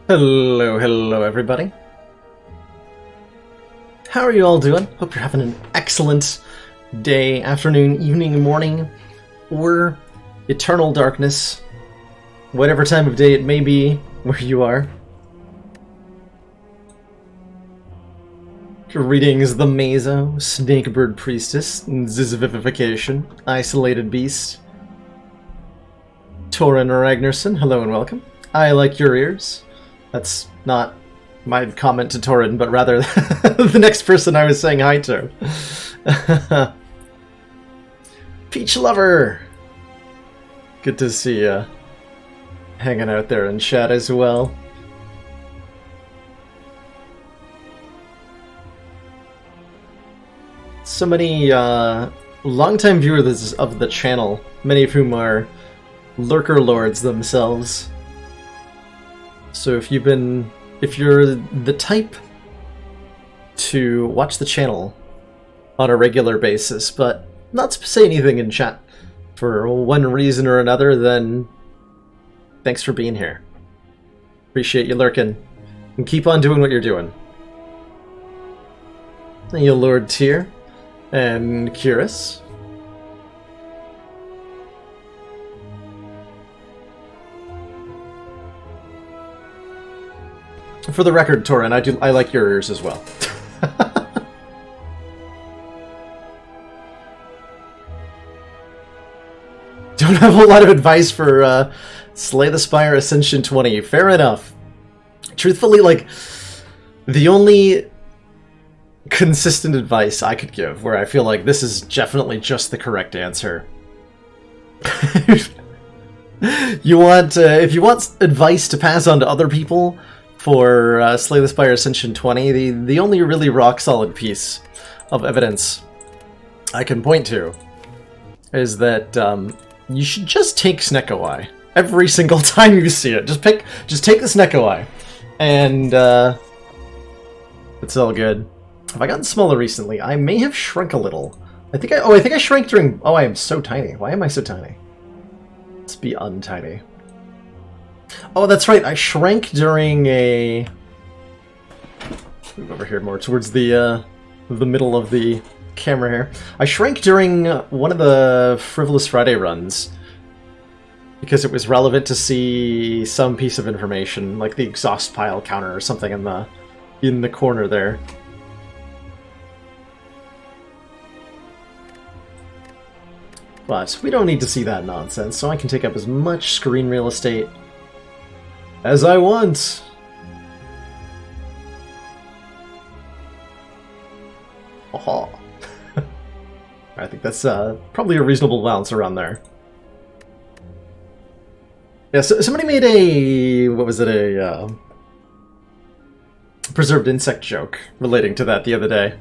Hello everybody. How are you all doing? Hope you're having an excellent day, afternoon, evening, morning, or eternal darkness, whatever time of day it may be where you are. Greetings, the Mazo, Snakebird Priestess, Zizivivification, Isolated Beast, Torin Ragnarsson, hello and welcome. I like your ears. That's not my comment to Torin, but rather the next person I was saying hi to. Peach Lover! Good to see ya. Hanging out there in chat as well. So many longtime viewers of the channel, many of whom are lurker lords themselves. So if you're the type to watch the channel on a regular basis, but not to say anything in chat for one reason or another, then thanks for being here. Appreciate you lurking, and keep on doing what you're doing. Thank you, Lord Tyr and Curious. For the record, Torin, I like your ears as well. Don't have a lot of advice for Slay the Spire Ascension 20. Fair enough. Truthfully, like, the only consistent advice I could give, where I feel like this is definitely just the correct answer. If you want advice to pass on to other people for Slay the Spire Ascension 20, the only really rock-solid piece of evidence I can point to is that you should just take Snecko Eye every single time you see it. Just take the Snecko Eye, and it's all good. Have I gotten smaller recently? I may have shrunk a little. I think I shrank during... Oh, I am so tiny. Why am I so tiny? Let's be untiny. Oh, that's right. I shrank during a... Move over here more towards the middle of the camera here. I shrank during one of the Frivolous Friday runs because it was relevant to see some piece of information, like the exhaust pile counter or something in the corner there. But we don't need to see that nonsense, so I can take up as much screen real estate as I want. Aha. I think that's probably a reasonable balance around there. Yeah, so somebody made a... what was it? A preserved insect joke relating to that the other day.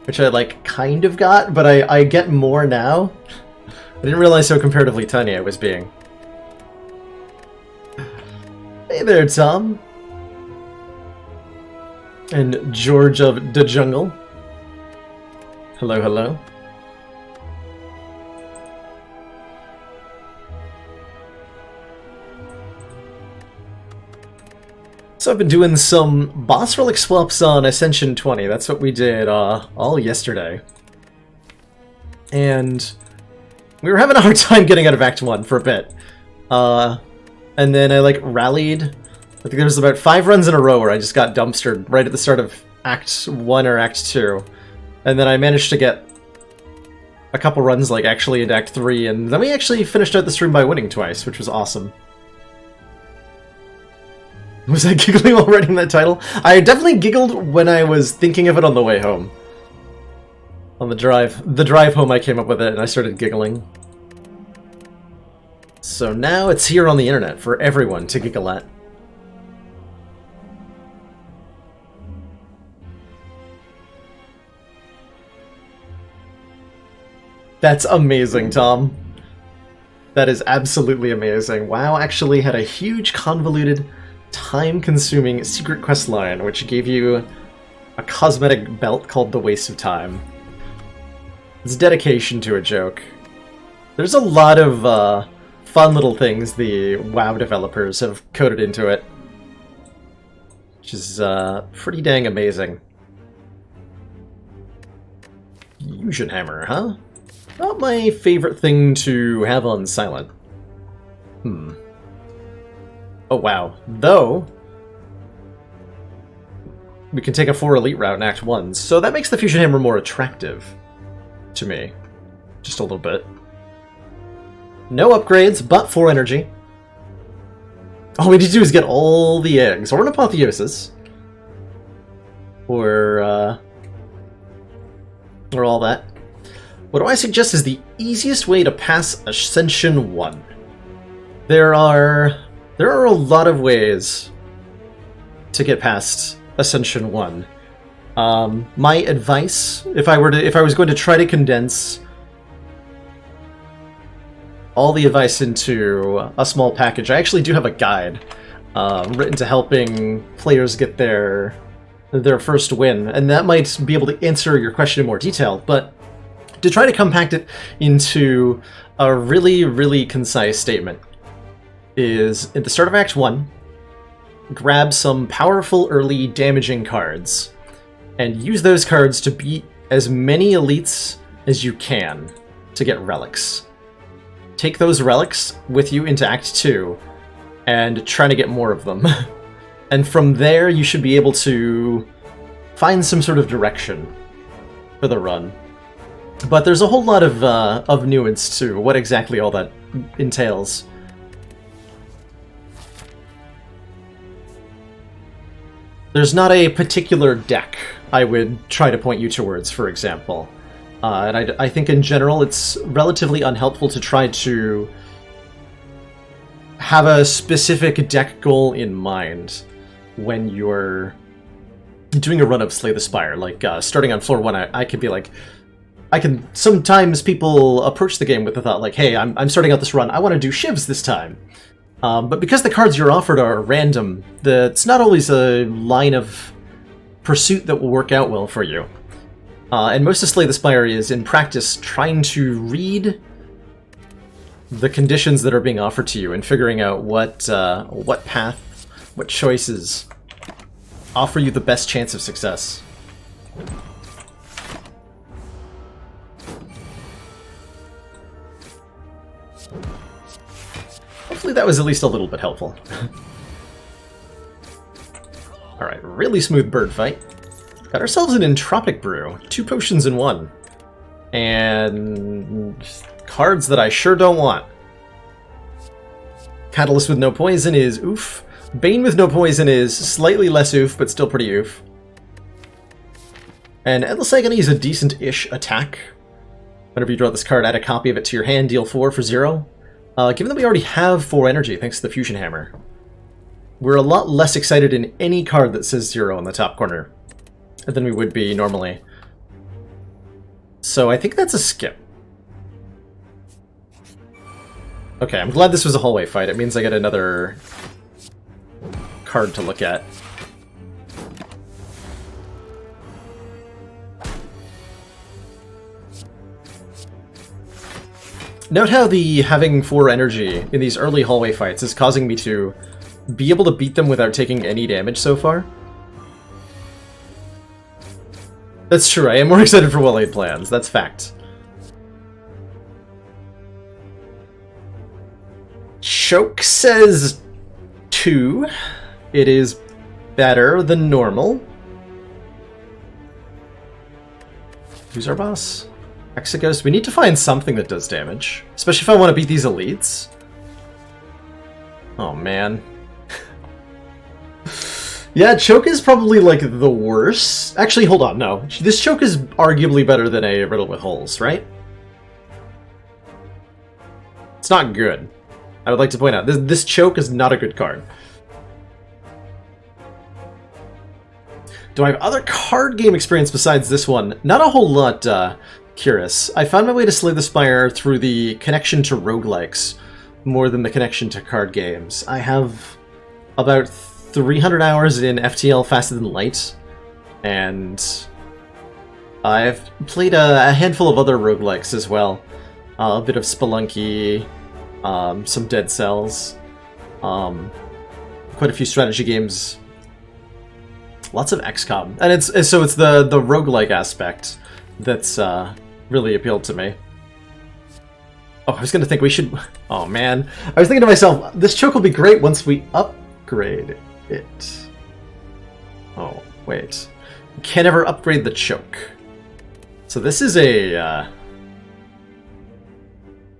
Which I, like, kind of got, but I get more now. I didn't realize how comparatively tiny I was being. Hey there, Tom. And George of the Jungle. Hello, hello. So I've been doing some boss relic swaps on Ascension 20. That's what we did all yesterday. And we were having a hard time getting out of Act 1 for a bit. And then I, like, rallied. I think there was about 5 runs in a row where I just got dumpstered right at the start of Act 1 or Act 2. And then I managed to get a couple runs, like, actually into Act 3, and then we actually finished out the stream by winning twice, which was awesome. Was I giggling while writing that title? I definitely giggled when I was thinking of it on the way home. On the drive home I came up with it and I started giggling. So now it's here on the internet for everyone to giggle at. That's amazing, Tom. That is absolutely amazing. WoW actually had a huge, convoluted, time-consuming secret quest line, which gave you a cosmetic belt called the Waste of Time. It's dedication to a joke. There's a lot of fun little things the WoW developers have coded into it, which is pretty dang amazing. Fusion Hammer, huh? Not my favorite thing to have on silent. Oh wow. Though, we can take a 4 elite route in Act 1, so that makes the Fusion Hammer more attractive to me. Just a little bit. No upgrades, but 4 energy. All we need to do is get all the eggs, or an Apotheosis. Or all that. What do I suggest is the easiest way to pass Ascension 1? There are a lot of ways to get past Ascension 1. My advice, if I was going to try to condense all the advice into a small package, I actually do have a guide written to helping players get their first win, and that might be able to answer your question in more detail, but to try to compact it into a really, really concise statement is, at the start of Act 1, grab some powerful early damaging cards, and use those cards to beat as many elites as you can to get relics. Take those relics with you into Act 2, and try to get more of them. And from there, you should be able to find some sort of direction for the run. But there's a whole lot of nuance to what exactly all that entails. There's not a particular deck I would try to point you towards, for example. And I think in general it's relatively unhelpful to try to have a specific deck goal in mind when you're doing a run of Slay the Spire. Like, starting on floor 1, I could be like... sometimes people approach the game with the thought like, hey, I'm starting out this run, I want to do shivs this time. But because the cards you're offered are random, it's not always a line of pursuit that will work out well for you. And most of Slay the Spire is, in practice, trying to read the conditions that are being offered to you and figuring out what path, what choices offer you the best chance of success. Hopefully that was at least a little bit helpful. Alright, really smooth bird fight. Got ourselves an Entropic Brew. 2 potions in 1. And cards that I sure don't want. Catalyst with no poison is oof. Bane with no poison is slightly less oof, but still pretty oof. And Endless Agony is a decent-ish attack. Whenever you draw this card, add a copy of it to your hand, deal 4 for 0. Given that we already have 4 energy thanks to the Fusion Hammer, we're a lot less excited in any card that says 0 in the top corner than we would be normally. So I think that's a skip. Okay, I'm glad this was a hallway fight. It means I get another card to look at. Note how having 4 energy in these early hallway fights is causing me to be able to beat them without taking any damage so far. That's true, I am more excited for well-laid plans, that's fact. Choke says 2. It is better than normal. Who's our boss? Exegos. We need to find something that does damage. Especially if I want to beat these elites. Oh, man. Yeah, Choke is probably, like, the worst. Actually, hold on, no. This Choke is arguably better than a Riddle with Holes, right? It's not good. I would like to point out, this Choke is not a good card. Do I have other card game experience besides this one? Not a whole lot, Curious. I found my way to Slay the Spire through the connection to roguelikes, more than the connection to card games. I have about 300 hours in FTL Faster Than Light, and I've played a handful of other roguelikes as well. A bit of Spelunky, some Dead Cells, quite a few strategy games, lots of XCOM, and it's the roguelike aspect that's really appealed to me. Oh, I was gonna think we should. Oh man, I was thinking to myself, this choke will be great once we upgrade it. Oh wait, we can never upgrade the choke. So this is a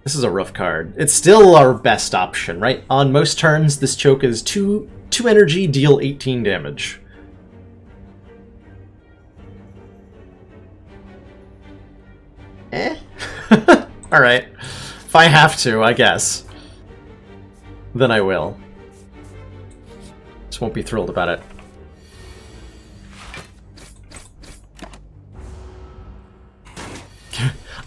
rough card. It's still our best option, right? On most turns, this choke is 2 energy, deal 18 damage. Eh? Alright. If I have to, I guess. Then I will. Just won't be thrilled about it.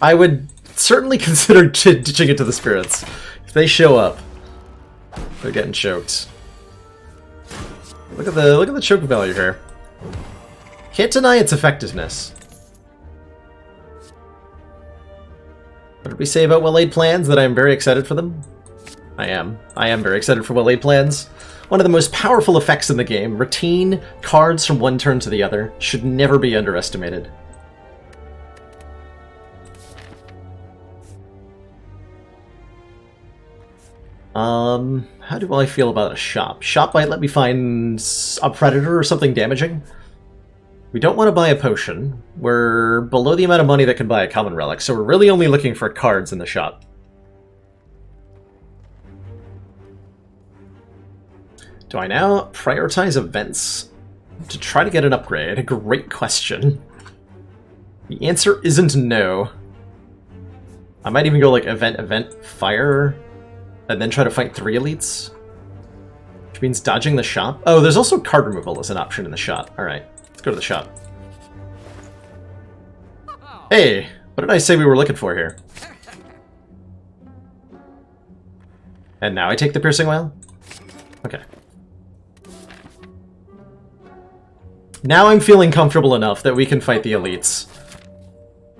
I would certainly consider ditching it to the spirits. If they show up, they're getting choked. Look at the choke value here. Can't deny its effectiveness. What did we say about well-laid plans? That I am very excited for them? I am. I am very excited for well-laid plans. One of the most powerful effects in the game. Retain cards from one turn to the other. Should never be underestimated. How do I feel about a shop? Shop might let me find a predator or something damaging. We don't want to buy a potion. We're below the amount of money that can buy a common relic, so we're really only looking for cards in the shop. Do I now prioritize events to try to get an upgrade? Great question. The answer isn't no. I might even go like event, fire, and then try to fight 3 elites. Which means dodging the shop. Oh, there's also card removal as an option in the shop. Alright, let's go to the shop. Hey, what did I say we were looking for here? And now I take the piercing whale? Okay. Now I'm feeling comfortable enough that we can fight the elites.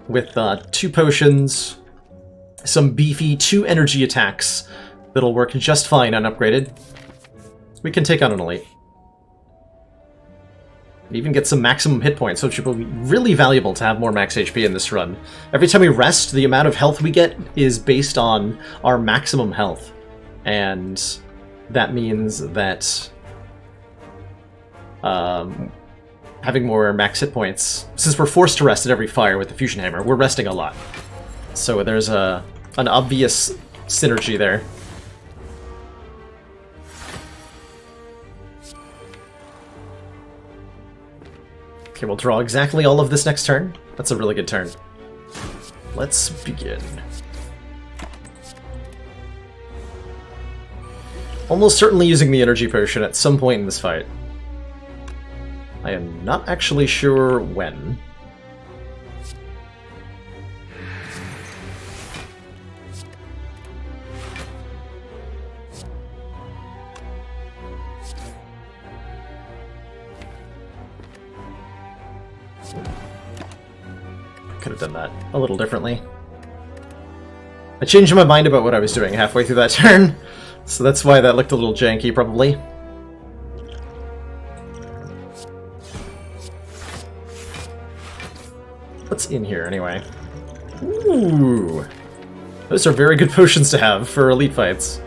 With 2 potions, some beefy 2 energy attacks that'll work just fine unupgraded. We can take on an elite. Even get some maximum hit points, which will be really valuable to have more max HP in this run. Every time we rest, the amount of health we get is based on our maximum health. And that means that having more max hit points, since we're forced to rest at every fire with the Fusion Hammer, we're resting a lot. So there's an obvious synergy there. Okay, we'll draw exactly all of this next turn. That's a really good turn. Let's begin. Almost certainly using the energy potion at some point in this fight. I am not actually sure when. Could have done that a little differently. I changed my mind about what I was doing halfway through that turn, so that's why that looked a little janky, probably. What's in here, anyway? Ooh! Those are very good potions to have for elite fights.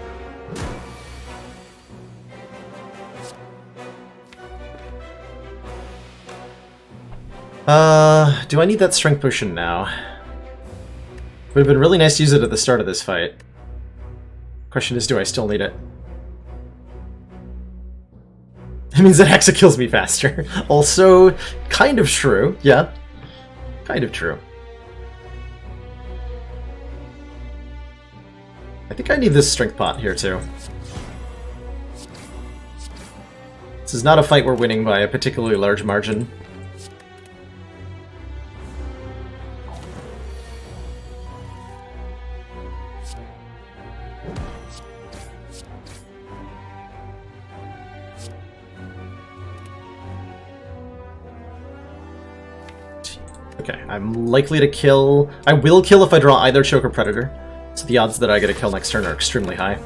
Do I need that strength potion now? Would have been really nice to use it at the start of this fight. Question is, do I still need it? It means that Hexa kills me faster. Also, kind of true. Yeah. Kind of true. I think I need this strength pot here, too. This is not a fight we're winning by a particularly large margin. Okay, I'm likely to kill... I will kill if I draw either Choke or Predator. So the odds that I get a kill next turn are extremely high.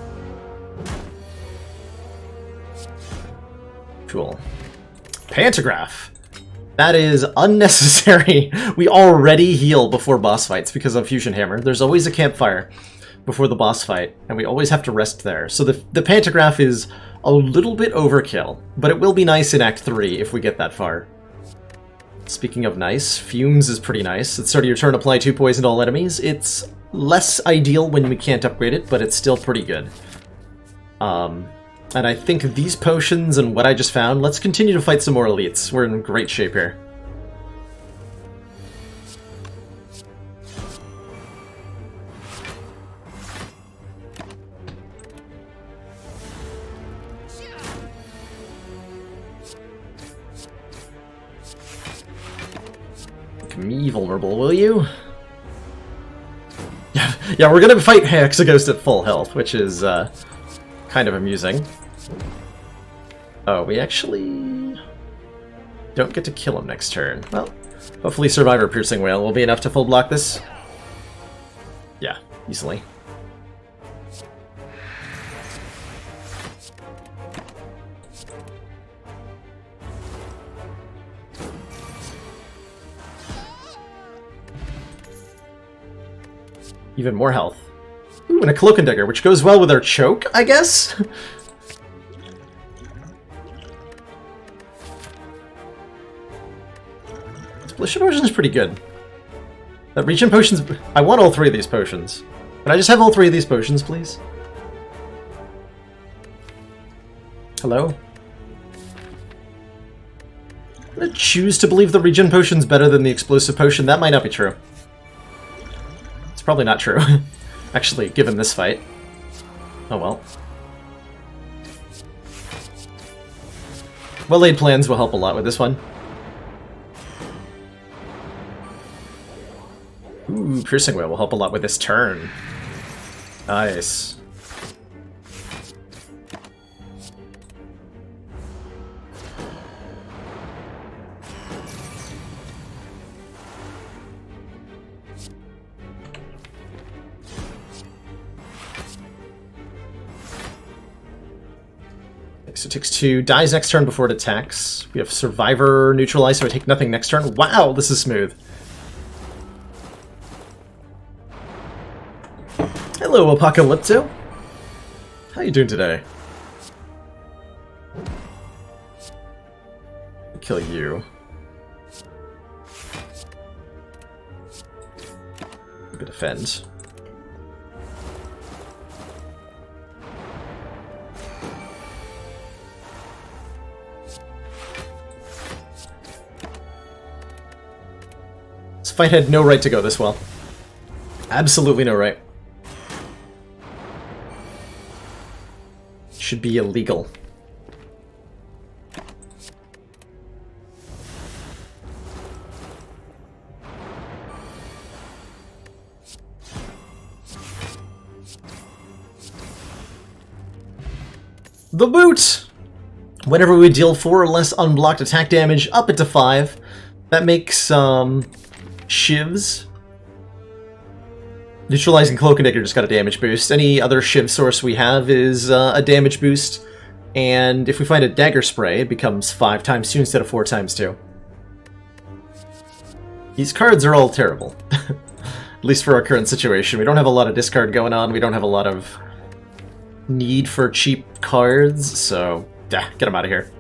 Cool. Pantograph. That is unnecessary. We already heal before boss fights because of Fusion Hammer. There's always a campfire before the boss fight, and we always have to rest there. So the Pantograph is a little bit overkill, but it will be nice in Act 3 if we get that far. Speaking of nice, Fumes is pretty nice. At the start of your turn, apply 2 poison to all enemies. It's less ideal when we can't upgrade it, but it's still pretty good. And I think these potions and what I just found, let's continue to fight some more elites. We're in great shape here. Make me vulnerable, will you? Yeah, we're gonna fight Hexaghost at full health, which is, kind of amusing. Oh, we actually don't get to kill him next turn. Well, hopefully Survivor Piercing Whale will be enough to full block this. Yeah, easily. Even more health. Ooh, and a Cloak and Dagger, which goes well with our choke, I guess? Splish Potion is pretty good. That Regen Potions... I want all 3 of these potions. Can I just have all 3 of these potions, please? Hello? I'm gonna choose to believe the Regen Potion's better than the Explosive Potion. That might not be true. It's probably not true. Actually, given this fight. Oh well. Well-laid plans will help a lot with this one. Ooh, Piercing Whale will help a lot with this turn. Nice. So it takes 2, dies next turn before it attacks. We have Survivor neutralized, so I take nothing next turn. Wow, this is smooth. Hello, Apocalypto. How you doing today? Kill you. Good defend. This fight had no right to go this well. Absolutely no right. Should be illegal. The boot! Whenever we deal 4 or less unblocked attack damage, up it to 5. That makes, shivs. Neutralizing Cloak and Dagger just got a damage boost. Any other shiv source we have is a damage boost. And if we find a Dagger Spray, it becomes 5 times 2 instead of 4 times 2. These cards are all terrible. At least for our current situation. We don't have a lot of discard going on. We don't have a lot of need for cheap cards. So, yeah, get them out of here.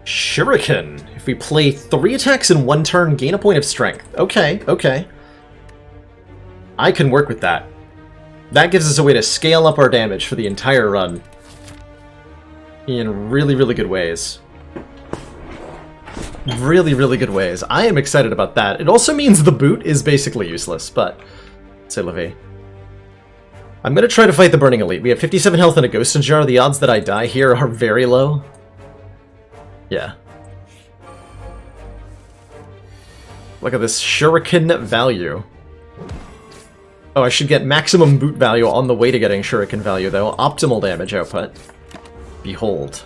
Shuriken. If we play 3 attacks in 1 turn, gain a point of strength. Okay, okay. I can work with that. That gives us a way to scale up our damage for the entire run. In really, really good ways. Really, really good ways. I am excited about that. It also means the boot is basically useless, but... C'est la vie. I'm gonna try to fight the Burning Elite. We have 57 health and a Ghost in Jar. The odds that I die here are very low. Yeah. Look at this Shuriken value. Oh, I should get maximum boot value on the way to getting Shuriken value, though. Optimal damage output. Behold.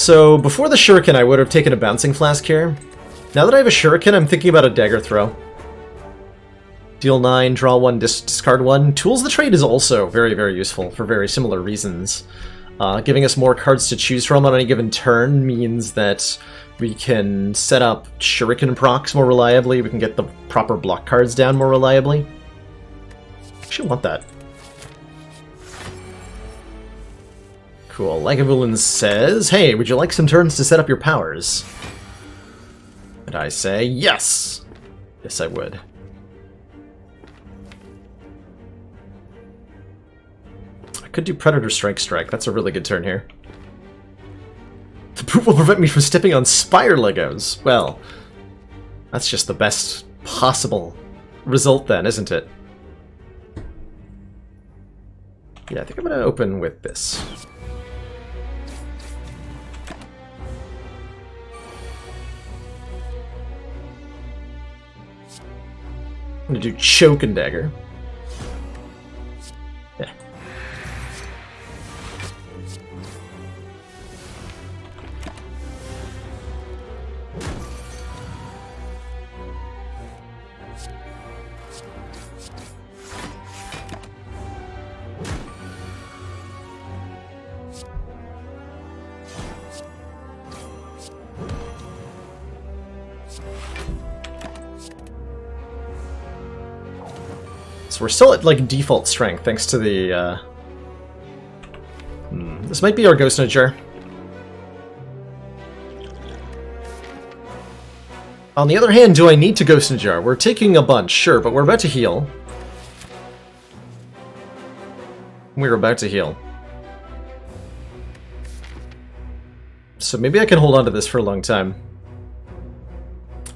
So, before the Shuriken, I would have taken a Bouncing Flask here. Now that I have a Shuriken, I'm thinking about a Dagger Throw. Deal 9, draw 1, discard 1. Tools of the Trade is also very, very useful for very similar reasons. Giving us more cards to choose from on any given turn means that we can set up Shuriken procs more reliably, we can get the proper block cards down more reliably. Actually want that. Cool. Lagavulin says, hey, would you like some turns to set up your powers? And I say, yes! Yes, I would. I could do Predator Strike. That's a really good turn here. The poop will prevent me from stepping on Spire Legos. Well, that's just the best possible result then, isn't it? Yeah, I think I'm going to open with this. I'm going to do Choke and Dagger. Yeah. So we're still at, like, default strength, thanks to the, This might be our Ghost in a Jar. On the other hand, do I need to Ghost in a Jar? We're taking a bunch, sure, but we're about to heal. We're about to heal. So maybe I can hold on to this for a long time.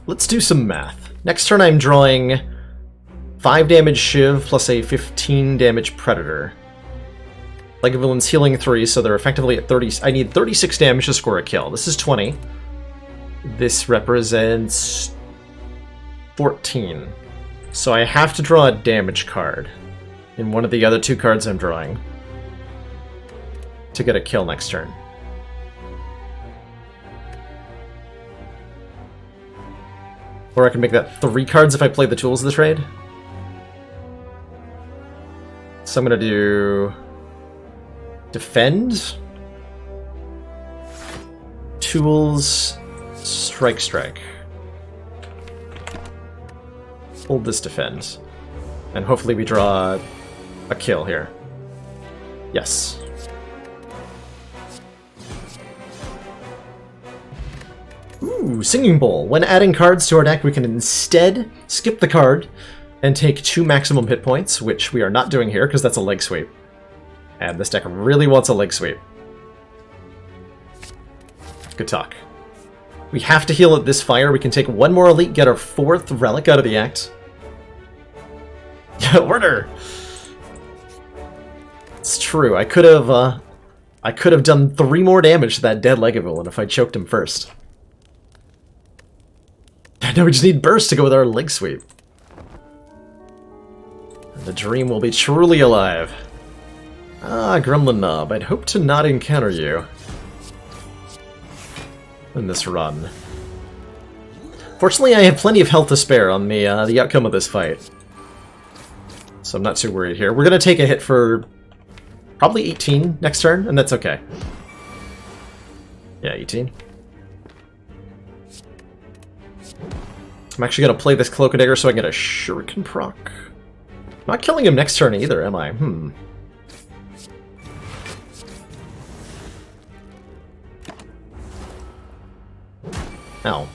Let's do some math. Next turn I'm drawing 5 damage Shiv plus a 15 damage Predator. Lagavillain's healing 3, so they're effectively at 30. I need 36 damage to score a kill. This is 20. This represents 14. So I have to draw a damage card in one of the other 2 cards I'm drawing to get a kill next turn. Or I can make that 3 cards if I play the Tools of the Trade. So I'm going to do Defend, Tools, Strike. Hold this Defend. And hopefully we draw a kill here. Yes. Ooh, Singing Bowl. When adding cards to our deck, we can instead skip the card and take 2 maximum hit points, which we are not doing here because that's a leg sweep. And this deck really wants a leg sweep. Good talk. We have to heal at this fire. We can take 1 more elite, get our 4th relic out of the act. Yeah, order! It's true. I could have done 3 more damage to that dead Lagavulin if I choked him first. Now we just need burst to go with our leg sweep. The dream will be truly alive. Ah, Gremlin Knob, I'd hope to not encounter you in this run. Fortunately, I have plenty of health to spare on the outcome of this fight, so I'm not too worried here. We're going to take a hit for probably 18 next turn, and that's okay. Yeah, 18. I'm actually going to play this Cloak and Dagger so I can get a Shuriken proc. I'm not killing him next turn either, am I? Ow.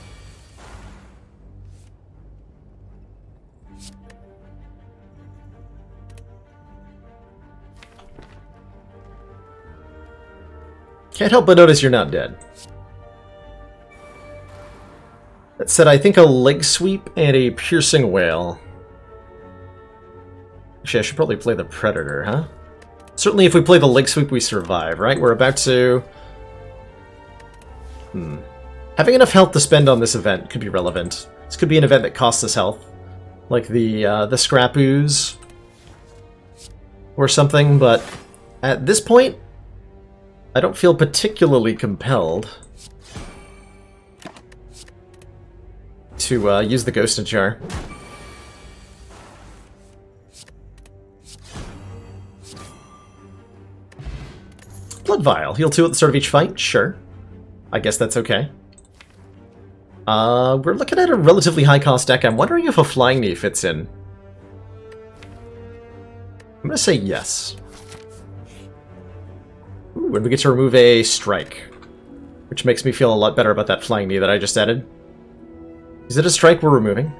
Can't help but notice you're not dead. That said, I think a leg sweep and a piercing wail. Actually, I should probably play the Predator, huh? Certainly if we play the leg sweep, we survive, right? We're about to... Having enough health to spend on this event could be relevant. This could be an event that costs us health. Like the Scrap Ooze. Or something, but at this point, I don't feel particularly compelled to use the Ghost Jar. Blood Vial. Heal 2 at the start of each fight? Sure. I guess that's okay. We're looking at a relatively high-cost deck. I'm wondering if a Flying Knee fits in. I'm gonna say yes. Ooh, and we get to remove a Strike, which makes me feel a lot better about that Flying Knee that I just added. Is it a Strike we're removing?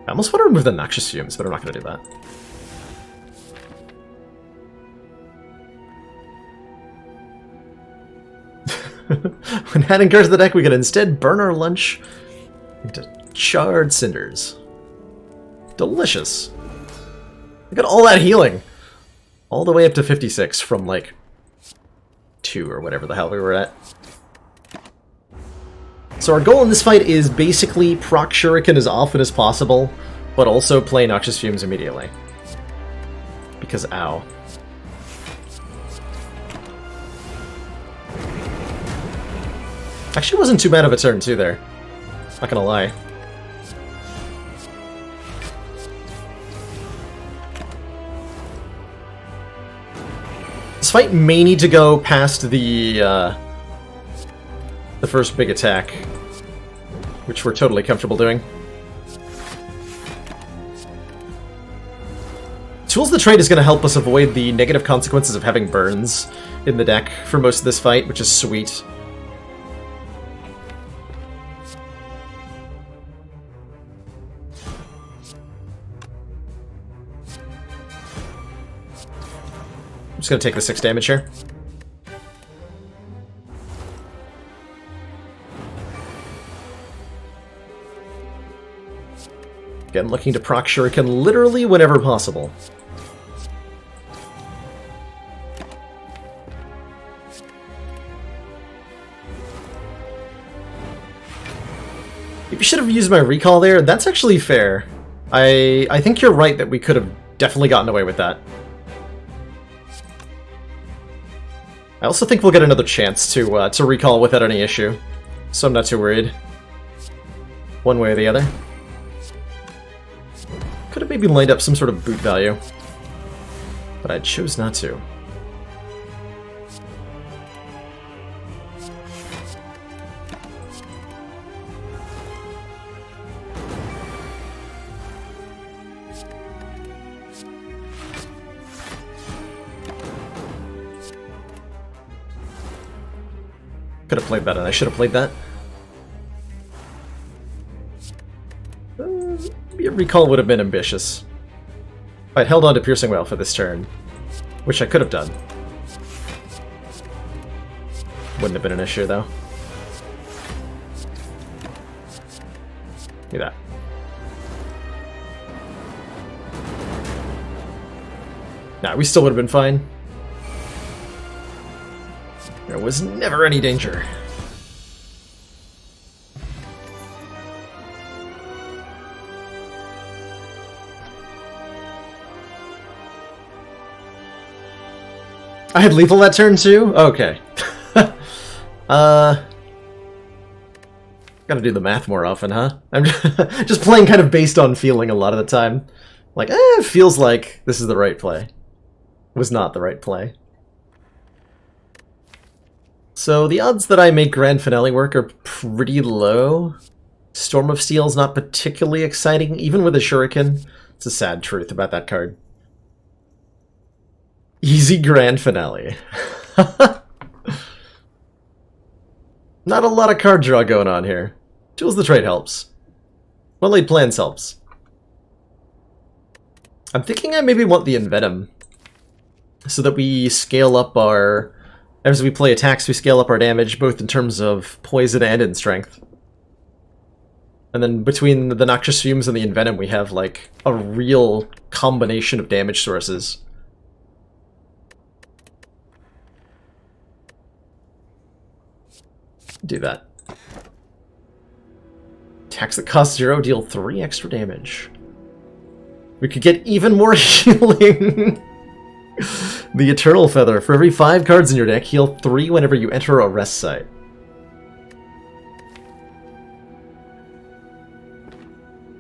I almost want to remove the Noxious Fumes, but I'm not going to do that. When adding cards to the deck, we can instead burn our lunch into charred cinders. Delicious. Look at all that healing. All the way up to 56 from, like, 2 or whatever the hell we were at. So our goal in this fight is basically proc Shuriken as often as possible, but also play Noxious Fumes immediately. Because, ow. Actually wasn't too bad of a turn, too, there. Not gonna lie. This fight may need to go past the first big attack, which we're totally comfortable doing. Tools the Trade is going to help us avoid the negative consequences of having burns in the deck for most of this fight, which is sweet. I'm just going to take the 6 damage here. Again, looking to proc Shuriken literally whenever possible. Maybe should have used my recall there. That's actually fair. I think you're right that we could have definitely gotten away with that. I also think we'll get another chance to recall without any issue, so I'm not too worried. One way or the other. Could have maybe lined up some sort of boot value, but I chose not to. Could have played that, and I should have played that. Maybe a recall would have been ambitious. I'd held on to Piercing Wail for this turn, which I could have done. Wouldn't have been an issue, though. Look at that. Nah, we still would have been fine. There was never any danger. I had lethal that turn too? Okay. Gotta do the math more often, huh? I'm just playing kind of based on feeling a lot of the time. Like, it feels like this is the right play. It was not the right play. So the odds that I make Grand Finale work are pretty low. Storm of Steel's not particularly exciting, even with a Shuriken. It's a sad truth about that card. Easy Grand Finale. Not a lot of card draw going on here. Tools the Trade helps. Well-laid plans helps. I'm thinking I maybe want the Envenom, so that we scale up our... As we play attacks, we scale up our damage, both in terms of poison and in strength. And then between the Noxious Fumes and the Envenom, we have, like, a real combination of damage sources. Do that. Attacks that cost 0 deal 3 extra damage. We could get even more healing. The Eternal Feather. For every 5 cards in your deck, heal 3 whenever you enter a rest site.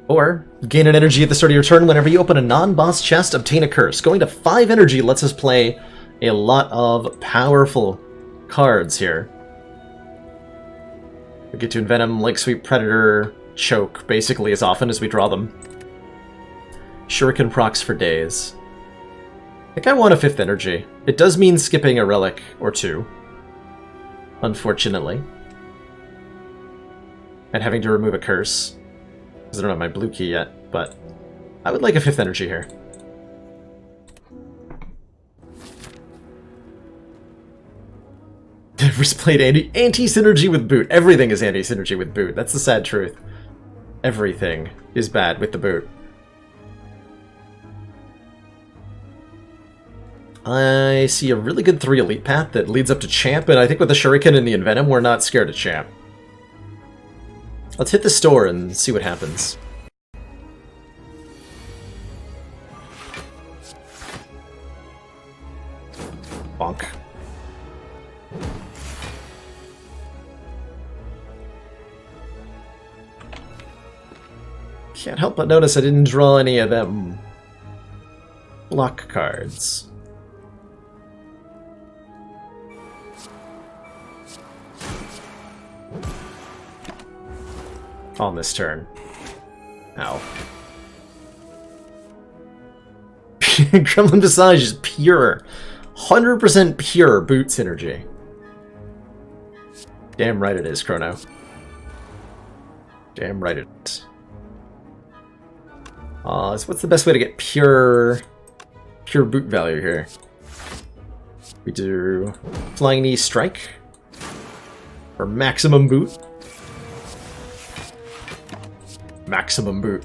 Or, gain an energy at the start of your turn whenever you open a non-boss chest, obtain a curse. Going to 5 energy lets us play a lot of powerful cards here. We get to Envenom, Lake Sweep, Predator, Choke, basically as often as we draw them. Shuriken procs for days. I think I want a 5th energy. It does mean skipping a relic or 2. Unfortunately. And having to remove a curse. Because I don't have my blue key yet, but I would like a 5th energy here. Ever's played anti-synergy with boot. Everything is anti-synergy with boot. That's the sad truth. Everything is bad with the boot. I see a really good 3 elite path that leads up to Champ, and I think with the Shuriken and the Envenom, we're not scared of Champ. Let's hit the store and see what happens. Bonk. Can't help but notice I didn't draw any of them block cards. On this turn. Ow. Gremlin Visage is pure. 100% pure boot synergy. Damn right it is, Chrono. Damn right it is. So what's the best way to get pure boot value here? We do Flying Knee Strike. Or Maximum Boot. Maximum boot.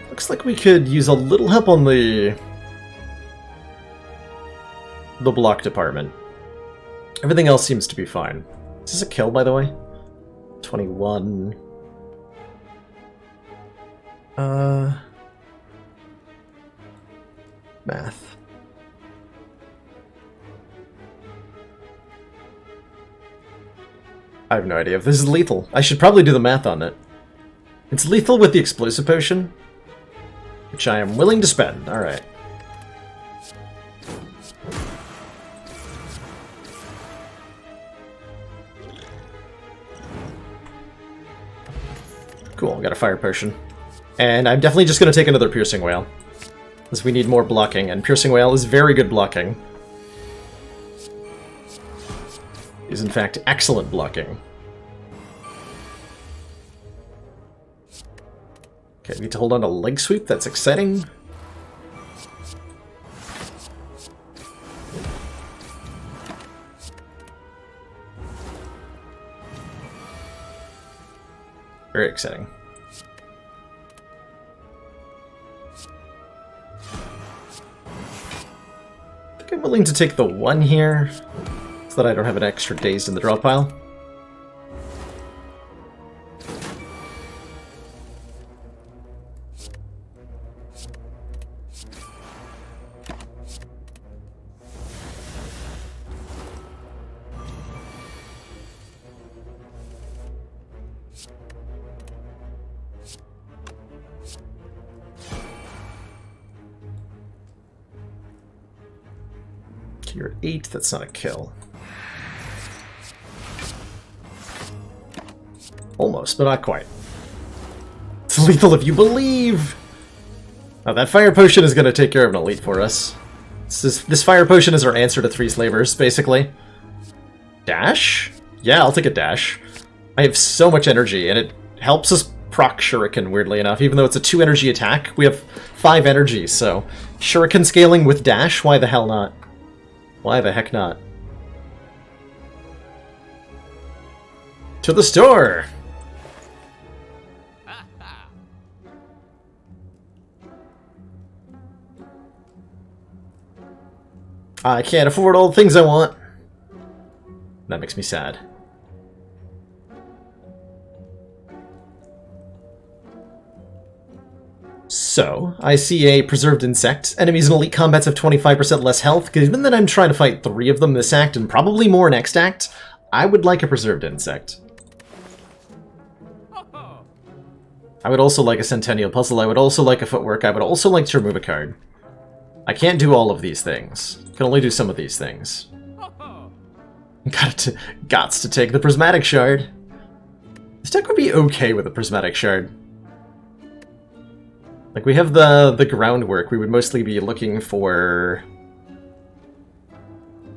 Looks like we could use a little help on the block department. Everything else seems to be fine. Is this a kill, by the way? 21. Math. I have no idea if this is lethal. I should probably do the math on it. It's lethal with the explosive potion, which I am willing to spend. Alright. Cool, got a fire potion. And I'm definitely just going to take another Piercing Wail, because we need more blocking, and Piercing Wail is very good blocking. Is in fact excellent blocking. Okay, need to hold on to Leg Sweep, that's exciting. Very exciting. I think I'm willing to take the 1 here, so that I don't have an extra Dazed in the draw pile. You're 8, that's not a kill. Almost, but not quite. It's lethal if you believe! Oh, that fire potion is going to take care of an elite for us. This fire potion is our answer to 3 slavers, basically. Dash? Yeah, I'll take a dash. I have so much energy, and it helps us proc Shuriken, weirdly enough. Even though it's a 2 energy attack, we have 5 energy, so Shuriken scaling with dash? Why the hell not? Why the heck not? To the store! I can't afford all the things I want. That makes me sad. So, I see a preserved insect. Enemies in elite combats have 25% less health. Given that I'm trying to fight 3 of them this act, and probably more next act, I would like a preserved insect. I would also like a Centennial Puzzle. I would also like a Footwork. I would also like to remove a card. I can't do all of these things. I can only do some of these things. Gots to take the Prismatic Shard. This deck would be okay with a Prismatic Shard. Like, we have the groundwork. We would mostly be looking for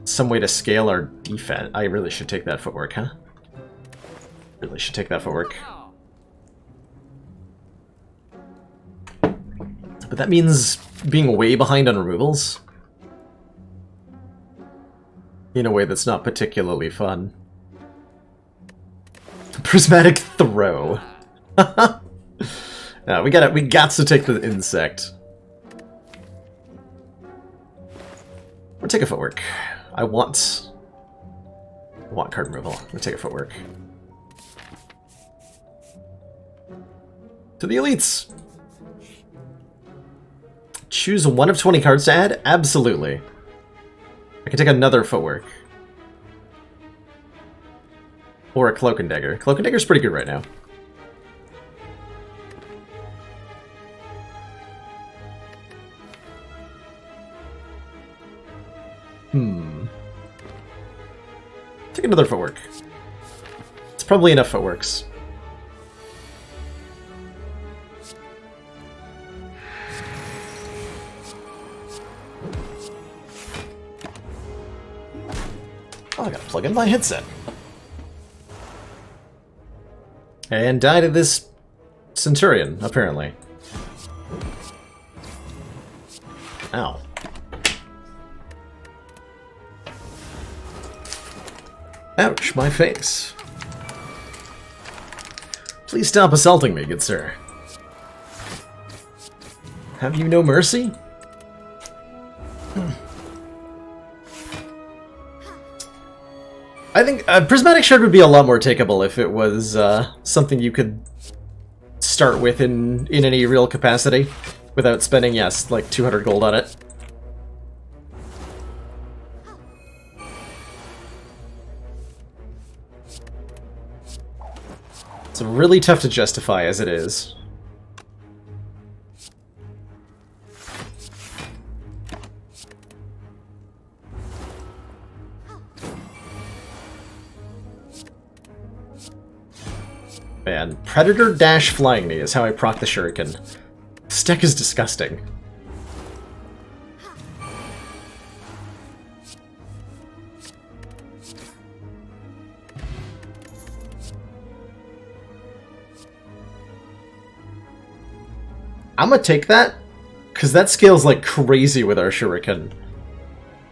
some way to scale our defense. I really should take that Footwork, huh? Really should take that Footwork. But that means being way behind on removals. In a way that's not particularly fun. Prismatic Throw. No, we got to take the insect. Or take a Footwork. I want card removal. We'll take a Footwork. To the elites! Choose one of 20 cards to add? Absolutely. I can take another Footwork. Or a Cloak and Dagger. Cloak and Dagger's pretty good right now. Take another Footwork. It's probably enough Footworks. Oh, I gotta plug in my headset. And die to this Centurion, apparently. Ow. Ouch, my face. Please stop assaulting me, good sir. Have you no mercy? I think Prismatic Shard would be a lot more takeable if it was something you could start with in any real capacity without spending, yes, like 200 gold on it. It's really tough to justify as it is. Man, Predator Dash Flying Knee is how I proc the Shuriken. This deck is disgusting. I'm gonna take that, because that scales like crazy with our Shuriken.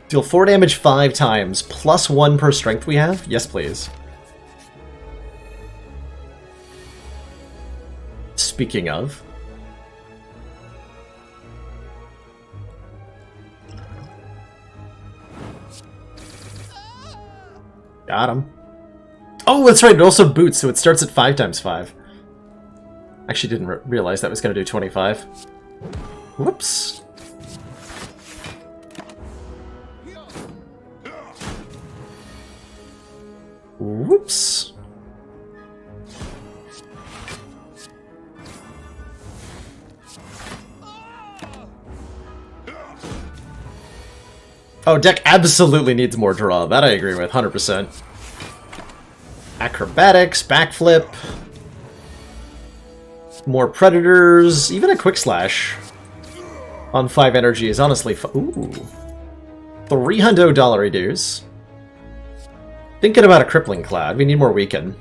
Deal 4 damage 5 times, plus 1 per strength we have? Yes, please. Speaking of... Got him. Oh, that's right, it also boots, so it starts at 5 times 5. Actually didn't realize that was going to do 25. Whoops. Whoops. Oh, deck absolutely needs more draw. That I agree with, 100%. Acrobatics, backflip. More predators, even a quick slash on 5 energy is honestly ooh. $300 dues. Thinking about a crippling cloud. We need more weaken.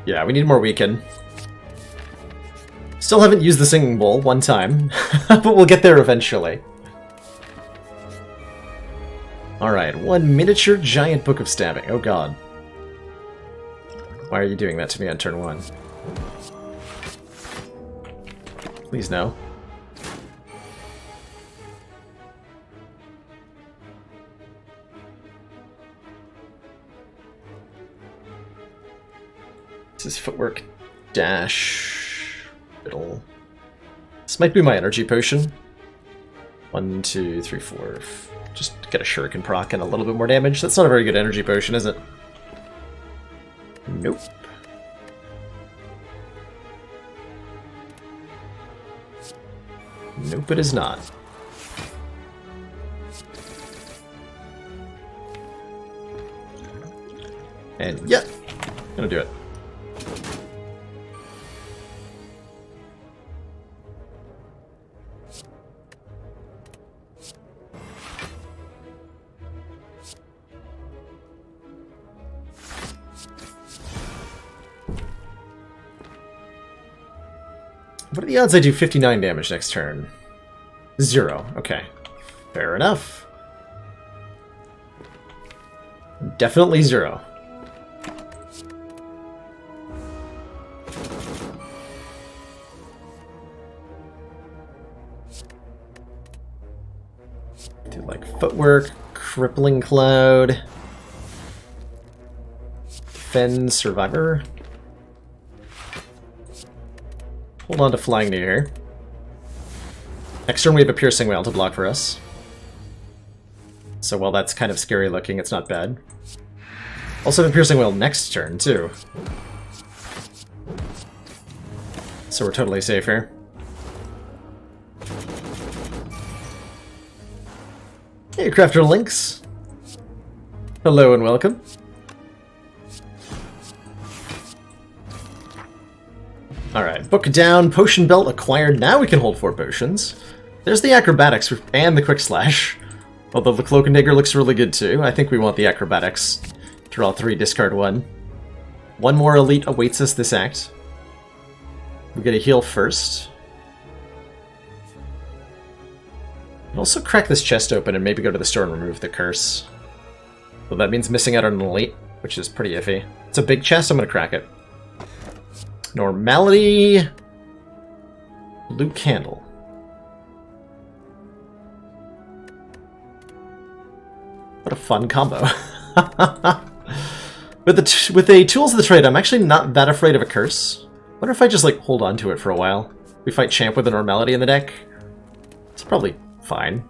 Yeah, we need more weaken. Still haven't used the singing bowl one time, but we'll get there eventually. Alright, 1 miniature giant book of stabbing. Oh god. Why are you doing that to me on turn 1? Please no. This is footwork dash. This might be my energy potion. 1, 2, 3, 4. Just get a shuriken proc and a little bit more damage. That's not a very good energy potion, is it? Nope. Nope, it is not. And yeah, gonna do it. What are the odds I do 59 damage next turn? 0. Okay. Fair enough. Definitely 0. Do like footwork, crippling cloud, defend, survivor. Hold on to flying near here. Next turn we have a piercing whale to block for us. So while that's kind of scary looking, it's not bad. Also have a piercing whale next turn too. So we're totally safe here. Hey Crafter Lynx. Hello and welcome. Alright, book down, potion belt acquired. Now we can hold 4 potions. There's the acrobatics and the quick slash. Although the cloak and dagger looks really good too. I think we want the acrobatics. Draw 3, discard 1. One more elite awaits us this act. We get a heal first. And also crack this chest open and maybe go to the store and remove the curse. Well, that means missing out on an elite, which is pretty iffy. It's a big chest, I'm gonna crack it. Normality. Blue candle. What a fun combo. With the tools of the trade, I'm actually not that afraid of a curse. Wonder if I just like hold on to it for a while. We fight champ with a normality in the deck. It's probably fine.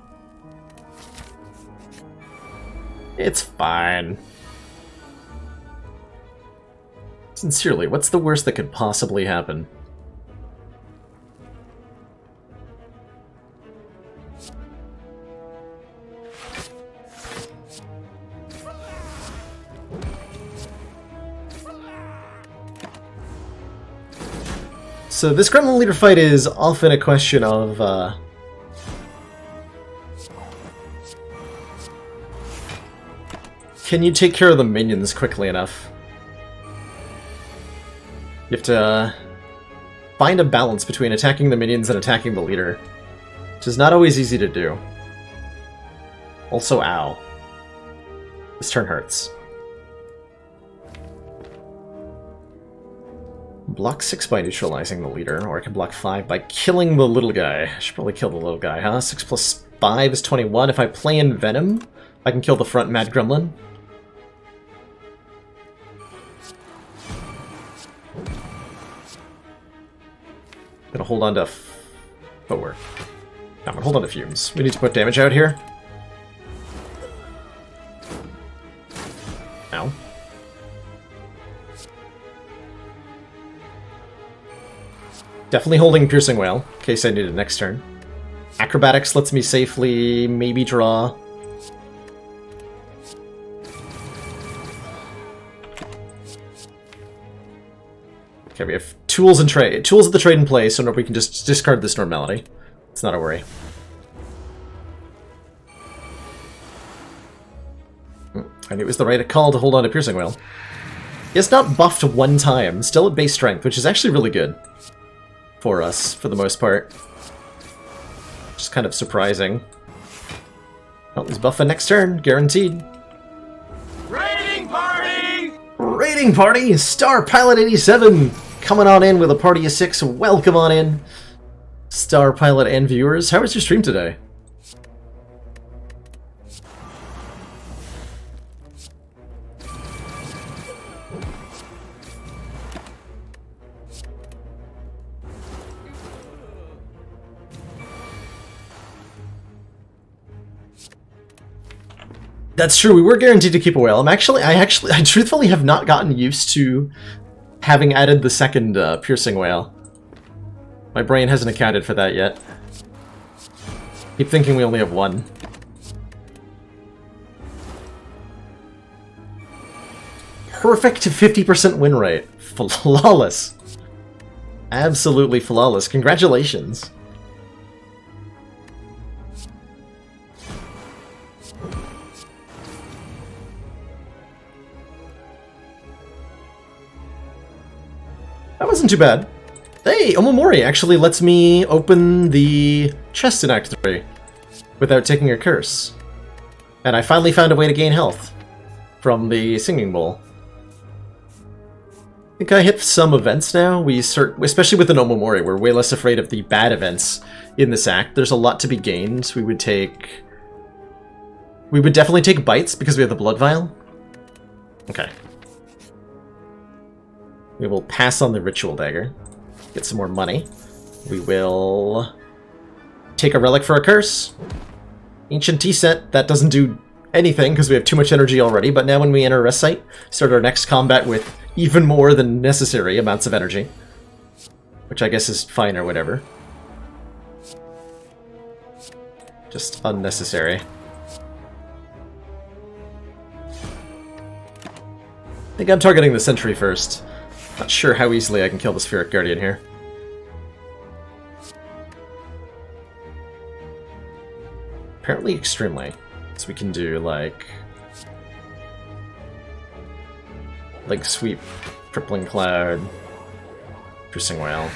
It's fine. Sincerely, what's the worst that could possibly happen? So this Gremlin Leader fight is often a question of, can you take care of the minions quickly enough? You have to find a balance between attacking the minions and attacking the leader, which is not always easy to do. Also, ow. This turn hurts. Block 6 by neutralizing the leader, or I can block 5 by killing the little guy. I should probably kill the little guy, huh? 6 plus 5 is 21. If I play in Venom, I can kill the front Mad Gremlin. Gonna hold on to footwork. No, I'm gonna hold on to fumes. We need to put damage out here. Ow. Definitely holding Piercing Whale, in case I need it next turn. Acrobatics lets me safely maybe draw. Okay, we have tools of the trade in play, so we can just discard this normality. It's not a worry. I knew it was the right call to hold on to Piercing Whale. It's not buffed one time, still at base strength, which is actually really good for us, for the most part. Just kind of surprising. Well, he's buffing next turn, guaranteed. Raiding party! Raiding party! Star Pilot 87! Coming on in with a party of 6, welcome on in. Star Pilot and viewers. How was your stream today? That's true, we were guaranteed to keep a whale. I truthfully have not gotten used to having added the second piercing whale. My brain hasn't accounted for that yet. Keep thinking we only have one. Perfect 50% win rate. Flawless. Absolutely flawless. Congratulations. That wasn't too bad. Hey, Omomori actually lets me open the chest in Act 3 without taking a curse. And I finally found a way to gain health from the singing bowl. I think I hit some events now. Especially with an Omomori, we're way less afraid of the bad events in this act. There's a lot to be gained. We would definitely take bites because we have the blood vial. Okay. We will pass on the ritual dagger. Get some more money. We will take a relic for a curse. Ancient tea set. That doesn't do anything because we have too much energy already, but now when we enter a rest site, start our next combat with even more than necessary amounts of energy. Which I guess is fine or whatever. Just unnecessary. I think I'm targeting the sentry first. Not sure how easily I can kill the Spirit Guardian here. Apparently extremely. So we can do like sweep, crippling cloud, piercing whale.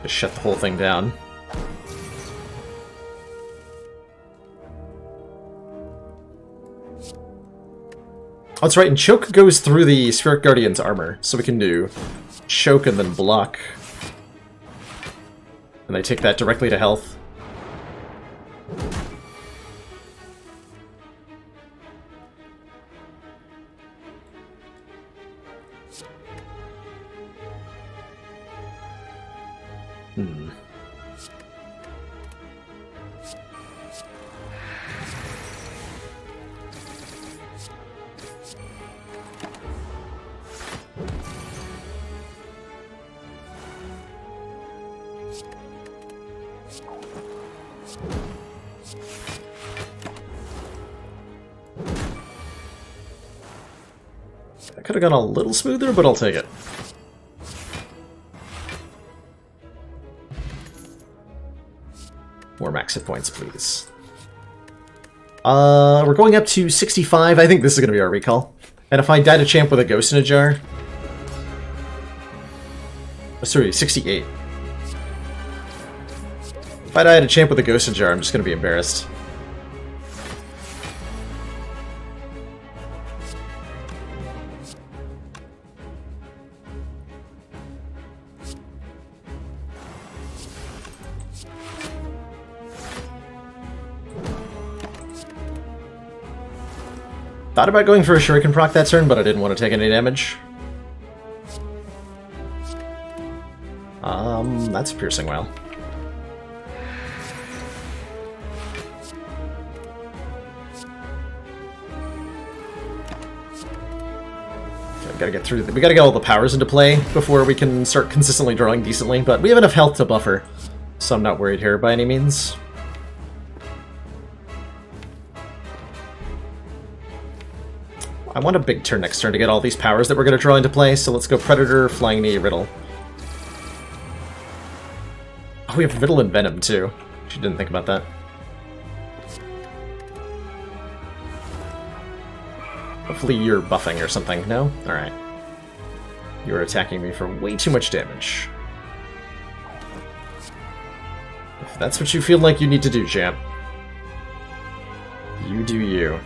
Just shut the whole thing down. Oh, that's right, and choke goes through the Spirit Guardian's armor, so we can do choke and then block. And I take that directly to health. I could have gone a little smoother, but I'll take it. More max hit points, please. We're going up to 65. I think this is going to be our recall. And if I died a champ with a ghost in a jar... Oh, sorry, 68. If I died a champ with a ghost in a jar, I'm just going to be embarrassed. Thought about going for a Shuriken proc that turn, but I didn't want to take any damage. That's a piercing whale. Okay, we gotta get through. We gotta get all the powers into play before we can start consistently drawing decently. But we have enough health to buffer, so I'm not worried here by any means. I want a big turn next turn to get all these powers that we're going to draw into play, so let's go Predator, Flying Knee, Riddle. Oh, we have Riddle and Venom, too. She didn't think about that. Hopefully you're buffing or something. No? Alright. You're attacking me for way too much damage. If that's what you feel like you need to do, champ. You do you.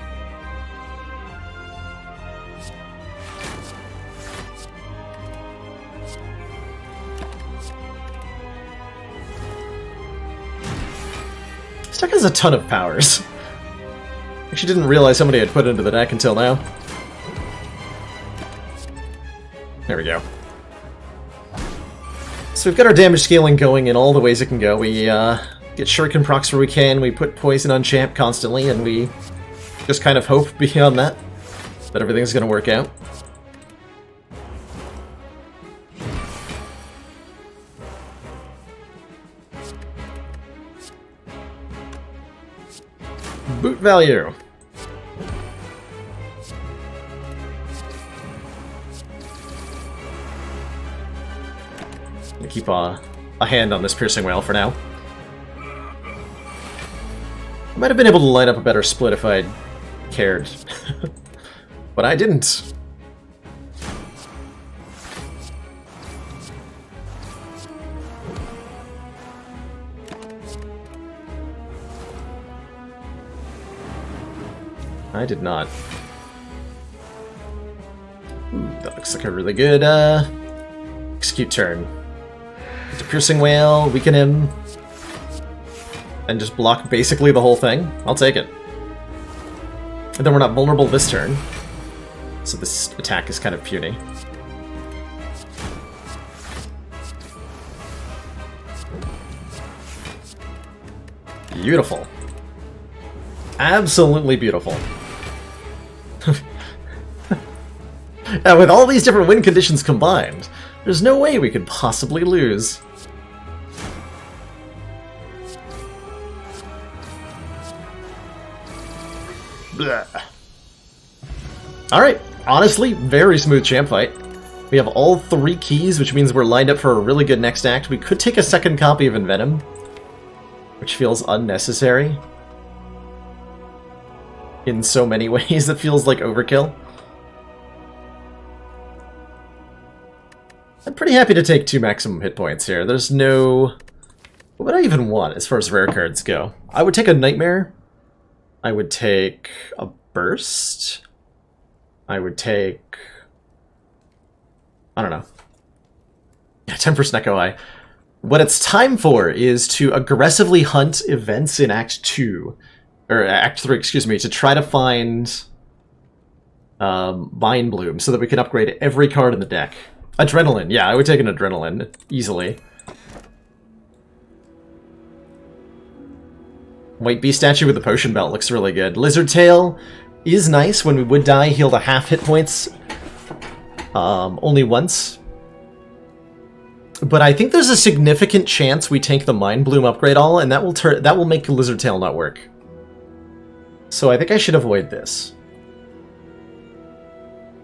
deck has a ton of powers. Actually didn't realize somebody had put it into the deck until now. There we go. So we've got our damage scaling going in all the ways it can go. We get shuriken procs where we can, we put poison on champ constantly, and we just kind of hope beyond that everything's going to work out. Boot value. I'm gonna keep a hand on this piercing whale for now. I might have been able to line up a better split if I'd cared. But I didn't. I did not. Ooh, that looks like a really good execute turn. It's a piercing whale, weaken him, and just block basically the whole thing. I'll take it. And then we're not vulnerable this turn, so this attack is kind of puny. Beautiful. Absolutely beautiful. And with all these different win conditions combined, there's no way we could possibly lose. Alright, honestly, very smooth champ fight. We have all 3 keys, which means we're lined up for a really good next act. We could take a second copy of Envenom, which feels unnecessary. In so many ways, it feels like overkill. I'm pretty happy to take 2 maximum hit points here. There's no... What would I even want as far as rare cards go? I would take a Nightmare. I would take a Burst. I would take... I don't know. Yeah, 10% Echo Eye. What it's time for is to aggressively hunt events in Act 2. Or Act 3, excuse me, to try to find Mind Bloom so that we can upgrade every card in the deck. Adrenaline, yeah, I would take an Adrenaline, easily. White Bee Statue with the Potion Belt looks really good. Lizard Tail is nice. When we would die, healed a half hit points. Only once. But I think there's a significant chance we take the Mind Bloom upgrade all, and that will make Lizard Tail not work. So I think I should avoid this.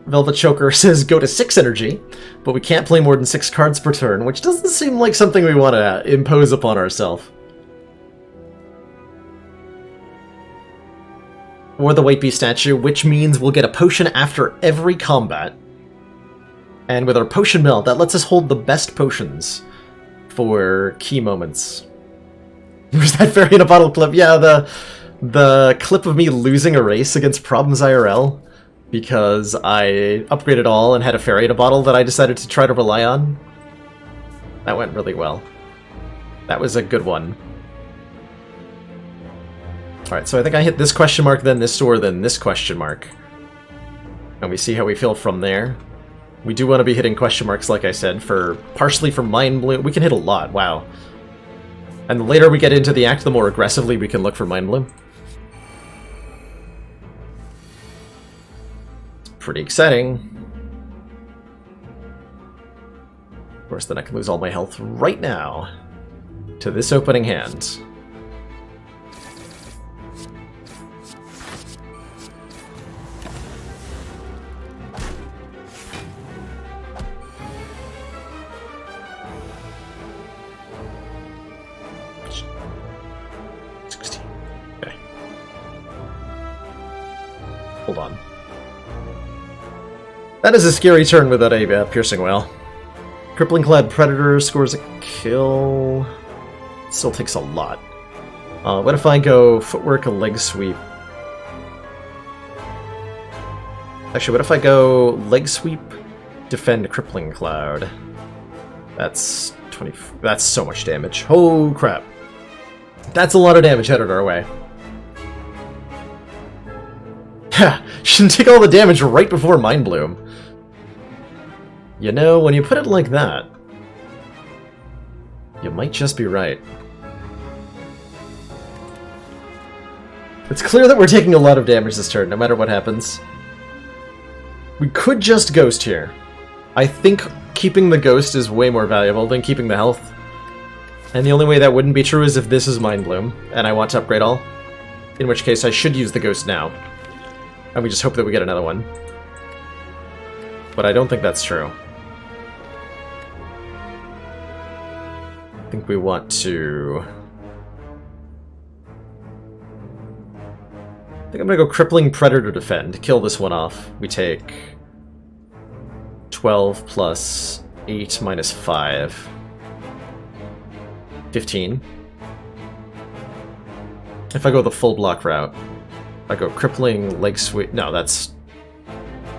Velvet Choker says go to 6 energy, but we can't play more than 6 cards per turn, which doesn't seem like something we want to impose upon ourselves. Or the White Bee Statue, which means we'll get a potion after every combat. And with our Potion Belt, that lets us hold the best potions for key moments. Was that Fairy in a Bottle clip? Yeah, the clip of me losing a race against Problems IRL because I upgraded all and had a Fairy in a Bottle that I decided to try to rely on. That went really well. That was a good one. Alright, so I think I hit this question mark, then this door, then this question mark. And we see how we feel from there. We do want to be hitting question marks, like I said, partially for Mind Bloom. We can hit a lot, wow. And the later we get into the act, the more aggressively we can look for Mind Bloom. It's pretty exciting. Of course, then I can lose all my health right now to this opening hand. Hold on. That is a scary turn without a piercing whale. Crippling Clad Predator scores a kill. Still takes a lot. What if I go Footwork, a Leg Sweep? Actually, what if I go Leg Sweep, Defend Crippling Cloud? That's 20. That's so much damage. Oh crap! That's a lot of damage headed our way. Ha! Shouldn't take all the damage right before Mind Bloom. You know, when you put it like that, you might just be right. It's clear that we're taking a lot of damage this turn, no matter what happens. We could just Ghost here. I think keeping the Ghost is way more valuable than keeping the health. And the only way that wouldn't be true is if this is Mind Bloom, and I want to upgrade all. In which case, I should use the Ghost now. And we just hope that we get another one. But I don't think that's true. I think we want to... I think I'm gonna go Crippling Predator Defend. Kill this one off. We take 12 plus 8 minus 5. 15. If I go the full block route, I go Crippling Leg Sweep. No, that's...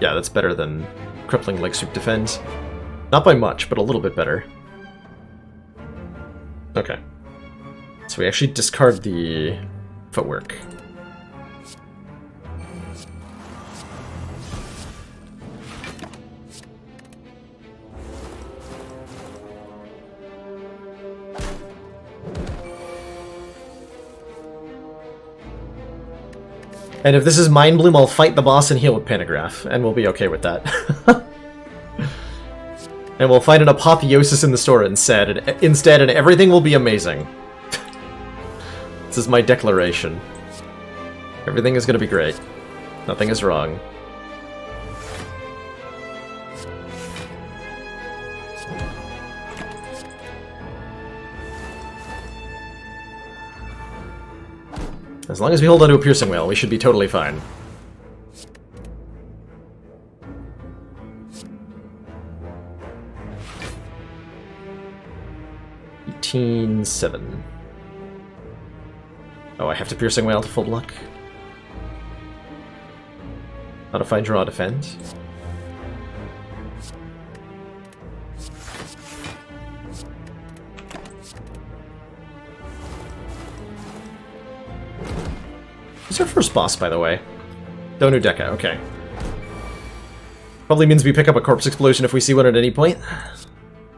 yeah, that's better than Crippling Leg Sweep Defend. Not by much, but a little bit better. Okay. So we actually discard the footwork. And if this is Mind Bloom, I'll fight the boss and heal with Pantograph, and we'll be okay with that. And we'll find an Apotheosis in the store instead, and everything will be amazing. This is my declaration. Everything is going to be great. Nothing is wrong. As long as we hold onto a Piercing Wail, we should be totally fine. 18-7. Oh, I have to Piercing Wail to full block. Modify, draw, defend. Who's our first boss, by the way? Donu Deka, okay. Probably means we pick up a Corpse Explosion if we see one at any point,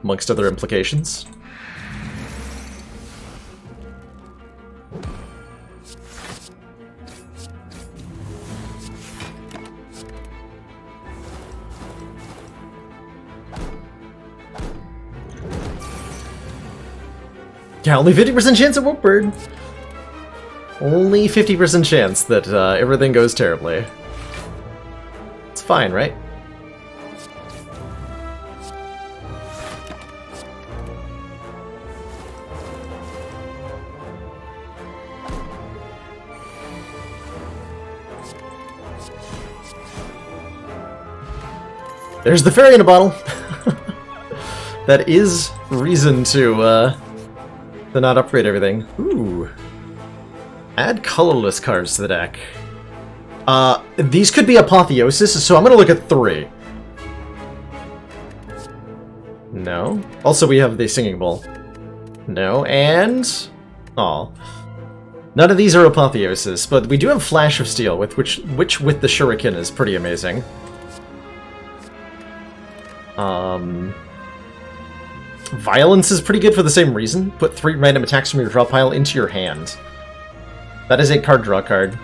amongst other implications. Yeah, only 50% chance it won't burn. Only 50% chance that everything goes terribly. It's fine, right? There's the fairy in a bottle. That is reason to not upgrade everything. Ooh. Add colorless cards to the deck. These could be Apotheosis, so I'm gonna look at 3. No. Also, we have the Singing Bowl. No, and... aw. None of these are Apotheosis, but we do have Flash of Steel, which with the Shuriken is pretty amazing. Violence is pretty good for the same reason. Put 3 random attacks from your draw pile into your hand. That is a card draw card.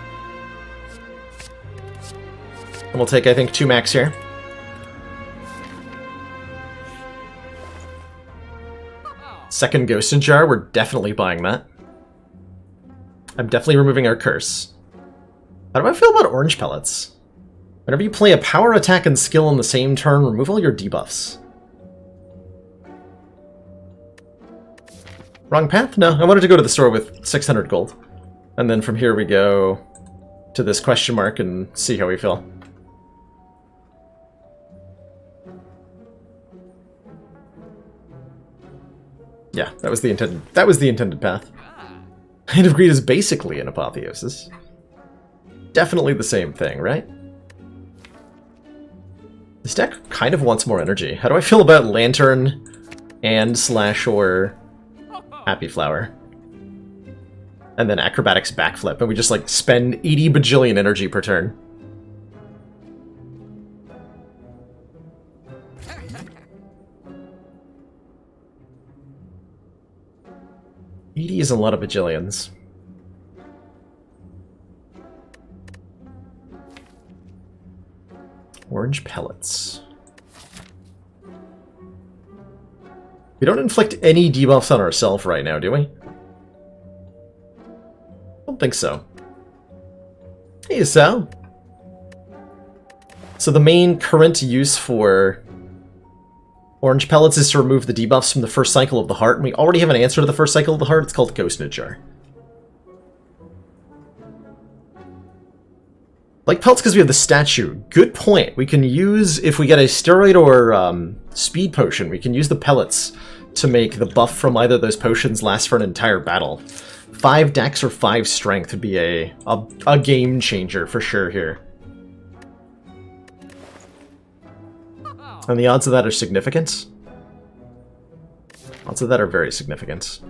And we'll take, I think, 2 max here. Second Ghost in Jar, we're definitely buying that. I'm definitely removing our curse. How do I feel about orange pellets? Whenever you play a power attack and skill on the same turn, remove all your debuffs. Wrong path? No, I wanted to go to the store with 600 gold. And then from here we go to this question mark and see how we feel. Yeah, that was the intended path. Hand of Greed is basically an Apotheosis. Definitely the same thing, right? This deck kind of wants more energy. How do I feel about Lantern and / or Happy Flower? And then acrobatics backflip, and we just like spend 80 bajillion energy per turn. $80 is a lot of bajillions. Orange pellets. We don't inflict any debuffs on ourselves right now, do we? Don't think so. Hey, Sal. So the main current use for orange pellets is to remove the debuffs from the first cycle of the heart, and we already have an answer to the first cycle of the heart. It's called Ghost in a Jar. Like pellets because we have the statue. Good point. We can use, if we get a steroid or speed potion, we can use the pellets to make the buff from either of those potions last for an entire battle. 5 dex or 5 strength would be a game changer for sure here. And the odds of that are significant. Odds of that are very significant.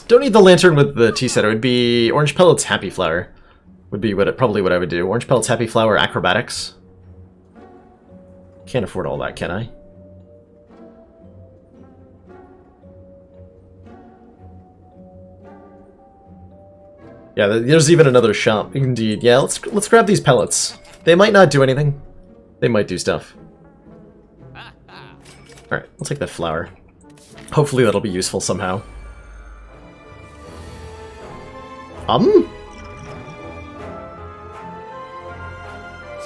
Don't need the lantern with the tea set. It would be orange pellets, happy flower. Would be probably what I would do. Orange pellets, happy flower, acrobatics. Can't afford all that, can I? Yeah, there's even another shop. Indeed. Yeah, let's grab these pellets. They might not do anything. They might do stuff. Alright, we'll take that flower. Hopefully that'll be useful somehow.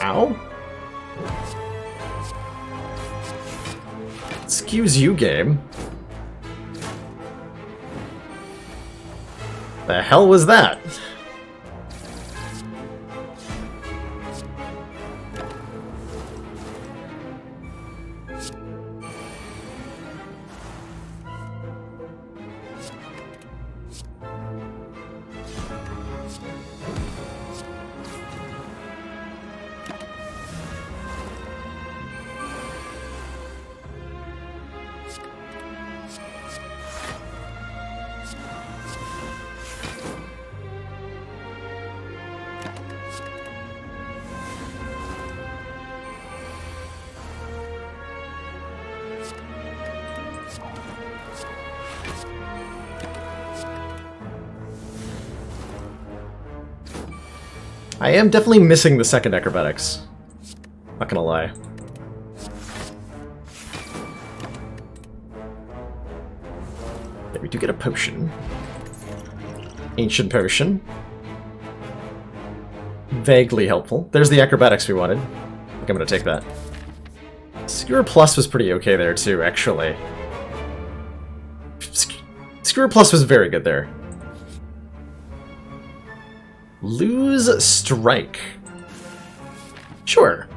Ow? Excuse you, game. The hell was that? I am definitely missing the second acrobatics. Not gonna lie. Yeah, we do get a potion. Ancient potion. Vaguely helpful. There's the acrobatics we wanted. I think I'm gonna take that. Skewer Plus was pretty okay there too, actually. Skewer Plus was very good there. Lose Strike. Sure.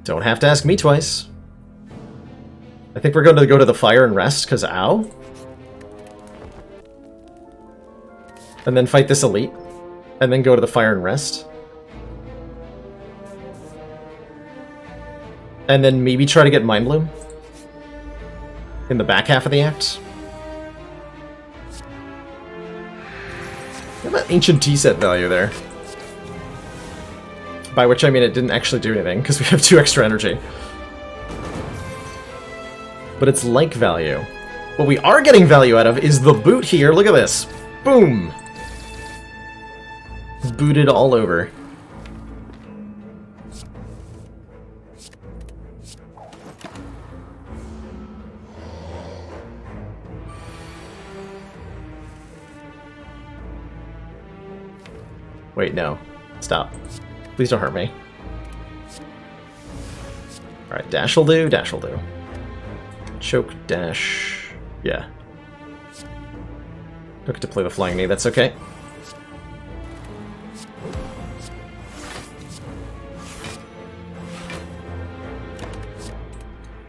Don't have to ask me twice. I think we're going to go to the fire and rest, because ow. And then fight this elite. And then go to the fire and rest. And then maybe try to get Mind Bloom. In the back half of the act. What about ancient tea set value there? By which I mean it didn't actually do anything, because we have 2 extra energy. But it's like value. What we are getting value out of is the boot here. Look at this. Boom! Booted all over. Wait, no. Stop. Please don't hurt me. Alright, dash will do, dash will do. Choke, dash... yeah. Don't get to play the flying knee, that's okay.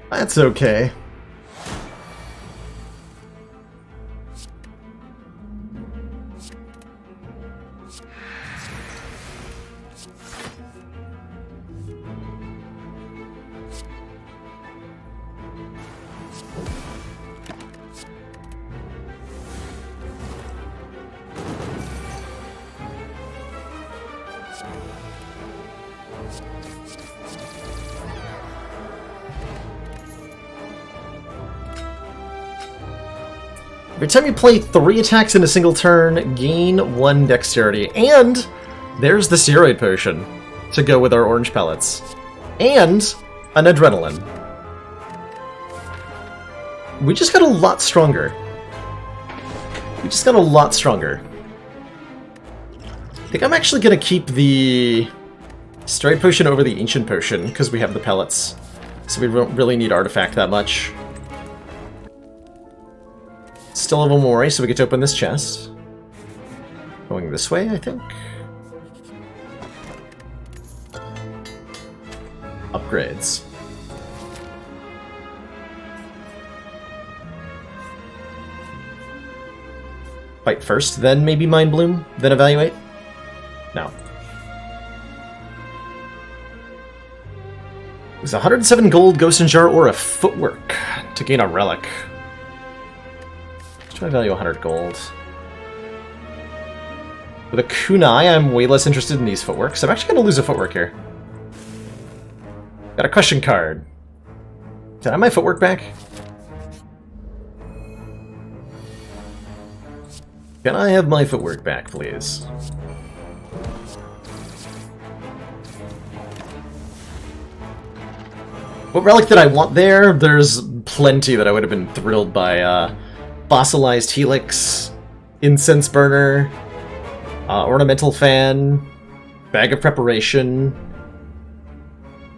That's okay. Every time you play 3 attacks in a single turn, gain 1 dexterity. And there's the steroid potion to go with our orange pellets. And an adrenaline. We just got a lot stronger. I think I'm actually going to keep the steroid potion over the ancient potion, because we have the pellets. So we don't really need artifact that much. Still have one more, so we get to open this chest. Going this way, I think. Upgrades. Fight first, then maybe Mind Bloom, then evaluate? No. It's 107 gold, Ghost and Jar, or a footwork to gain a relic. Let's try to value 100 gold. With a kunai, I'm way less interested in these footworks. I'm actually going to lose a footwork here. Got a question card. Did I have my footwork back? Can I have my footwork back, please? What relic did I want there? There's plenty that I would have been thrilled by. Fossilized Helix, Incense Burner, Ornamental Fan, Bag of Preparation.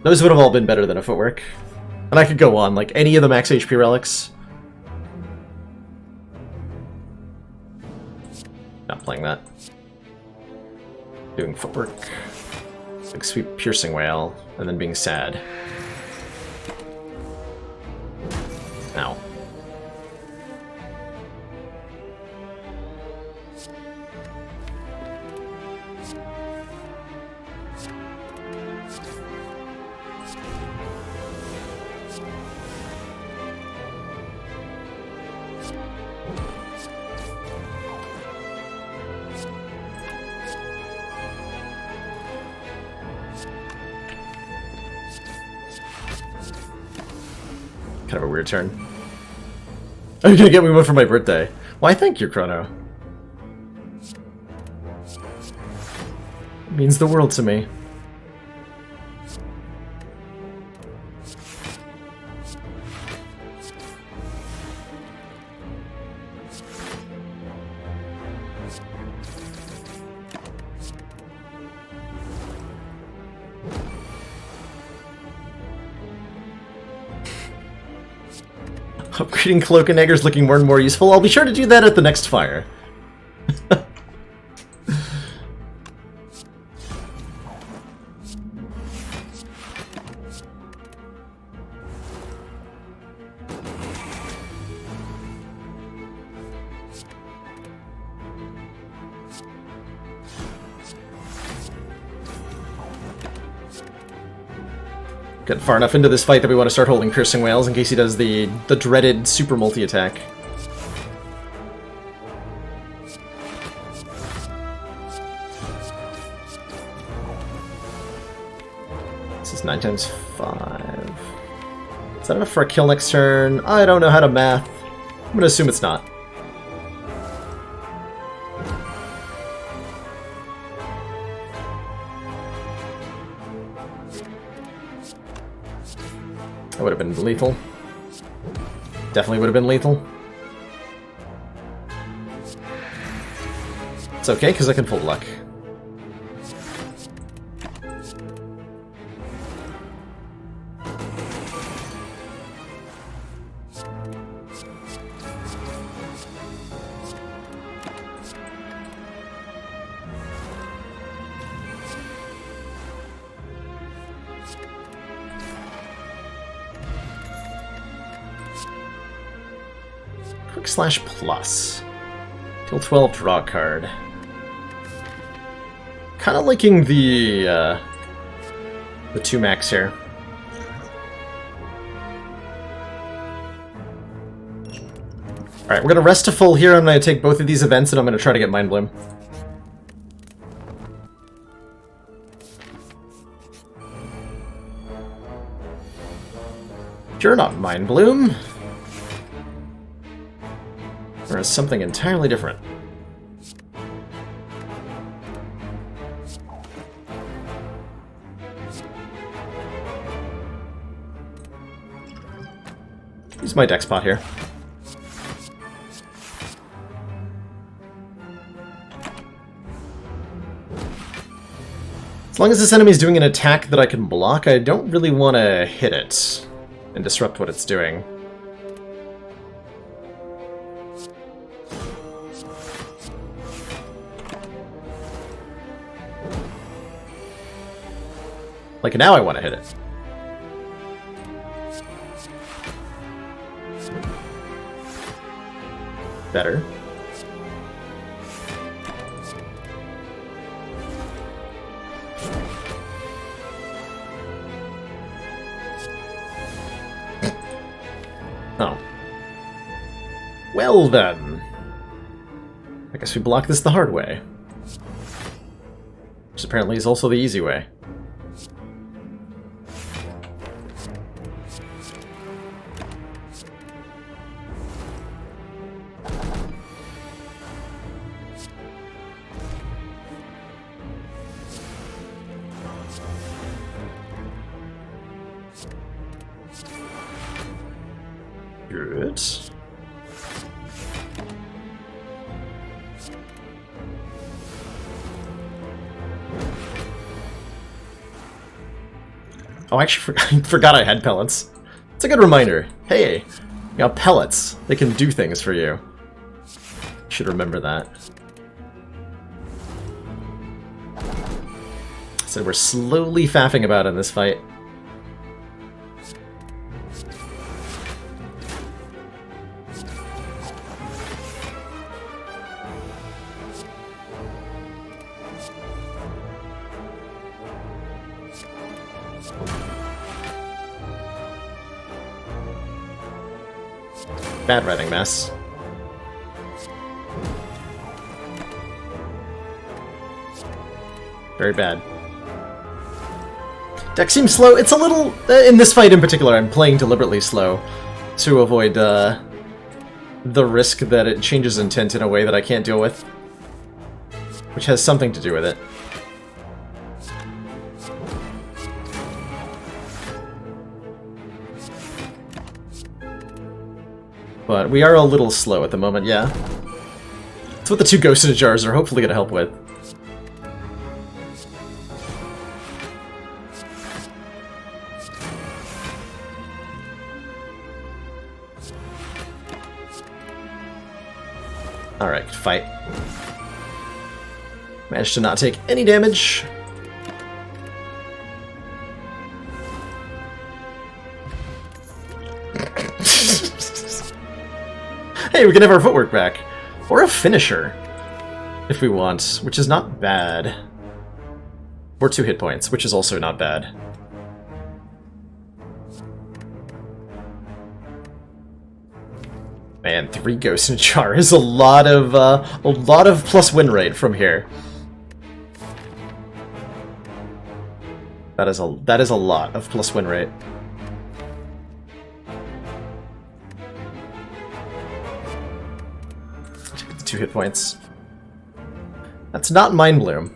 Those would have all been better than a footwork. And I could go on, like any of the max HP relics. Not playing that. Doing footwork. Big sweet piercing wail, and then being sad. Ow. Kind of a weird turn. Are you gonna get me one for my birthday? Why, thank you, Chrono. It means the world to me. Upgrading Cloak and Dagger is looking more and more useful. I'll be sure to do that at the next fire. Get far enough into this fight that we want to start holding Piercing Wails in case he does the dreaded super multi-attack. This is 9 times 5. Is that enough for a kill next turn? I don't know how to math. I'm going to assume it's not. That would have been lethal. Definitely would have been lethal. It's okay, because I can pull luck. Slash plus. Till 12, draw a card. Kind of liking the 2 max here. Alright, we're gonna rest to full here. I'm gonna take both of these events and I'm gonna try to get Mind Bloom. You're not Mind Bloom. Or is something entirely different. Use my deck spot here. As long as this enemy is doing an attack that I can block, I don't really want to hit it and disrupt what it's doing. Like, now I want to hit it. Better. Oh. Well then. I guess we block this the hard way. Which apparently is also the easy way. Good. Oh, I actually I forgot I had pellets. It's a good reminder. Hey, you got pellets. They can do things for you. Should remember that. So we're slowly faffing about in this fight. Bad writing mess. Very bad. Deck seems slow. It's a little... in this fight in particular, I'm playing deliberately slow to avoid the risk that it changes intent in a way that I can't deal with. Which has something to do with it. But we are a little slow at the moment, yeah. That's what the two Ghost in Jars are hopefully going to help with. Alright, fight. Managed to not take any damage. Hey, we can have our footwork back. Or a finisher, if we want, which is not bad. Or 2 hit points, which is also not bad. Man, 3 Ghosts in a Jar is a lot of plus win rate from here. That is a lot of plus win rate. 2 hit points. That's not Mind Bloom.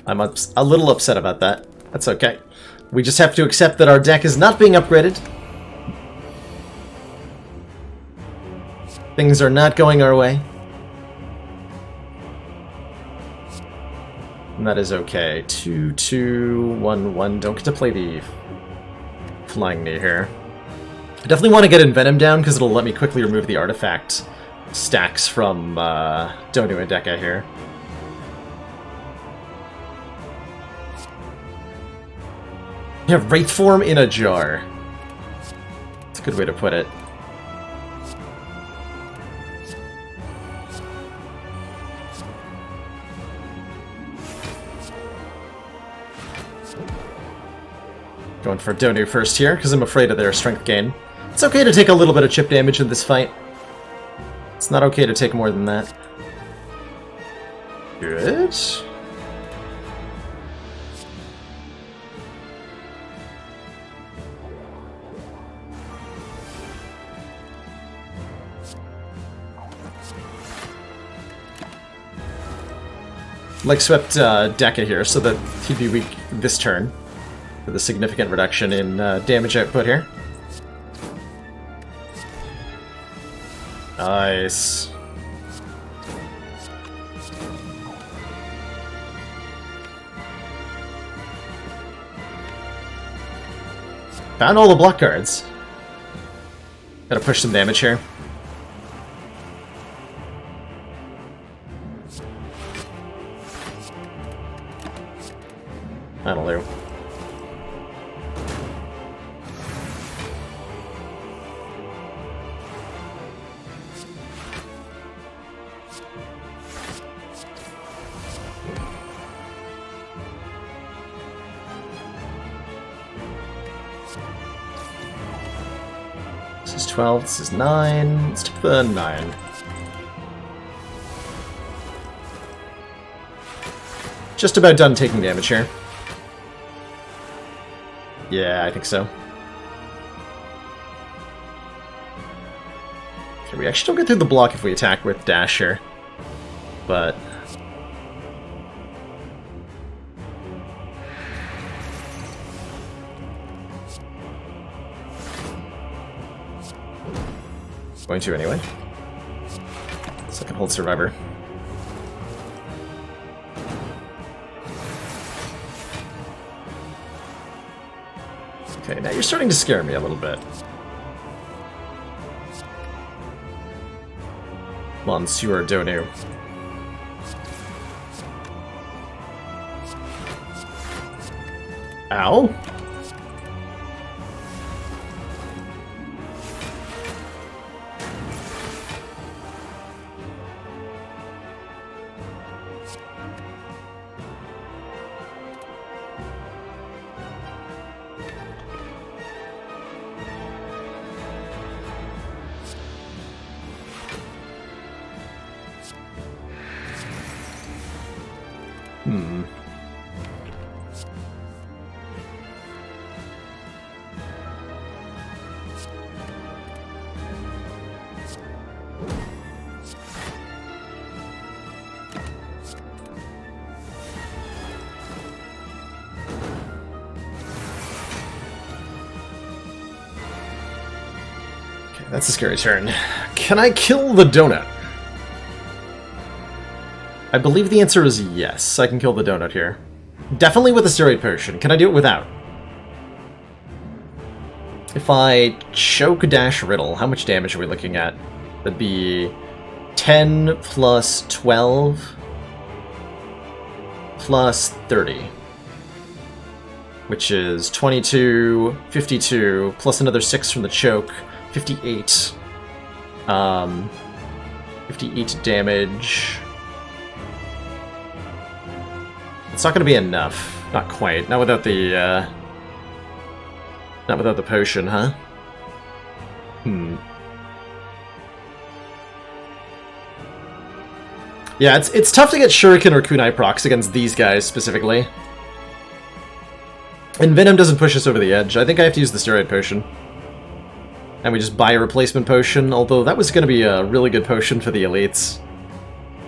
I'm a little upset about that. That's okay. We just have to accept that our deck is not being upgraded. Things are not going our way. And that is okay. 2, 2, 1, 1. Don't get to play the flying knee here. I definitely want to get Envenom down because it'll let me quickly remove the artifact stacks from Donu and Deka here. You have Wraith Form in a jar. That's a good way to put it. Going for Donu first here, because I'm afraid of their strength gain. It's okay to take a little bit of chip damage in this fight. It's not okay to take more than that. Good. Like swept Deca here so that he'd be weak this turn with a significant reduction in damage output here. Nice. Found all the block cards. Gotta push some damage here. That'll do. This is 12, this is 9. Let's take the 9. Just about done taking damage here. Yeah, I think so. Okay, we actually don't get through the block if we attack with dash here. But... going to anyway. Second hold survivor. Okay, now you're starting to scare me a little bit. Monsieur Donu. Ow. That's a scary turn. Can I kill the donut? I believe the answer is yes. I can kill the donut here. Definitely with a steroid potion. Can I do it without? If I choke dash riddle, how much damage are we looking at? That'd be 10 plus 12 plus 30. Which is 22, 52, plus another 6 from the choke. 58. 58 damage. It's not going to be enough. Not quite. Not without the potion, huh? Yeah, it's tough to get Shuriken or Kunai procs against these guys specifically. And Venom doesn't push us over the edge. I think I have to use the steroid potion. And we just buy a replacement potion, although that was going to be a really good potion for the elites.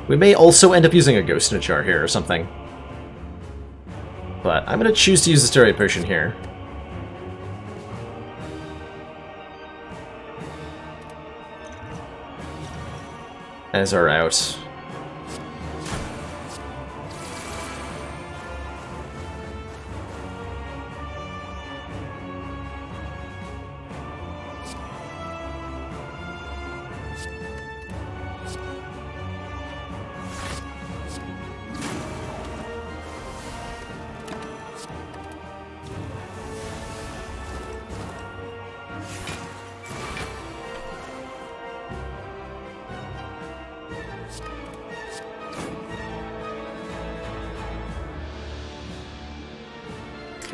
We may also end up using a Ghost in a Jar here or something. But I'm going to choose to use the steroid potion here. As our out.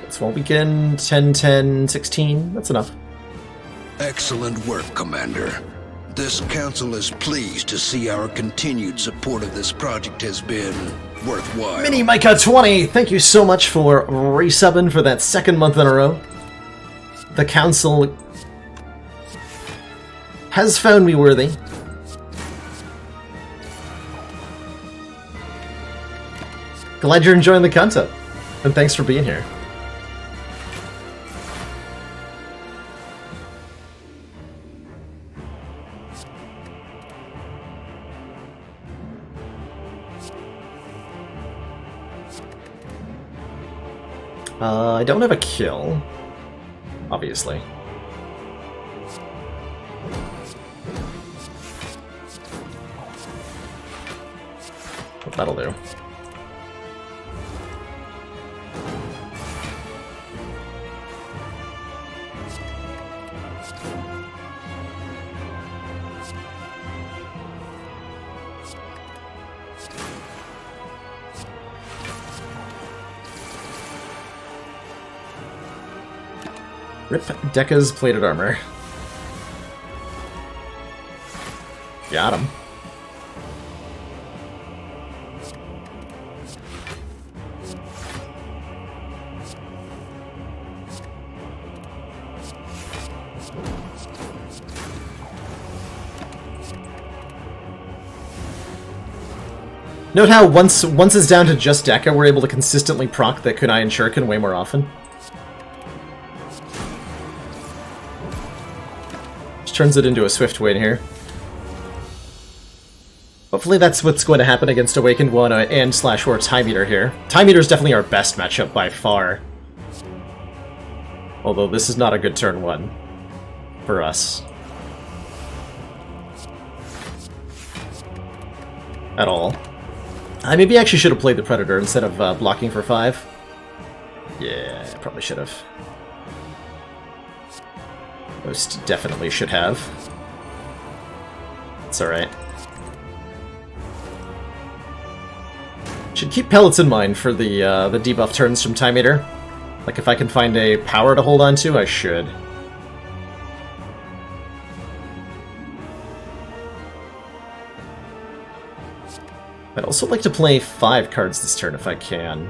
Small weekend, 10, 10, 16. That's enough. Excellent work, Commander. This council is pleased to see our continued support of this project has been worthwhile. Mini Micah 20, thank you so much for resubbing for that second month in a row. The council has found me worthy. Glad you're enjoying the content, and thanks for being here. I don't have a kill, obviously. But that'll do. Rip Dekka's plated armor. Got him. Note how once it's down to just Dekka, we're able to consistently proc the Kunai and Shuriken way more often. Turns it into a swift win here. Hopefully that's what's going to happen against Awakened One and /or Time Eater here. Time Eater is definitely our best matchup by far. Although this is not a good turn one for us. At all. I maybe actually should have played the Predator instead of blocking for 5. Yeah, I probably should have. Most definitely should have. It's alright. Should keep pellets in mind for the debuff turns from Time Eater. Like, if I can find a power to hold on to, I should. I'd also like to play 5 cards this turn if I can.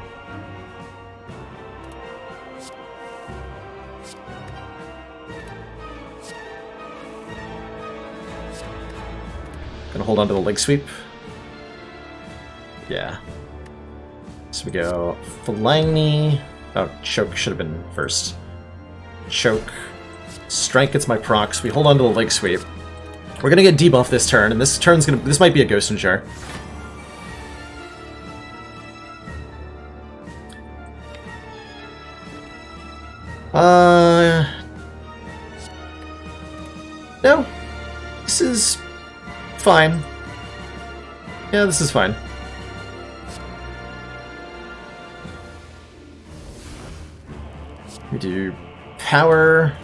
Gonna hold on to the leg sweep. Yeah. So we go Flying Knee. Oh, Choke should have been first. Choke. Strike gets my procs. We hold on to the leg sweep. We're gonna get debuff this turn, and this turn's gonna. This might be a Ghost in Jar. No. This is fine. Yeah, this is fine. We do power,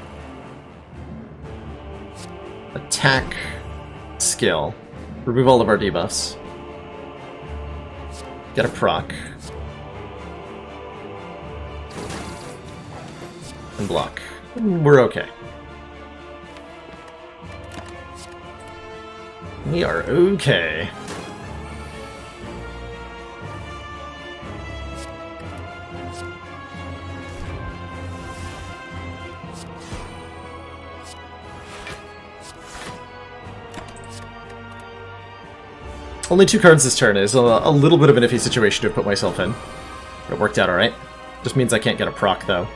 attack, skill. Remove all of our debuffs. Get a proc. And block. We're okay. We are okay. Only 2 cards this turn is a little bit of an iffy situation to put myself in. It worked out alright. Just means I can't get a proc, though.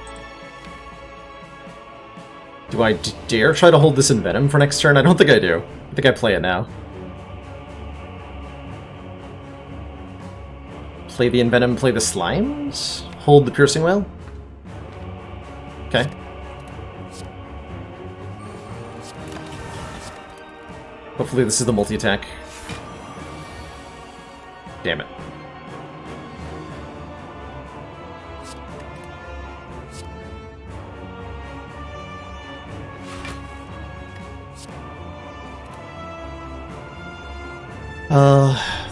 Do I dare try to hold this in Venom for next turn? I don't think I do. I think I play it now. Play the Envenom, play the Slimes? Hold the Piercing Wail? Okay. Hopefully this is the multi-attack. Damn it.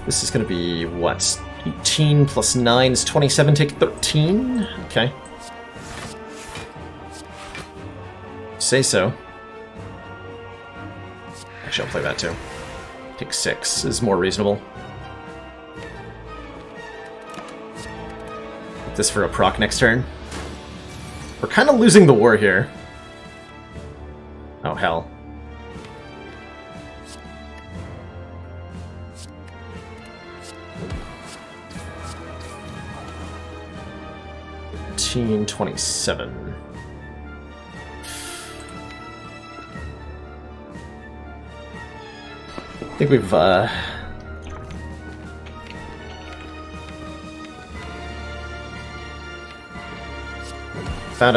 This is gonna be, what? 18 plus 9 is 27, take 13? Okay. Say so. Actually, I'll play that too. Take 6 is more reasonable. Get this for a proc next turn. We're kind of losing the war here. Oh, hell. $19.27. I think we've found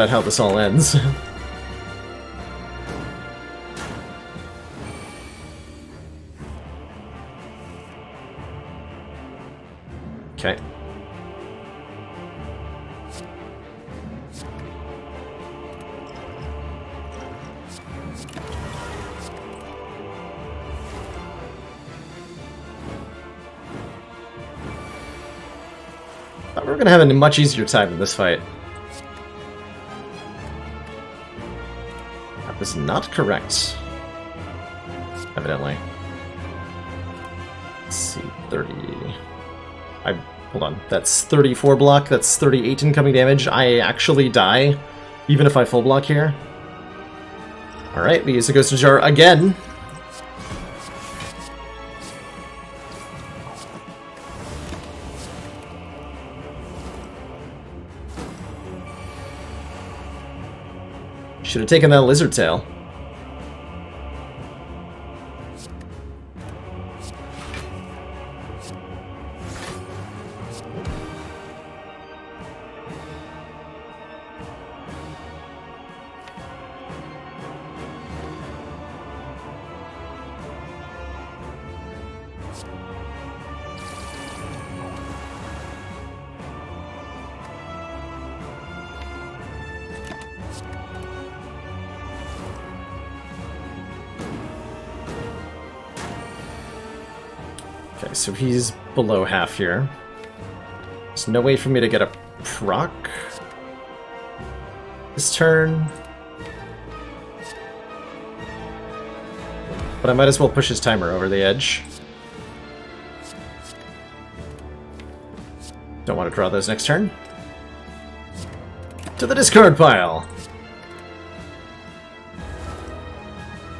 out how this all ends. Okay. We're gonna have a much easier time in this fight. That was not correct. Evidently. Let's see, 30... hold on, that's 34 block, that's 38 incoming damage. I actually die, even if I full block here. Alright, we use the Ghost of Jar again. Should have taken that lizard tail. Okay, so he's below half here. There's no way for me to get a proc this turn. But I might as well push his timer over the edge. Don't want to draw those next turn. To the discard pile!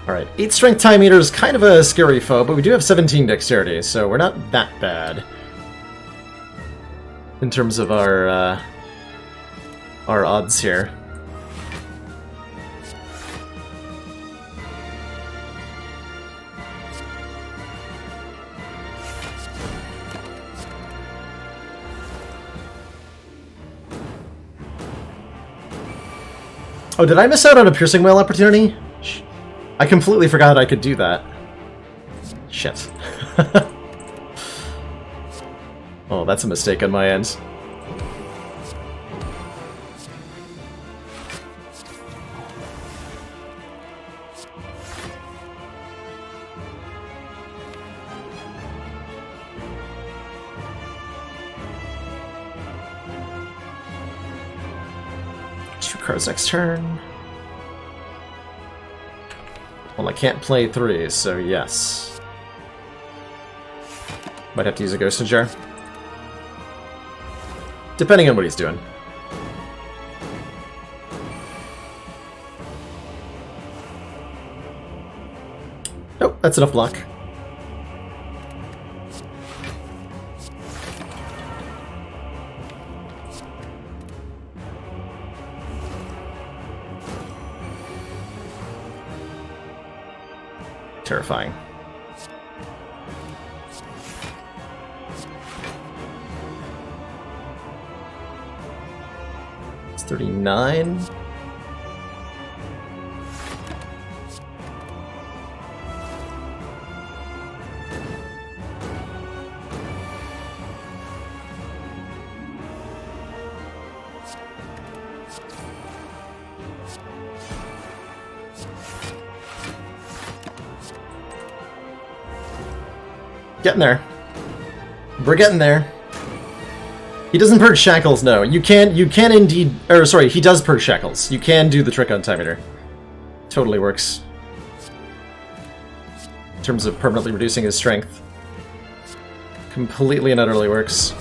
Alright, 8 strength time meter is kind of a scary foe, but we do have 17 dexterity, so we're not that bad. In terms of our odds here. Oh, did I miss out on a piercing whale opportunity? I completely forgot I could do that. Shit. Oh, that's a mistake on my end. Two cards next turn. Well, I can't play 3, so yes. Might have to use a Ghost Jar. Depending on what he's doing. Nope, that's enough block. Terrifying. It's 39. Getting there. We're getting there. He doesn't purge shackles, no. You can indeed, or sorry, he does purge shackles. You can do the trick on time meter. Totally works. in terms of permanently reducing his strength. Completely and utterly works.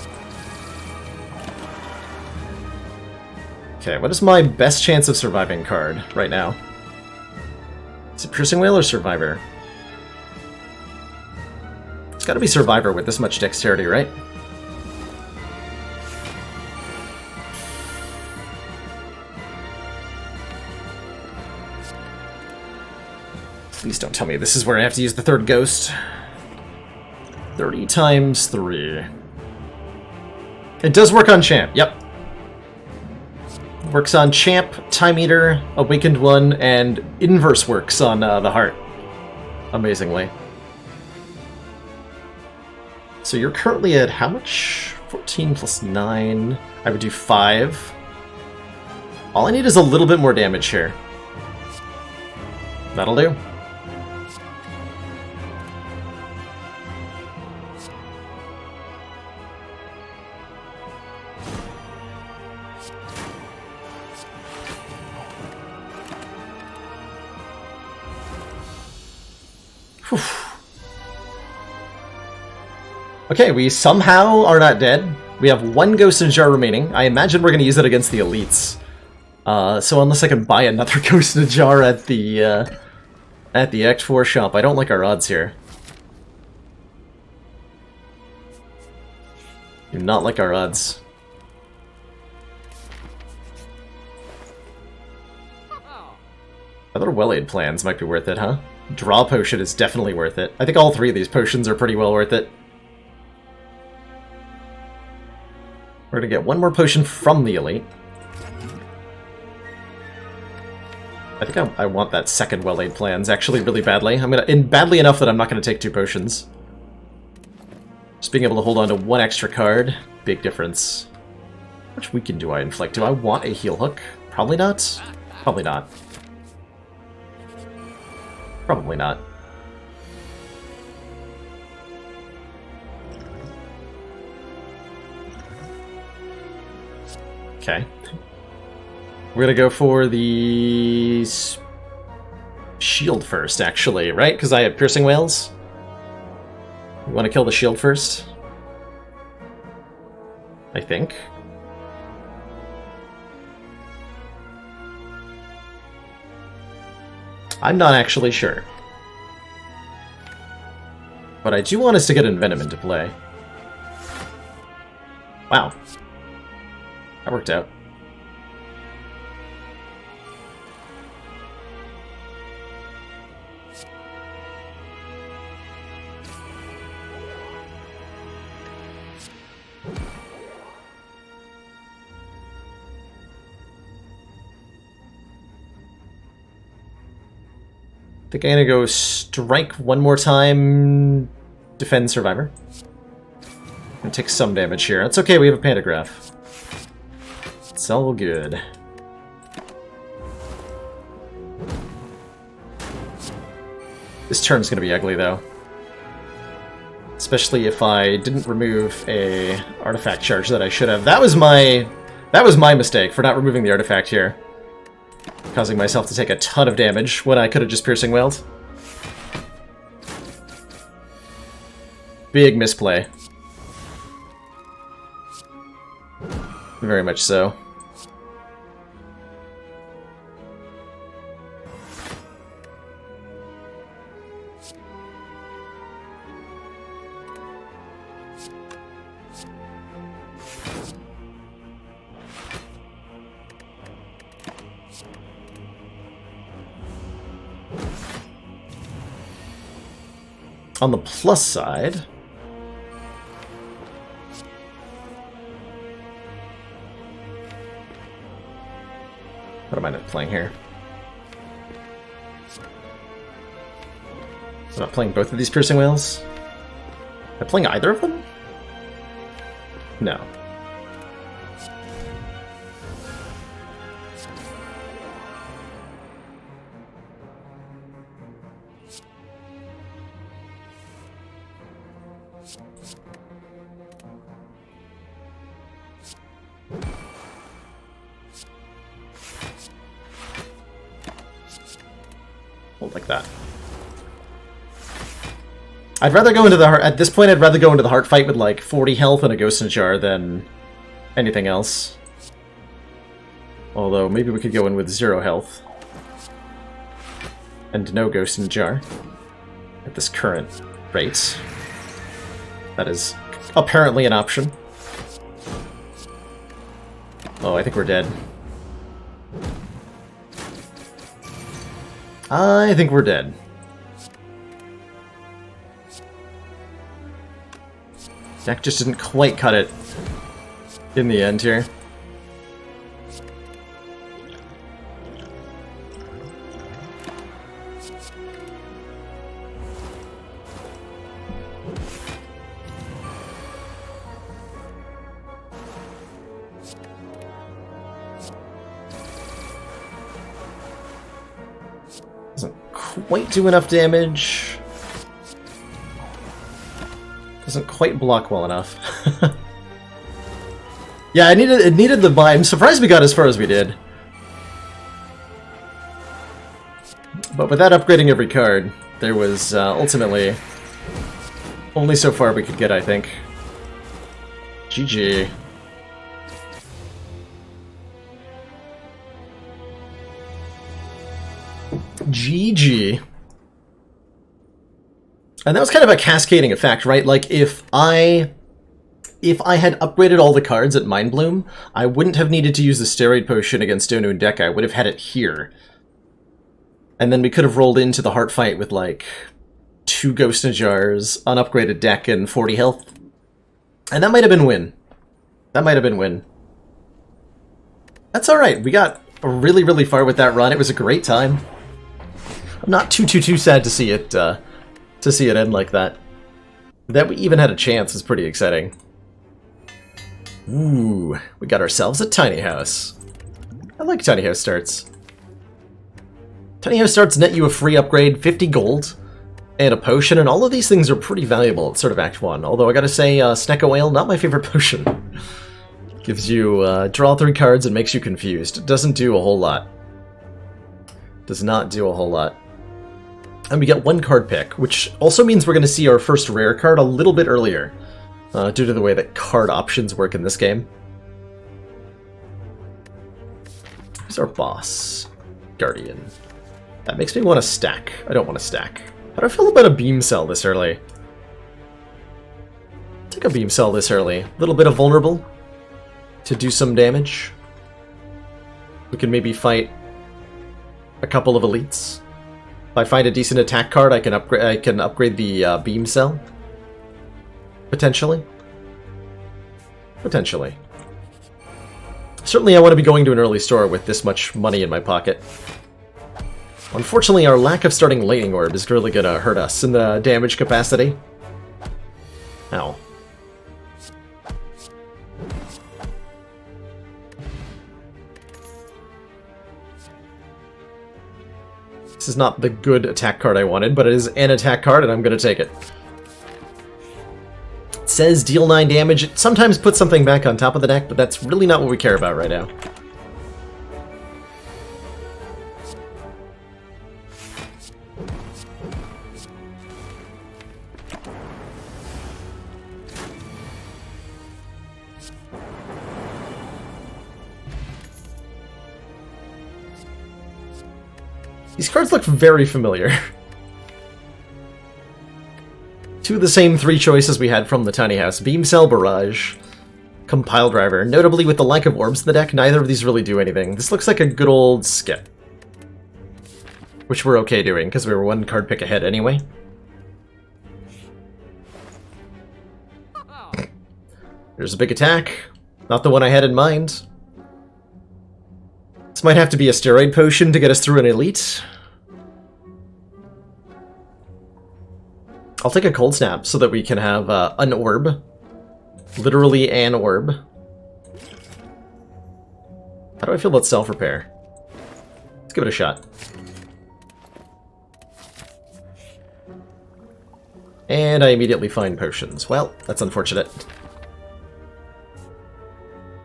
Okay, what is my best chance of surviving card right now? Is it Piercing Whale or Survivor? It's gotta be Survivor with this much dexterity, right? Please don't tell me this is where I have to use the third ghost. 30 times 3. It does work on Champ, yep. Works on Champ, Time Eater, Awakened One, and Inverse works on the Heart. Amazingly. So you're currently at how much? 14 plus 9. I would do 5. All I need is a little bit more damage here. That'll do. Whew. Okay, we somehow are not dead. We have one Ghost in a Jar remaining. I imagine we're going to use it against the elites. So unless I can buy another Ghost in a Jar at the Act 4 shop, I don't like our odds here. Do not like our odds. Other well-aid plans might be worth it, huh? Draw potion is definitely worth it. I think all three of these potions are pretty well worth it. We're gonna get one more potion from the elite. I think I want that second well-aid plans actually really badly. Badly enough that I'm not gonna take 2 potions. Just being able to hold on to 1 extra card, big difference. How much weaken do I inflict? Do I want a heal hook? Probably not. Probably not. Probably not. Okay. We're gonna go for the shield first, actually, right? Because I have Piercing Whales. We want to kill the shield first? I think. I'm not actually sure. But I do want us to get Envenom into play. Wow. That worked out. I think I'm gonna go strike one more time, defend Survivor. And take some damage here. That's okay, we have a Pantograph. It's all good. This turn's gonna be ugly though. Especially if I didn't remove a artifact charge that I should have. That was my mistake for not removing the artifact here. Causing myself to take a ton of damage when I could have just Piercing Wailed. Big misplay. Very much so. On the plus side, what am I not playing here? I'm not playing both of these Piercing Whales? Am I playing either of them? No. Hold like that. I'd rather go into the heart... At this point, I'd rather go into the heart fight with, like, 40 health and a Ghost in a Jar than anything else. Although, maybe we could go in with 0 health. And no Ghost in a Jar. At this current rate. That is apparently an option. Oh, I think we're dead. I think we're dead. Deck just didn't quite cut it in the end here. Doesn't quite do enough damage. Doesn't quite block well enough. Yeah, it needed the buy. I'm surprised we got as far as we did. But without upgrading every card, there was ultimately only so far we could get, I think. GG. GG. And that was kind of a cascading effect, right? Like, if I had upgraded all the cards at Mind Bloom, I wouldn't have needed to use the Steroid Potion against Donu and Deka. I would have had it here. And then we could have rolled into the Heart Fight with, like, 2 Ghost in Jars, unupgraded deck, and 40 health. And that might have been win. That might have been win. That's alright. We got really, really far with that run. It was a great time. I'm not too sad to see it, end like that. That we even had a chance is pretty exciting. Ooh, we got ourselves a tiny house. I like tiny house starts. Tiny house starts net you a free upgrade, 50 gold, and a potion, and all of these things are pretty valuable at sort of Act 1. Although I gotta say, Snecko Ale, not my favorite potion. Gives you, draw 3 cards and makes you confused. It doesn't do a whole lot. Does not do a whole lot. And we get 1 card pick, which also means we're going to see our first rare card a little bit earlier, due to the way that card options work in this game. Who's our boss? Guardian. That makes me want to stack. I don't want to stack. How do I feel about a beam cell this early? Take a beam cell this early. A little bit of vulnerable to do some damage. We can maybe fight a couple of elites. If I find a decent attack card, I can upgrade the beam cell. Potentially. Potentially. Certainly I want to be going to an early store with this much money in my pocket. Unfortunately, our lack of starting Lightning Orb is really going to hurt us in the damage capacity. Ow. This is not the good attack card I wanted, but it is an attack card, and I'm going to take it. It says deal 9 damage. It sometimes puts something back on top of the deck, but that's really not what we care about right now. These cards look very familiar. 2 of the same 3 choices we had from the Tiny House. Beam Cell, Barrage, Compile Driver. Notably, with the lack of orbs in the deck, neither of these really do anything. This looks like a good old skip. Which we're okay doing, because we were 1 card pick ahead anyway. There's a big attack. Not the one I had in mind. This might have to be a steroid potion to get us through an elite. I'll take a cold snap so that we can have an orb. Literally an orb. How do I feel about self-repair? Let's give it a shot. And I immediately find potions. Well, that's unfortunate.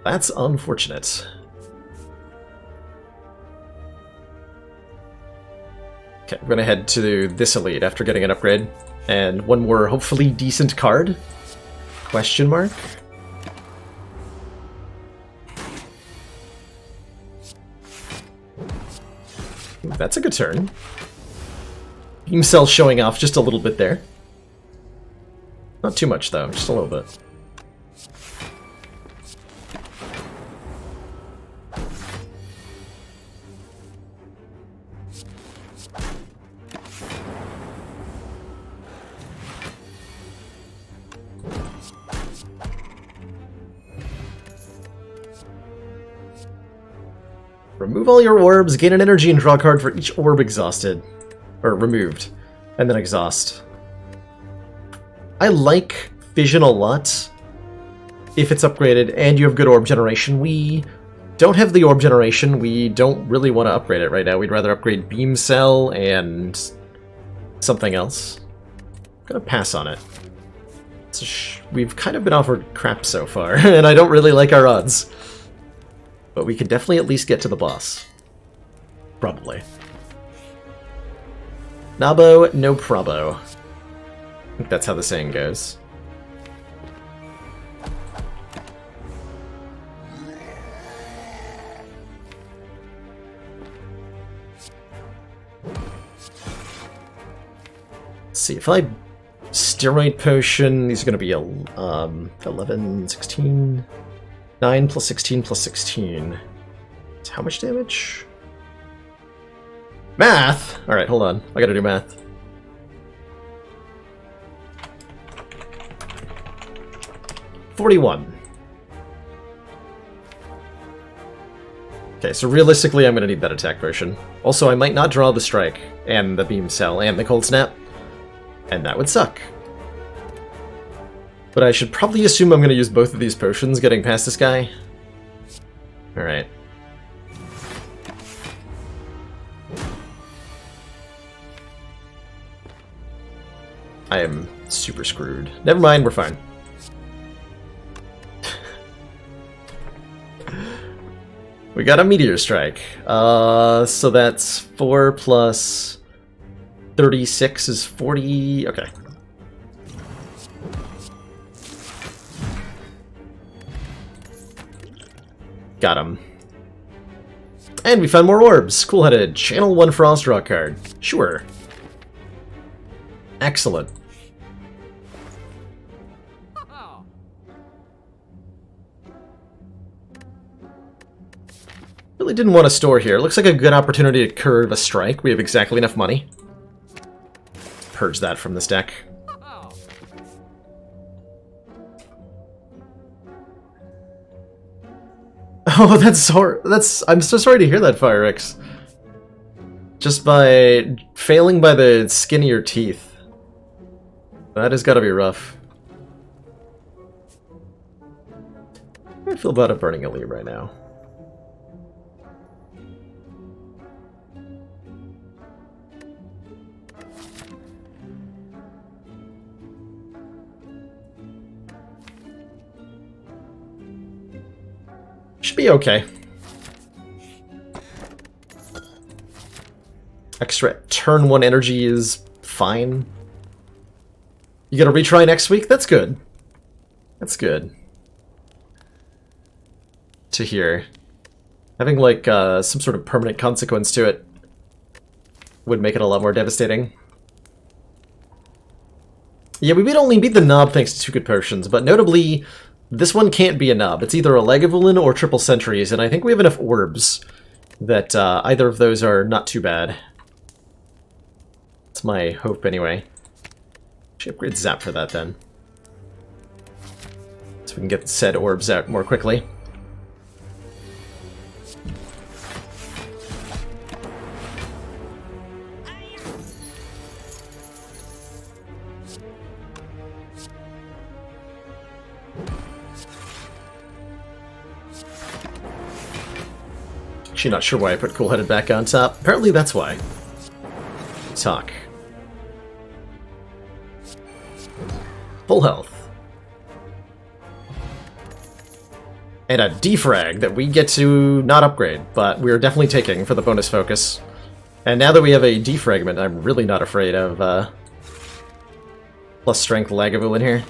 That's unfortunate. Okay, we're gonna head to this elite after getting an upgrade. And one more, hopefully, decent card? Question mark? Ooh, that's a good turn. Beam Cell showing off just a little bit there. Not too much, though, just a little bit. Remove all your orbs, gain an energy, and draw a card for each orb exhausted. Or removed. And then exhaust. I like Fission a lot. If it's upgraded and you have good orb generation. We don't have the orb generation. We don't really want to upgrade it right now. We'd rather upgrade Beam Cell and something else. I'm gonna pass on it. We've kind of been offered crap so far, and I don't really like our odds. But we can definitely at least get to the boss. Probably. Nabo, no probo. I think that's how the saying goes. Let's see, if I steroid potion, these are going to be 11, 16... 9 plus 16 plus 16. It's how much damage? Math! Alright, hold on. I gotta do math. $41. Okay, so realistically I'm gonna need that attack potion. Also, I might not draw the strike, and the beam cell, and the cold snap. And that would suck. But I should probably assume I'm going to use both of these potions getting past this guy. Alright. I am super screwed. Never mind, we're fine. We got a Meteor Strike. So that's 4 plus 36 is 40... Okay. Got him. And we found more orbs. Cool-headed. Channel 1 Frost draw card. Sure. Excellent. Really didn't want to store here. Looks like a good opportunity to curve a strike. We have exactly enough money. Purge that from this deck. Oh, I'm so sorry to hear that, Firex. Just by failing by the skin of your teeth. That has got to be rough. How do I feel about it burning a leaf right now? Should be okay. Extra turn 1 energy is fine. You gonna retry next week? That's good. That's good. To hear. Having, like, some sort of permanent consequence to it would make it a lot more devastating. Yeah, we only beat the knob thanks to 2 good potions, but notably, this one can't be a knob. It's either a Lagavulin or triple sentries, and I think we have enough orbs that either of those are not too bad. That's my hope, anyway. Should upgrade Zap for that, then. So we can get said orbs out more quickly. Actually not sure why I put Cool-Headed back on top. Apparently that's why. Talk. Full health. And a defrag that we get to not upgrade, but we're definitely taking for the bonus focus. And now that we have a defragment, I'm really not afraid of Plus strength Lagavulin here.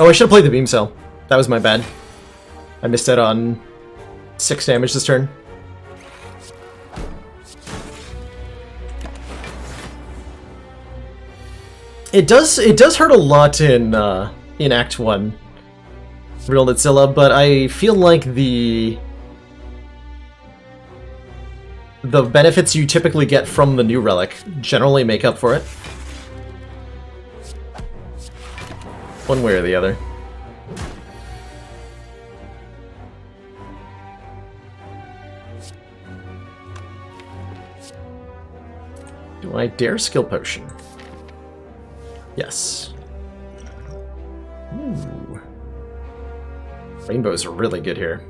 Oh, I should have played the Beam Cell. That was my bad. I missed out on 6 damage this turn. It does hurt a lot in Act 1, Real Nitzilla, but I feel like the benefits you typically get from the new relic generally make up for it. One way or the other. Do I dare skill potion? Yes. Ooh. Rainbows are really good here.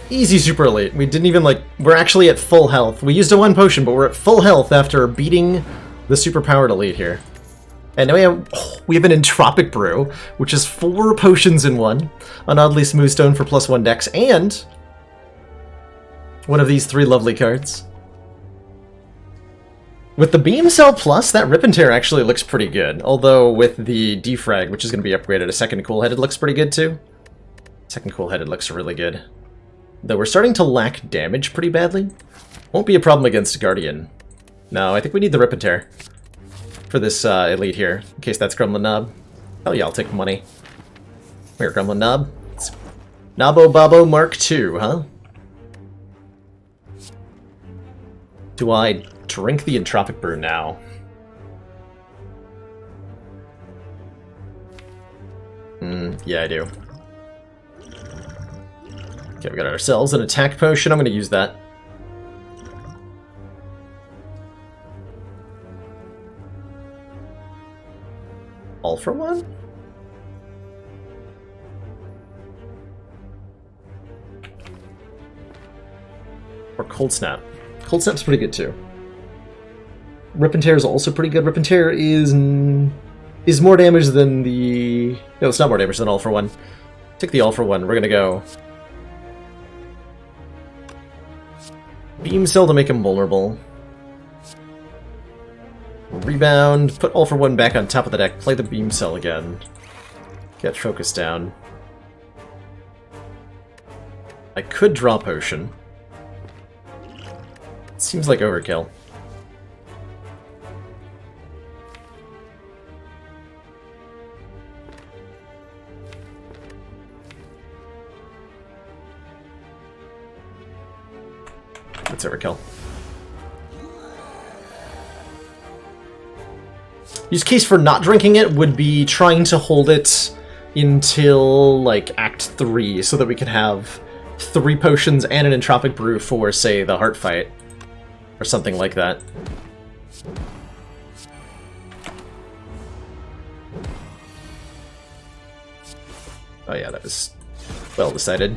Easy super elite. We didn't even we're actually at full health. We used a 1 potion, but we're at full health after beating the super powered elite here. And now we have an Entropic Brew, which is 4 potions in 1, an oddly smooth stone for +1 dex, and one of these 3 lovely cards. With the Beam Cell Plus, that Rip and Tear actually looks pretty good, although with the Defrag, which is going to be upgraded, a second Cool-Headed looks pretty good too. Second Cool-Headed looks really good. Though we're starting to lack damage pretty badly. Won't be a problem against Guardian. No, I think we need the Rip and Tear for this elite here, in case that's Gremlin Knob. Hell yeah, I'll take money. Here, Gremlin Knob. It's Nabo Babo Mark II, huh? Do I drink the Entropic Brew now? Yeah, I do. Okay, we got ourselves an attack potion. I'm going to use that. All for one? Or Cold Snap. Cold Snap's pretty good too. Rip and Tear is also pretty good. Rip and Tear is more damage than the... No, it's not more damage than All for One. Take the All for One. We're going to go... Beam Cell to make him vulnerable. Rebound, put All for One back on top of the deck, play the Beam Cell again. Get focus down. I could draw Potion. Seems like overkill. That's overkill. Use case for not drinking it would be trying to hold it until, like, Act 3, so that we could have 3 potions and an Entropic Brew for, say, the Heart Fight. Or something like that. Oh yeah, that was well decided.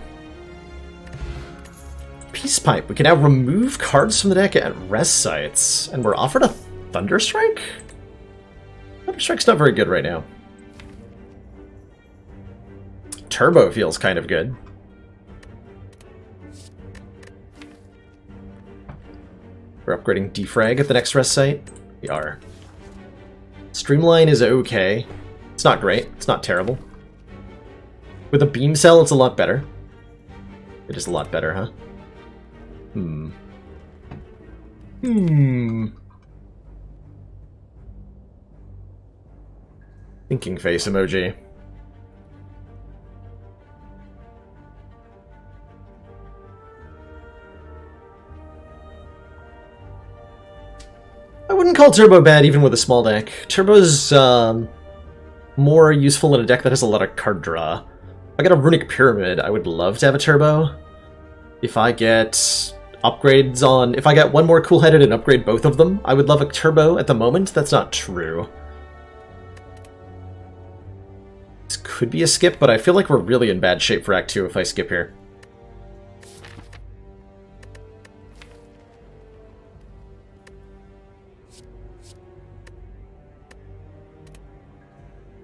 Peace Pipe. We can now remove cards from the deck at rest sites. And we're offered a Thunderstrike? Thunderstrike's not very good right now. Turbo feels kind of good. We're upgrading Defrag at the next rest site. We are. Streamline is okay. It's not great. It's not terrible. With a Beam Cell, it's a lot better. It is a lot better, huh? Thinking face emoji. I wouldn't call Turbo bad even with a small deck. Turbo's more useful in a deck that has a lot of card draw. If I get a Runic Pyramid, I would love to have a Turbo. If I get upgrades on... If I get one more cool-headed and upgrade both of them, I would love a turbo. At the moment, that's not true. This could be a skip, but I feel like we're really in bad shape for Act 2 if I skip here.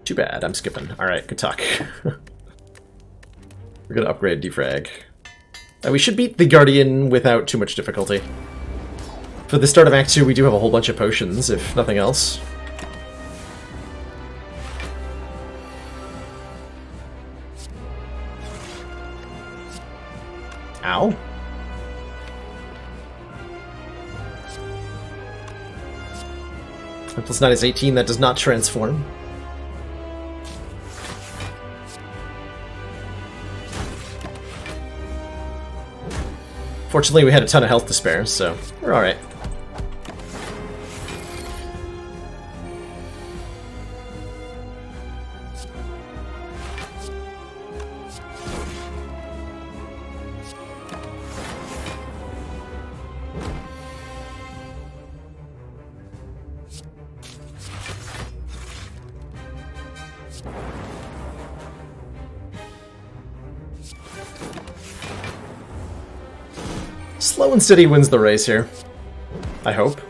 Too bad, I'm skipping. Alright, good talk. We're gonna upgrade defrag. We should beat the Guardian without too much difficulty. For the start of Act 2, we do have a whole bunch of potions, if nothing else. Ow. Plus 9 is 18, that does not transform. Fortunately, we had a ton of health to spare, so we're alright. Slow and steady wins the race here. I hope.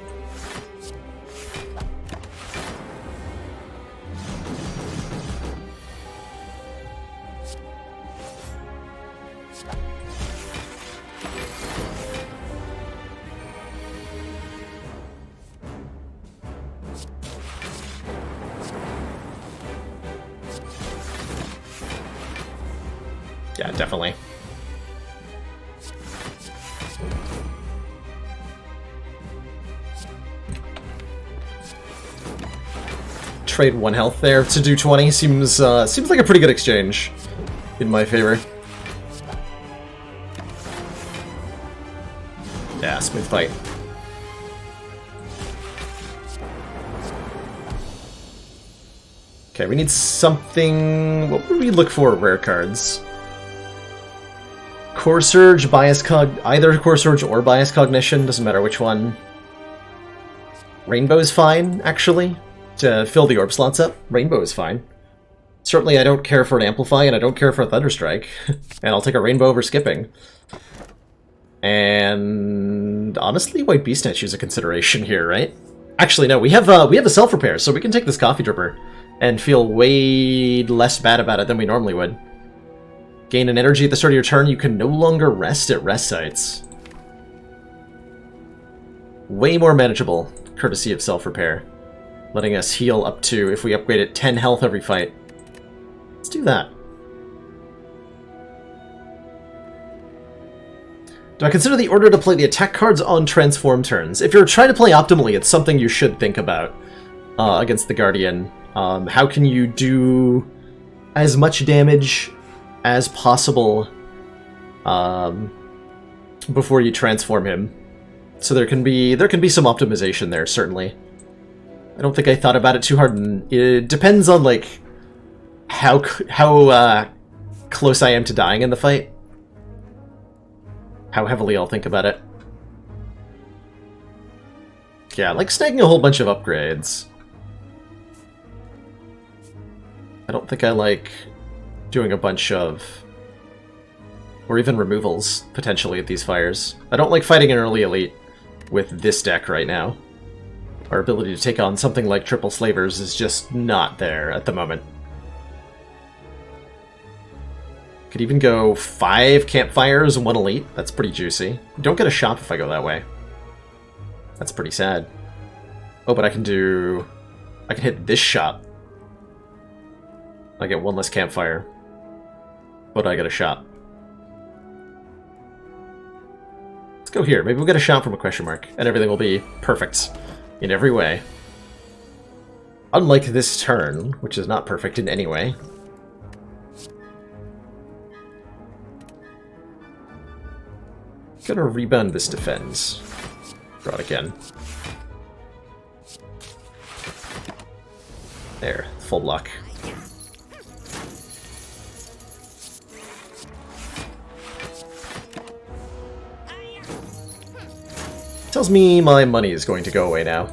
Yeah, definitely. Trade 1 health there to do 20 seems like a pretty good exchange in my favor. Yeah, smooth fight. Okay, we need something. What would we look for? Rare cards. Core Surge, either Core Surge or Bias Cognition, doesn't matter which one. Rainbow's fine, actually. To fill the orb slots up, Rainbow is fine. Certainly I don't care for an Amplify, and I don't care for a Thunderstrike. And I'll take a Rainbow over skipping. And honestly, White Beast Statue is a consideration here, right? Actually, no, we have a self-repair, so we can take this Coffee Dripper and feel way less bad about it than we normally would. Gain an energy at the start of your turn, you can no longer rest at rest sites. Way more manageable, courtesy of self-repair. Letting us heal up to, if we upgrade it, 10 health every fight. Let's do that. Do I consider the order to play the attack cards on transform turns? If you're trying to play optimally, it's something you should think about against the Guardian. How can you do as much damage as possible before you transform him? So there can be some optimization there, certainly. I don't think I thought about it too hard, and it depends on, like, how close I am to dying in the fight. How heavily I'll think about it. Yeah, like snagging a whole bunch of upgrades. I don't think I like doing a bunch of... or even removals, potentially, at these fires. I don't like fighting an early elite with this deck right now. Our ability to take on something like Triple Slavers is just not there at the moment. Could even go 5 campfires and 1 elite. That's pretty juicy. Don't get a shop if I go that way. That's pretty sad. Oh, but I can hit this shop. I get 1 less campfire. But I get a shop. Let's go here. Maybe we'll get a shop from a question mark, and everything will be perfect. In every way. Unlike this turn, which is not perfect in any way. Gonna rebound this defense. Draw it again. There, full block. Tells me my money is going to go away now.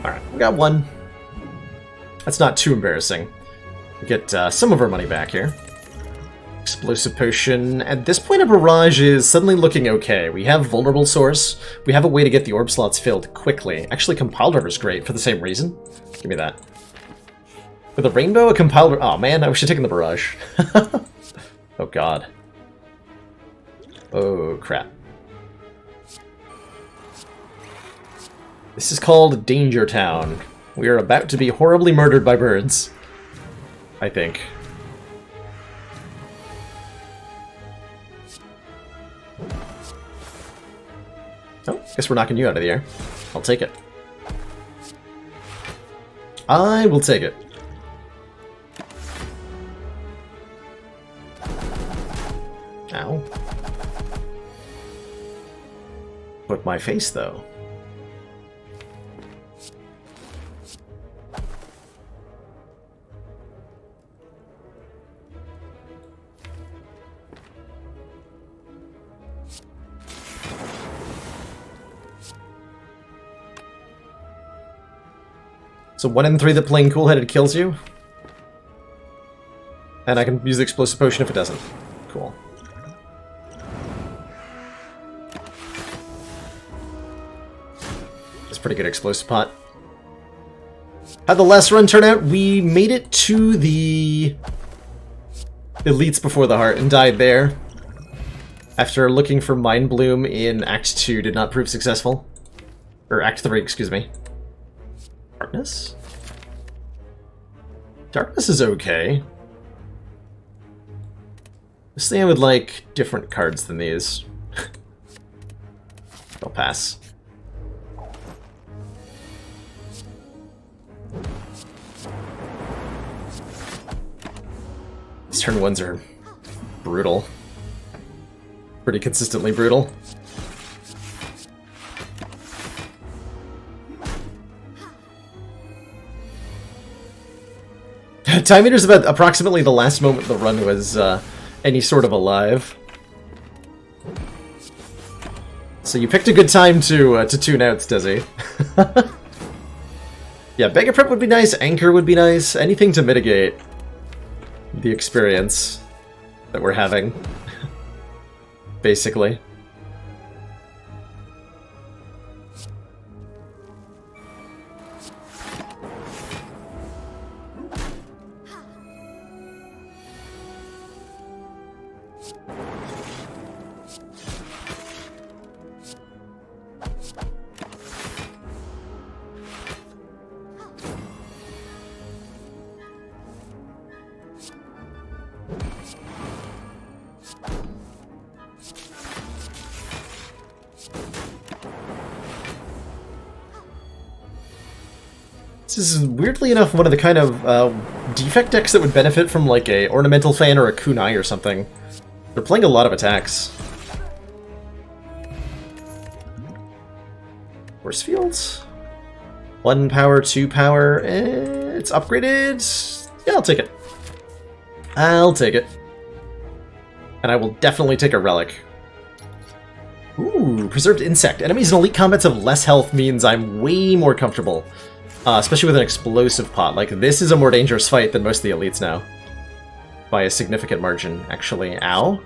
Alright, we got one. That's not too embarrassing. We get some of our money back here. Explosive potion. At this point, a barrage is suddenly looking okay. We have vulnerable source. We have a way to get the orb slots filled quickly. Actually, compile driver is great for the same reason. Give me that. With a rainbow, a compile. Oh man, I wish I'd taken the barrage. Oh god. Oh crap. This is called Danger Town. We are about to be horribly murdered by birds. I think. Oh, guess we're knocking you out of the air. I'll take it. I will take it. Ow. Put my face, though. So 1 in 3 that playing cool-headed kills you? And I can use the explosive potion if it doesn't. Cool. That's pretty good explosive pot. How'd the last run turn out? We made it to the Elites Before the Heart and died there. After looking for Mind Bloom in Act 2 did not prove successful. Or Act 3, excuse me. Darkness? Darkness is okay. This thing I would like different cards than these. I'll pass. These turn 1s are brutal. Pretty consistently brutal. Time Eater's about approximately the last moment the run was any sort of alive. So you picked a good time to tune out, Desi. Yeah, Beggar Prep would be nice, Anchor would be nice, anything to mitigate the experience that we're having, basically. This is weirdly enough one of the kind of defect decks that would benefit from like a Ornamental Fan or a Kunai or something. They're playing a lot of attacks. Force fields? 1 power, 2 power, it's upgraded. Yeah, I'll take it. I'll take it. And I will definitely take a relic. Ooh, Preserved Insect. Enemies in elite combats have less health means I'm way more comfortable. Especially with an explosive pot. Like, this is a more dangerous fight than most of the elites now. By a significant margin, actually. Ow.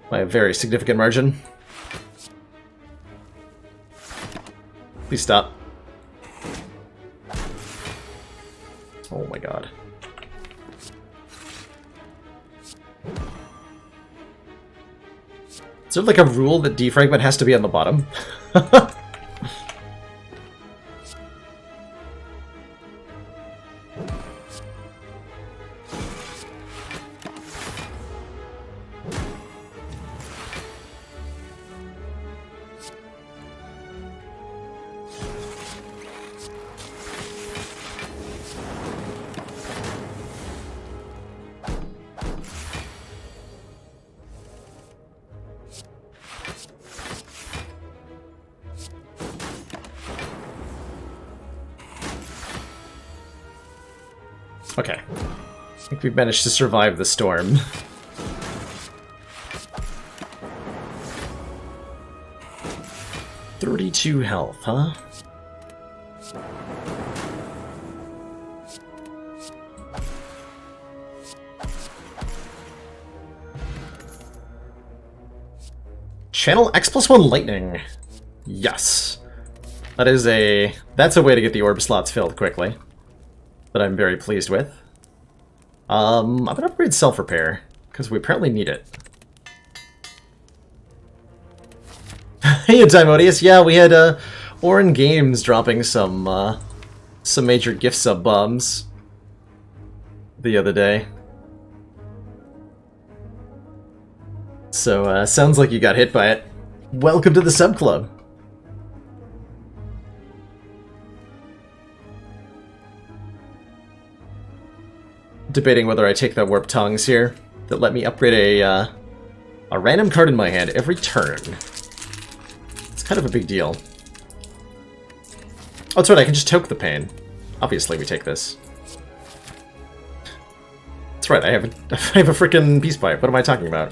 By a very significant margin. Please stop. Oh my god. Is there like a rule that defragment has to be on the bottom? Okay. I think we've managed to survive the storm. $32 health, huh? Channel X+1 lightning. Yes. That's a way to get the orb slots filled quickly. That I'm very pleased with. I'm gonna upgrade self-repair, because we apparently need it. Hey, Timodius, yeah, we had Orin Games dropping some major gift sub bombs the other day. So, sounds like you got hit by it. Welcome to the sub club. Debating whether I take the warp tongues here that let me upgrade a random card in my hand every turn. It's kind of a big deal. Oh, that's right, I can just toke the pain. Obviously, we take this. That's right, I have a freaking peace pipe. What am I talking about?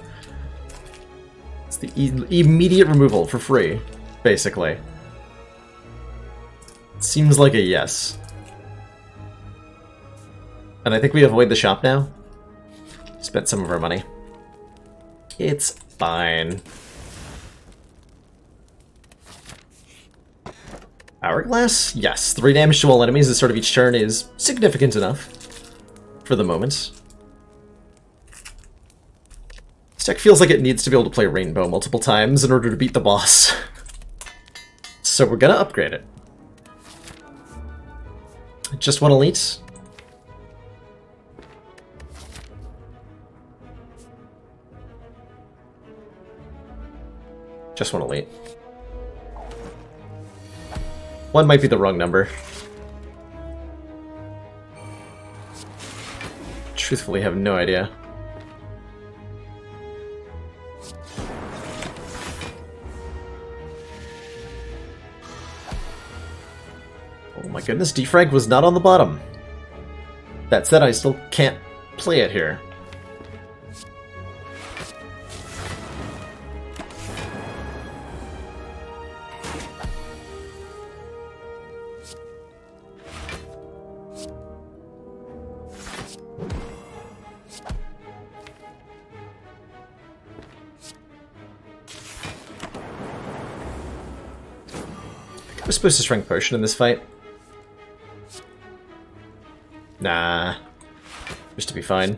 It's the immediate removal for free, basically. Seems like a yes. And I think we avoid the shop now. Spent some of our money. It's fine. Hourglass? Yes. 3 damage to all enemies at the start of each turn is significant enough. For the moment. This deck feels like it needs to be able to play Rainbow multiple times in order to beat the boss. So we're gonna upgrade it. Just one elite. Just one elite. One might be the wrong number. Truthfully, have no idea. Oh my goodness, defrag was not on the bottom. That said, I still can't play it here. We're supposed to strength potion in this fight. Nah. Just to be fine.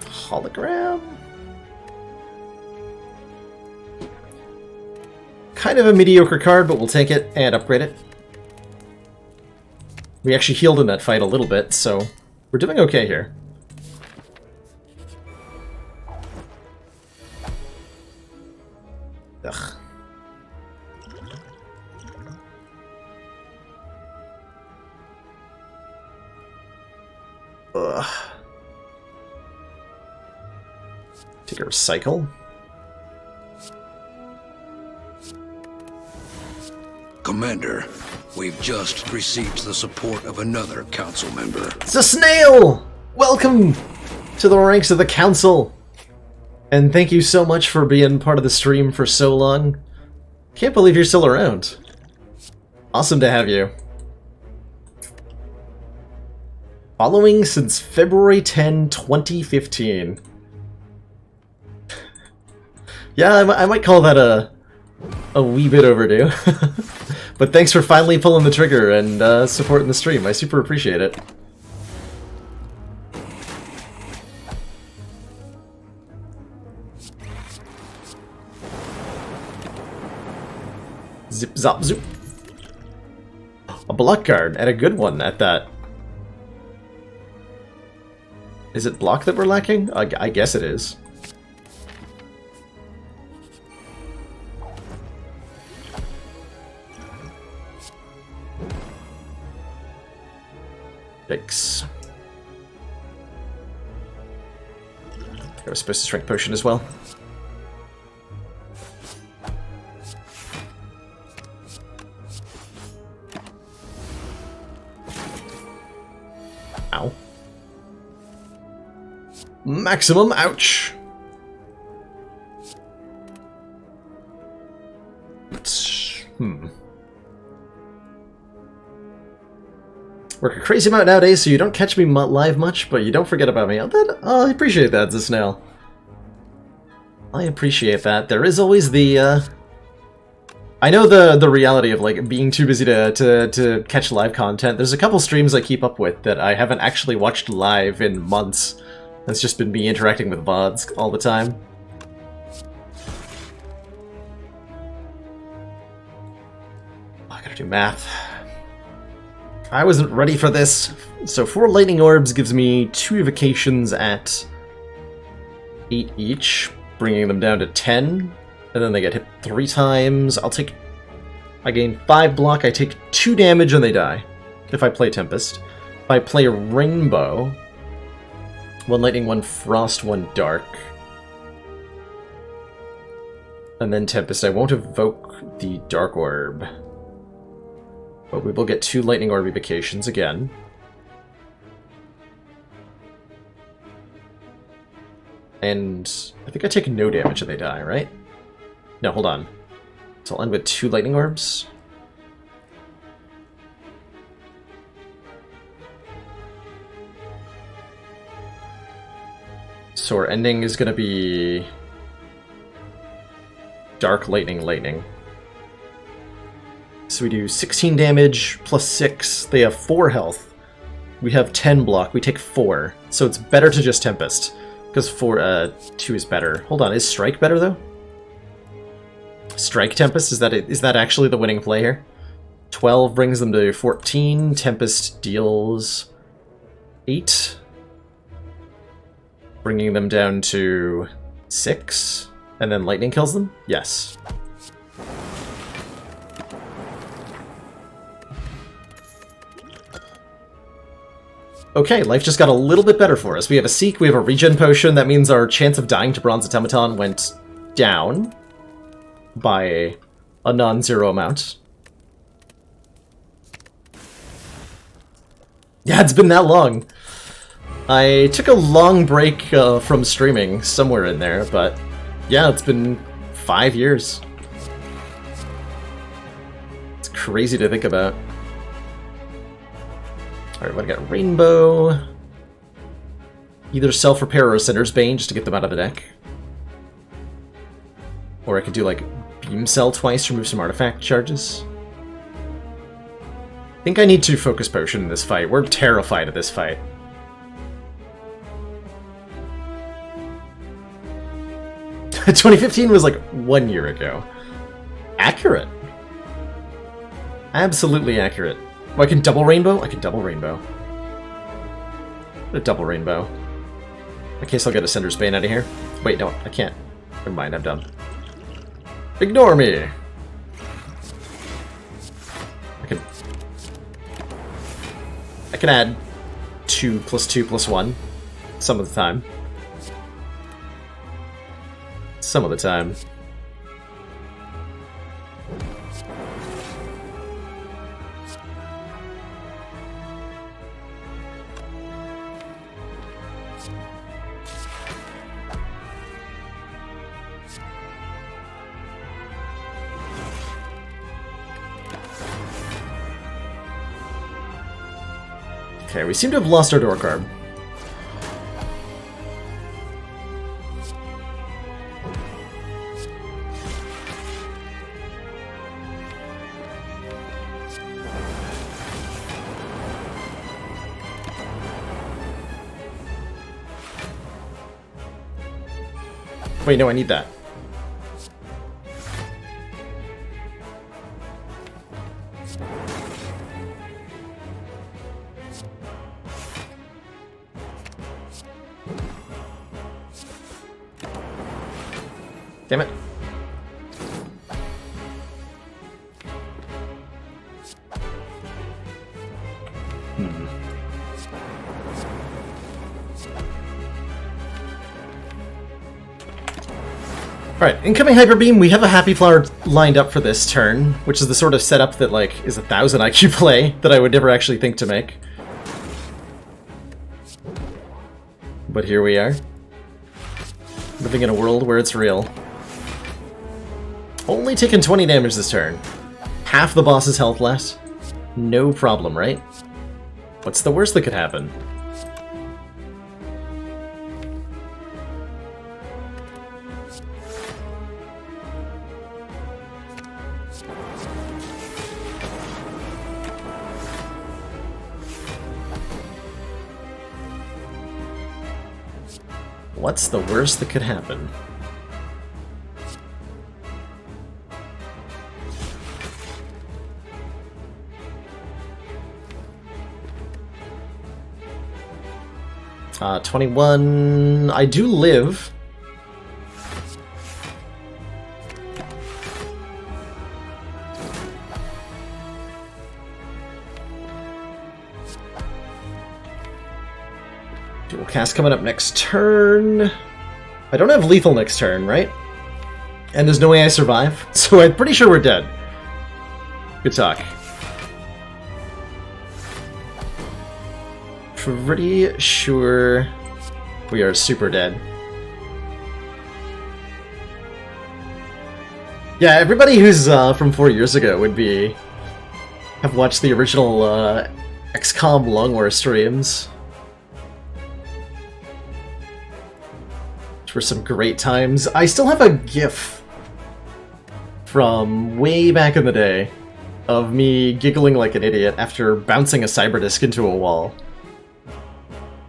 Hologram? Kind of a mediocre card, but we'll take it and upgrade it. We actually healed in that fight a little bit, so we're doing okay here. Ugh. Ugh. Take a recycle. Commander, we've just received the support of another council member. It's a snail! Welcome to the ranks of the council! And thank you so much for being part of the stream for so long. Can't believe you're still around. Awesome to have you. Following since February 10, 2015. Yeah, I might call that a wee bit overdue. But thanks for finally pulling the trigger and supporting the stream. I super appreciate it. Zip zop zoop. A block card, and a good one at that. Is it block that we're lacking? I guess it is. Yikes. I was supposed to strength potion as well. Ow. Maximum ouch! Work a crazy amount nowadays, so you don't catch me live much, but you don't forget about me. I appreciate that, Snail. I appreciate that. There is always the, I know the reality of, like, being too busy to catch live content. There's a couple streams I keep up with that I haven't actually watched live in months. It's just been me interacting with VODs all the time. Oh, I gotta do math. I wasn't ready for this. So 4 lightning orbs gives me 2 evocations at 8 each, bringing them down to 10. And then they get hit 3 times. I gain 5 block, I take 2 damage and they die. If I play Tempest. If I play Rainbow, 1 lightning, 1 frost, 1 dark. And then Tempest, I won't evoke the Dark Orb. But we will get 2 lightning orb evocations again. And I think I take no damage and they die, right? No, hold on. So I'll end with 2 lightning orbs. So our ending is going to be Dark Lightning Lightning. So we do 16 damage plus 6. They have 4 health. We have 10 block. We take 4. So it's better to just Tempest. Because 2 is better. Hold on, is Strike better though? Strike Tempest? Is that actually the winning play here? 12 brings them to 14. Tempest deals 8. Bringing them down to 6. And then Lightning kills them? Yes. Okay, life just got a little bit better for us. We have a Seek, we have a regen potion. That means our chance of dying to Bronze Automaton went down by a non-zero amount. Yeah, it's been that long. I took a long break from streaming somewhere in there, but yeah, it's been 5 years. It's crazy to think about. Alright, what do I got? Rainbow. Either Self-Repair or Ascender's Bane just to get them out of the deck. Or I could do, like, Beam Cell twice to remove some artifact charges. I think I need to Focus Potion in this fight. We're terrified of this fight. $2015 was like 1 year ago. Accurate. Absolutely accurate. Oh, I can double rainbow? I can double rainbow. A double rainbow. In case I'll get Ascender's Bane out of here. Wait, no, I can't. Never mind, I'm done. Ignore me! I can add 2 plus 2 plus 1 some of the time. Some of the time. Okay, we seem to have lost our door card. Wait, no, I need that. Damn it. Alright, incoming Hyper Beam. We have a Happy Flower lined up for this turn, which is the sort of setup that, like, is 1,000 IQ play that I would never actually think to make. But here we are. Living in a world where it's real. Only taking 20 damage this turn. Half the boss's health less. No problem, right? What's the worst that could happen? What's the worst that could happen? Uh, 21... I do live. Dual cast coming up next turn. I don't have lethal next turn, right? And there's no way I survive, so I'm pretty sure we're dead. Good talk. Pretty sure we are super dead. Yeah, everybody who's from 4 years ago would have watched the original XCOM Long War streams. Which were some great times. I still have a GIF from way back in the day of me giggling like an idiot after bouncing a cyberdisc into a wall.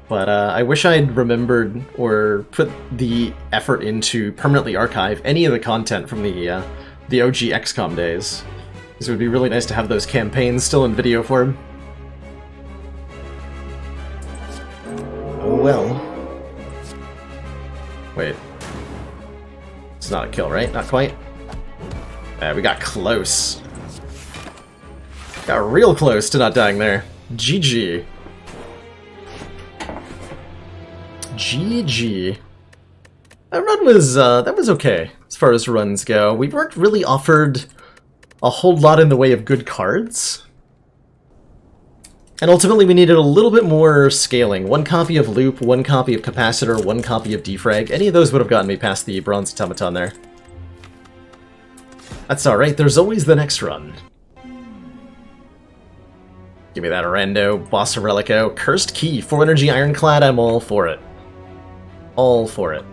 But I wish I'd remembered or put the effort into permanently archive any of the content from the OG XCOM days. Because it would be really nice to have those campaigns still in video form. Oh well. Wait. It's not a kill, right? Not quite? We got close. Got real close to not dying there. GG. GG. That run was, that was okay, as far as runs go. We weren't really offered a whole lot in the way of good cards. And ultimately we needed a little bit more scaling. 1 copy of Loop, 1 copy of Capacitor, 1 copy of Defrag. Any of those would have gotten me past the Bronze Automaton there. That's alright, there's always the next run. Give me that Rando, Boss of Relico, Cursed Key, 4 Energy Ironclad, I'm all for it. All for it.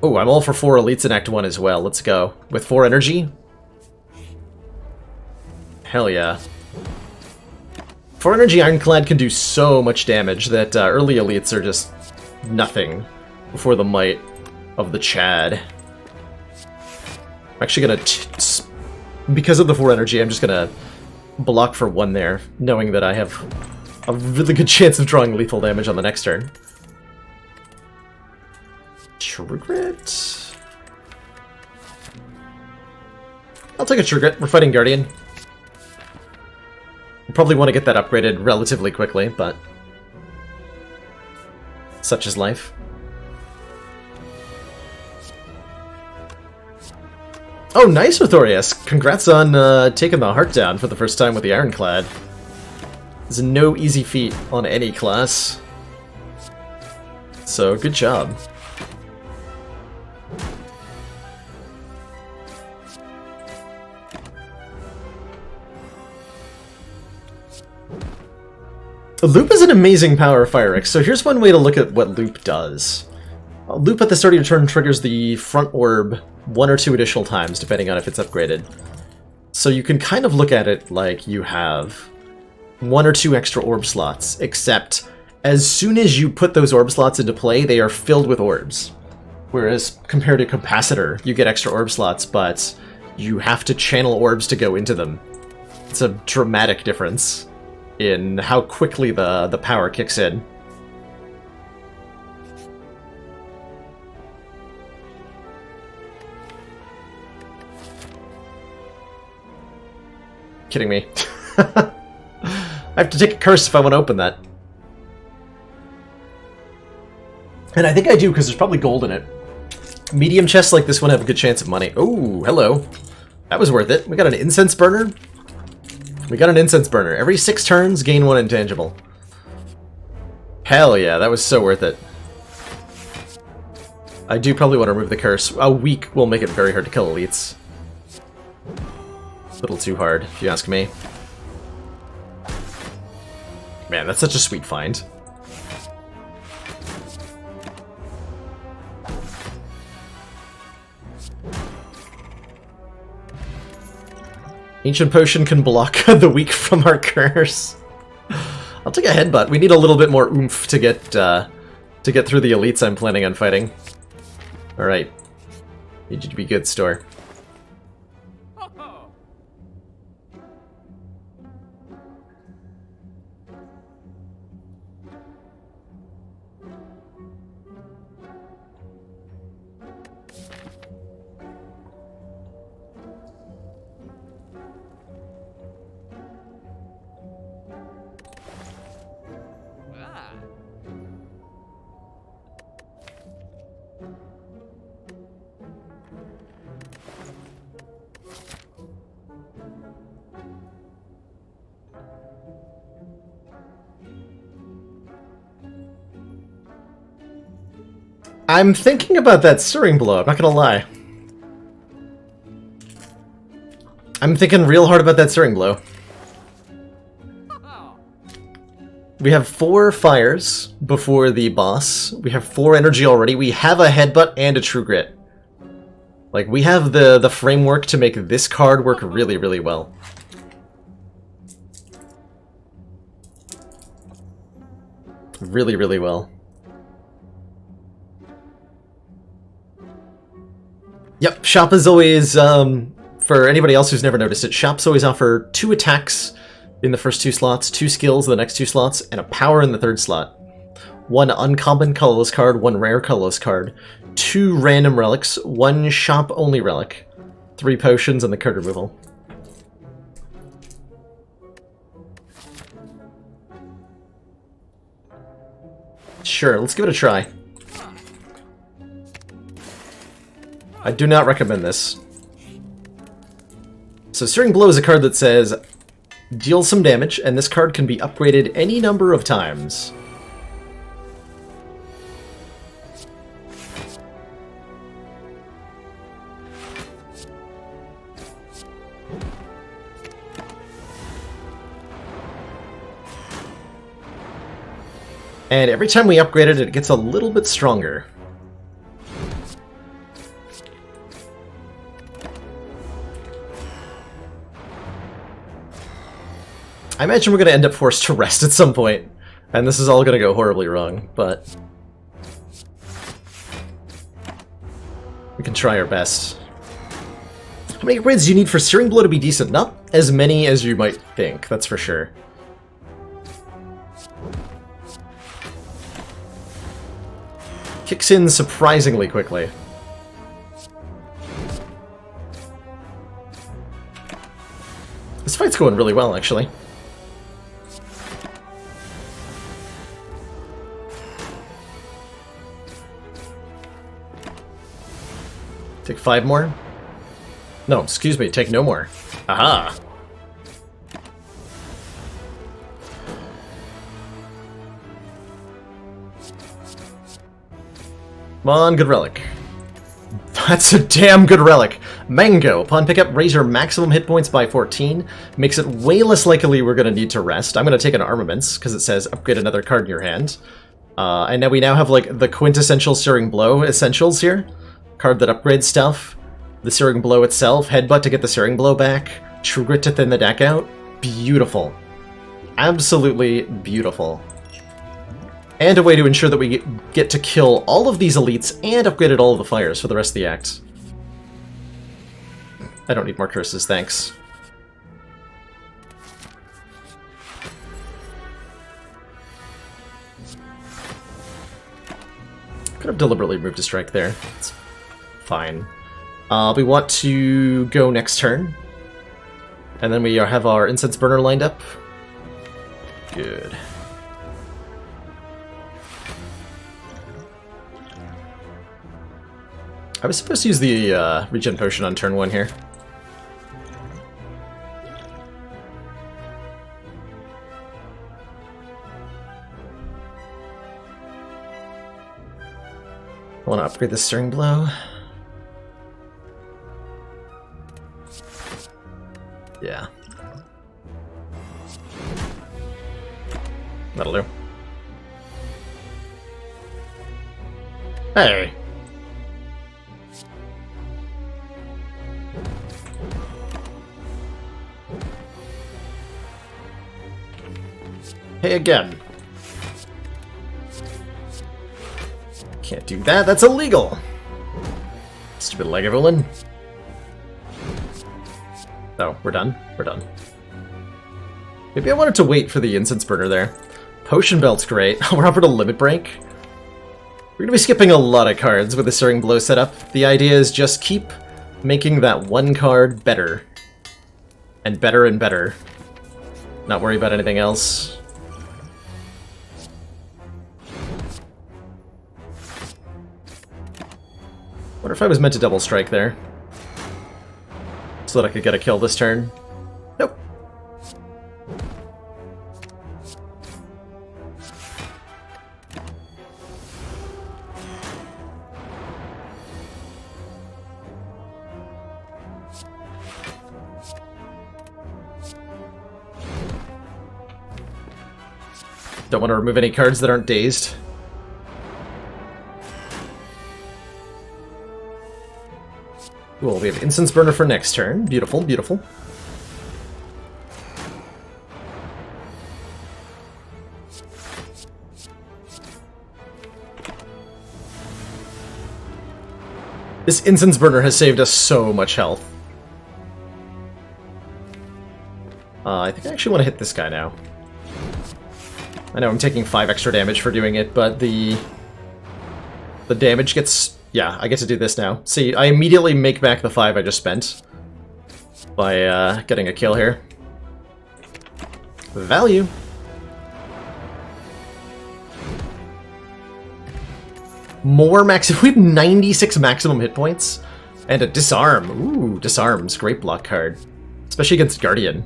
Oh, I'm all for 4 Elites in Act 1 as well, let's go. With 4 Energy? Hell yeah. 4 Energy Ironclad can do so much damage that early Elites are just nothing before the might of the Chad. I'm actually gonna... because of the 4 Energy, I'm just gonna block for 1 there, knowing that I have a really good chance of drawing lethal damage on the next turn. True Grit? I'll take a True Grit. We're fighting Guardian. We'll probably want to get that upgraded relatively quickly, but such is life. Oh, nice, Arthurius! Congrats on taking the heart down for the first time with the Ironclad. It's no easy feat on any class. So, good job. Loop is an amazing power Fire-X, so here's one way to look at what Loop does. Loop at the start of your turn triggers the front orb 1 or 2 additional times, depending on if it's upgraded. So you can kind of look at it like you have 1 or 2 extra orb slots, except as soon as you put those orb slots into play, they are filled with orbs. Whereas, compared to Capacitor, you get extra orb slots, but you have to channel orbs to go into them. It's a dramatic difference in how quickly the power kicks in. Kidding me. I have to take a curse if I want to open that. And I think I do, because there's probably gold in it. Medium chests like this one have a good chance of money. Oh, hello. That was worth it. We got an incense burner. We got an incense burner. Every 6 turns, gain 1 intangible. Hell yeah, that was so worth it. I do probably want to remove the curse. A week will make it very hard to kill elites. A little too hard, if you ask me. Man, that's such a sweet find. Ancient Potion can block the weak from our curse. I'll take a headbutt. We need a little bit more oomph to get through the elites I'm planning on fighting. Alright. Need you to be good, Store. I'm thinking about that stirring blow, I'm not gonna lie. I'm thinking real hard about that stirring blow. We have 4 fires before the boss. We have 4 energy already. We have a headbutt and a true grit. Like, we have the framework to make this card work really, really well. Really, really well. Yep, shop is always, for anybody else who's never noticed it, shops always offer 2 attacks in the first 2 slots, 2 skills in the next 2 slots, and a power in the 3rd slot. 1 uncommon colorless card, 1 rare colorless card, 2 random relics, 1 shop-only relic, 3 potions, and the card removal. Sure, let's give it a try. I do not recommend this. So Searing Blow is a card that says, deal some damage, and this card can be upgraded any number of times. And every time we upgrade it, it gets a little bit stronger. I imagine we're going to end up forced to rest at some point, and this is all going to go horribly wrong, but we can try our best. How many upgrades do you need for Searing Blow to be decent? Not as many as you might think, that's for sure. Kicks in surprisingly quickly. This fight's going really well, actually. Take 5 more? No, excuse me, take no more. Aha! Come on, good relic. That's a damn good relic. Mango. Upon pickup, raise your maximum hit points by 14. Makes it way less likely we're going to need to rest. I'm going to take an Armaments, because it says upgrade another card in your hand. And now we now have, like, the quintessential Searing Blow essentials here. Card that upgrades stuff. The Searing Blow itself. Headbutt to get the Searing Blow back. True Grit to thin the deck out. Beautiful. Absolutely beautiful. And a way to ensure that we get to kill all of these elites and upgraded all of the fires for the rest of the act. I don't need more curses, thanks. Could have deliberately moved a strike there. It's fine. We want to go next turn. And then we have our Incense Burner lined up. Good. I was supposed to use the regen potion on turn 1 here. I want to upgrade the Stirring Blow. Yeah. That'll do. Hey! Hey again. Can't do that, that's illegal! Stupid Lagavulin. Oh, we're done? We're done. Maybe I wanted to wait for the incense burner there. Potion Belt's great. We're offered a limit break. We're gonna be skipping a lot of cards with the Stirring Blow setup. The idea is just keep making that one card better. And better and better. Not worry about anything else. Wonder if I was meant to double strike there. So that I could get a kill this turn. Nope. Don't want to remove any cards that aren't dazed. Cool, we have Incense Burner for next turn. Beautiful, beautiful. This Incense Burner has saved us so much health. I think I actually want to hit this guy now. I know I'm taking 5 extra damage for doing it, but the damage gets... Yeah, I get to do this now. See, I immediately make back the 5 I just spent by getting a kill here. Value. More maximum. We have 96 maximum hit points and a disarm. Ooh, disarms. Great block card, especially against Guardian.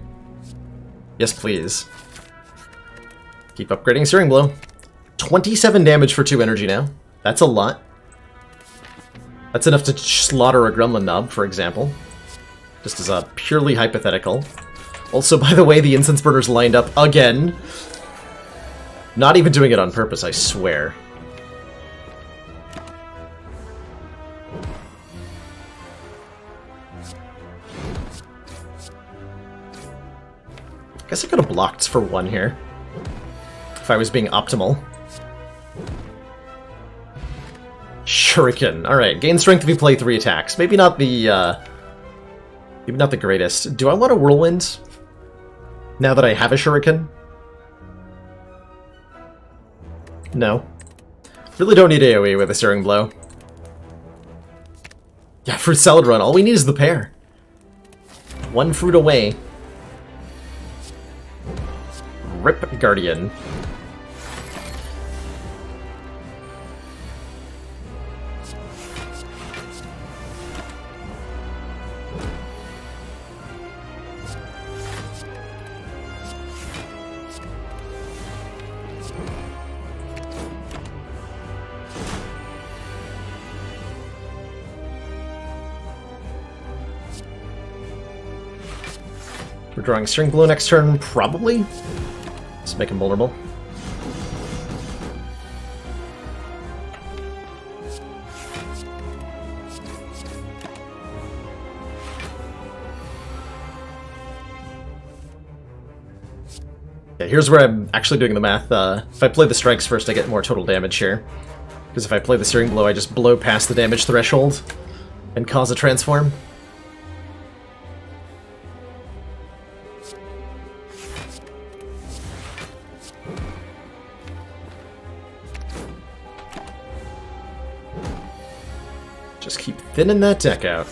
Yes, please. Keep upgrading Stirring Blow. 27 damage for 2 energy now. That's a lot. That's enough to slaughter a Gremlin Knob, for example. Just as a purely hypothetical. Also, by the way, the Incense Burner's lined up again. Not even doing it on purpose, I swear. Guess I could have blocked for 1 here. If I was being optimal. Shuriken. Alright, gain strength if you play 3 attacks. Maybe not the greatest. Do I want a Whirlwind? Now that I have a Shuriken? No. Really don't need AoE with a Stirring Blow. Yeah, Fruit Salad Run. All we need is the pair. 1 fruit away. Rip Guardian. We're drawing Stirring Blow next turn, probably. Let's make him vulnerable. Yeah, here's where I'm actually doing the math. If I play the strikes first, I get more total damage here. Because if I play the Stirring Blow, I just blow past the damage threshold and cause a transform. Just keep thinning that deck out.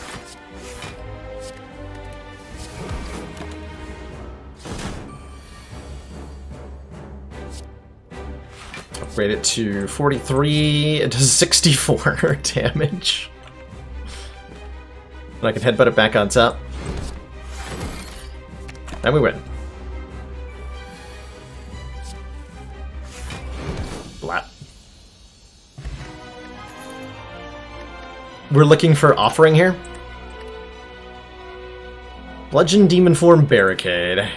Upgrade it to 43, it does 64 damage. And I can headbutt it back on top. And we win. Blat. We're looking for offering here. Bludgeon, Demon Form, Barricade.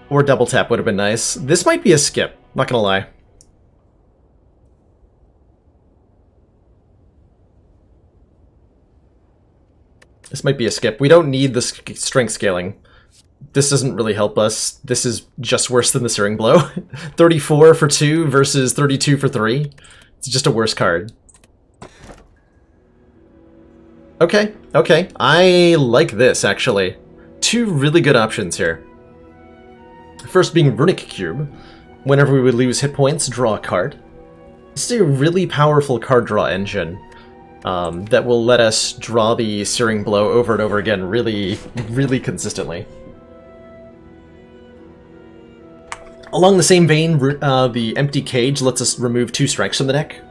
Or double tap would have been nice. This might be a skip, not gonna lie. This might be a skip. We don't need the strength scaling. This doesn't really help us. This is just worse than the Searing Blow. 34 for 2 versus 32 for 3. It's just a worse card. Okay, okay. I like this, actually. Two really good options here. First being Runic Cube. Whenever we would lose hit points, draw a card. This is a really powerful card draw engine that will let us draw the Searing Blow over and over again really, really consistently. Along the same vein, the Empty Cage lets us remove 2 strikes from the deck.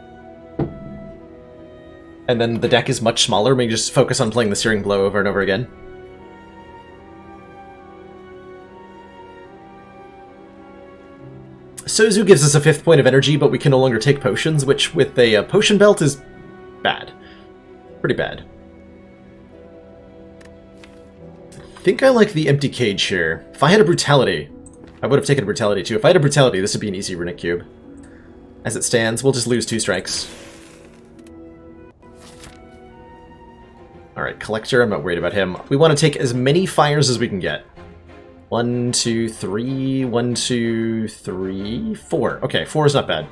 And then the deck is much smaller, we can just focus on playing the Searing Blow over and over again. Sozu gives us a 5th point of energy, but we can no longer take potions, which with a potion belt is bad. Pretty bad. I think I like the Empty Cage here. If I had a Brutality, I would have taken a Brutality too. If I had a Brutality, this would be an easy Runic Cube. As it stands, we'll just lose 2 strikes. Alright, Collector, I'm not worried about him. We want to take as many fires as we can get. 1, 2, 3, 1, 2, 3, 4. Okay, 4 is not bad.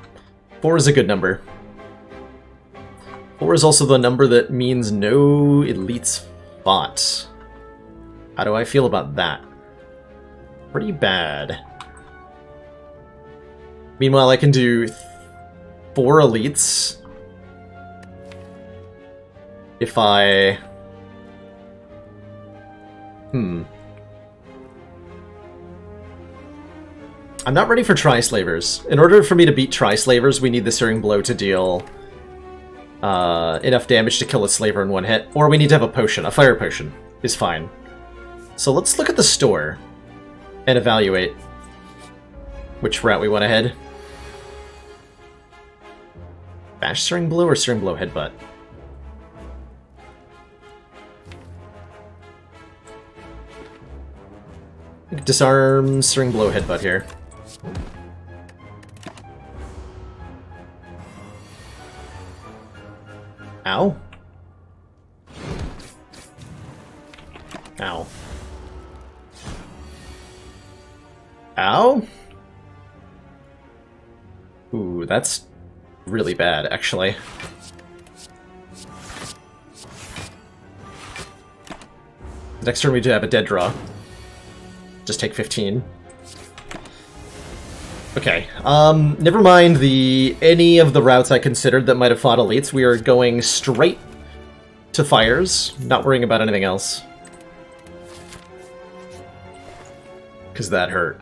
4 is a good number. 4 is also the number that means no elites fought. How do I feel about that? Pretty bad. Meanwhile, I can do 4 elites if I... I'm not ready for Tri-Slavers. In order for me to beat Tri-Slavers, we need the Searing Blow to deal enough damage to kill a Slaver in 1 hit. Or we need to have a potion. A Fire Potion is fine. So let's look at the store and evaluate which route we want to head. Bash Searing Blow or Searing Blow Headbutt? Disarm Searing Blow Headbutt here. Ow. Ow. Ow? Ooh, that's really bad, actually. Next turn we do have a dead draw. Just take 15. Okay, never mind any of the routes I considered that might have fought elites. We are going straight to fires, not worrying about anything else. Because that hurt.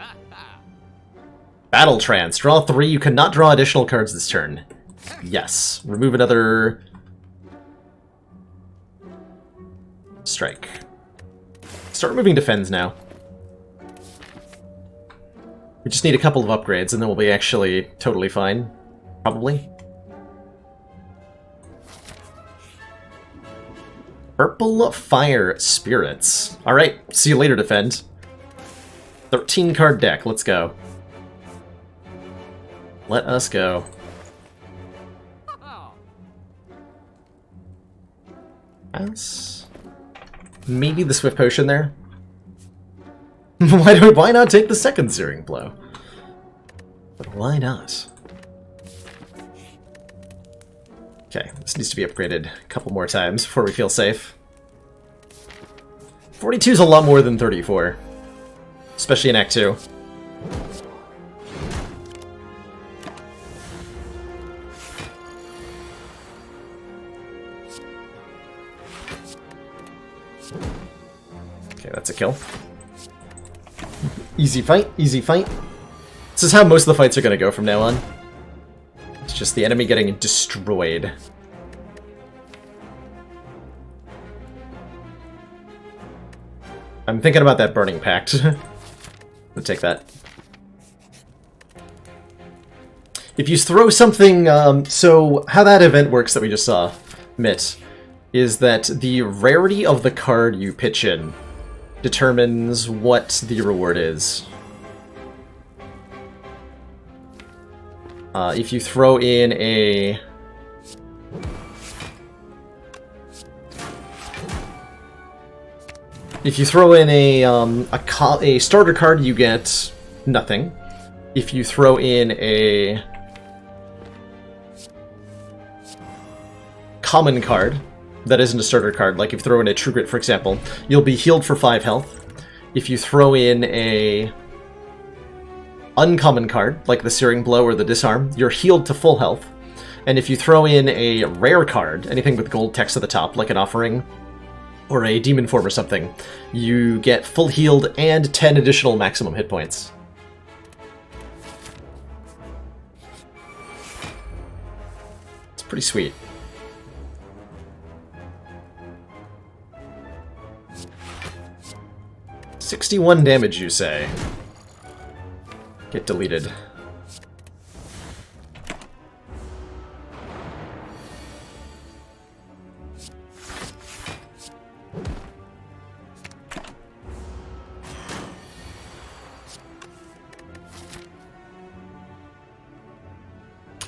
Battle Trance. Draw 3. You cannot draw additional cards this turn. Yes. Remove another... strike. Start removing defends now. We just need a couple of upgrades, and then we'll be actually totally fine. Probably. Purple Fire Spirits. Alright, see you later, Defend. 13 card deck, let's go. Let us go. Yes. Maybe the Swift Potion there? Why not take the second Searing Blow? But why not? Okay, this needs to be upgraded a couple more times before we feel safe. 42 is a lot more than 34. Especially in Act 2. Okay, that's a kill. Easy fight, easy fight. This is how most of the fights are going to go from now on. It's just the enemy getting destroyed. I'm thinking about that Burning Pact. We'll take that. If you throw something... so, how that event works that we just saw, Mitt, is that the rarity of the card you pitch in determines what the reward is. If you throw in a... If you throw in a starter card, you get nothing. If you throw in a common card that isn't a starter card, like if you throw in a True Grit, for example, you'll be healed for 5 health. If you throw in a uncommon card, like the Searing Blow or the Disarm, you're healed to full health. And if you throw in a rare card, anything with gold text at the top, like an Offering or a Demon Form or something, you get full healed and 10 additional maximum hit points. It's pretty sweet. $61 damage, you say? Get deleted.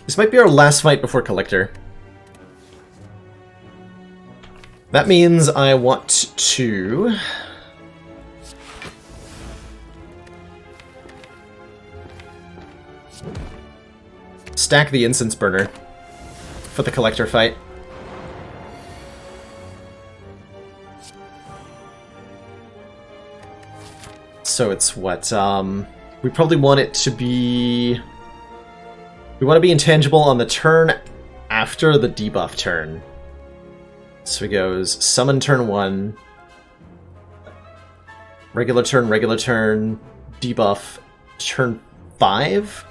This might be our last fight before Collector. That means I want to... stack the Incense Burner for the Collector fight. So it's what, we probably want it to be... We want to be intangible on the turn after the debuff turn. So he goes summon turn 1, regular turn, debuff turn 5.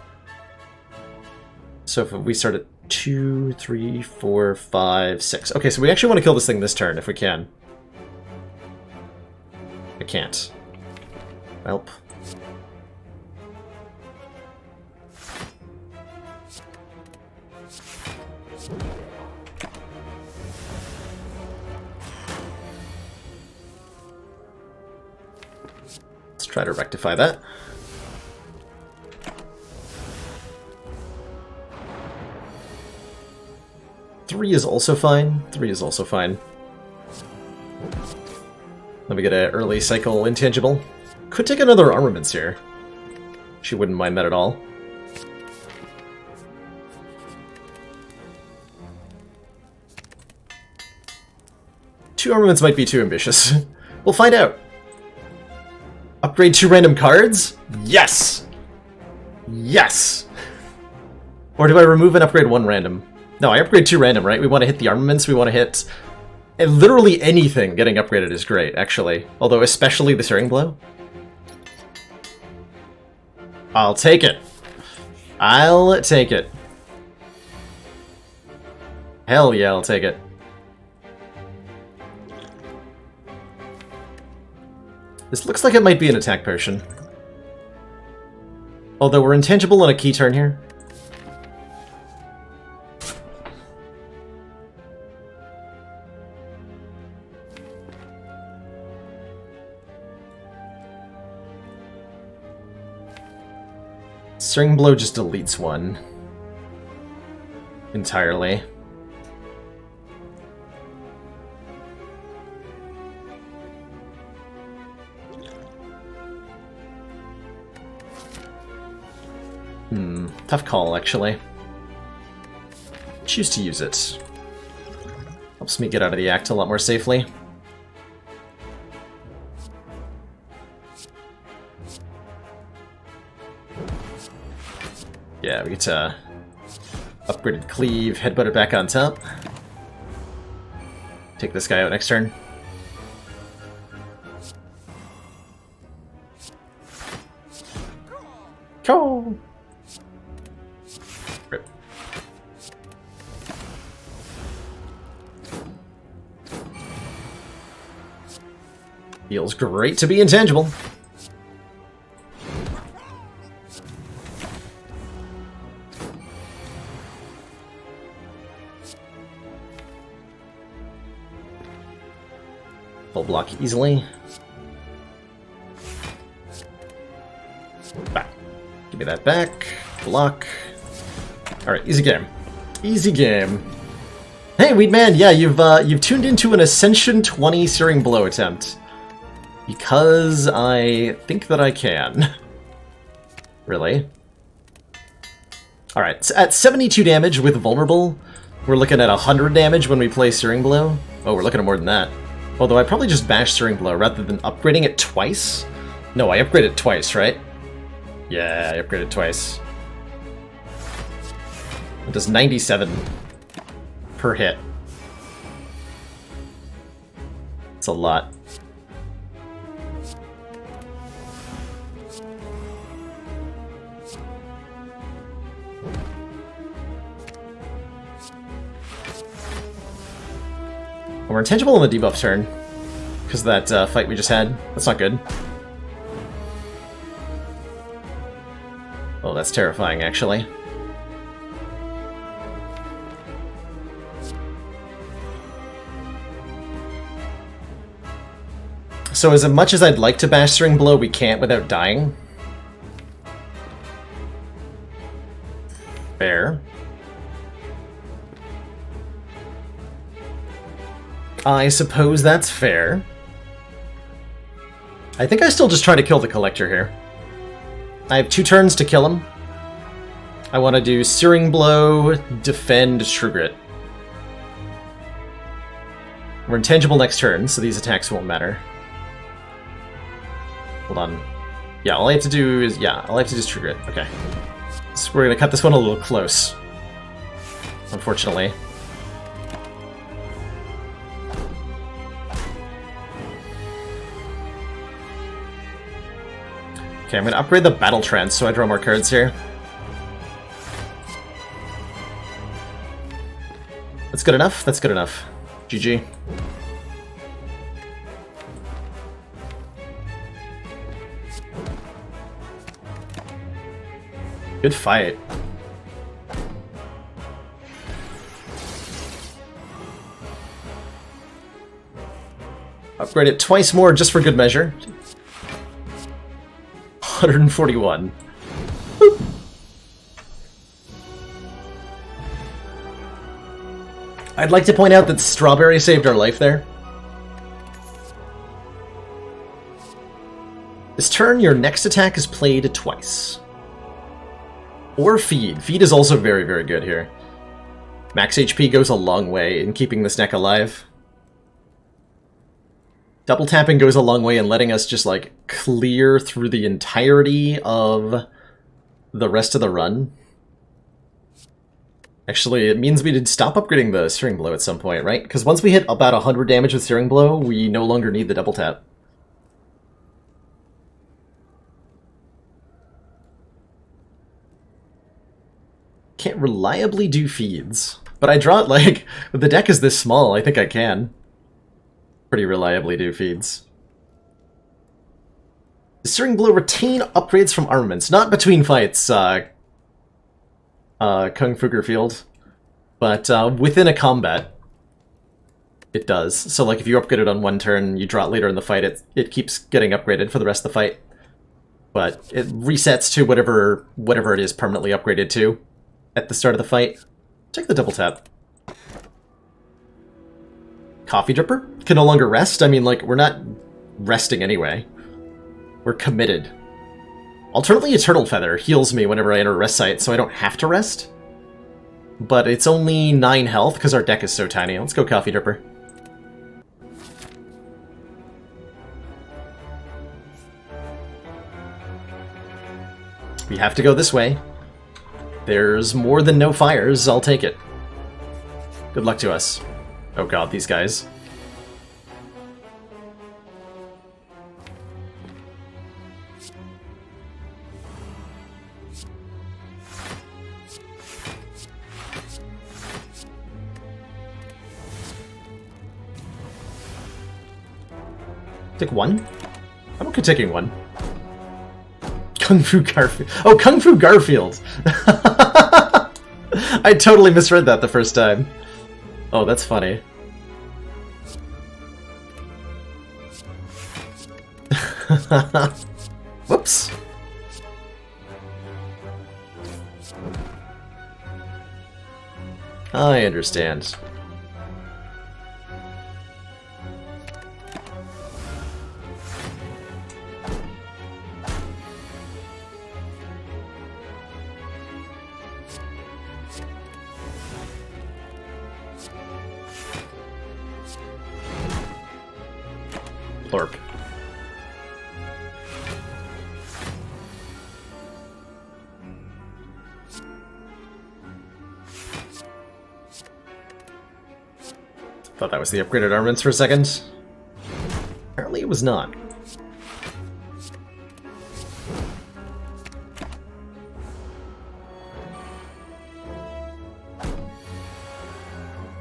So if we start at 2, 3, 4, 5, 6. Okay, so we actually want to kill this thing this turn if we can. I can't. Welp. Let's try to rectify that. Three is also fine. 3 is also fine. Let me get an early cycle intangible. Could take another armaments here. She wouldn't mind that at all. Two armaments might be too ambitious. We'll find out. Upgrade 2 random cards? Yes! Yes! Or do I remove and upgrade 1 random? No, I upgrade 2 random, right? We want to hit the armaments, we want to hit... And literally anything getting upgraded is great, actually. Although especially the Searing Blow. I'll take it. I'll take it. Hell yeah, I'll take it. This looks like it might be an attack potion. Although we're intangible on a key turn here. Searing Blow just deletes 1. Entirely. Tough call, actually. Choose to use it. Helps me get out of the act a lot more safely. Yeah, we get to upgraded cleave, headbutt it back on top. Take this guy out next turn. Cool. Rip. Feels great to be intangible. Full block easily. Back. Give me that back. Block. Alright, easy game. Easy game. Hey, Weedman, yeah, you've tuned into an Ascension 20 Searing Blow attempt. Because I think that I can. Really? Alright, so at 72 damage with Vulnerable, we're looking at 100 damage when we play Searing Blow. Oh, we're looking at more than that. Although I probably just bash Searing Blow rather than upgrading it twice. No, I upgraded it twice, right? Yeah, I upgraded twice. It does 97 per hit. It's a lot. We're intangible on the debuff turn, because of that fight we just had. That's not good. Oh, that's terrifying, actually. So as much as I'd like to bash Searing Blow, we can't without dying. Fair. I suppose that's fair. I think I still just try to kill the Collector here. I have 2 turns to kill him. I want to do Searing Blow, Defend, True Grit. We're intangible next turn, so these attacks won't matter. Hold on. Yeah, all I have to do is True Grit. Okay. So we're gonna cut this one a little close. Unfortunately. Okay, I'm gonna upgrade the Battle Trance so I draw more cards here. That's good enough? That's good enough. GG. Good fight. Upgrade it twice more just for good measure. 141. Boop. I'd like to point out that Strawberry saved our life there. This turn, your next attack is played twice. Or Feed. Feed is also very, very good here. Max HP goes a long way in keeping this deck alive. Double tapping goes a long way in letting us just, like, clear through the entirety of the rest of the run. Actually, it means we did stop upgrading the Searing Blow at some point, right? Because once we hit about 100 damage with Searing Blow, we no longer need the double tap. Can't reliably do feeds. But I draw it, like, the deck is this small, I think I can pretty reliably do feeds. Searing Blow retain upgrades from armaments, not between fights, Kung Fuger Field, but within a combat, it does. So, like, if you upgrade it on one turn, you draw it later in the fight, it keeps getting upgraded for the rest of the fight. But it resets to whatever it is permanently upgraded to at the start of the fight. Take the double tap. Coffee Dripper can no longer rest. I mean, like, we're not resting anyway. We're committed. Alternately, Eternal Feather heals me whenever I enter a rest site, so I don't have to rest. But it's only 9 health because our deck is so tiny. Let's go Coffee Dripper. We have to go this way. There's more than no fires. I'll take it. Good luck to us. Oh god, these guys. Take one? I'm okay taking one. Kung Fu Garfield. Oh, Kung Fu Garfield! I totally misread that the first time. Oh, that's funny. Whoops. I understand. Blurp. Thought that was the upgraded armaments for a second. Apparently it was not.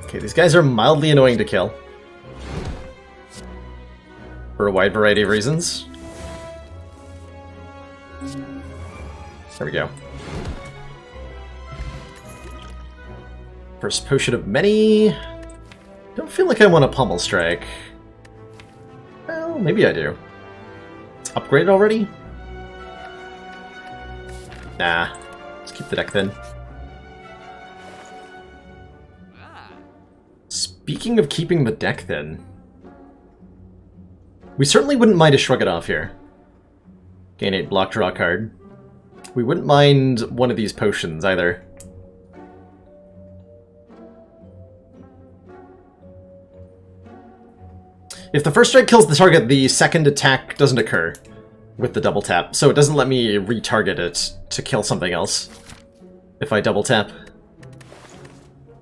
Okay, these guys are mildly annoying to kill. For a wide variety of reasons. There we go. First potion of many. Don't feel like I want a pummel strike. Well, maybe I do. It's upgraded already? Nah. Let's keep the deck thin. Speaking of keeping the deck thin, we certainly wouldn't mind a Shrug It Off here. Gain 8 block, draw a card. We wouldn't mind one of these potions either. If the first strike kills the target, the second attack doesn't occur with the double tap, so it doesn't let me retarget it to kill something else if I double tap.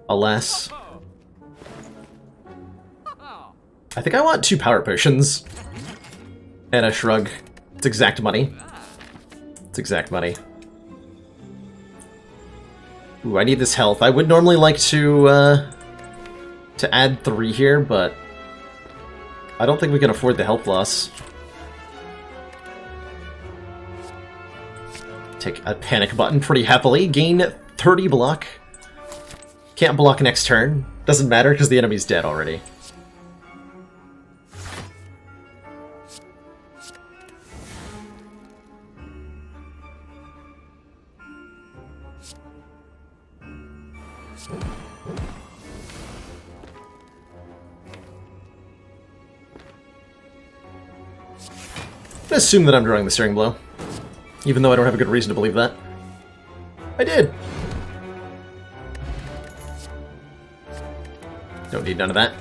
Alas. I think I want 2 power potions and a shrug. It's exact money. It's exact money. Ooh, I need this health. I would normally like to add 3 here, but I don't think we can afford the health loss. Take a panic button pretty happily. Gain 30 block. Can't block next turn. Doesn't matter because the enemy's dead already. I assume that I'm drawing the steering blow, even though I don't have a good reason to believe that. I did! Don't need none of that.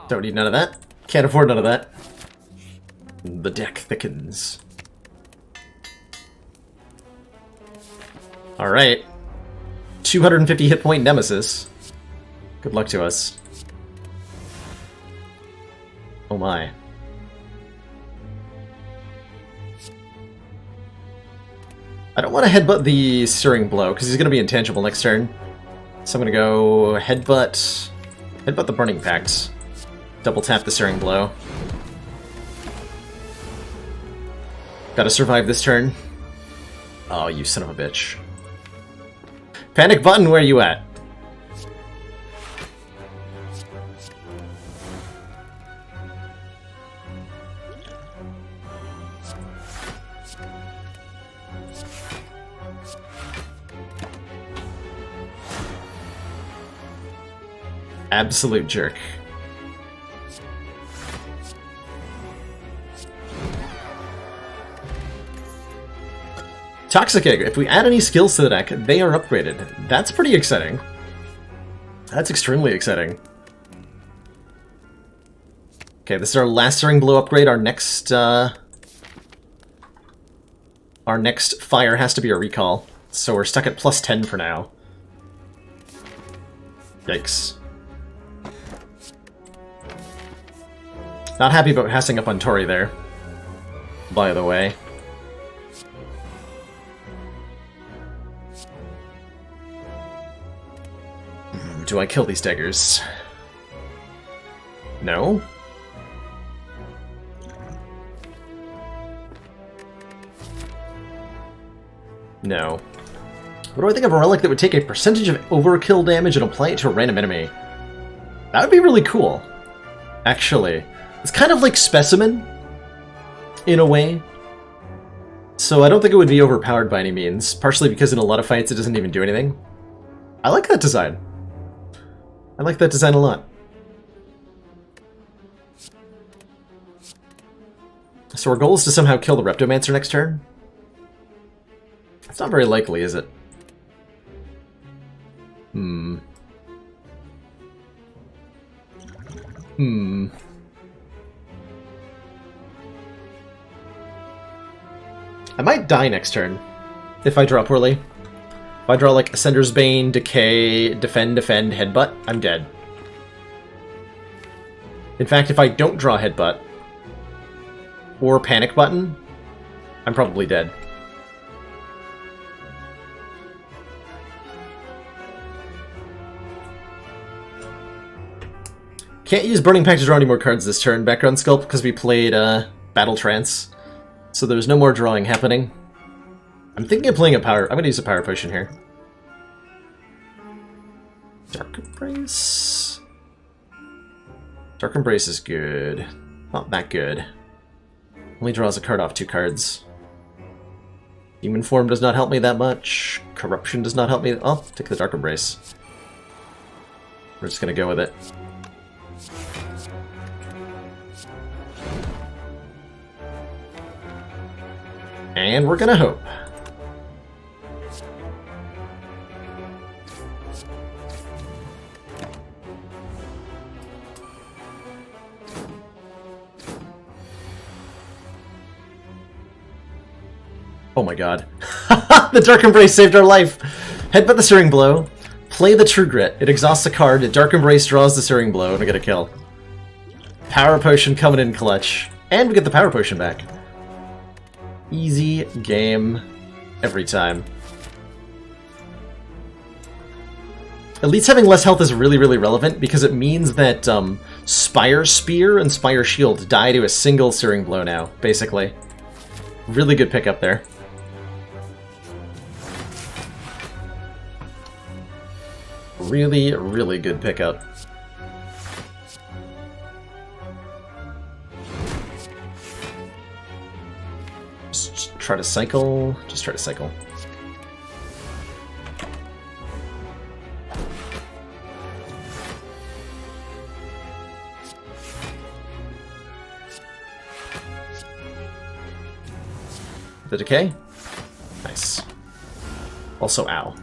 Don't need none of that. Can't afford none of that. The deck thickens. Alright. 250 hit point Nemesis. Good luck to us. Oh my. I don't want to headbutt the Searing Blow, because he's going to be intangible next turn. So I'm going to go headbutt the Burning Pact. Double tap the Searing Blow. Gotta survive this turn. Oh, you son of a bitch. Panic button, where you at? Absolute jerk. Toxic Egg. If we add any skills to the deck, they are upgraded. That's pretty exciting. That's extremely exciting. Okay, this is our last Searing Blow upgrade. Our next fire has to be a recall. So we're stuck at plus 10 for now. Yikes. Not happy about passing up on Tori there, by the way. Do I kill these daggers? No? No. What do I think of a relic that would take a percentage of overkill damage and apply it to a random enemy? That would be really cool, actually. It's kind of like Specimen, in a way. So I don't think it would be overpowered by any means, partially because in a lot of fights it doesn't even do anything. I like that design. I like that design a lot. So our goal is to somehow kill the Reptomancer next turn? It's not very likely, is it? I might die next turn, if I draw poorly. If I draw like Ascender's Bane, Decay, Defend, Headbutt, I'm dead. In fact, if I don't draw Headbutt, or Panic Button, I'm probably dead. Can't use Burning Pact to draw any more cards this turn. Background Sculpt because we played Battle Trance. So there's no more drawing happening. I'm thinking of playing a power... I'm going to use a Power Potion here. Dark Embrace... Dark Embrace is good. Not that good. Only draws a card off 2 cards. Demon Form does not help me that much. Corruption does not help me... Oh, take the Dark Embrace. We're just going to go with it. And we're gonna hope. Oh my god. The Dark Embrace saved our life! Headbutt the Searing Blow, play the True Grit, it exhausts a card, Dark Embrace draws the Searing Blow, and we get a kill. Power Potion coming in clutch. And we get the Power Potion back. Easy game every time. Elites having less health is really, really relevant because it means that Spire Spear and Spire Shield die to a single Searing Blow now, basically. Really good pickup there. Really, really good pickup. Just try to cycle. Just try to cycle. The decay? Nice. Also, ow.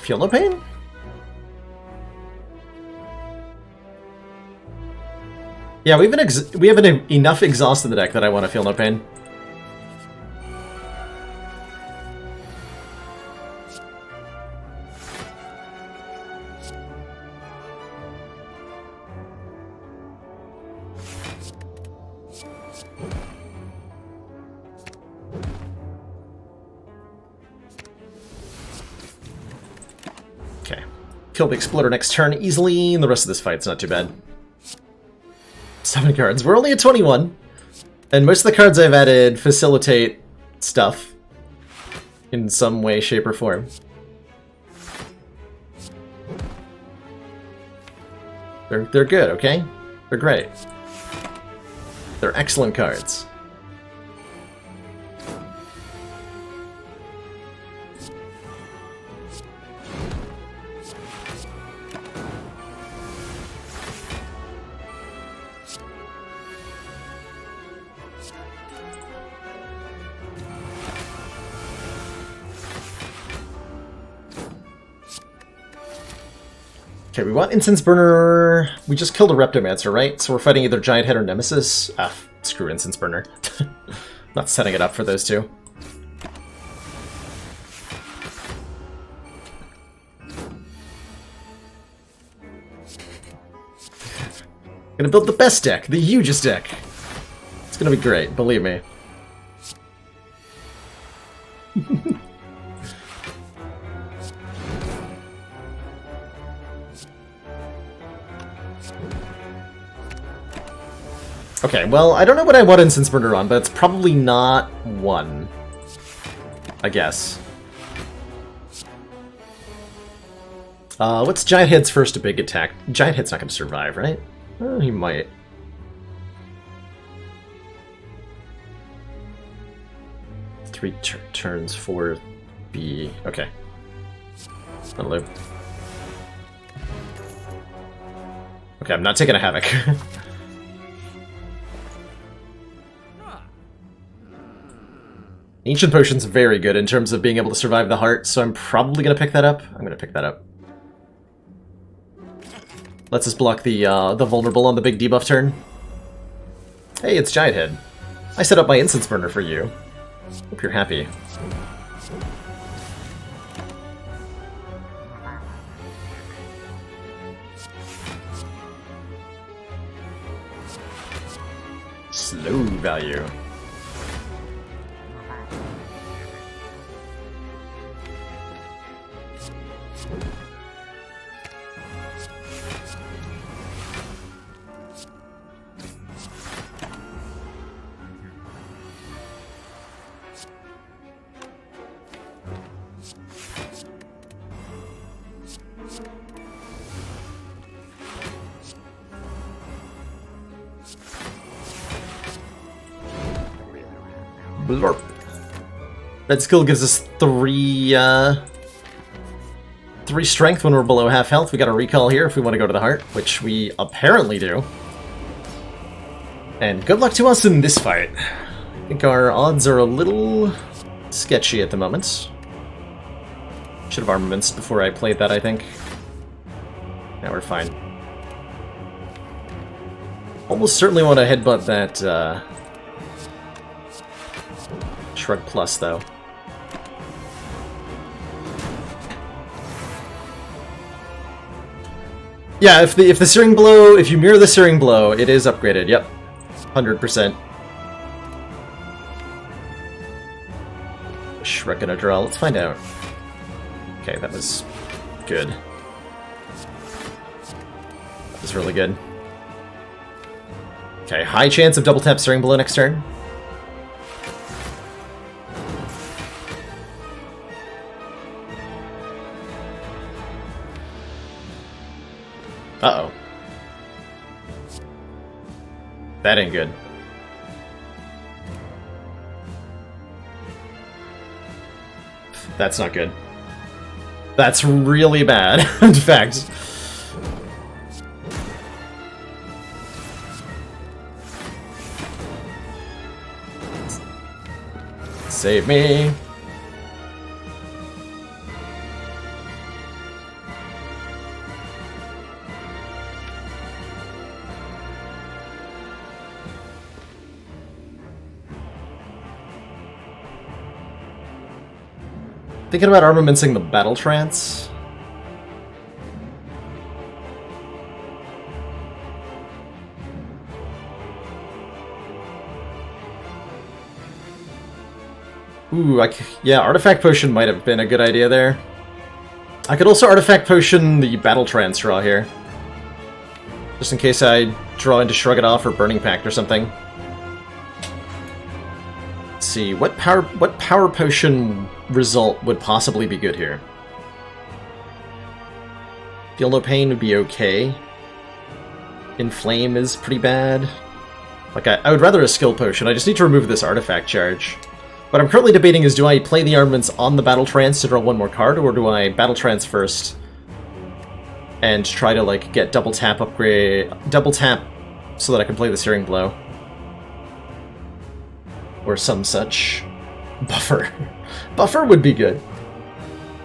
Feel no pain? Yeah, we have enough exhaust in the deck that I want to feel no pain. Kill the Exploder next turn easily, and the rest of this fight's not too bad. 7 cards. We're only at 21. And most of the cards I've added facilitate stuff in some way, shape, or form. They're good, okay? They're great. They're excellent cards. Okay, we want Incense Burner. We just killed a Reptomancer, right? So we're fighting either Giant Head or Nemesis. Ah, screw Incense Burner. Not setting it up for those two. Gonna build the best deck, the hugest deck. It's gonna be great, believe me. Okay, well, I don't know what I want Instance Burner on, but it's probably not 1. I guess. What's Giant Head's first a big attack? Giant Head's not going to survive, right? Oh, he might. Three turns, 4 B. Okay. That'll live. Okay, I'm not taking a Havoc. Ancient Potion's very good in terms of being able to survive the heart, so I'm probably going to pick that up. I'm going to pick that up. Lets us block the vulnerable on the big debuff turn. Hey, it's Giant Head. I set up my Instance Burner for you. Hope you're happy. Slow value. Blurp. Red skill gives us 3 strength when we're below half health. We got a recall here if we want to go to the heart, which we apparently do. And good luck to us in this fight. I think our odds are a little sketchy at the moment. Should have armaments before I played that, I think. Now we're fine. Almost certainly want to headbutt that Shrug Plus, though. Yeah, if the Searing Blow, if you mirror the Searing Blow, it is upgraded. Yep, 100%. Shrug gonna draw. Let's find out. Okay, that was good. That was really good. Okay, high chance of double tap Searing Blow next turn. Uh-oh. That ain't good. That's not good. That's really bad, in fact. Save me. Thinking about armamentsing the Battle Trance. Ooh, yeah, Artifact Potion might have been a good idea there. I could also Artifact Potion the Battle Trance draw here. Just in case I draw into Shrug It Off or Burning Pact or something. Let's see, what power potion result would possibly be good here? Feel No Pain would be okay. Inflame is pretty bad. Like, I would rather a skill potion. I just need to remove this artifact charge. What I'm currently debating is, do I play the armaments on the Battle Trance to draw one more card, or do I Battle Trance first and try to, like, get double tap upgrade, double tap so that I can play the Searing Blow? Or some such. Buffer. Buffer would be good.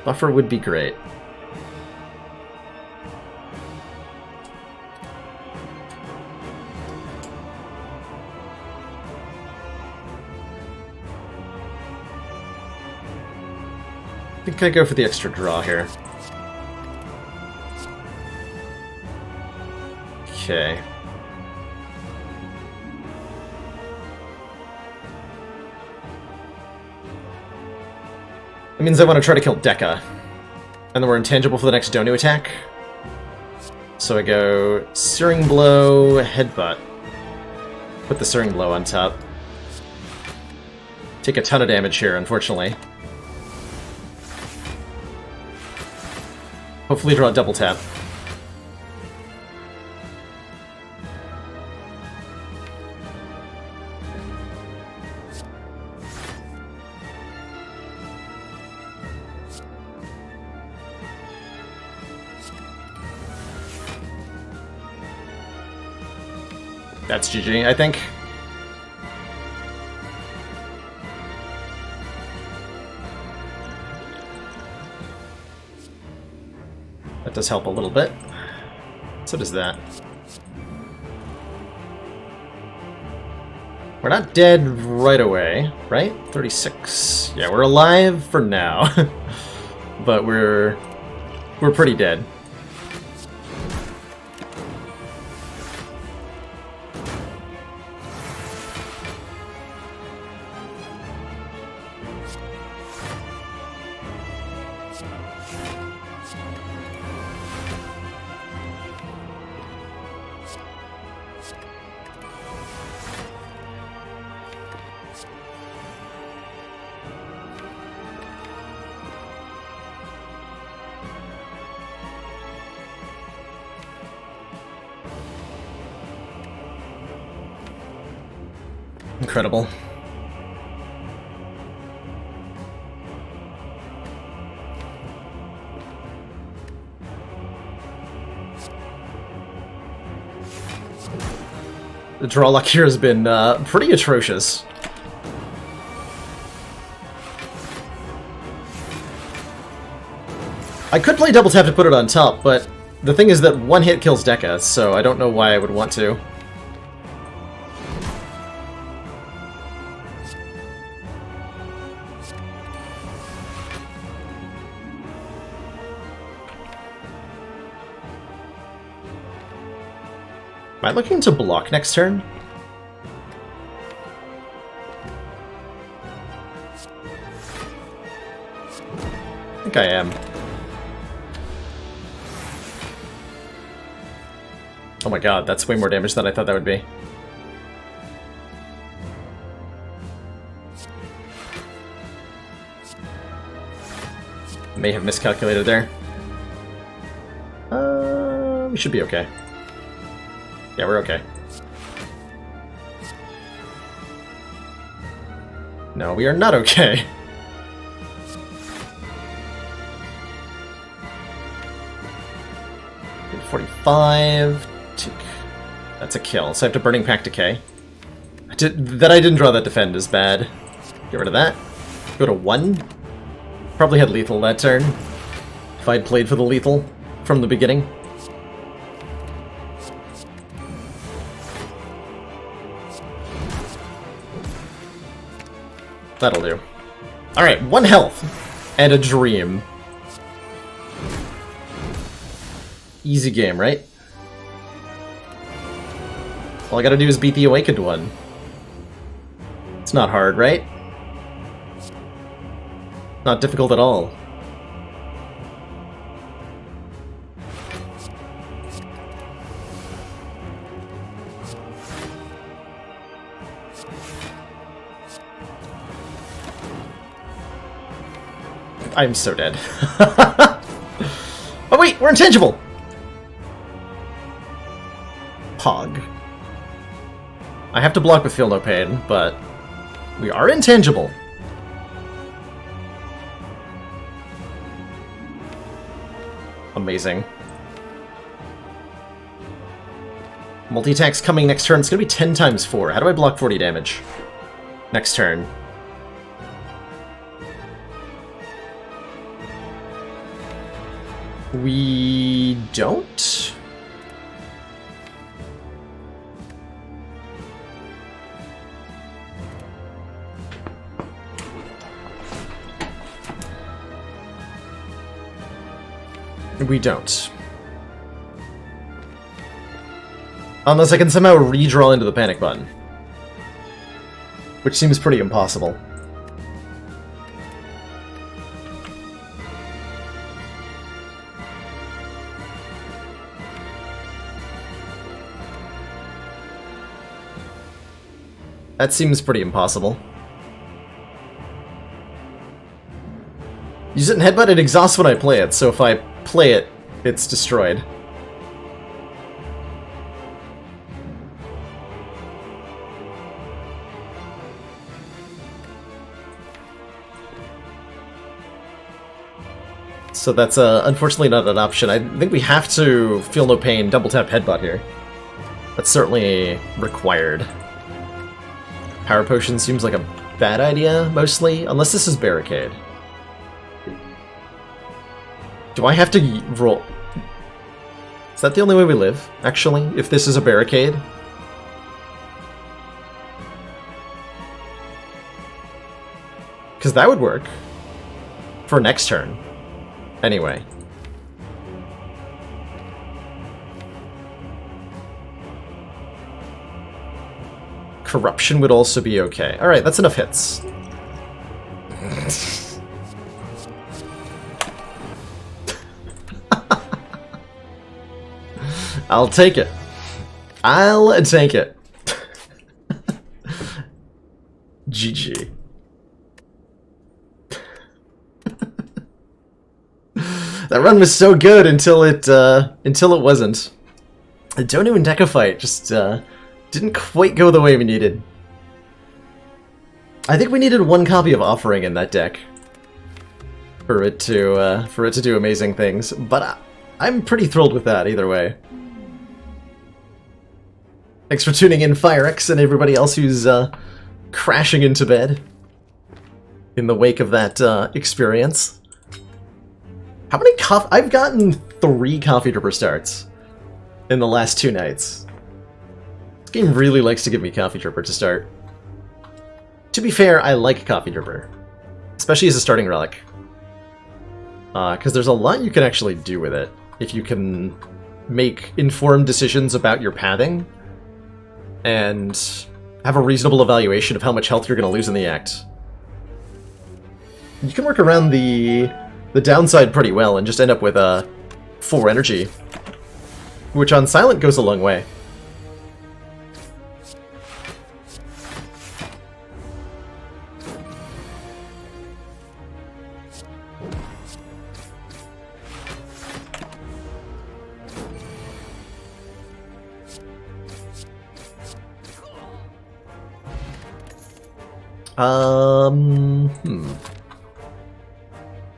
Buffer would be great. I think I go for the extra draw here. Okay. It means I want to try to kill Dekka. And then we're intangible for the next Donu attack. So I go Searing Blow, Headbutt. Put the Searing Blow on top. Take a ton of damage here, unfortunately. Hopefully draw a double tap. That's GG, I think. That does help a little bit. So does that. We're not dead right away, right? 36. Yeah, we're alive for now. But we're pretty dead. Incredible. The draw luck here has been pretty atrocious. I could play double tap to put it on top, but the thing is that one hit kills Dekka, so I don't know why I would want to. Am I looking to block next turn? I think I am. Oh my god, that's way more damage than I thought that would be. May have miscalculated there. We should be okay. Yeah, we're okay. No, we are not okay. Good 45. That's a kill, so I have to Burning Pact Decay. That I didn't draw that defend is bad. Get rid of that. Go to 1. Probably had lethal that turn. If I'd played for the lethal from the beginning. That'll do. Alright, 1 health. And a dream. Easy game, right? All I gotta do is beat the Awakened one. It's not hard, right? Not difficult at all. I'm so dead. Oh wait, we're intangible! Pog. I have to block with Feel No Pain, but we are intangible. Amazing. Multi-attack's coming next turn. It's gonna be 10 times 4. How do I block 40 damage? Next turn. We don't? We don't. Unless I can somehow redraw into the panic button. Which seems pretty impossible. That seems pretty impossible. Use it in headbutt, it exhausts when I play it, so if I play it, it's destroyed. So that's unfortunately not an option. I think we have to feel no pain, double tap headbutt here. That's certainly required. Power potion seems like a bad idea, mostly, unless this is barricade. Do I have to roll? Is that the only way we live, actually, if this is a barricade? Because that would work. For next turn. Anyway. Corruption would also be okay. Alright, that's enough hits. I'll take it. I'll take it. GG. That run was so good until it wasn't. The Donu and Deca fight just didn't quite go the way we needed. I think we needed one copy of Offering in that deck for it to do amazing things, but I'm pretty thrilled with that either way. Thanks for tuning in, FireX, and everybody else who's crashing into bed in the wake of that experience. How many I've gotten 3 Coffee Dripper starts in the last 2 nights. This game really likes to give me Coffee Dripper to start. To be fair, I like Coffee Dripper, especially as a starting relic. Because there's a lot you can actually do with it if you can make informed decisions about your pathing and have a reasonable evaluation of how much health you're going to lose in the act. You can work around the downside pretty well and just end up with 4 energy, which on Silent goes a long way.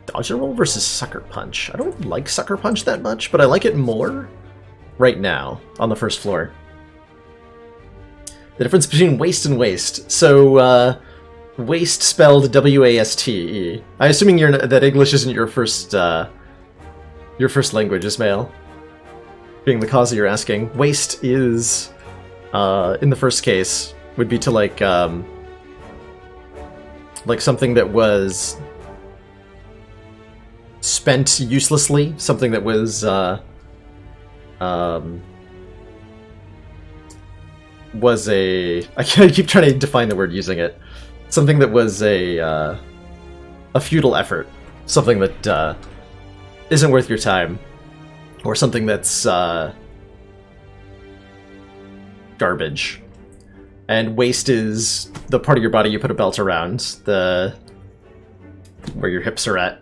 Dodge and roll versus Sucker Punch. I don't like Sucker Punch that much, but I like it more right now on the first floor. The difference between waste and waste. So, waste spelled W-A-S-T-E. I'm assuming that English isn't your first language, Ismail. Being the cause that you're asking. Waste is, in the first case, would be to like something that was spent uselessly, something that was a I keep trying to define the word using it. Something that was a futile effort, something that isn't worth your time, or something that's garbage. And waist is the part of your body you put a belt around, where your hips are at.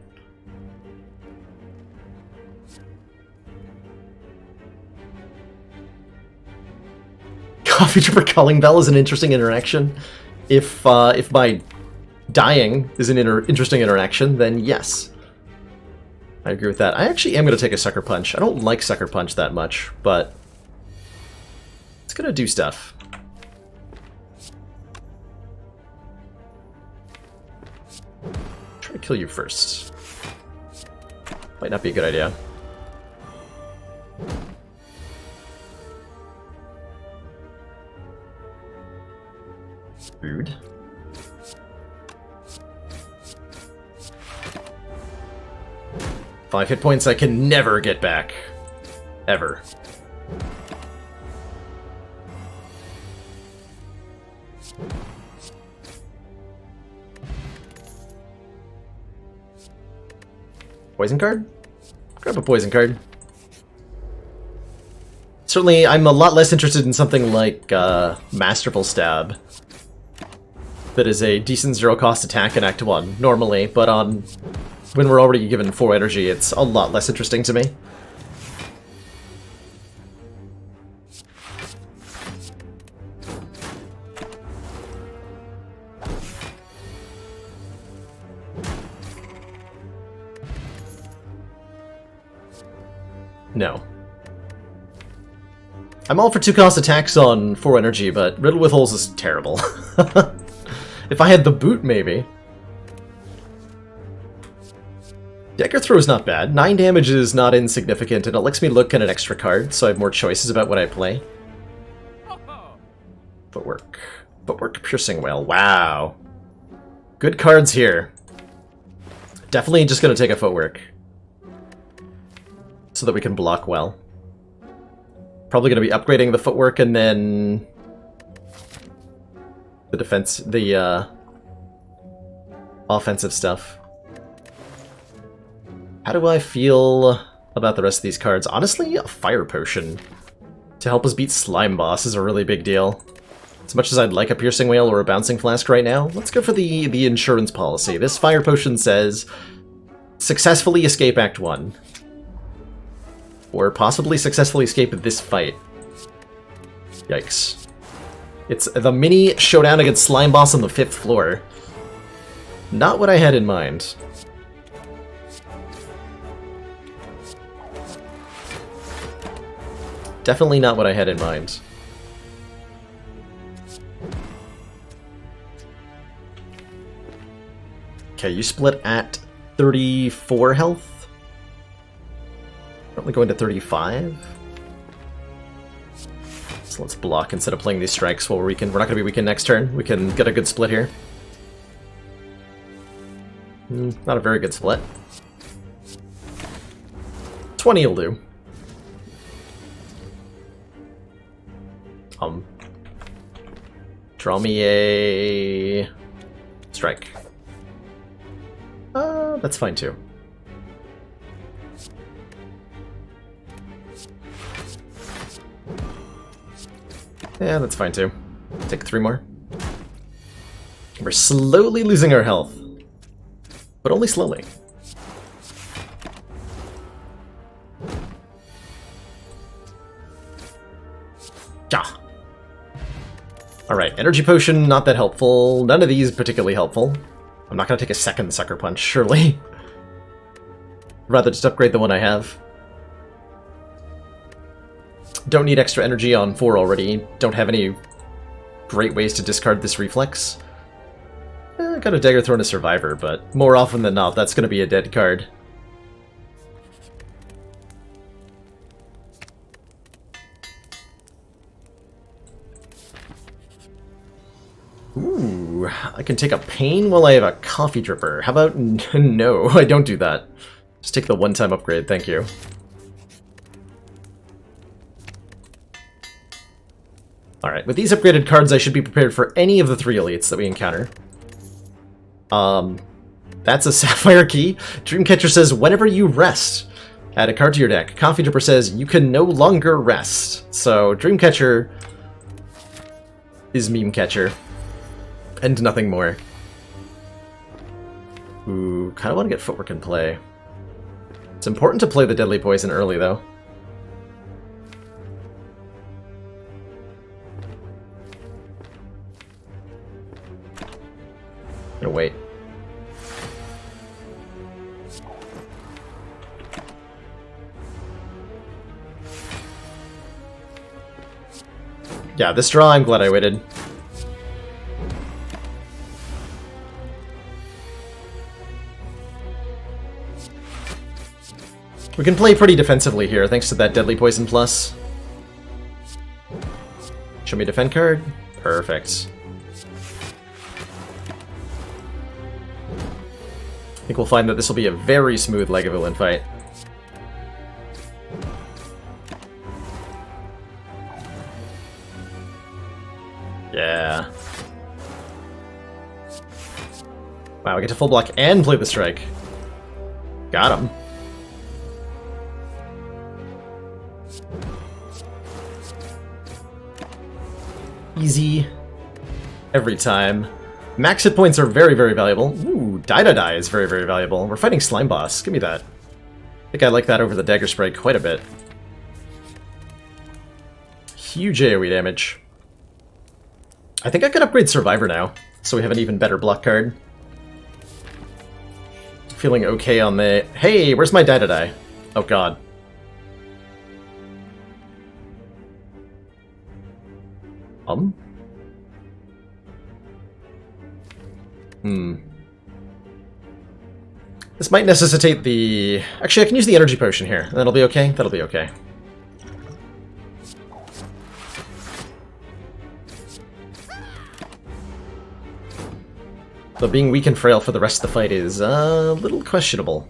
Coffee Dripper Calling Bell is an interesting interaction. If my dying is an interesting interaction, then yes. I agree with that. I actually am going to take a Sucker Punch. I don't like Sucker Punch that much, but it's going to do stuff. Try to kill you first. Might not be a good idea. Rude. Five hit points I can never get back. Ever. Poison card? Grab a poison card. Certainly, I'm a lot less interested in something like Masterful Stab that is a decent zero-cost attack in Act 1, normally, but when we're already given 4 energy, it's a lot less interesting to me. No. I'm all for 2-cost attacks on 4 energy, but Riddle with Holes is terrible. If I had the boot, maybe. Dagger Throw is not bad. 9 damage is not insignificant, and it lets me look at an extra card, so I have more choices about what I play. Footwork. Footwork, Piercing Whale. Wow. Good cards here. Definitely just gonna take a Footwork. So that we can block well. Probably gonna be upgrading the Footwork and then the defense, the offensive stuff. How do I feel about the rest of these cards? Honestly, a Fire Potion to help us beat Slime Boss is a really big deal. As much as I'd like a Piercing Whale or a Bouncing Flask right now, let's go for the insurance policy. This Fire Potion says, successfully escape Act 1. Or possibly successfully escape this fight. Yikes. It's the mini showdown against Slime Boss on the 5th floor. Not what I had in mind. Definitely not what I had in mind. Okay, you split at 34 health. Probably going to 35. So let's block instead of playing these strikes while we're weakened. We're not going to be weakened next turn. We can get a good split here. Not a very good split. 20 will do. Draw me a strike. That's fine too. Yeah, that's fine too. Take 3 more. We're slowly losing our health. But only slowly. Yeah. Alright, Energy Potion, not that helpful. None of these particularly helpful. I'm not going to take a second Sucker Punch, surely. Rather just upgrade the one I have. Don't need extra energy on 4 already. Don't have any great ways to discard this reflex. Got a Dagger Throw and a Survivor, but more often than not, that's going to be a dead card. Ooh, I can take a Pain while I have a Coffee Dripper. How about no, I don't do that. Just take the one-time upgrade, thank you. Alright, with these upgraded cards, I should be prepared for any of the 3 elites that we encounter. That's a Sapphire Key. Dreamcatcher says, whenever you rest, add a card to your deck. Coffee Dripper says, you can no longer rest. So, Dreamcatcher is Meme Catcher. And nothing more. Ooh, kind of want to get Footwork in play. It's important to play the Deadly Poison early, though. Gonna wait. Yeah, this draw, I'm glad I waited. We can play pretty defensively here, thanks to that Deadly Poison plus. Show me defend card. Perfect. I think we'll find that this will be a very smooth Lagavulin fight. Yeah. Wow, we get to full block and play the strike. Got him. Easy. Every time. Max hit points are very, very valuable. Ooh, Die is very, very valuable. We're fighting Slime Boss. Give me that. I think I like that over the Dagger Spray quite a bit. Huge AoE damage. I think I could upgrade Survivor now, so we have an even better block card. Feeling okay on the... Hey, where's my Die? Oh god. This might necessitate the... Actually, I can use the energy potion here. That'll be okay? That'll be okay. But being weak and frail for the rest of the fight is a little questionable.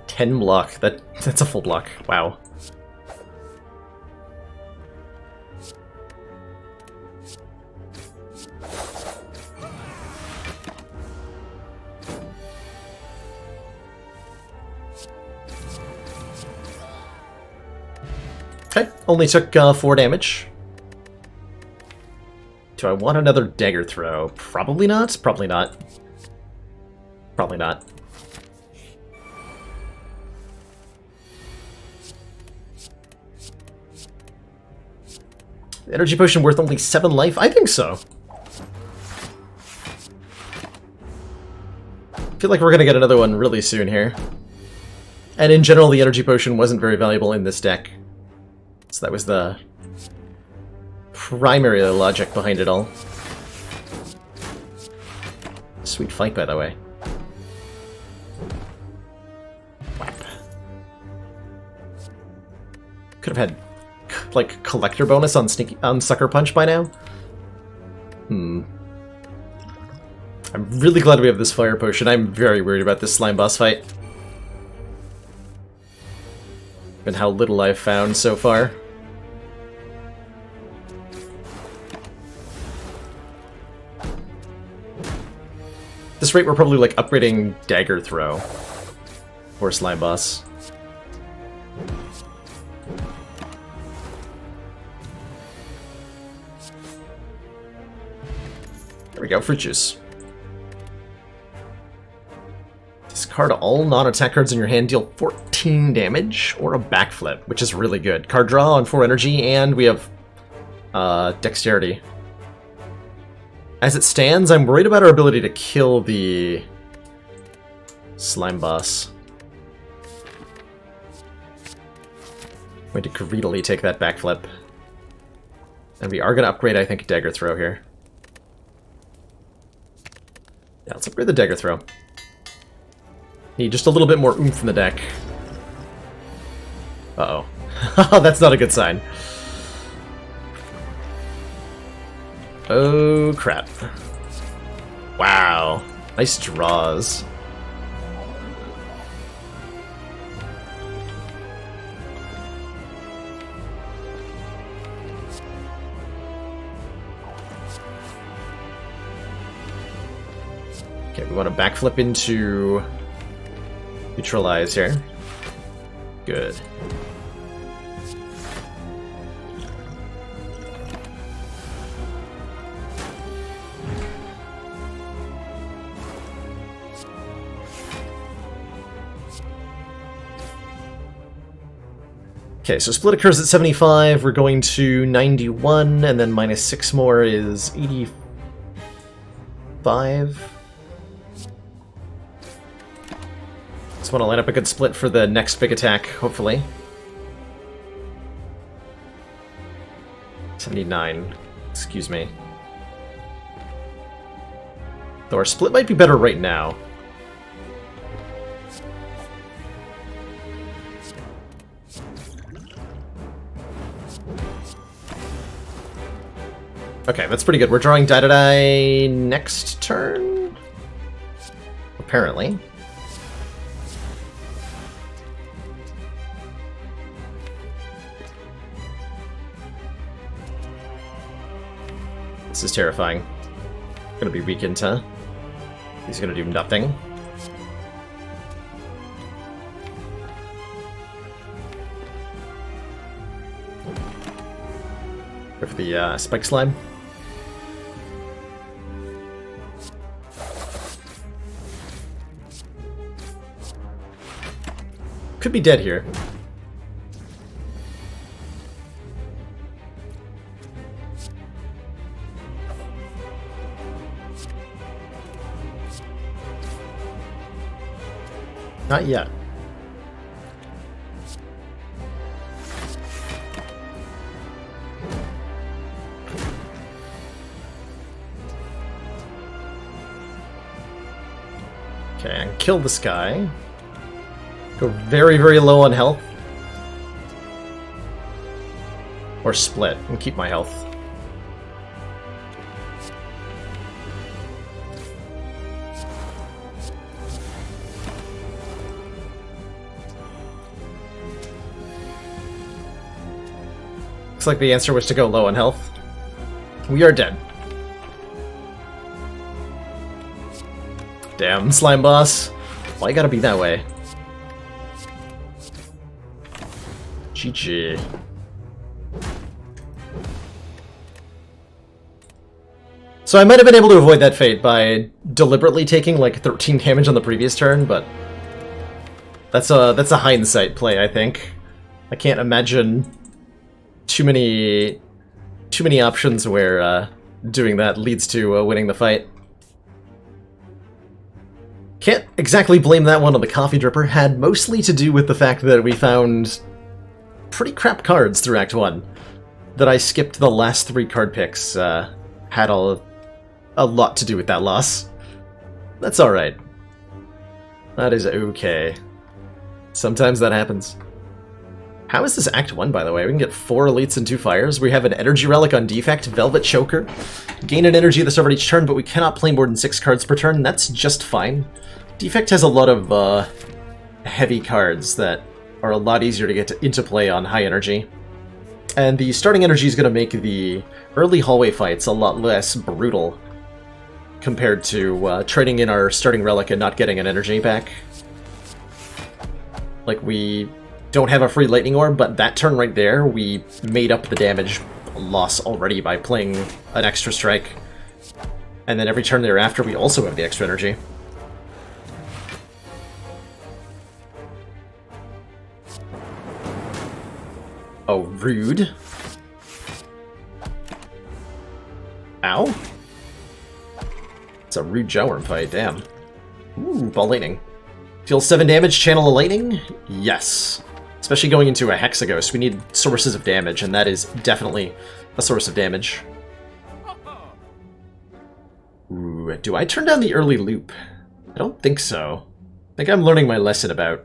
$10 block. That's a full block. Wow. Okay, only took 4 damage. Do I want another dagger throw? Probably not. Probably not. Probably not. Energy potion worth only 7 life? I think so. I feel like we're gonna get another one really soon here. And in general, the energy potion wasn't very valuable in this deck. So that was the primary logic behind it all. Sweet fight, by the way. Whap. Could have had like collector bonus on Sucker Punch by now. I'm really glad we have this fire potion. I'm very worried about this slime boss fight. And how little I've found so far. At this rate, we're probably like upgrading Dagger Throw for slime boss. There we go, fruit juice. Discard all non-attack cards in your hand, deal 14 damage, or a backflip, which is really good. Card draw on 4 energy, and we have dexterity. As it stands, I'm worried about our ability to kill the slime boss. I'm going to greedily take that backflip. And we are going to upgrade, I think, Dagger Throw here. Yeah, let's upgrade the Dagger Throw. Need just a little bit more oomph in the deck. Uh-oh. That's not a good sign. Oh, crap. Wow. Nice draws. Okay, we want to backflip into neutralize here. Good. Okay, so split occurs at 75, we're going to 91, and then minus 6 more is 85. Just want to line up a good split for the next big attack, hopefully. 79, excuse me. Though our split might be better right now. Okay, that's pretty good. We're drawing Die next turn? Apparently. This is terrifying. Gonna be weakened, huh? He's gonna do nothing. With the spike slime. Could be dead here. Not yet. Okay, and kill this guy. Go very, very low on health. Or split and keep my health. Looks like the answer was to go low on health. We are dead. Damn, slime boss. Why you gotta be that way? GG. So I might have been able to avoid that fate by deliberately taking like 13 damage on the previous turn, but that's a hindsight play, I think. I can't imagine too many options where doing that leads to winning the fight. Can't exactly blame that one on the coffee dripper. Had mostly to do with the fact that we found pretty crap cards through Act 1. That I skipped the last 3 card picks had a lot to do with that loss. That's alright. That is okay. Sometimes that happens. How is this Act 1, by the way? We can get 4 elites and 2 fires. We have an energy relic on defect, Velvet Choker. Gain an energy at the start of each turn, but we cannot play more than 6 cards per turn. That's just fine. Defect has a lot of heavy cards that are a lot easier to get into play on high energy. And the starting energy is going to make the early hallway fights a lot less brutal compared to trading in our starting relic and not getting an energy back. Like, we don't have a free lightning orb, but that turn right there, we made up the damage loss already by playing an extra strike. And then every turn thereafter, we also have the extra energy. Oh, rude. Ow. It's a rude Jowworm fight, damn. Ooh, ball lightning. Deal 7 damage, channel a lightning? Yes. Especially going into a Hexaghost, we need sources of damage, and that is definitely a source of damage. Ooh, do I turn down the early loop? I don't think so. I think I'm learning my lesson about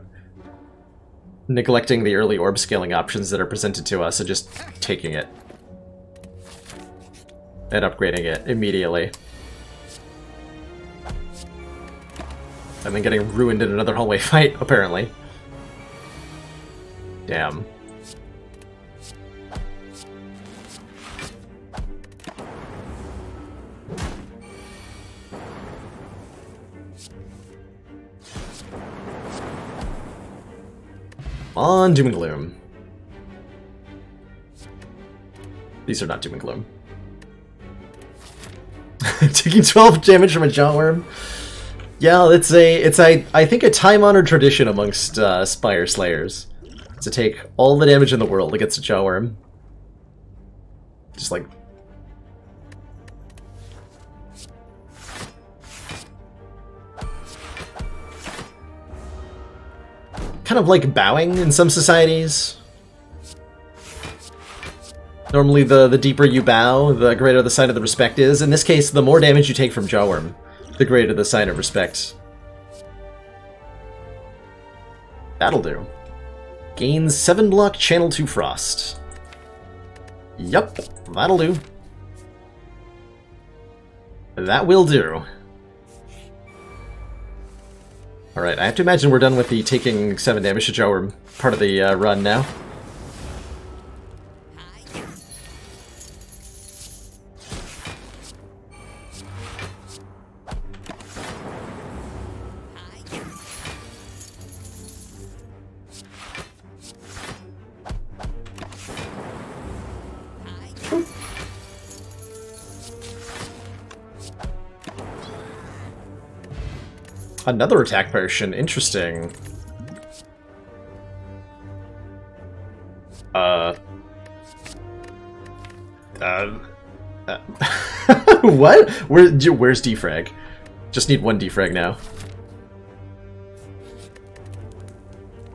neglecting the early orb scaling options that are presented to us and just taking it. And upgrading it immediately. And then getting ruined in another hallway fight, apparently. Damn. On Doom and Gloom. These are not Doom and Gloom. Taking 12 damage from a Jawworm. Yeah, it's I think a time-honored tradition amongst Spire Slayers to take all the damage in the world against a Jawworm. Just like kind of like bowing in some societies. Normally the deeper you bow, the greater the sign of the respect is. In this case, the more damage you take from Jawworm, the greater the sign of respect. That'll do. Gains 7 block, channel 2 frost. Yup, that'll do. That will do. Alright, I have to imagine we're done with the taking 7 damage to Jawworm part of the run now. Another attack potion. Interesting. What? Where's defrag? Just need one defrag now.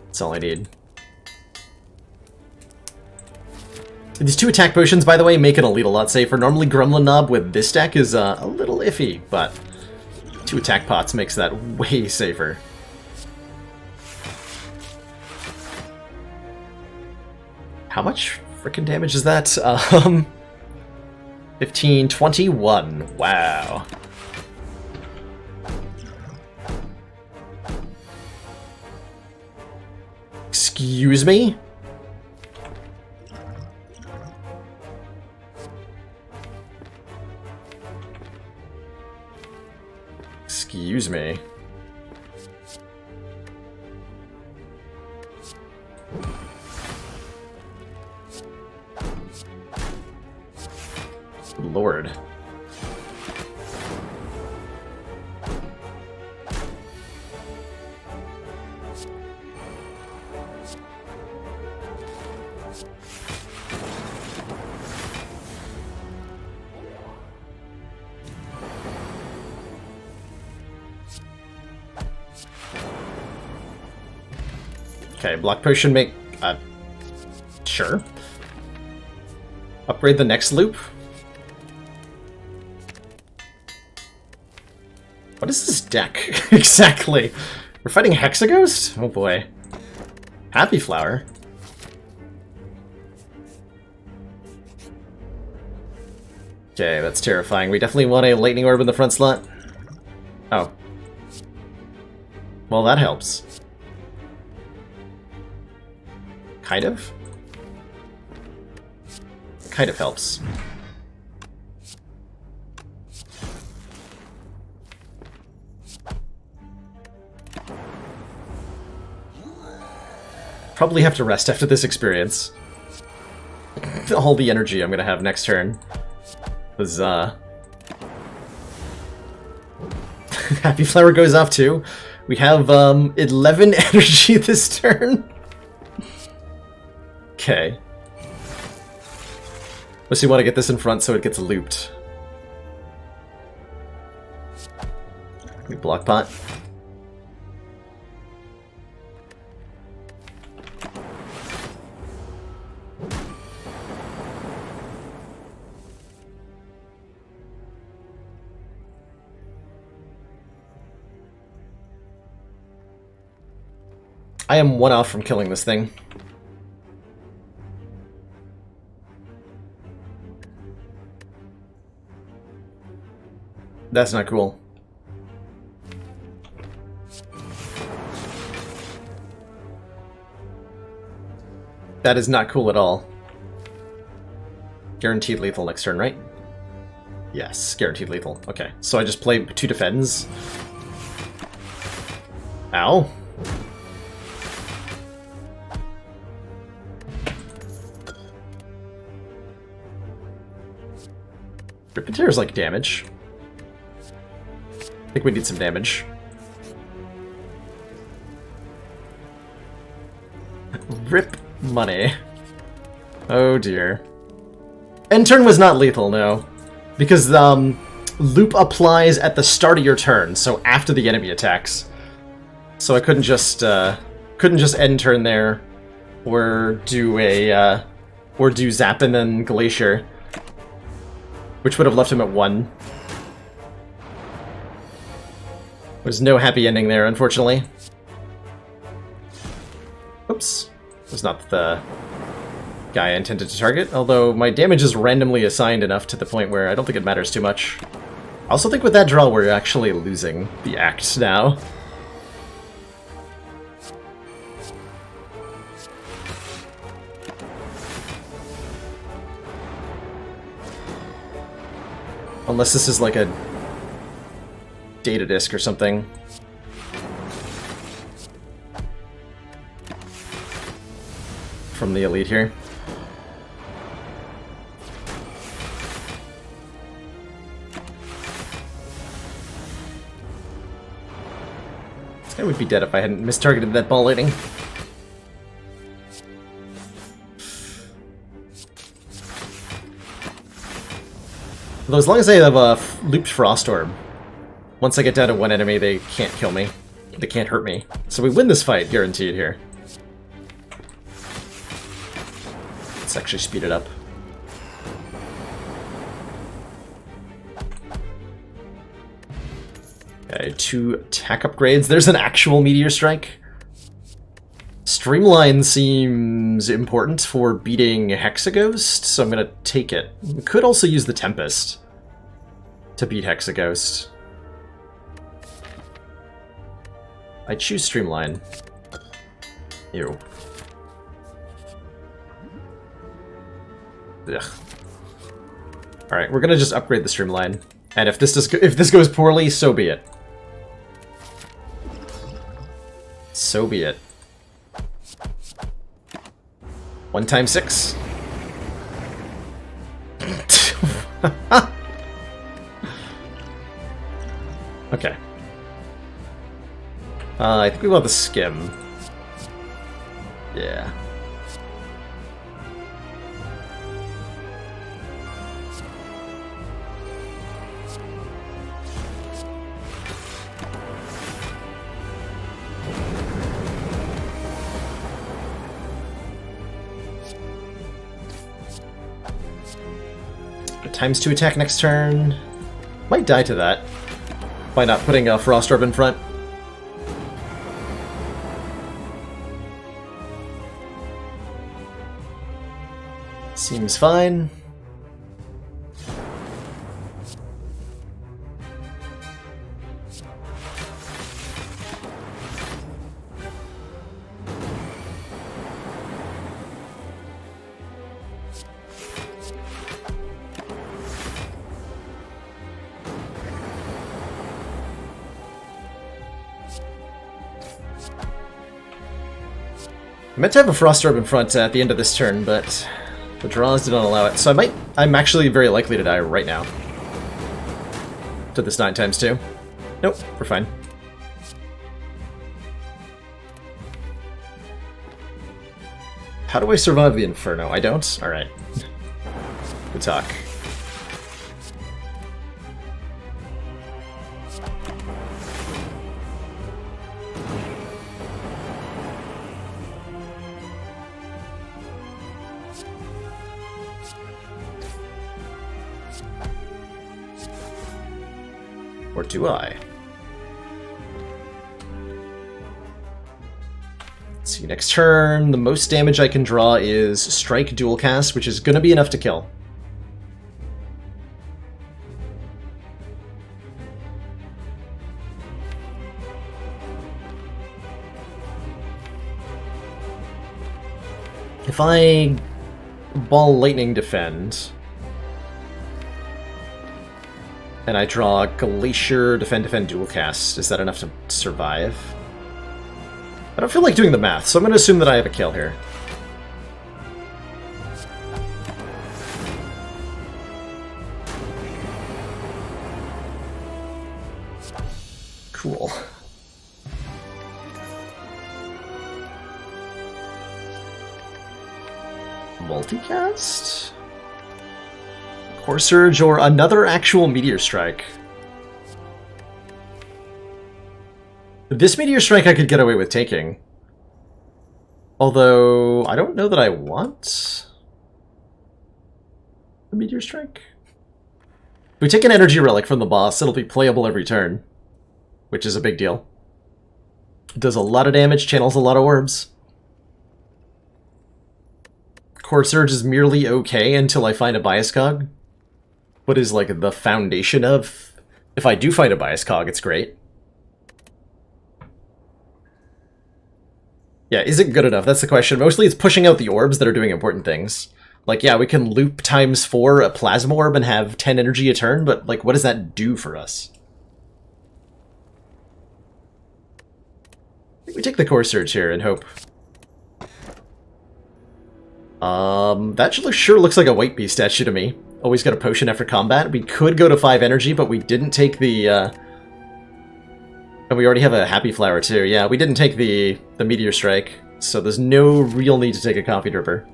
That's all I need. These 2 attack potions, by the way, make it Elite a lot safer. Normally Gremlin Knob with this deck is a little iffy, but 2 attack pots makes that way safer. How much frickin' damage is that? 15, 21. Wow. Excuse me? Excuse me. Lord. Okay, block potion make... sure. Upgrade the next loop? What is this deck, exactly? We're fighting Hexaghost? Oh boy. Happy Flower. Okay, that's terrifying. We definitely want a Lightning Orb in the front slot. Oh. Well, that helps. Kind of? Kind of helps. Probably have to rest after this experience. All the energy I'm gonna have next turn was, Happy Flower goes off too. We have, 11 energy this turn. Okay. Unless you want to get this in front so it gets looped. We block pot. I am 1 off from killing this thing. That's not cool. That is not cool at all. Guaranteed lethal next turn, right? Yes, guaranteed lethal. Okay, so I just play 2 defends. Ow. Rip and Tear is like damage. I think we need some damage. Rip money. Oh dear. End turn was not lethal, no. Because loop applies at the start of your turn, so after the enemy attacks. So I couldn't just end turn there, or do a Zap and then Glacier, which would have left him at 1. There's no happy ending there, unfortunately. Oops. Was not the guy I intended to target, although my damage is randomly assigned enough to the point where I don't think it matters too much. I also think with that draw we're actually losing the act now. Unless this is like a data disk or something. From the Elite here. I would be dead if I hadn't mistargeted that ball lightning. Although as long as I have a looped Frost Orb, once I get down to one enemy, they can't kill me. They can't hurt me. So we win this fight, guaranteed here. Let's actually speed it up. Okay, 2 attack upgrades. There's an actual Meteor Strike. Streamline seems important for beating Hexaghost, so I'm gonna take it. We could also use the Tempest to beat Hexaghost. I choose Streamline. Ew. Ugh. Alright, we're gonna just upgrade the Streamline. And if this goes poorly, so be it. So be it. 1 times 6. Okay. I think we want the Skim. Yeah. Times 2 attack next turn. Might die to that by not putting a Frost Orb in front. Seems fine. I meant to have a Frost Orb in front at the end of this turn, but the draws did not allow it. So I'm actually very likely to die right now. To this 9 times 2. Nope, we're fine. How do I survive the Inferno? I don't? Alright. Good talk. Or do I? Let's see, next turn, the most damage I can draw is Strike Dual Cast, which is going to be enough to kill. If I Ball Lightning Defend, and I draw Glacier, Defend, Dual Cast, is that enough to survive? I don't feel like doing the math, so I'm going to assume that I have a kill here. Cool. Multicast? Core Surge or another actual Meteor Strike. This Meteor Strike I could get away with taking. Although, I don't know that I want a Meteor Strike. If we take an Energy Relic from the boss, it'll be playable every turn, which is a big deal. It does a lot of damage, channels a lot of orbs. Core Surge is merely okay until I find a Bias Cog. What is like the foundation of... If I do find a Bias Cog, it's great. Yeah, is it good enough? That's the question. Mostly it's pushing out the orbs that are doing important things. Like, yeah, we can loop ×4 a Plasma Orb and have 10 energy a turn, but, like, what does that do for us? I think we take the Core Surge here and hope. That sure looks like a White Beast statue to me. Always got a potion after combat. We could go to 5 energy, but we didn't take the And we already have a Happy Flower too. Yeah, we didn't take the Meteor Strike, so there's no real need to take a Coffee Dripper.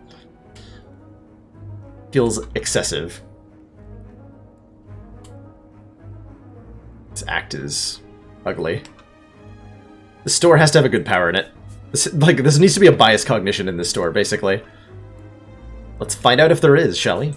Feels excessive. This act is ugly. The store has to have a good power in it. This needs to be a bias cognition in this store, basically. Let's find out if there is, shall we?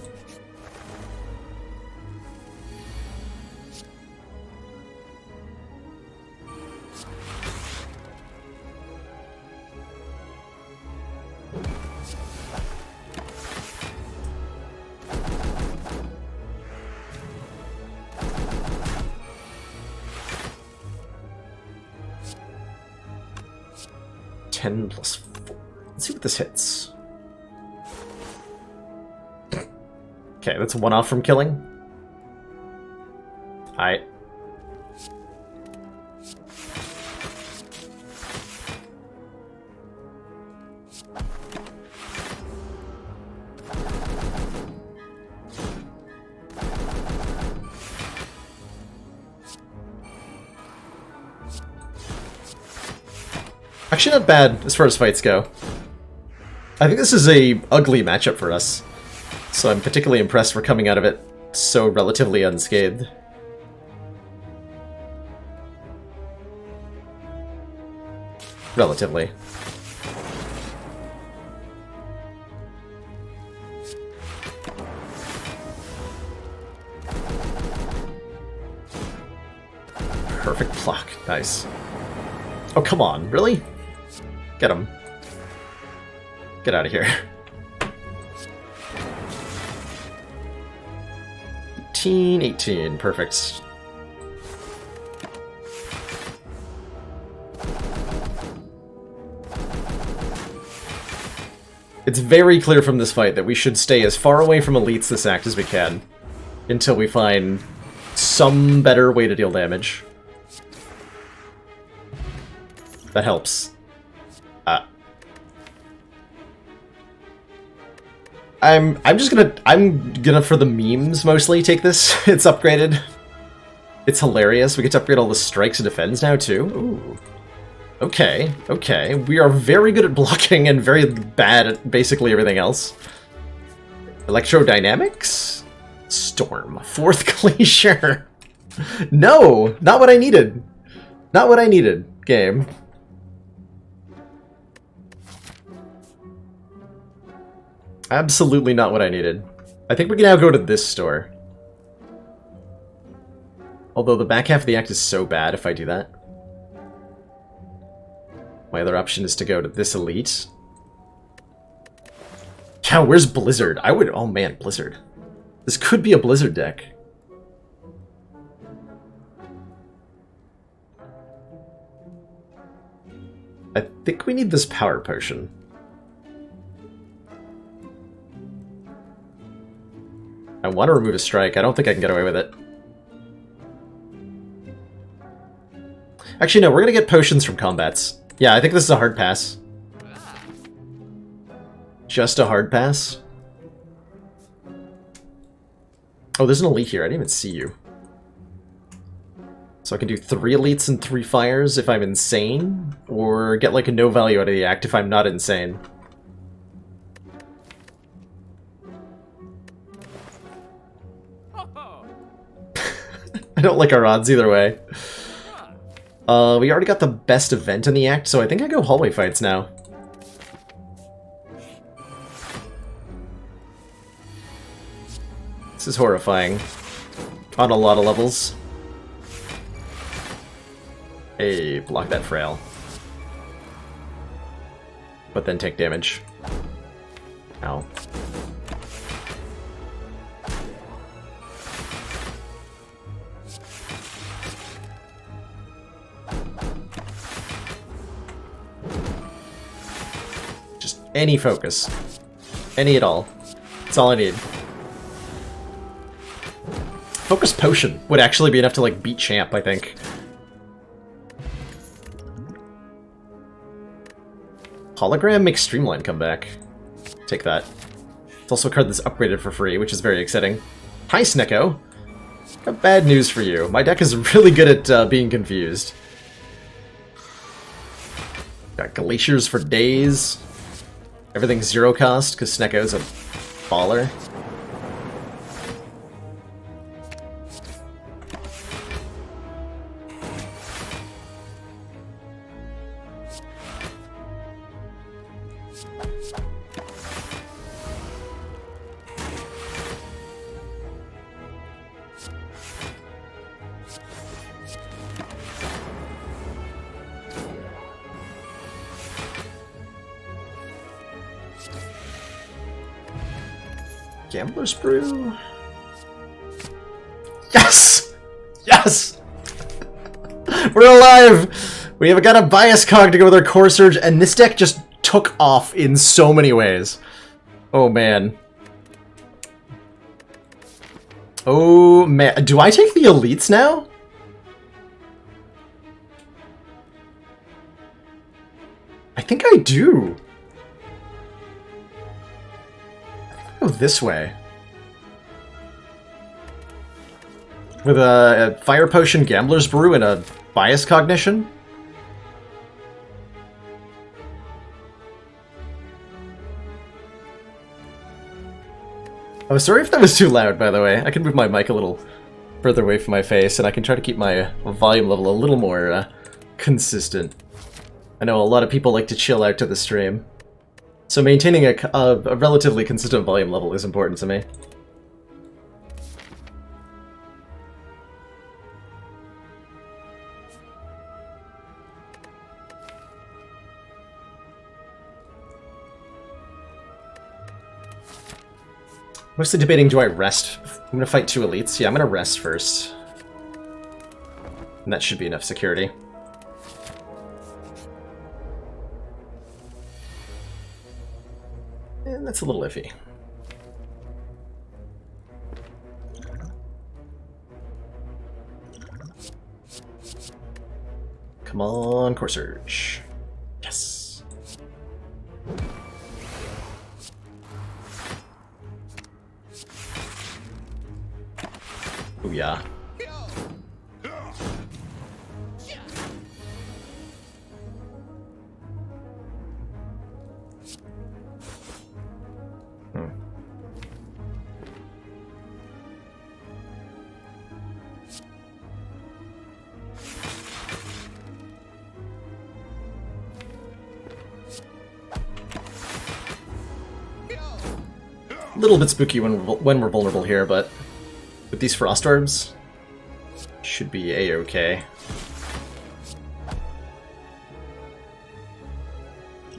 +4. Let's see what this hits. Okay, that's one off from killing. Alright. Actually not bad as far as fights go. I think this is a ugly matchup for us, so I'm particularly impressed we're coming out of it so relatively unscathed. Relatively. Perfect block. Nice. Oh, come on. Really? Get him. Get out of here. 18. Perfect. It's very clear from this fight that we should stay as far away from elites this act as we can until we find some better way to deal damage. That helps. I'm gonna for the memes mostly take this. It's upgraded. It's hilarious. We get to upgrade all the strikes and defends now too. Ooh. Okay, okay. We are very good at blocking and very bad at basically everything else. Electrodynamics? Storm. Fourth Glacier. No! Not what I needed. Not what I needed, game. Absolutely not what I needed. I think we can now go to this store. Although the back half of the act is so bad if I do that. My other option is to go to this elite. Cow, where's Blizzard? I would... Oh man, Blizzard. This could be a Blizzard deck. I think we need this power potion. I want to remove a strike. I don't think I can get away with it. Actually, no, we're going to get potions from combats. Yeah, I think this is a hard pass. Just a hard pass? Oh, there's an elite here. I didn't even see you. So I can do 3 elites and 3 fires if I'm insane, or get like a no value out of the act if I'm not insane. I don't like our odds either way. We already got the best event in the act, so I think I go hallway fights now. This is horrifying. On a lot of levels. Hey, block that frail. But then take damage. Ow. Just any focus. Any at all. That's all I need. Focus Potion would actually be enough to, like, beat Champ, I think. Hologram makes Streamline come back. Take that. It's also a card that's upgraded for free, which is very exciting. Hi, Snecko! Got bad news for you. My deck is really good at being confused. Got glaciers for days. Everything's 0 cost, because Snecko's a baller. Gambler's Brew. Yes! Yes! We're alive! We have got a Bias Cog to go with our Core Surge, and this deck just took off in so many ways. Oh, man. Oh, man. Do I take the Elites now? I think I do. Go this way. With a Fire Potion, Gambler's Brew, and a Bias Cognition? Oh, sorry if that was too loud, by the way. I can move my mic a little further away from my face, and I can try to keep my volume level a little more consistent. I know a lot of people like to chill out to the stream. So maintaining a relatively consistent volume level is important to me. Mostly debating, do I rest? I'm gonna fight 2 elites. Yeah, I'm gonna rest first. And that should be enough security. And that's a little iffy. Come on, Core Surge. Yes. Oh yeah. A little bit spooky when we're vulnerable here, but with these Frost Orbs, should be a-okay.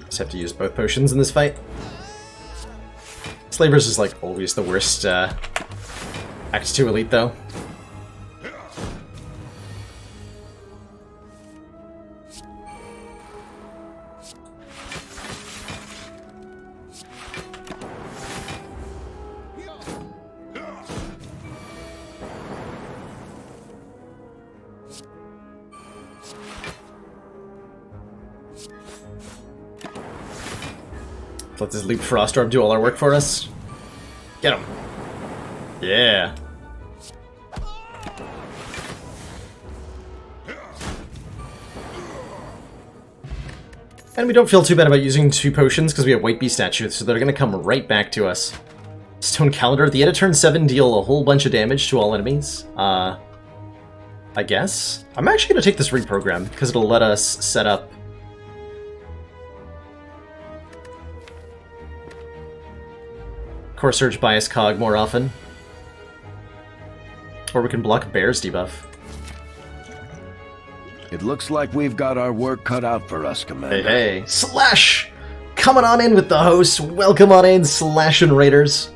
Just have to use both potions in this fight. Slavers is like always the worst Act 2 elite though. Let this Leap Frostorm do all our work for us. Get him. Yeah. And we don't feel too bad about using 2 potions because we have White Bee statues, so they're going to come right back to us. Stone Calendar. At the end of turn 7, deal a whole bunch of damage to all enemies. I guess? I'm actually going to take this reprogram because it'll let us set up Core Surge Bias Cog more often. Or we can block Bear's debuff. It looks like we've got our work cut out for us, Commander. Hey, hey. Slash! Coming on in with the host. Welcome on in, Slash and Raiders.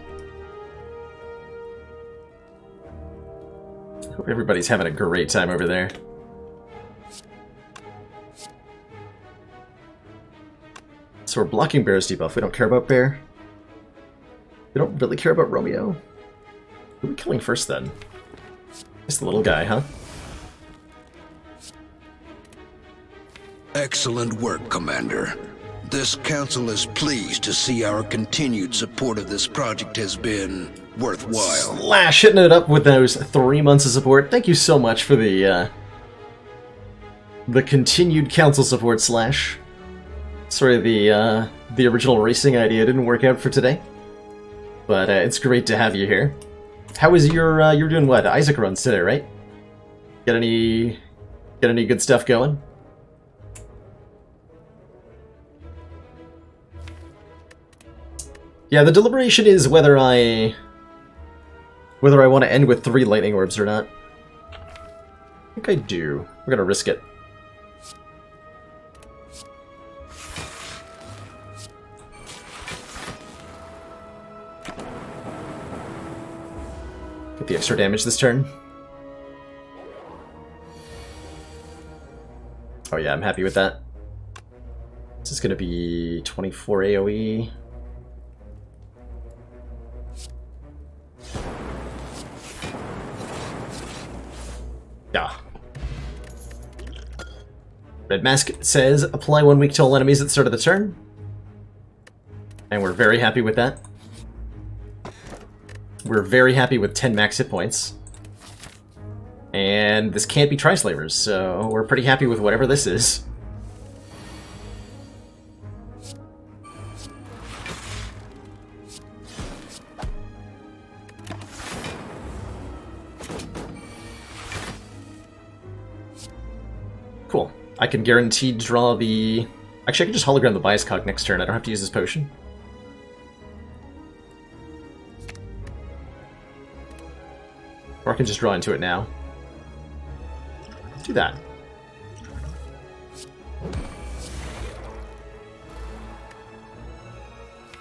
Hope everybody's having a great time over there. So we're blocking Bear's debuff. We don't care about Bear. We don't really care about Romeo. Who are we killing first, then? Just the little guy, huh? Excellent work, Commander. This council is pleased to see our continued support of this project has been worthwhile. Slash hitting it up with those 3 months of support. Thank you so much for the continued council support, Slash. Sorry, the original racing idea didn't work out for today, but it's great to have you here. How is your you're doing what? Isaac runs today, right? Get any good stuff going? Yeah, the deliberation is whether I want to end with 3 lightning orbs or not. I think I do. We're gonna risk it. Get the extra damage this turn. Oh yeah, I'm happy with that. This is gonna be 24 AoE. Yeah. Red Mask says, apply 1 week to all enemies at the start of the turn. And we're very happy with that. We're very happy with 10 max hit points. And this can't be Tri-Slavers, so we're pretty happy with whatever this is. Cool. I can guarantee draw the... Actually, I can just hologram the bias cog next turn. I don't have to use this potion. Or I can just draw into it now. Do that.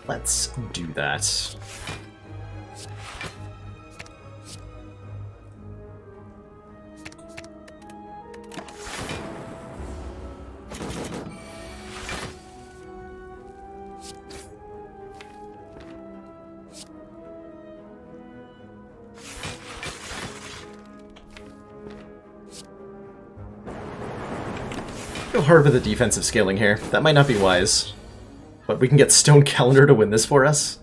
Let's do that. Go hard with the defensive scaling here. That might not be wise. But we can get Stone Calendar to win this for us.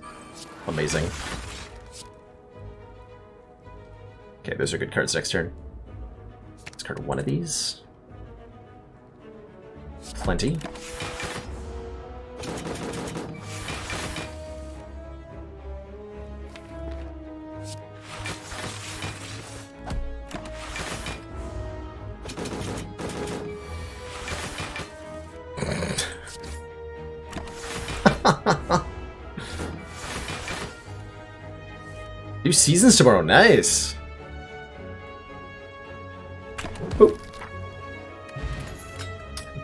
Amazing. Okay, those are good cards next turn. Let's card 1 of these. Plenty. New seasons tomorrow, nice. Ooh.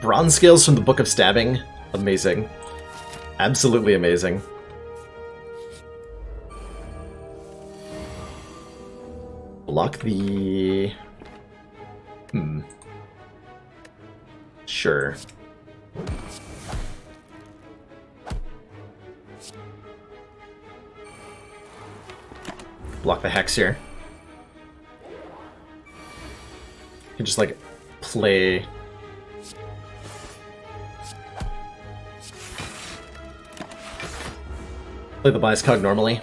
Bronze scales from the Book of Stabbing, amazing. Absolutely amazing. Block the... Sure. Block the Hex here. You can just, like, play... Play the bias cog normally.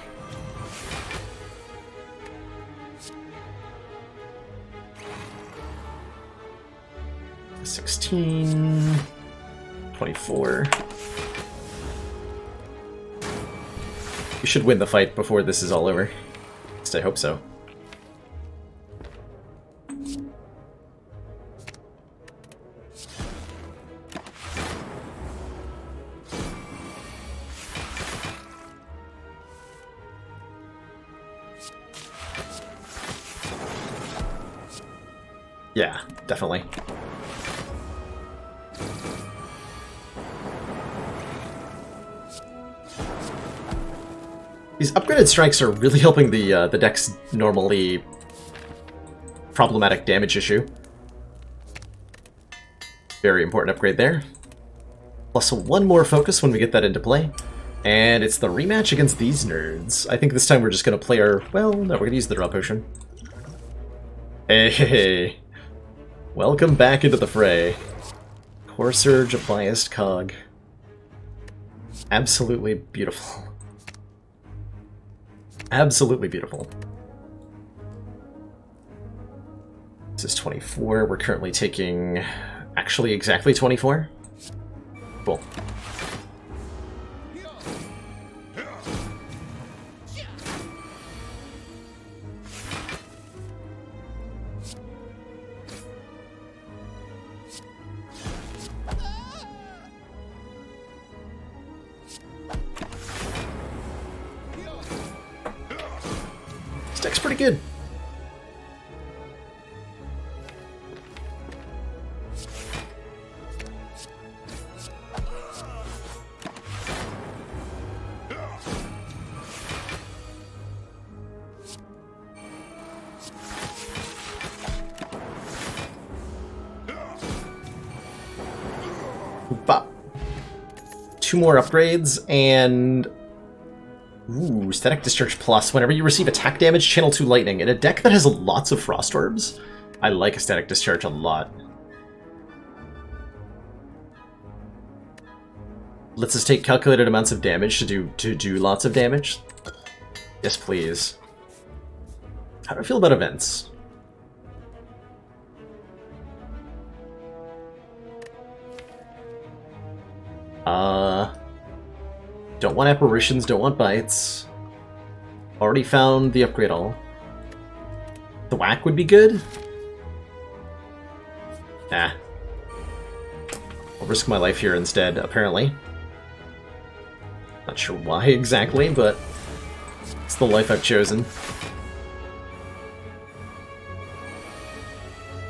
$16... $24... You should win the fight before this is all over. At least I hope so. Yeah, definitely. These upgraded strikes are really helping the deck's normally problematic damage issue. Very important upgrade there. Plus 1 more focus when we get that into play. And it's the rematch against these nerds. I think this time we're just going to play our... Well, no, we're going to use the draw potion. Hey, welcome back into the fray. Core Surge, Biased Cog. Absolutely beautiful. Absolutely beautiful. This is 24. We're currently taking actually exactly 24. Cool. Deck's pretty good. Bop. 2 more upgrades, and... Ooh, Static Discharge Plus. Whenever you receive attack damage, channel 2 lightning. In a deck that has lots of Frost Orbs, I like a Static Discharge a lot. Lets us take calculated amounts of damage to do lots of damage. Yes, please. How do I feel about events? Don't want apparitions, don't want bites. Already found the upgrade all. The whack would be good? Nah. I'll risk my life here instead, apparently. Not sure why exactly, but it's the life I've chosen.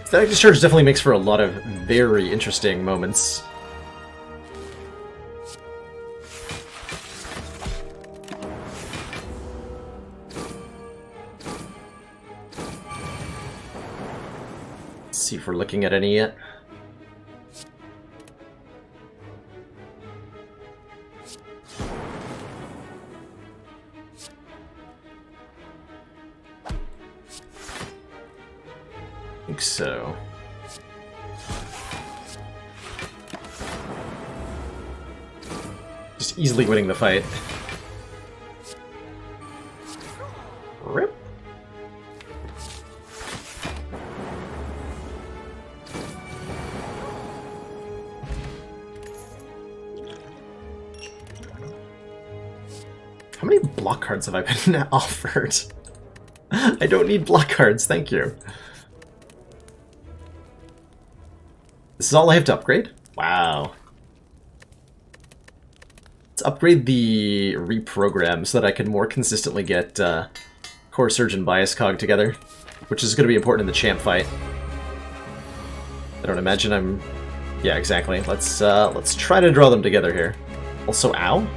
Static Discharge definitely makes for a lot of very interesting moments. See if we're looking at any yet. I think so. Just easily winning the fight. Rip. How many block cards have I been offered? I don't need block cards, thank you. This is all I have to upgrade? Wow. Let's upgrade the reprogram so that I can more consistently get Core Surge and Bias Cog together, which is going to be important in the champ fight. I don't imagine I'm... Yeah, exactly. Let's try to draw them together here. Also, ow?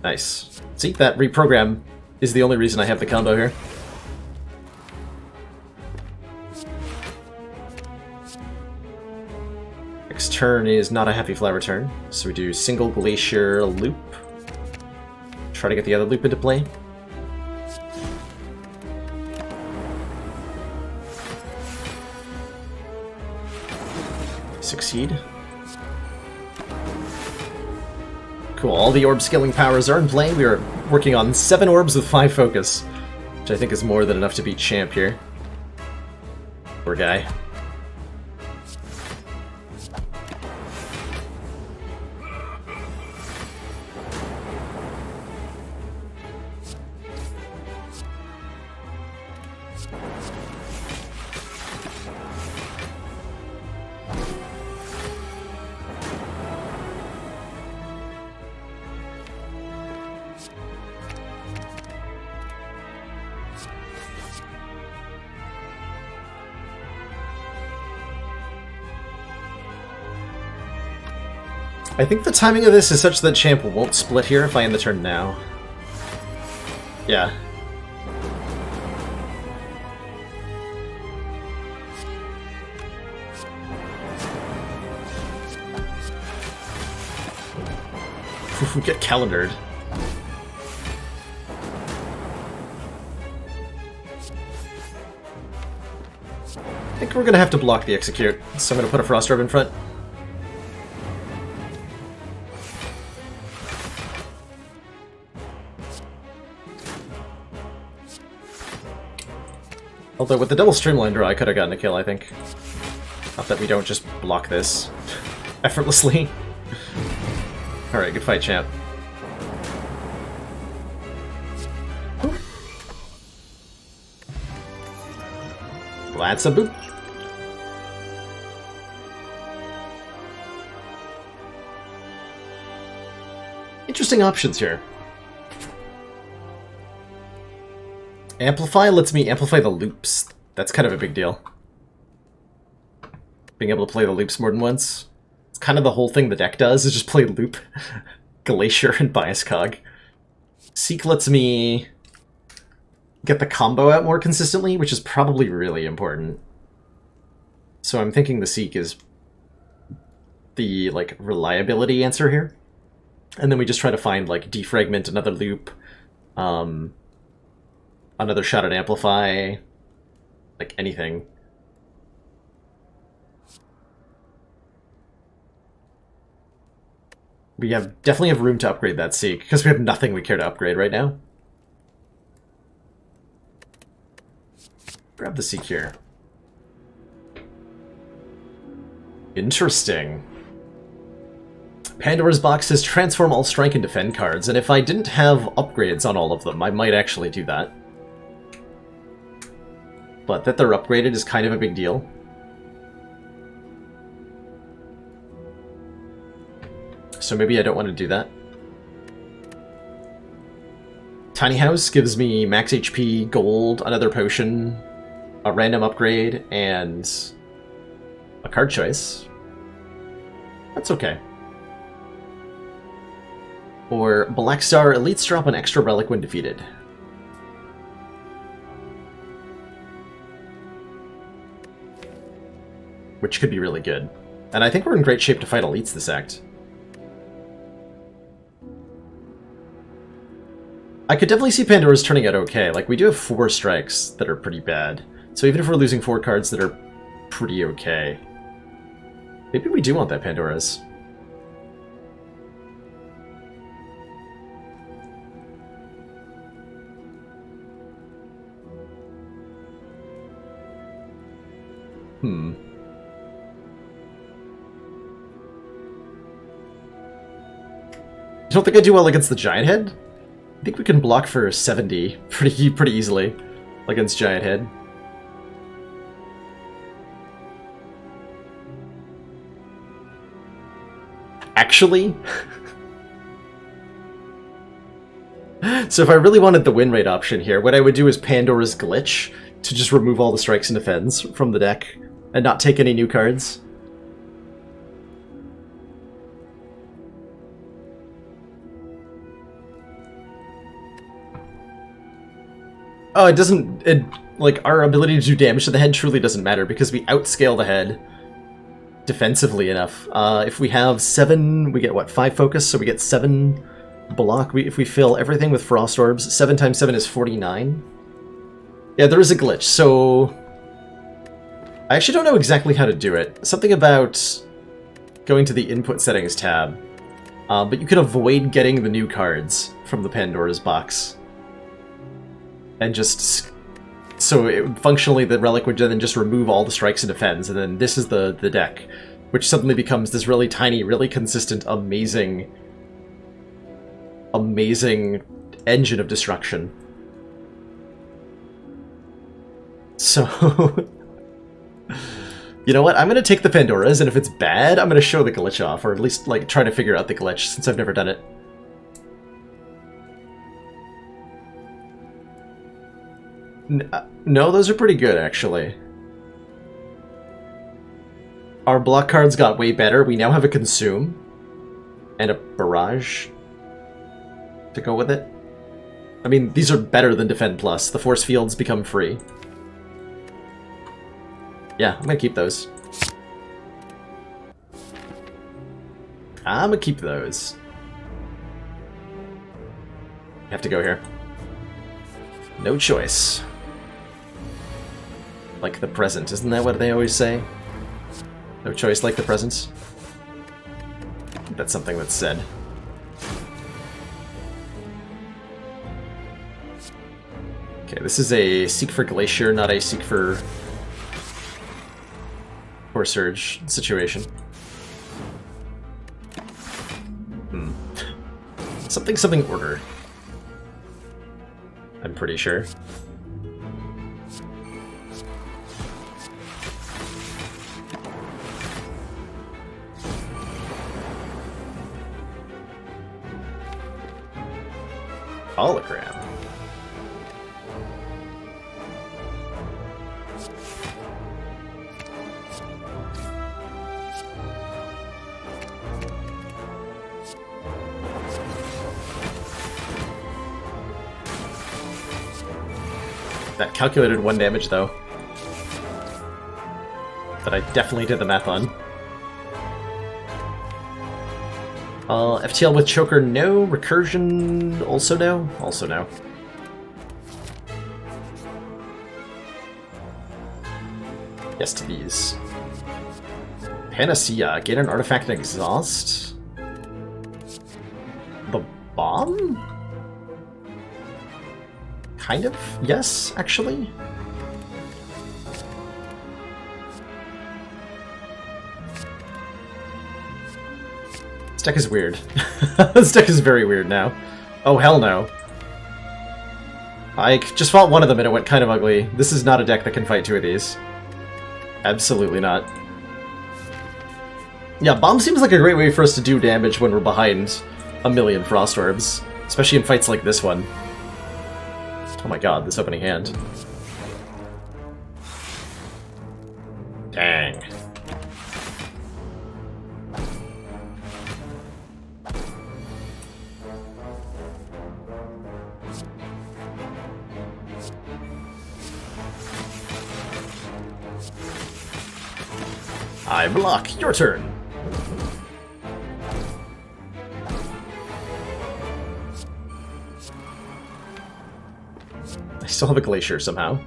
Nice. See, that reprogram is the only reason I have the combo here. Next turn is not a Happy Flower turn, so we do single Glacier loop. Try to get the other loop into play. Succeed. Cool, all the orb scaling powers are in play. We are working on 7 orbs with 5 focus, which I think is more than enough to beat champ here. Poor guy. I think the timing of this is such that champ won't split here if I end the turn now. Yeah. We get calendared. I think we're gonna have to block the execute, so I'm gonna put a Frost Orb in front. Although with the double Streamline draw, I could have gotten a kill, I think. Not that we don't just block this effortlessly. Alright, good fight, champ. That's a boop. Interesting options here. Amplify lets me amplify the loops. That's kind of a big deal. Being able to play the loops more than once. It's kind of the whole thing the deck does, is just play loop, Glacier, and Bias Cog. Seek lets me get the combo out more consistently, which is probably really important. So I'm thinking the Seek is the, like, reliability answer here. And then we just try to find, like, defragment, another loop, another shot at amplify, like, anything. We definitely have room to upgrade that Seek, because we have nothing we care to upgrade right now. Grab the Seek here. Interesting. Pandora's Box says transform all strike and defend cards, and if I didn't have upgrades on all of them, I might actually do that. But that they're upgraded is kind of a big deal. So maybe I don't want to do that. Tiny House gives me max HP, gold, another potion, a random upgrade, and a card choice. That's okay. Or Black Star, elites drop an extra relic when defeated. Which could be really good. And I think we're in great shape to fight elites this act. I could definitely see Pandora's turning out okay. Like, we do have 4 strikes that are pretty bad. So even if we're losing 4 cards that are pretty okay, maybe we do want that Pandora's. You don't think I do well against the Giant Head? I think we can block for 70 pretty easily against Giant Head. Actually? So if I really wanted the win rate option here, what I would do is Pandora's Glitch to just remove all the strikes and defends from the deck and not take any new cards. Oh, it doesn't... like, our ability to do damage to the head truly doesn't matter because we outscale the head defensively enough. If we have 7, we get, what, 5 focus, so we get 7 block. If we fill everything with Frost Orbs, 7 times 7 is 49. Yeah, there is a glitch, so... I actually don't know exactly how to do it. Something about going to the Input Settings tab. But you can avoid getting the new cards from the Pandora's Box. And just... So functionally the relic would then just remove all the strikes and defends, and then this is the deck, which suddenly becomes this really tiny, really consistent, amazing engine of destruction. So... You know what? I'm going to take the Pandora's, and if it's bad, I'm going to show the glitch off, or at least like try to figure out the glitch, since I've never done it. No, those are pretty good, actually. Our block cards got way better. We now have a Consume and a Barrage to go with it. I mean, these are better than Defend Plus. The Force Fields become free. Yeah, I'm gonna keep those. I'm gonna keep those. Have to go here. No choice. Like the present, isn't that what they always say? No choice like the present? I think that's something that's said. Okay, this is a Seek for Glacier, not a Seek for Core Surge situation. Something order. I'm pretty sure. Hologram. That calculated 1 damage, though. That I definitely did the math on. FTL with Choker, no. Recursion, also no. Also no. Yes to these. Panacea, gain an artifact and exhaust. The bomb? Kind of, yes, actually. This deck is weird. This deck is very weird now. Oh, hell no. I just fought one of them and it went kind of ugly. This is not a deck that can fight 2 of these. Absolutely not. Yeah, bomb seems like a great way for us to do damage when we're behind a million Frost Orbs. Especially in fights like this one. Oh my god, this opening hand. Dang. I block. Your turn. I still have a Glacier somehow.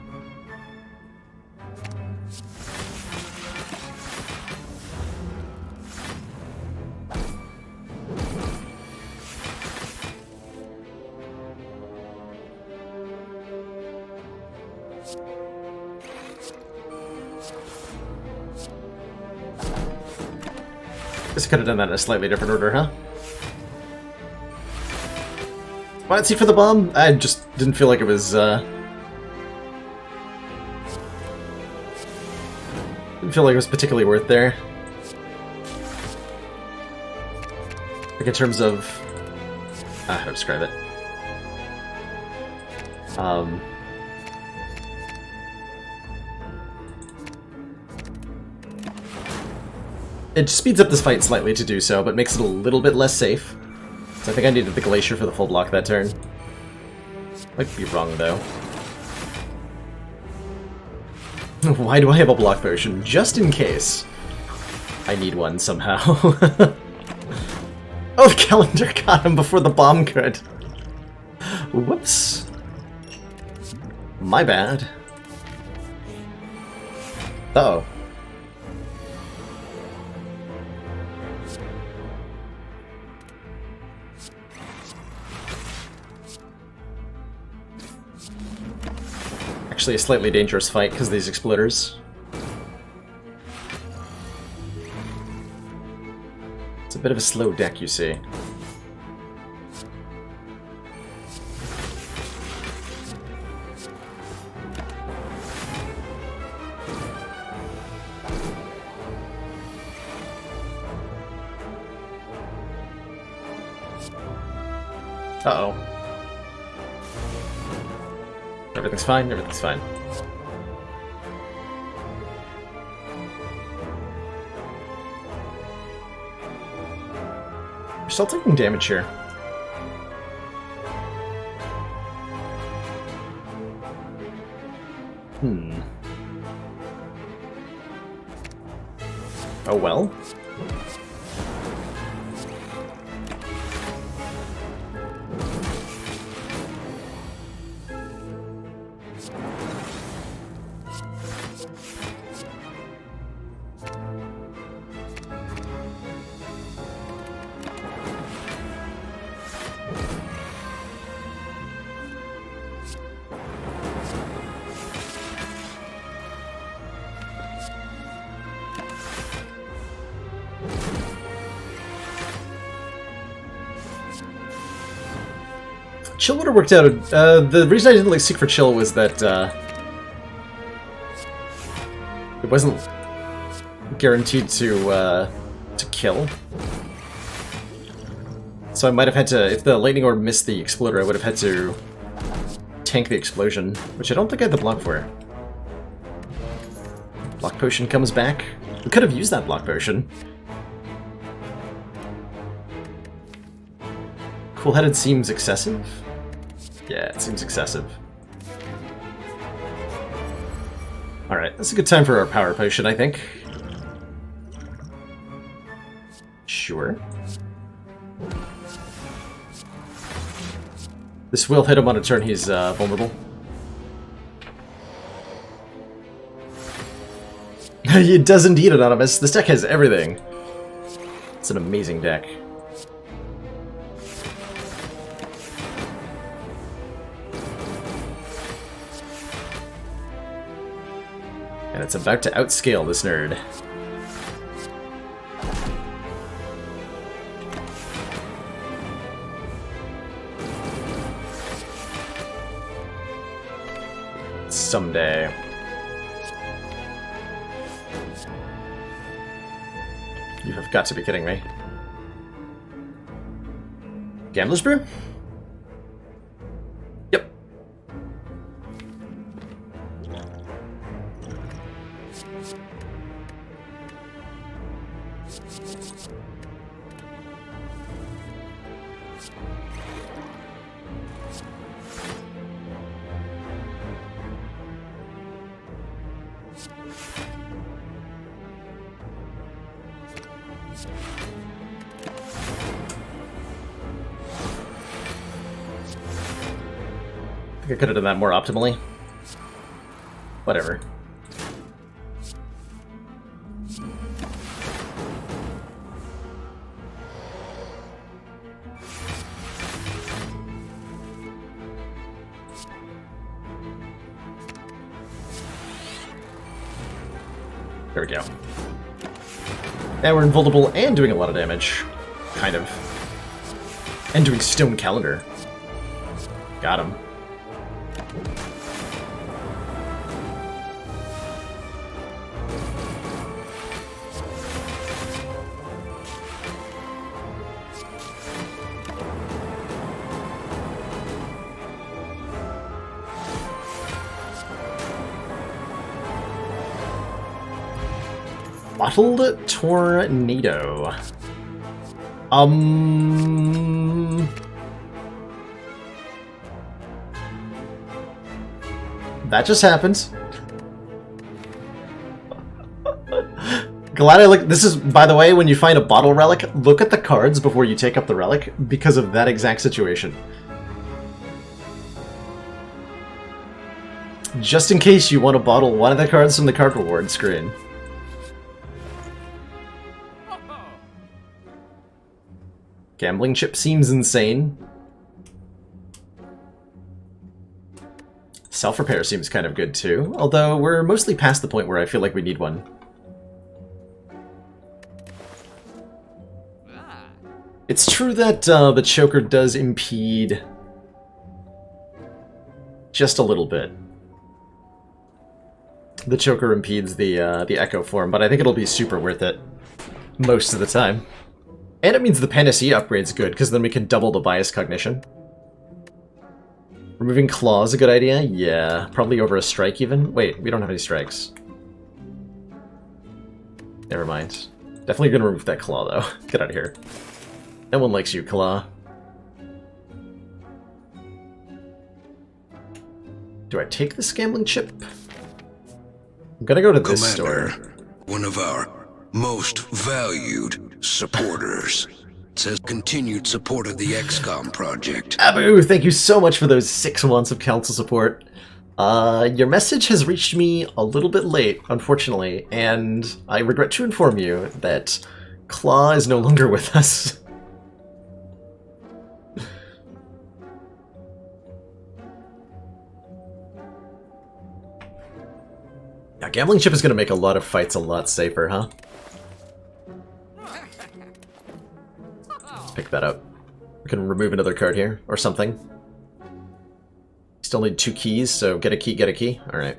Guess I could have done that in a slightly different order, huh? Why not see for the bomb? I just didn't feel like it was, didn't feel like it was particularly worth there. Like in terms of... how to describe it? It speeds up this fight slightly to do so, but makes it a little bit less safe. So I think I needed the Glacier for the full block that turn. Might be wrong, though. Why do I have a block potion? Just in case. I need one somehow. Oh, the calendar got him before the bomb could. Whoops. My bad. Uh-oh. Actually a slightly dangerous fight because of these exploders. It's a bit of a slow deck, you see. Uh-oh. Everything's fine, everything's fine. We're still taking damage here. Oh well. Chill would have worked out. The reason I didn't like seek for chill was that it wasn't guaranteed to kill. So I might have had to, if the lightning orb missed the exploder, I would have had to tank the explosion, which I don't think I had the block for. Block potion comes back. We could have used that block potion. Cool-headed seems excessive? Yeah, it seems excessive. Alright, that's a good time for our power potion, I think. Sure. This will hit him on a turn he's vulnerable. It does indeed, Anonymous. This deck has everything. It's an amazing deck. And it's about to outscale this nerd. Someday. You have got to be kidding me. Gambler's Brew? Yep. I could have done that more optimally. Whatever. There we go. Now we're invulnerable and doing a lot of damage. Kind of. And doing Stone Calendar. Got him. Bottled Tornado. That just happened. Glad I look. This is, by the way, when you find a bottle relic, look at the cards before you take up the relic because of that exact situation. Just in case you want to bottle one of the cards from the card reward screen. Gambling chip seems insane. Self-repair seems kind of good too, although we're mostly past the point where I feel like we need one. It's true that the choker does impede just a little bit. The choker impedes the echo form, but I think it'll be super worth it most of the time. And it means the Panacea upgrade's good, because then we can double the bias cognition. Removing Claw is a good idea? Yeah, probably over a strike even. Wait, we don't have any strikes. Never mind. Definitely gonna remove that Claw, though. Get out of here. No one likes you, Claw. Do I take this gambling chip? I'm gonna go to this store. One of our most valued supporters. It says continued support of the XCOM project. Abu, thank you so much for those 6 months of council support. Your message has reached me a little bit late, unfortunately, and I regret to inform you that Claw is no longer with us. Yeah, gambling chip is going to make a lot of fights a lot safer, huh? Let's pick that up. We can remove another card here, or something. Still need 2 keys, so get a key, get a key. Alright.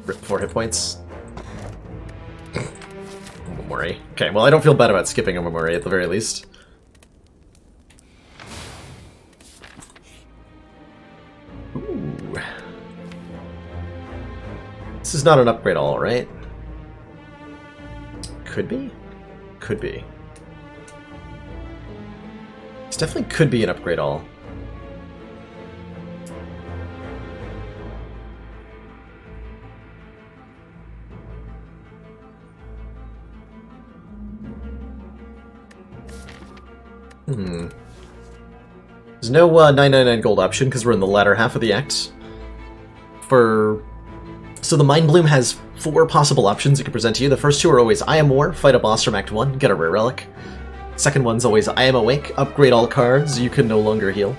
Rip 4 hit points. Omamori. Okay, well I don't feel bad about skipping Omamori at the very least. Ooh. This is not an upgrade all, right? Could be? Could be. This definitely could be an upgrade all. There's no 999 gold option because we're in the latter half of the act. So the Mind Bloom has 4 possible options it can present to you. The first 2 are always I Am War, fight a boss from Act 1, get a rare relic. Second one's always I Am Awake, upgrade all cards, you can no longer heal.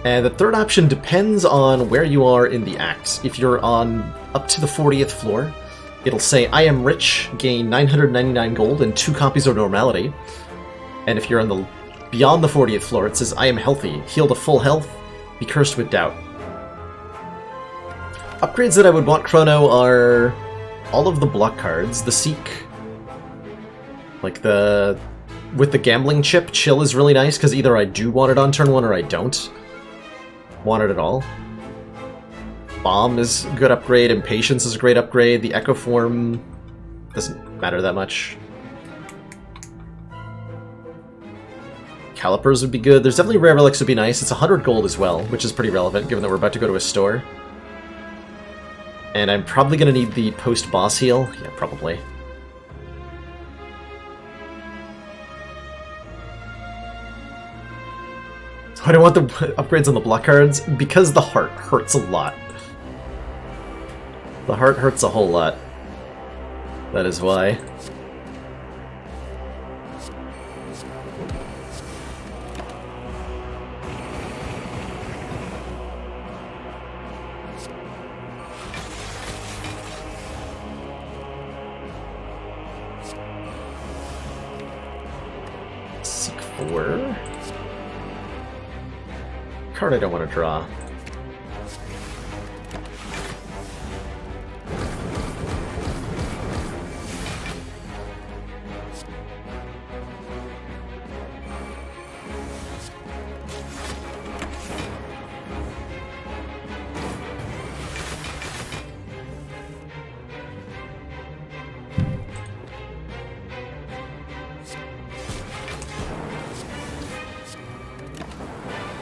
And the third option depends on where you are in the act. If you're on up to the 40th floor, it'll say I Am Rich, gain 999 gold and 2 copies of Normality. And if you're on the beyond the 40th floor, it says I Am Healthy, heal to full health, be cursed with doubt. Upgrades that I would want, Chrono, are all of the block cards, the Seek, like with the gambling chip, Chill is really nice because either I do want it on turn 1 or I don't want it at all. Bomb is a good upgrade, Impatience is a great upgrade, the Echo Form doesn't matter that much. Calipers would be good. There's definitely Rare Relics would be nice. It's 100 gold as well, which is pretty relevant given that we're about to go to a store. And I'm probably going to need the post-boss heal. Yeah, probably. So I don't want the upgrades on the block cards because the heart hurts a lot. The heart hurts a whole lot. That is why. Seek 4. Card I don't want to draw.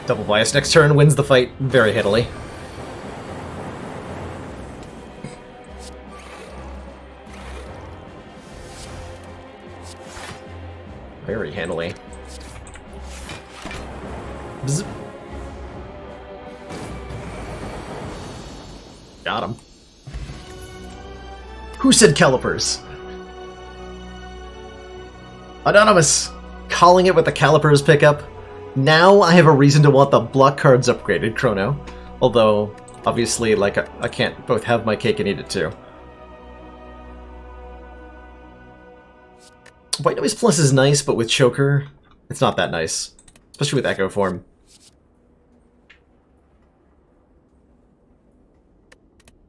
Double bias next turn wins the fight very handily. Very handily. Bzz. Got him. Who said calipers? Anonymous! Calling it with the calipers pickup. Now I have a reason to want the block cards upgraded, Chrono. Although, obviously, like, I can't both have my cake and eat it too. White Noise Plus is nice, but with Choker, it's not that nice. Especially with Echo Form.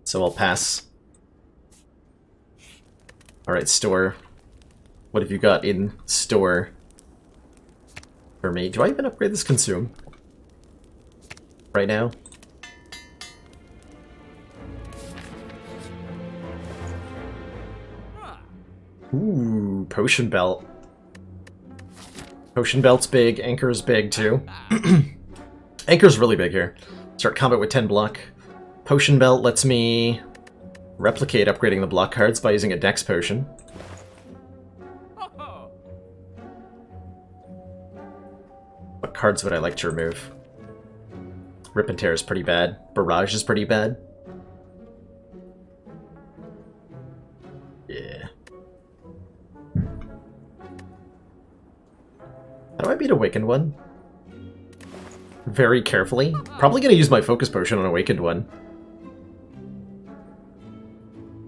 So I'll pass. Alright, store. What have you got in store? For me. Do I even upgrade this Consume? Right now? Ooh, Potion Belt. Potion Belt's big, Anchor's big too. Anchor's really big here. Start combat with 10 block. Potion Belt lets me replicate upgrading the block cards by using a Dex Potion. What cards would I like to remove? Rip and Tear is pretty bad. Barrage is pretty bad. Yeah. How do I beat Awakened One? Very carefully. Probably gonna use my Focus Potion on Awakened One.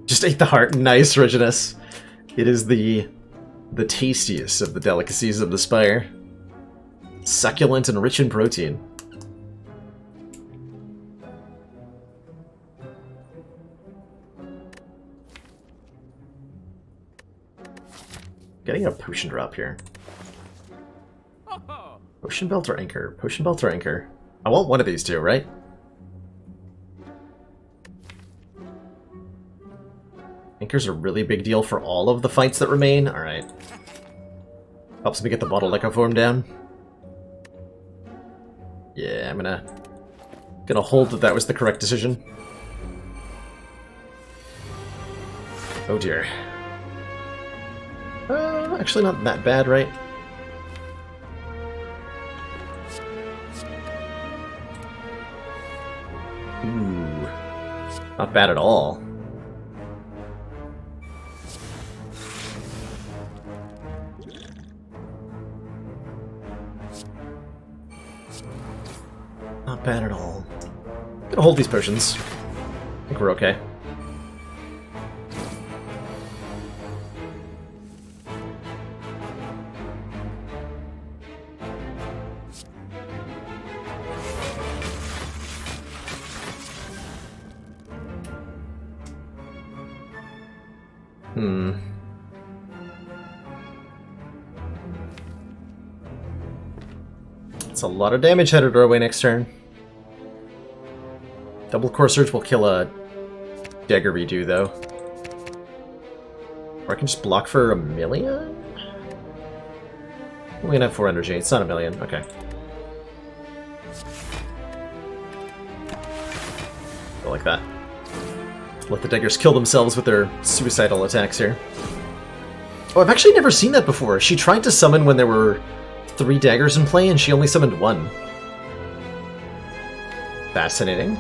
Just ate the heart. Nice, Reginus. It is the tastiest of the delicacies of the Spire. Succulent and rich in protein. getting a potion drop here. Potion belt or anchor? Potion belt or anchor? I want one of these two, right? Anchor's a really big deal for all of the fights that remain. Alright. Helps me get the bottleneck form down. Yeah, I'm gonna hold that was the correct decision. Oh dear. Actually not that bad, right? Ooh. Not bad at all. Not bad at all. I'm gonna hold these potions. I think we're okay. That's a lot of damage headed our way next turn. Double Core Surge will kill a Dagger Redo, though. Or I can just block for 1,000,000? We can have 4 energy. It's not 1,000,000. Okay. Go like that. Let the daggers kill themselves with their suicidal attacks here. Oh, I've actually never seen that before. She tried to summon when there were 3 daggers in play, and she only summoned 1. Fascinating.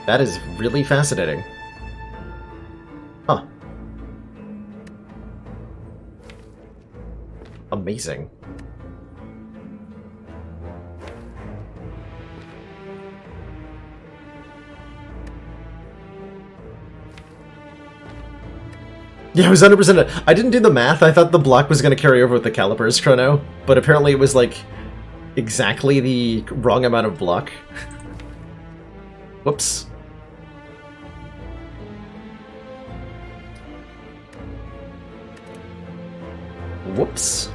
That is really fascinating. Huh. Amazing. Yeah, it was 100%. I didn't do the math. I thought the block was going to carry over with the calipers chrono, but apparently it was like exactly the wrong amount of block. Whoops. Whoops.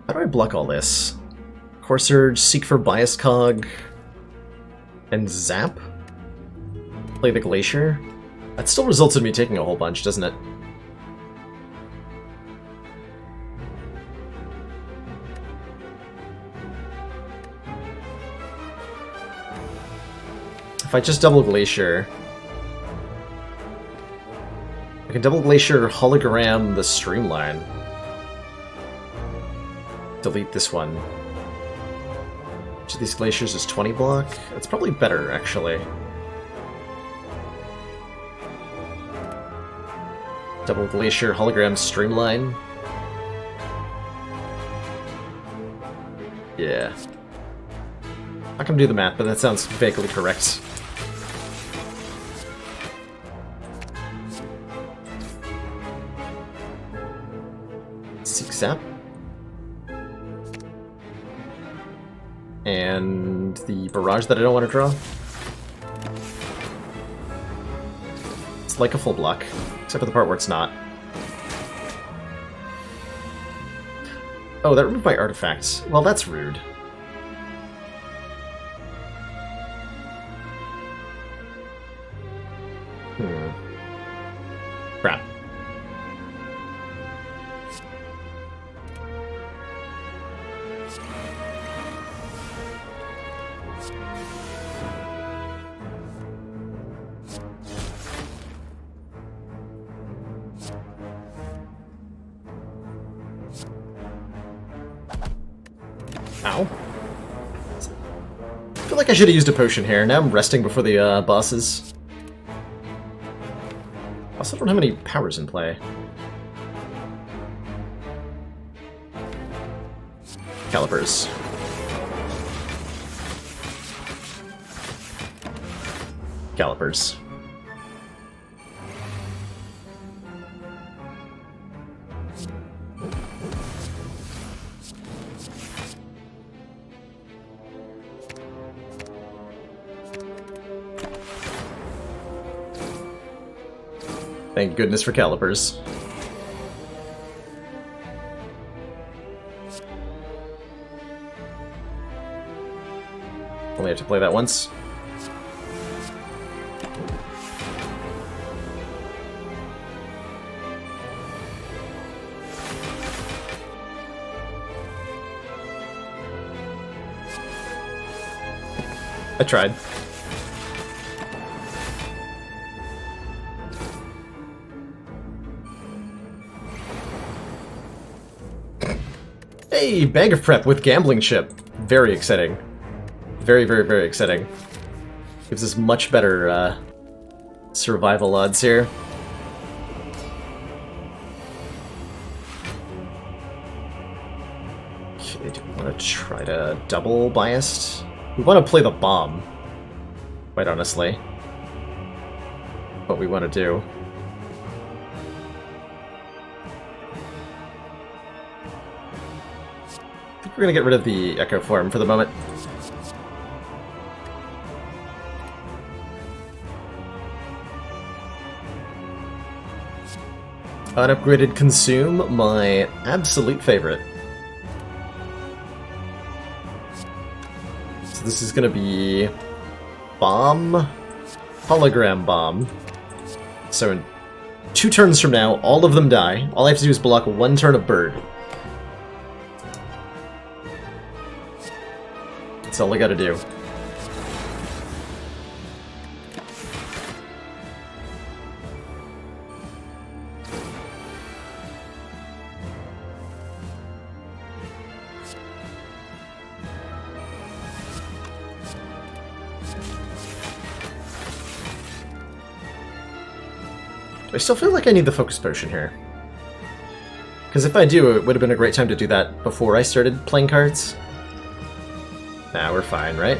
How do I block all this? Core Surge, Seek for Bias Cog, and Zap? Play the Glacier? That still results in me taking a whole bunch, doesn't it? If I just double Glacier... I can double Glacier, hologram the Streamline. Delete this one. Each of these glaciers is 20 block? That's probably better, actually. Double Glacier, hologram Streamline. Yeah. I can do the math, but that sounds vaguely correct. Seek Zap. And the barrage that I don't want to draw. It's like a full block, except for the part where it's not. Oh, that removed my artifacts. Well, that's rude. Crap. Ow. I feel like I should have used a potion here. Now I'm resting before the bosses. I also don't have any powers in play. Calipers. Calipers. Thank goodness for calipers. Only have to play that once. I tried. Hey, bag of prep with gambling chip. Very exciting. Very, very, very exciting. Gives us much better survival odds here. Okay, do we want to try to double biased? We want to play the bomb, quite honestly. What we want to do. I think we're going to get rid of the Echo form for the moment. Unupgraded Consume, my absolute favorite. So this is going to be Bomb, Hologram Bomb. So in 2 turns from now, all of them die. All I have to do is block 1 turn of Bird. That's all I gotta do. I still feel like I need the focus potion here. Because if I do, it would have been a great time to do that before I started playing cards. Nah, we're fine, right?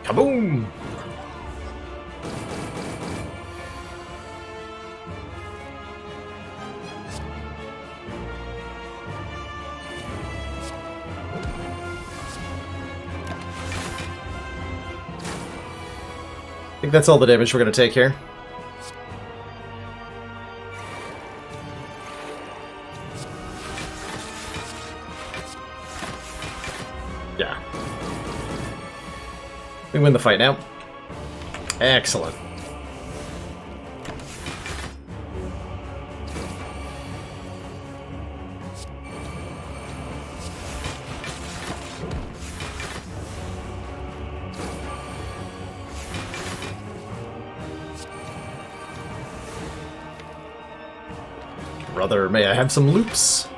Kaboom! I think that's all the damage we're going to take here. Yeah. We win the fight now. Excellent. Brother, may I have some loops?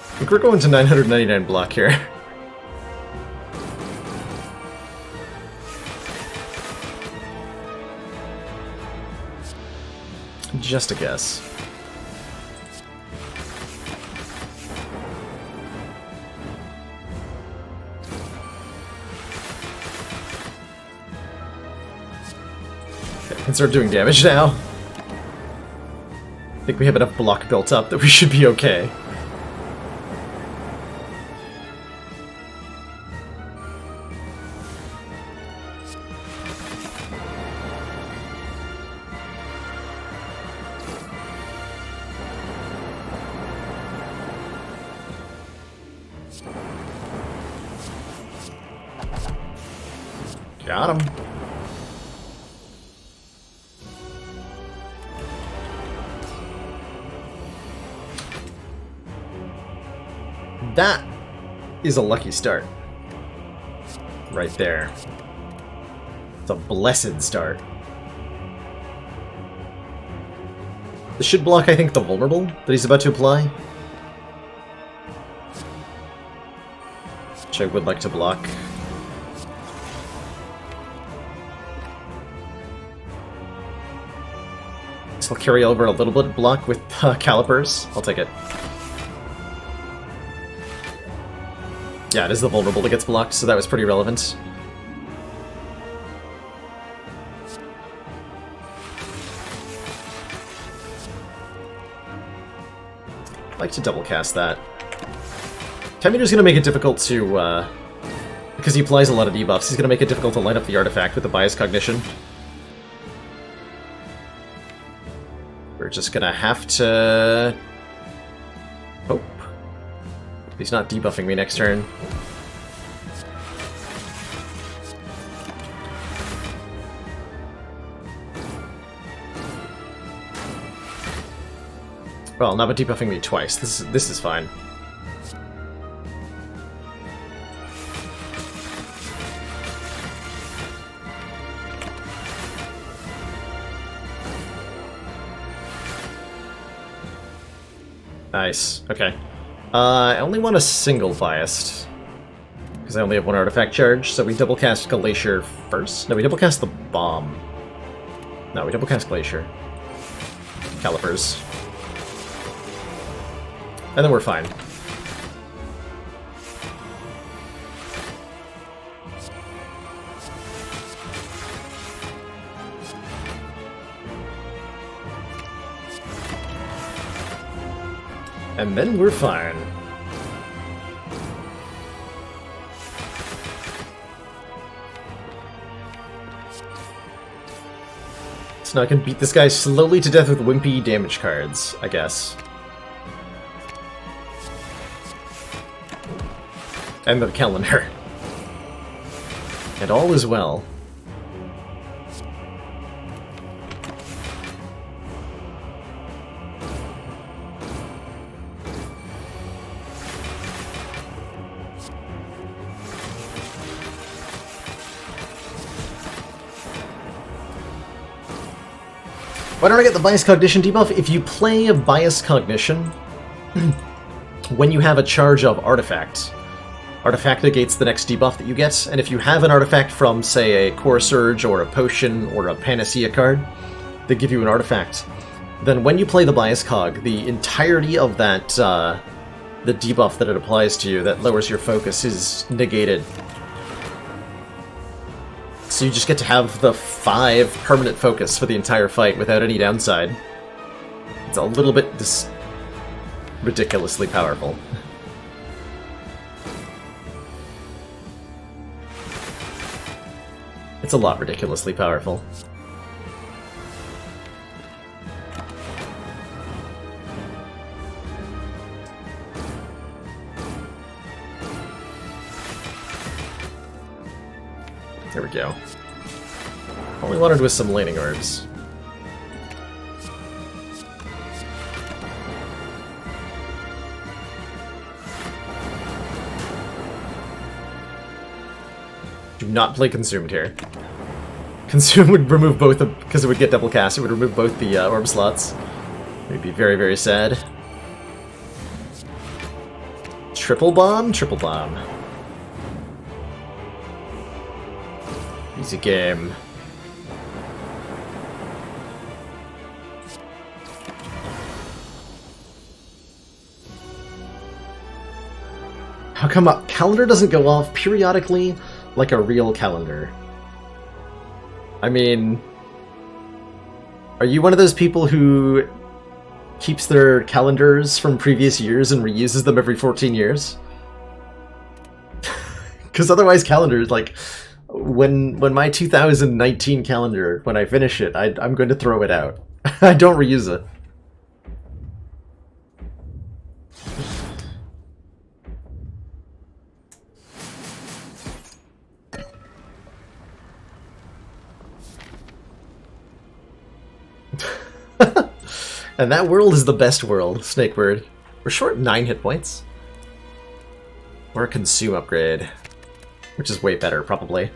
I think we're going to 999 block here. Just a guess. Okay, we can start doing damage now. I think we have enough block built up that we should be okay. Got him. That is a lucky start. Right there. That's the blessed start. This should block, I think, the vulnerable that he's about to apply. Which I would like to block. So I'll carry over a little bit block with calipers. I'll take it. Yeah, it is the vulnerable that gets blocked, so that was pretty relevant. I'd like to double cast that. Time Eater's gonna make it difficult to, because he applies a lot of debuffs, he's gonna make it difficult to line up the artifact with the bias cognition. We're just gonna have to hope he's not debuffing me next turn. Well, not debuffing me twice. This is fine. Nice. Okay. I only want a single biased, because I only have one artifact charge, so we double cast Glacier first. No, we double cast the bomb. No, we double cast Glacier. Calipers. And then we're fine. And then we're fine. So now I can beat this guy slowly to death with wimpy damage cards, I guess. And the calendar. And all is well. Why don't I get the Bias Cognition debuff? If you play a Bias Cognition, when you have a charge of Artifact, Artifact negates the next debuff that you get, and if you have an artifact from, say, a Core Surge or a Potion or a Panacea card that give you an artifact, then when you play the Bias Cog, the entirety of that, the debuff that it applies to you that lowers your focus is negated. So you just get to have the 5 permanent focus for the entire fight without any downside. It's a little bit ridiculously powerful. It's a lot ridiculously powerful. There we go. All we wanted was some laning orbs. Do not play Consumed here. Consume would remove both of, because it would get double cast, it would remove both the orb slots. It would be very, very sad. Triple bomb? Triple bomb. Easy game. How come a calendar doesn't go off periodically like a real calendar? I mean, are you one of those people who keeps their calendars from previous years and reuses them every 14 years? Because otherwise calendars, like, when my 2019 calendar, when I finish it, I'm going to throw it out. I don't reuse it. And that world is the best world, Snakebird. We're short 9 hit points. Or a Consume upgrade. Which is way better, probably.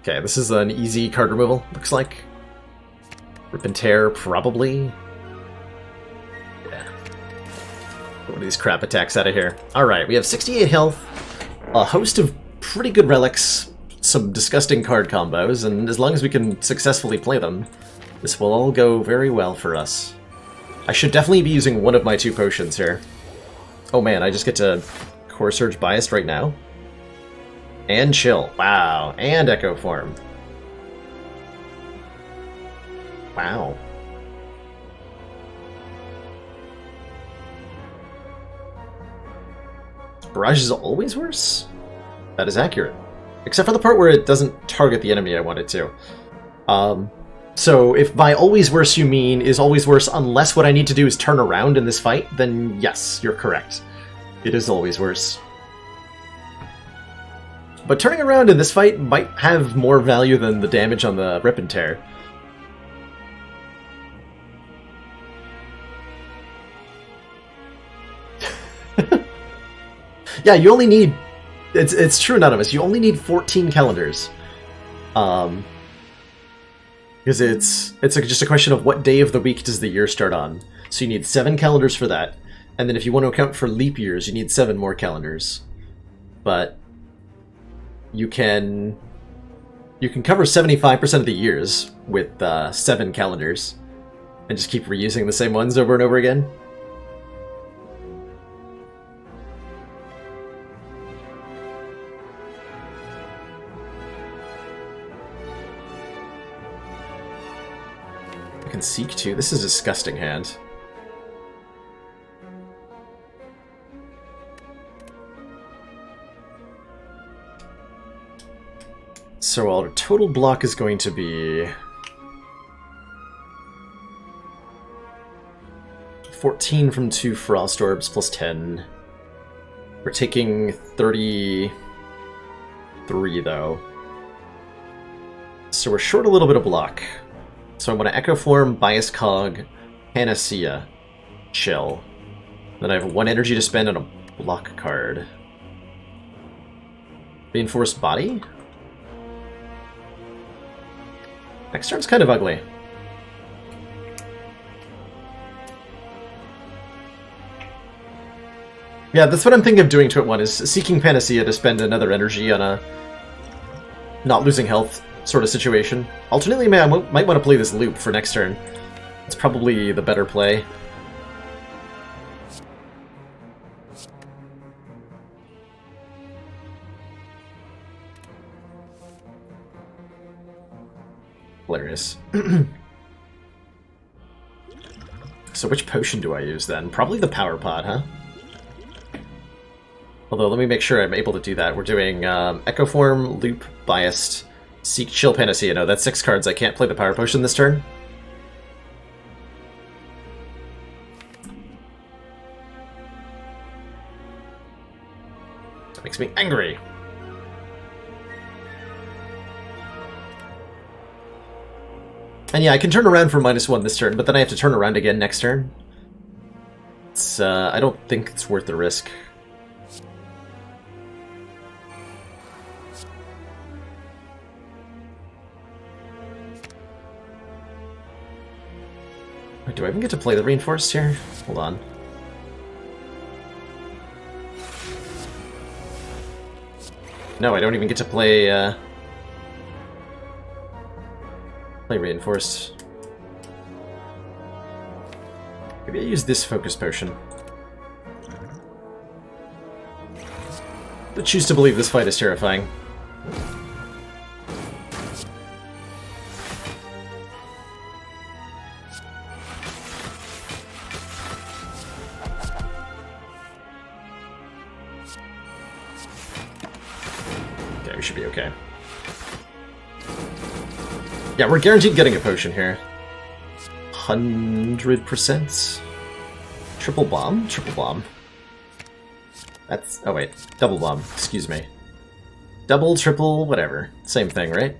Okay, this is an easy card removal, looks like. Rip and Tear, probably. Yeah. Get one of these crap attacks out of here. Alright, we have 68 health, a host of pretty good relics, some disgusting card combos, and as long as we can successfully play them, this will all go very well for us. I should definitely be using one of my 2 potions here. Oh man, I just get to Core Surge Biased right now? And Chill. Wow. And Echo Form. Wow. Barrage is always worse? That is accurate. Except for the part where it doesn't target the enemy I want it to. So if by always worse you mean is always worse unless what I need to do is turn around in this fight, then yes, you're correct. It is always worse. But turning around in this fight might have more value than the damage on the Rip and Tear. Yeah, you only need... It's true, Anonymous. You only need 14 calendars. Because it's just a question of what day of the week does the year start on. So you need 7 calendars for that. And then if you want to account for leap years, you need 7 more calendars. But you can cover 75% of the years with 7 calendars. And just keep reusing the same ones over and over again. I can Seek too. This is a disgusting hand. So our total block is going to be 14 from 2 Frost Orbs plus 10. We're taking 33 though. So we're short a little bit of block. So I'm going to Echo Form, Bias Cog, Panacea, Chill. Then I have 1 energy to spend on a block card. Reinforced Body? Next turn's kind of ugly. Yeah, that's what I'm thinking of doing to it. One is seeking Panacea to spend another energy on a not losing health sort of situation. Alternately, I might want to play this loop for next turn. It's probably the better play. Hilarious. So which potion do I use then? Probably the Power Pod, huh? Although, let me make sure I'm able to do that. We're doing Echo Form, Loop, Biased, Seek, Chill, Panacea. No, that's 6 cards. I can't play the Power Potion this turn. That makes me angry. And yeah, I can turn around for -1 this turn, but then I have to turn around again next turn. It's, I don't think it's worth the risk. Do I even get to play the Reinforced here? Hold on. No, I don't even get to play, play Reinforced. Maybe I use this Focus Potion. I choose to believe this fight is terrifying. We should be okay. Yeah, we're guaranteed getting a potion here. 100%. Triple bomb? Triple bomb. That's... oh wait. Double bomb. Excuse me. Double, triple, whatever. Same thing, right?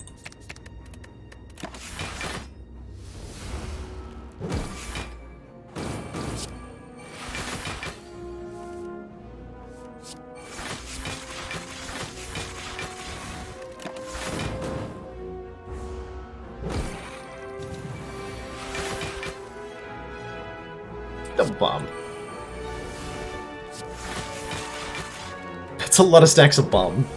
Double bomb. That's a lot of stacks of bomb.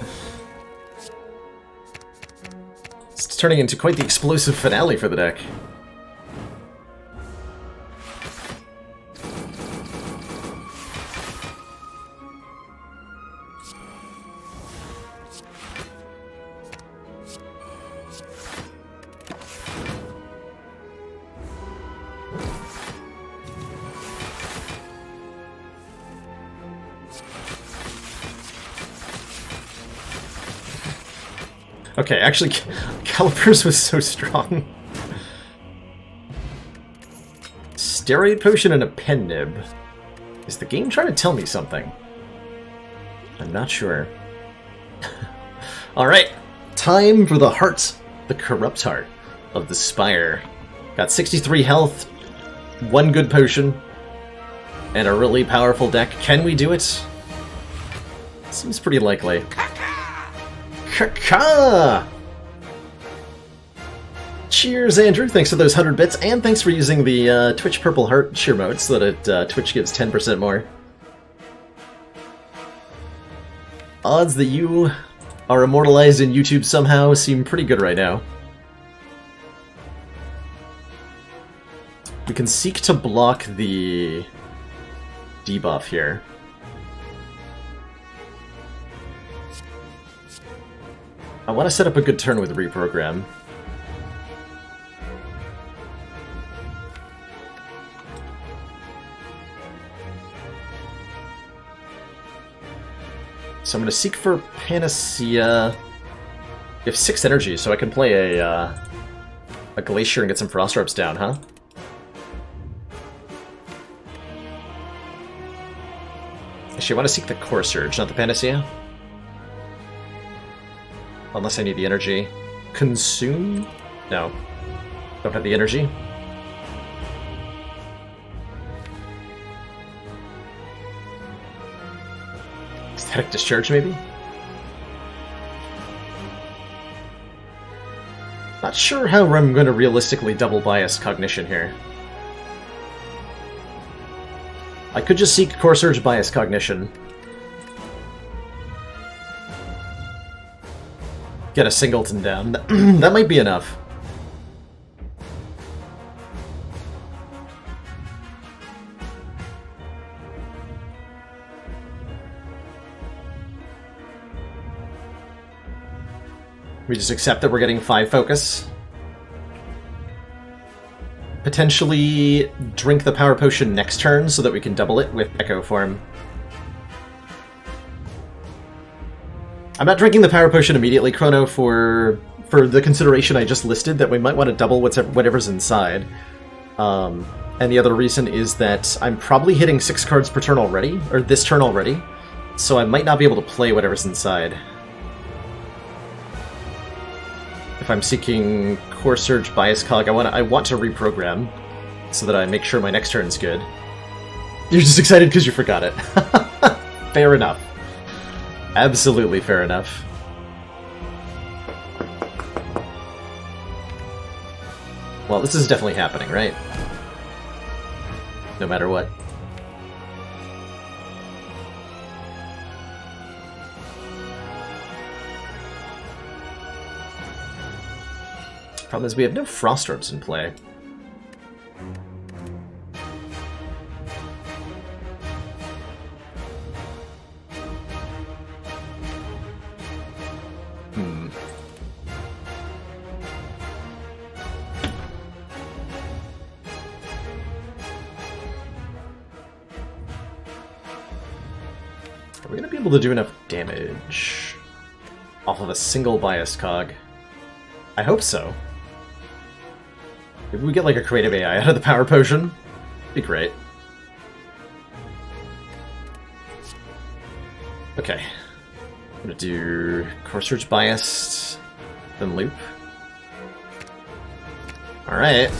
It's turning into quite the explosive finale for the deck. Okay, actually, Calipers was so strong. Steroid Potion and a Pen Nib. Is the game trying to tell me something? I'm not sure. Alright, time for the heart, the corrupt heart of the Spire. Got 63 health, 1 good potion, and a really powerful deck. Can we do it? Seems pretty likely. Kaka! Cheers, Andrew. Thanks for those 100 bits, and thanks for using the Twitch Purple Heart cheer mode so that Twitch gives 10% more. Odds that you are immortalized in YouTube somehow seem pretty good right now. We can seek to block the debuff here. I want to set up a good turn with Reprogram. So I'm going to seek for Panacea. You have 6 energy, so I can play a Glacier and get some Frost Orbs down, huh? Actually, I want to seek the Core Surge, not the Panacea. Unless I need the energy. Consume? No. Don't have the energy. Static Discharge, maybe? Not sure how I'm going to realistically double bias Cognition here. I could just seek Core Surge bias Cognition. Get a Singleton down. That might be enough. We just accept that we're getting 5 focus. Potentially drink the Power Potion next turn so that we can double it with Echo Form. I'm not drinking the Power Potion immediately, Chrono, for the consideration I just listed, that we might want to double whatever's inside. And the other reason is that I'm probably hitting 6 cards per turn already, or this turn already, so I might not be able to play whatever's inside. If I'm seeking Core Surge Bias Cog, I want to reprogram so that I make sure my next turn's good. You're just excited because you forgot it. Fair enough. Absolutely fair enough. Well, this is definitely happening, right? No matter what. Problem is we have no Frost Orbs in play. Are we going to be able to do enough damage off of a single bias cog? I hope so. Maybe we get like a creative AI out of the Power Potion. Be great. Okay. I'm going to do Core Surge Biased, then Loop. Alright.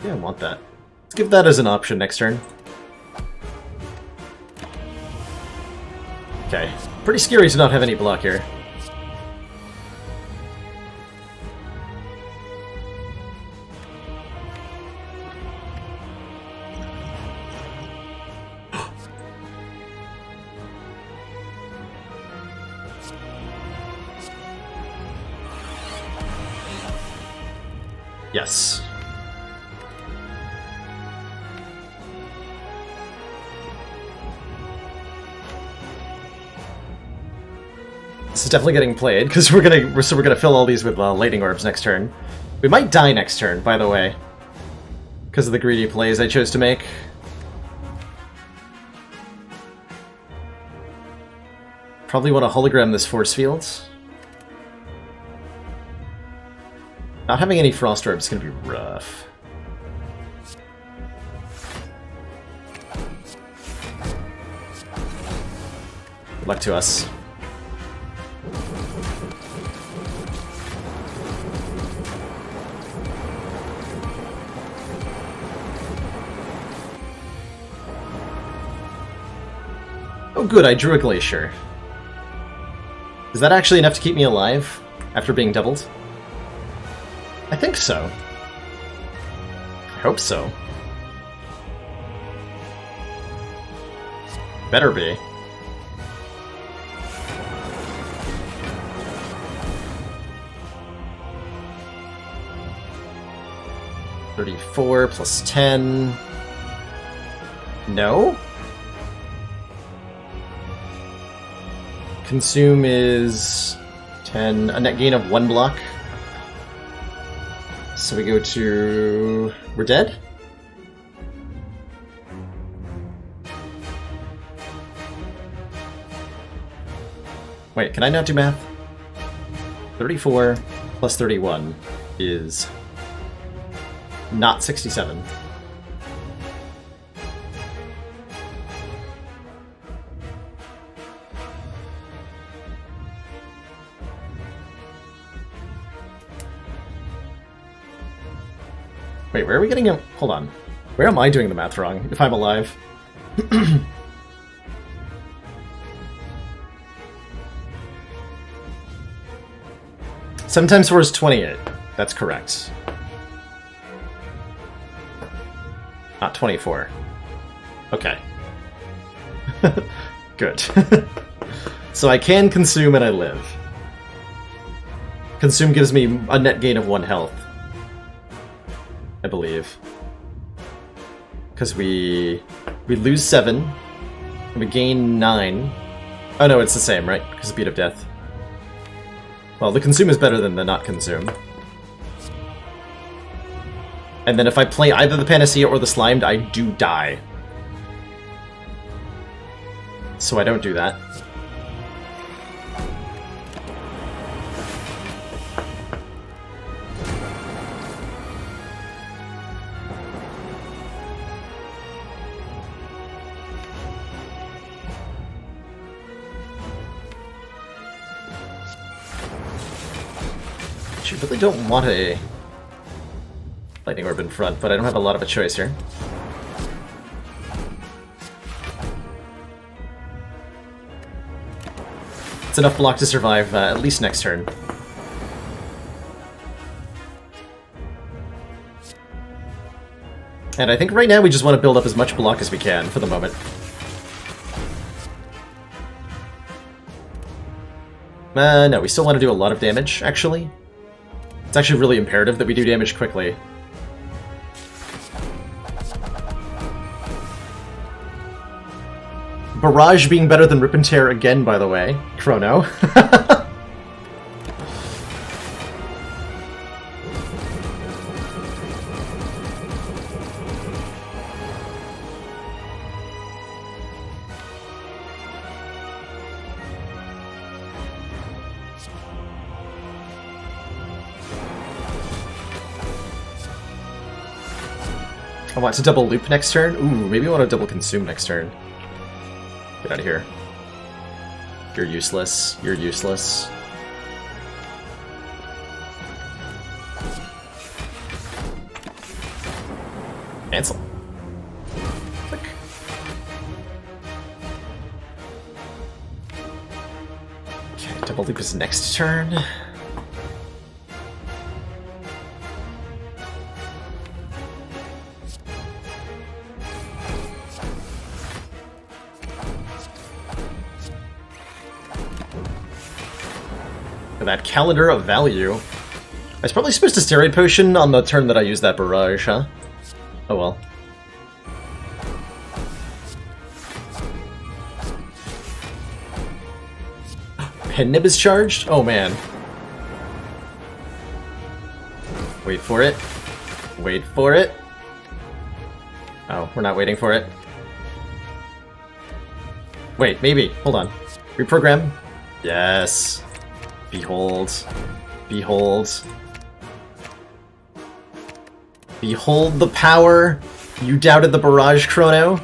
Yeah, I want that. Let's give that as an option next turn. Okay. Pretty scary to not have any block here. Yes. This is definitely getting played because we're gonna fill all these with lightning orbs next turn. We might die next turn, by the way, because of the greedy plays I chose to make. Probably want to hologram this force field. Not having any frost orbs is gonna be rough. Good luck to us. Oh good, I drew a glacier. Is that actually enough to keep me alive after being doubled? I think so. I hope so. Better be. $34 plus 10. No? Consume is 10, a net gain of 1 block. So we go to... We're dead? Wait, can I not do math? 34 plus 31 is not 67. Wait, where are we getting him? Hold on. Where am I doing the math wrong, if I'm alive? Sometimes 4 is 28. That's correct. Not 24. Okay. Good. So I can consume and I live. Consume gives me a net gain of 1 health. I believe. Because we lose 7, and we gain 9. Oh no, it's the same, right? Because of Beat of Death. Well, the consume is better than the not consume. And then if I play either the Panacea or the Slimed, I do die. So I don't do that. I really don't want a lightning orb in front, but I don't have a lot of a choice here. It's enough block to survive at least next turn. And I think right now we just want to build up as much block as we can for the moment. No, we still want to do a lot of damage, actually. It's actually really imperative that we do damage quickly. Barrage being better than Rip and Tear again, by the way. Chrono. I want to double loop next turn? Ooh, maybe I want to double consume next turn. Get out of here. You're useless. You're useless. Cancel. Click. Double loop is next turn. That calendar of value. I was probably supposed to steroid potion on the turn that I used that barrage, huh? Oh well. Pen nib is charged? Oh man. Wait for it. Wait for it. Oh, we're not waiting for it. Wait, maybe. Hold on. Reprogram. Yes. Behold. Behold. Behold the power. You doubted the barrage, Chrono.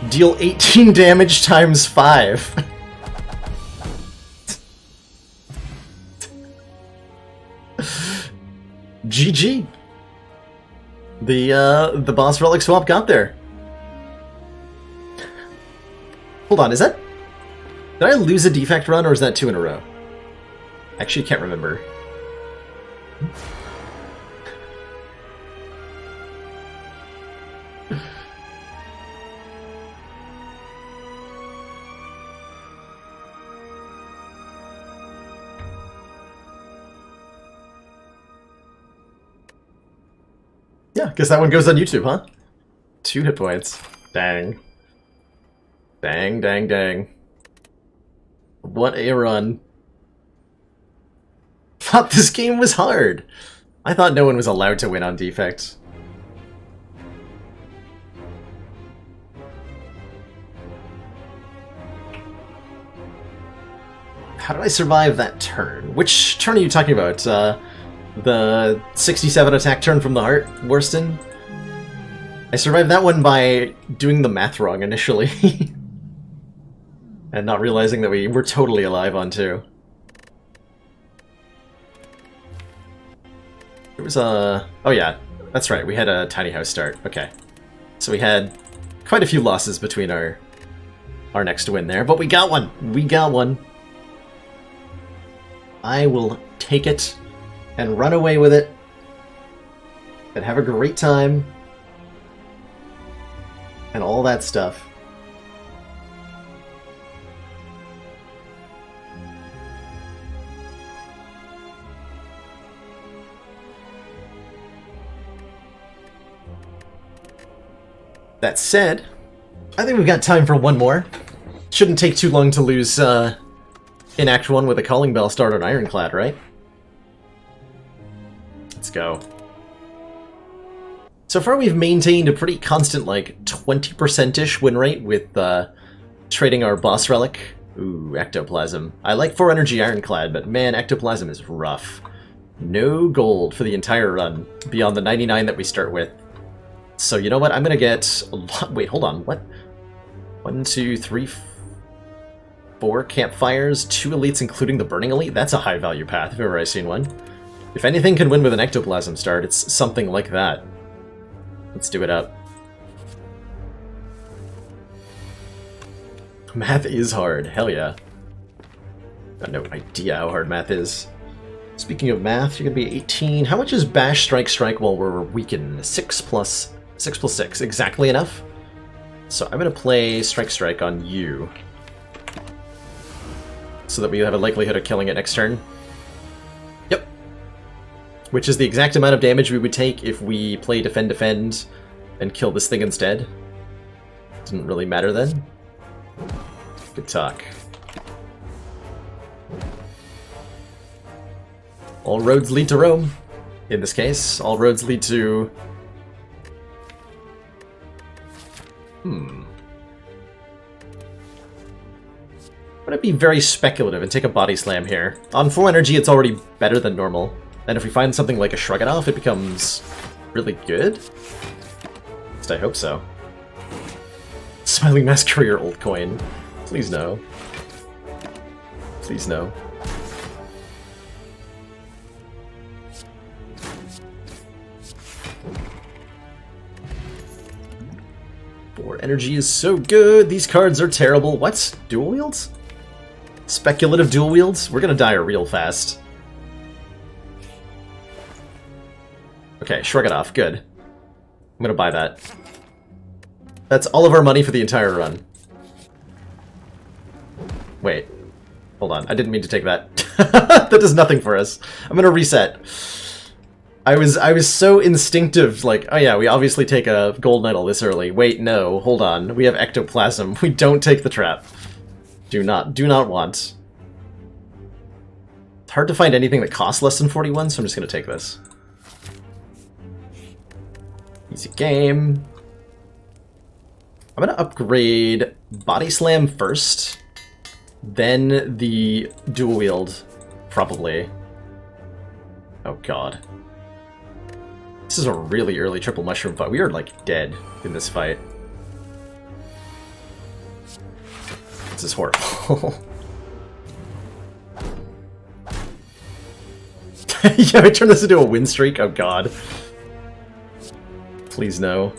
Deal 18 damage times 5. GG. The boss relic swap got there. Hold on, is that... Did I lose a defect run, or is that 2 in a row? Actually, can't remember. Yeah, guess that one goes on YouTube, huh? 2 hit points. Dang. Dang, dang, dang. What a run. Thought this game was hard. I thought no one was allowed to win on defect. How did I survive that turn? Which turn are you talking about? The 67 attack turn from the heart, Worston? I survived that one by doing the math wrong initially. And not realizing that we were totally alive on 2. There was a... Oh yeah, that's right, we had a tiny house start. Okay. So we had quite a few losses between our next win there, but we got one! We got one! I will take it and run away with it and have a great time and all that stuff. That said, I think we've got time for one more. Shouldn't take too long to lose in Act 1 with a Calling Bell start on Ironclad, right? Let's go. So far we've maintained a pretty constant, like, 20%-ish win rate with trading our boss relic. Ooh, Ectoplasm. I like 4 energy Ironclad, but man, Ectoplasm is rough. No gold for the entire run, beyond the 99 that we start with. So you know what? I'm gonna get a lot. Wait, hold on. What? 1, 2, 3, 4 campfires, 2 elites, including the Burning Elite. That's a high value path if ever I've seen one. If anything can win with an Ectoplasm start, it's something like that. Let's do it up. Math is hard. Hell yeah. Got no idea how hard math is. Speaking of math, you're gonna be 18. How much is Bash Strike while we're weakened? 6 plus 6. Exactly enough? So I'm gonna play Strike on you. So that we have a likelihood of killing it next turn. Yep. Which is the exact amount of damage we would take if we play Defend and kill this thing instead. Didn't really matter then. Good talk. All roads lead to Rome. In this case, all roads lead to... I'm gonna be very speculative and take a body slam here. On full energy, it's already better than normal. And if we find something like a Shrug It Off, it becomes really good? At least I hope so. Smiling Mask Courier old coin. Please no. Please no. Energy is so good. These cards are terrible. What? Dual wields? Speculative dual wields? We're gonna die real fast. Okay, shrug it off. Good. I'm gonna buy that. That's all of our money for the entire run. Wait. Hold on. I didn't mean to take that. That does nothing for us. I'm gonna reset. I was so instinctive, like, oh yeah, we obviously take a gold medal this early. Wait, no, hold on. We have ectoplasm. We don't take the trap. Do not want. It's hard to find anything that costs less than 41, so I'm just gonna take this. Easy game. I'm gonna upgrade Body Slam first, then the dual wield, probably. Oh god. This is a really early triple mushroom fight. We are like dead in this fight. This is horrible. Yeah, we turn this into a win streak? Oh god. Please no.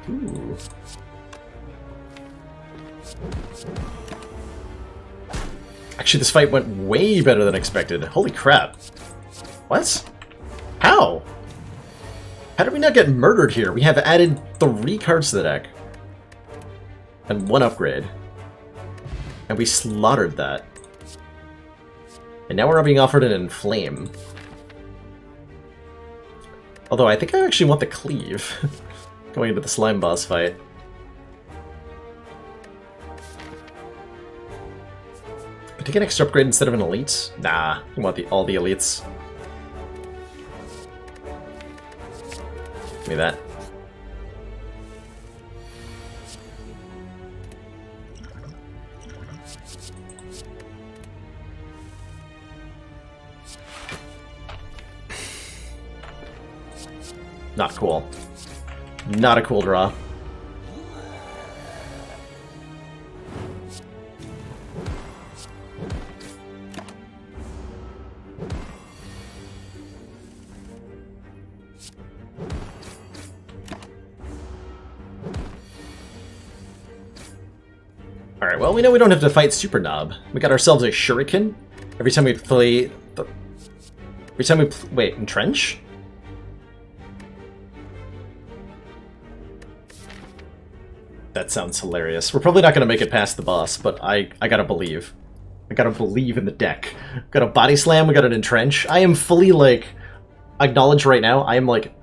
Ooh. Actually, this fight went way better than expected. Holy crap. What? How? How did we not get murdered here? We have added 3 cards to the deck. And 1 upgrade. And we slaughtered that. And now we're being offered an Inflame. Although I think I actually want the Cleave. Going into the slime boss fight. But take an extra upgrade instead of an elite? Nah, you want all the elites. Give me that. Not cool. Not a cool draw. Alright, well, we know we don't have to fight Super Knob. We got ourselves a Shuriken. Every time we play... Wait, Entrench? That sounds hilarious. We're probably not going to make it past the boss, but I gotta believe. I gotta believe in the deck. Got a Body Slam, we got an Entrench. I am fully, like, acknowledged right now, I am, like,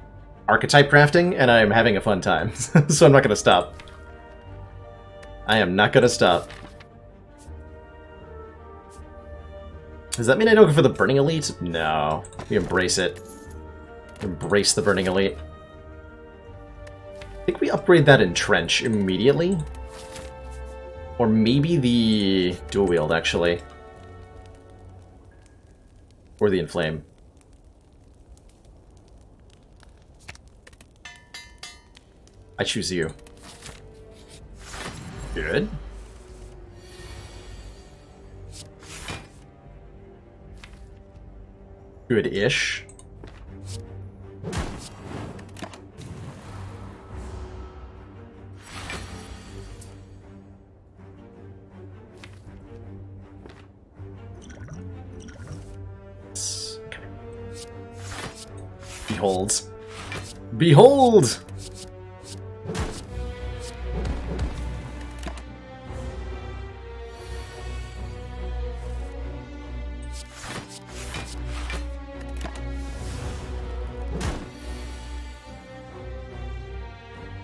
archetype crafting, and I am having a fun time. So I'm not going to stop. I am not going to stop. Does that mean I don't go for the Burning Elite? No. We embrace it. Embrace the Burning Elite. I think we upgrade that Entrench immediately. Or maybe the Dual Wield, actually. Or the Inflame. I choose you. Good. Good-ish. Behold. Behold!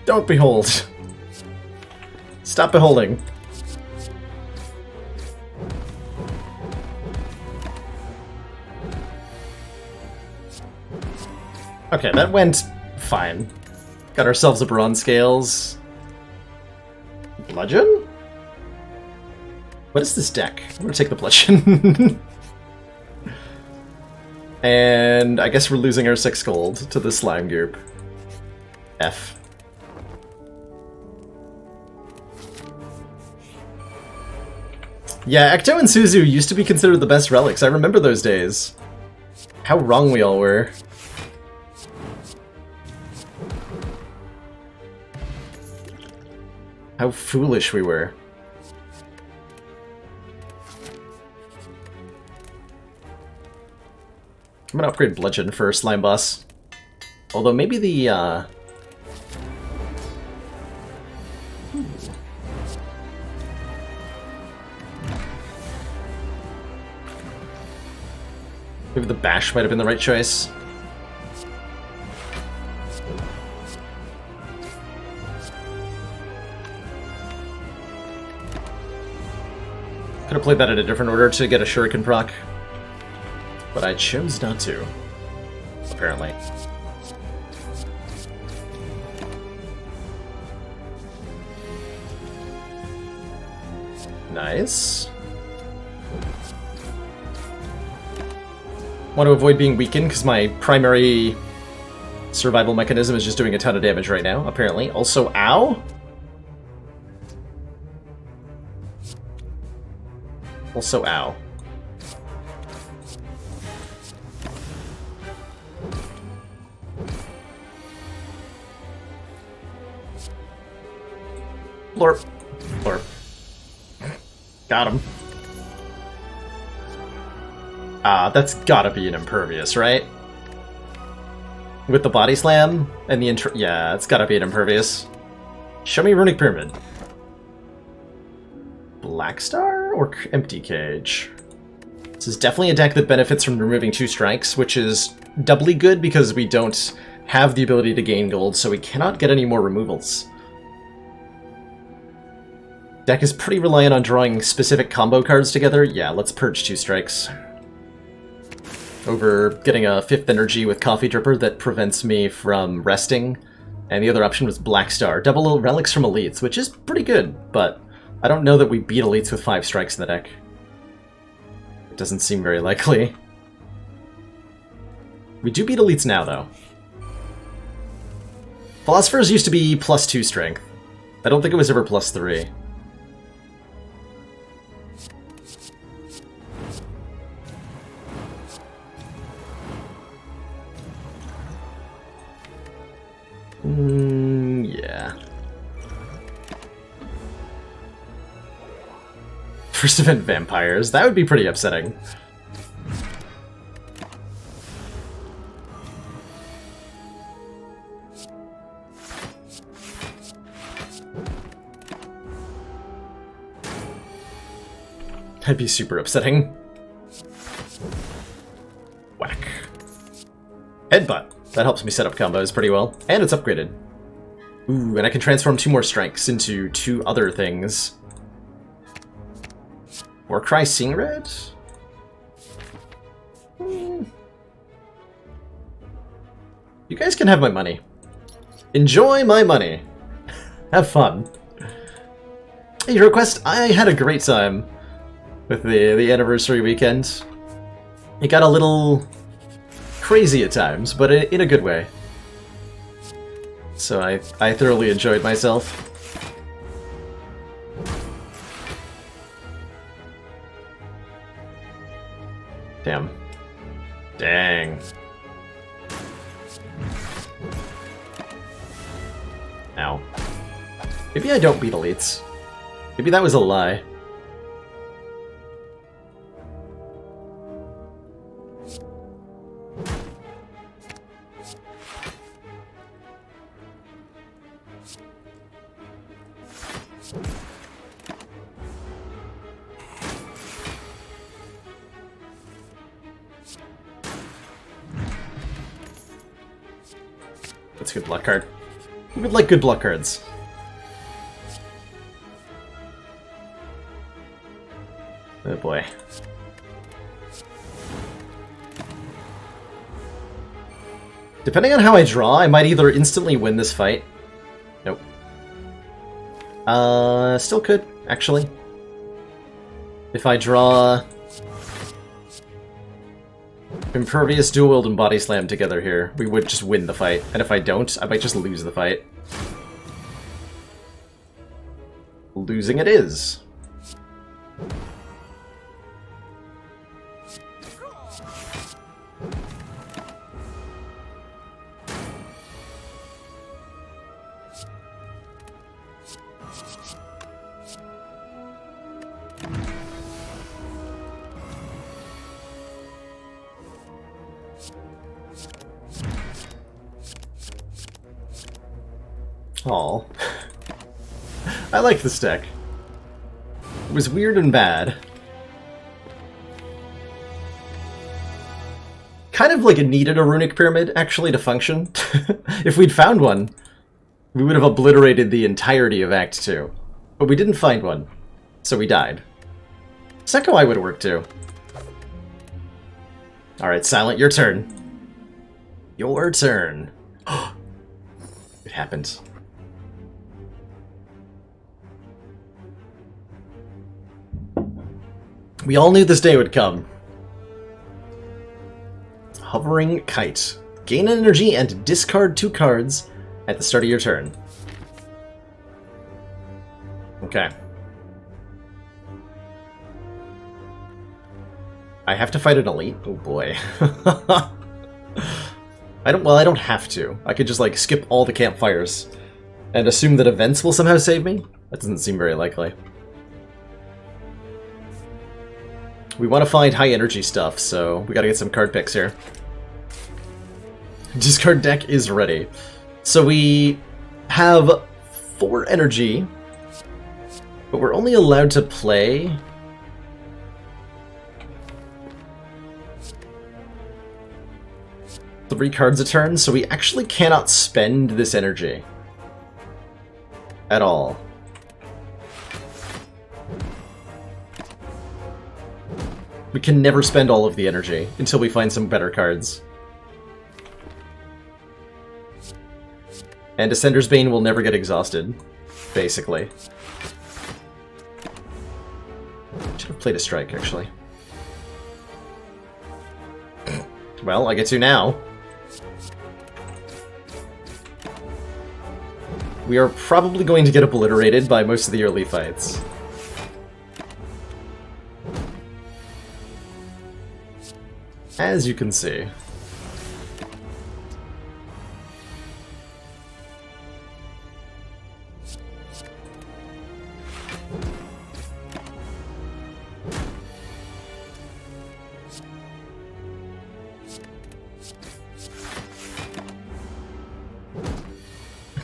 Don't behold. Stop beholding. Okay, that went fine. Got ourselves a Bronze Scales. Bludgeon? What is this deck? I'm gonna take the Bludgeon. And I guess we're losing our 6 gold to the Slime Goop. F. Yeah, Ecto and Suzu used to be considered the best relics. I remember those days. How wrong we all were. How foolish we were. I'm gonna upgrade Bludgeon for Slime Boss. Although maybe the, maybe the Bash might have been the right choice. Could have played that in a different order to get a Shuriken proc. But I chose not to, apparently. Nice. Want to avoid being weakened because my primary survival mechanism is just doing a ton of damage right now, apparently. Also, ow! Also, ow. Blorp. Blorp. Got him. Ah, that's gotta be an impervious, right? With the body slam and the yeah, it's gotta be an impervious. Show me Runic Pyramid. Black Star or Empty Cage? This is definitely a deck that benefits from removing 2 strikes, which is doubly good because we don't have the ability to gain gold, so we cannot get any more removals. Deck is pretty reliant on drawing specific combo cards together. Yeah, let's purge 2 strikes. Over getting a 5th energy with Coffee Dripper that prevents me from resting. And the other option was Black Star. Double relics from elites, which is pretty good, but I don't know that we beat elites with 5 strikes in the deck. It doesn't seem very likely. We do beat elites now, though. Philosophers used to be +2 strength. I don't think it was ever +3. Yeah. First event vampires. That would be pretty upsetting. That'd be super upsetting. Whack. Headbutt. That helps me set up combos pretty well. And it's upgraded. Ooh, and I can transform 2 more strikes into 2 other things. Warcry Seeing Red? You guys can have my money. Enjoy my money. Have fun. Hey, your request, I had a great time with the anniversary weekend. It got a little crazy at times, but in a good way. So I thoroughly enjoyed myself. Damn. Dang. Ow. Maybe I don't beat elites. Maybe that was a lie. That's a good block card. We would like good block cards. Oh boy. Depending on how I draw, I might either instantly win this fight. Nope. Still could, actually. If I draw Impervious, Dual Wield, and Body Slam together here, we would just win the fight. And if I don't, I might just lose the fight. Losing it is. Aw. I like this deck. It was weird and bad. Kind of like it needed a runic pyramid, actually, to function. If we'd found one, we would have obliterated the entirety of Act 2. But we didn't find one, so we died. Second I would have worked too. Alright, Silent, your turn. Your turn. It happened. We all knew this day would come. Hovering Kite. Gain energy and discard 2 cards at the start of your turn. Okay. I have to fight an elite? Oh boy. I don't have to. I could just like skip all the campfires and assume that events will somehow save me? That doesn't seem very likely. We want to find high energy stuff, so we gotta get some card picks here. Discard deck is ready. So we have 4 energy, but we're only allowed to play 3 cards a turn, so we actually cannot spend this energy at all. We can never spend all of the energy until we find some better cards. And Ascender's Bane will never get exhausted, basically. Should have played a strike, actually. Well, I get to now. We are probably going to get obliterated by most of the early fights. As you can see.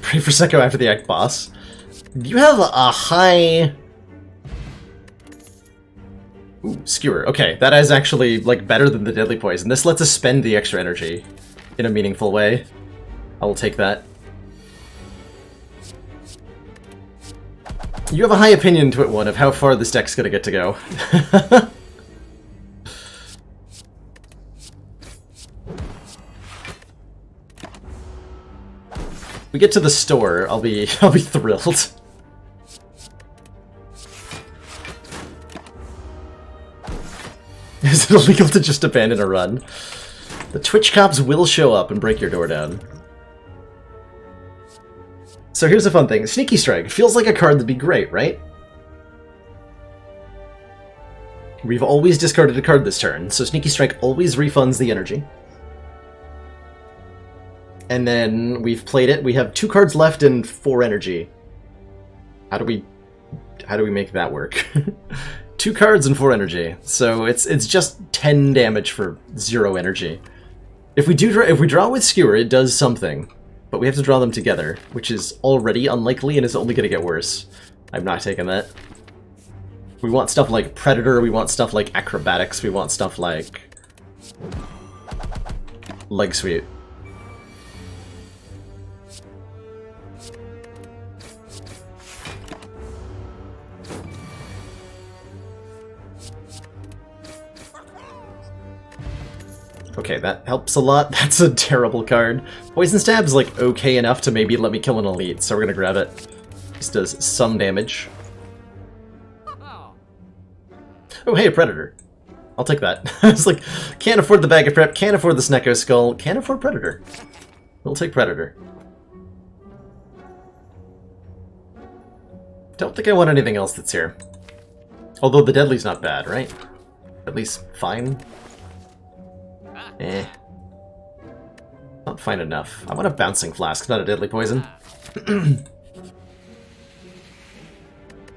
Pray for Sekko after the Act boss. You have a high... Ooh, Skewer. Okay, that is actually, like, better than the Deadly Poison. This lets us spend the extra energy in a meaningful way. I will take that. You have a high opinion, Twit1, of how far this deck's gonna get to go. We get to the store, I'll be thrilled. Is it illegal to just abandon a run? The Twitch cops will show up and break your door down. So here's a fun thing. Sneaky Strike feels like a card that'd be great, right? We've always discarded a card this turn, so Sneaky Strike always refunds the energy. And then we've played it. We have 2 cards left and 4 energy. How do we make that work? 2 cards and 4 energy. So it's just 10 damage for 0 energy. If we draw with Skewer, it does something, but we have to draw them together, which is already unlikely and is only going to get worse. I'm not taking that. We want stuff like Predator. We want stuff like Acrobatics. We want stuff like Leg Sweep. Okay, that helps a lot. That's a terrible card. Poison Stab's like okay enough to maybe let me kill an elite, so we're gonna grab it. This does some damage. Oh, hey, a Predator. I'll take that. It's like, can't afford the Bag of Prep, can't afford the Snecko Skull, can't afford Predator. We'll take Predator. Don't think I want anything else that's here. Although the Deadly's not bad, right? At least fine. Eh. Not fine enough. I want a Bouncing Flask, not a Deadly Poison.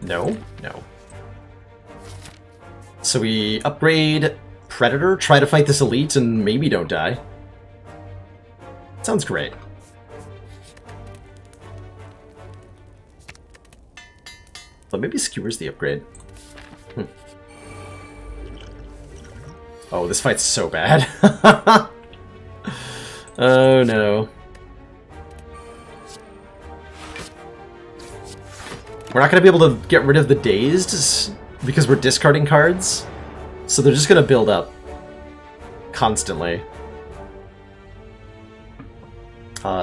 No? No. So we upgrade Predator, try to fight this elite, and maybe don't die. Sounds great. But maybe Skewer's the upgrade. Oh, this fight's so bad. Oh no. We're not going to be able to get rid of the Dazed because we're discarding cards. So they're just going to build up constantly.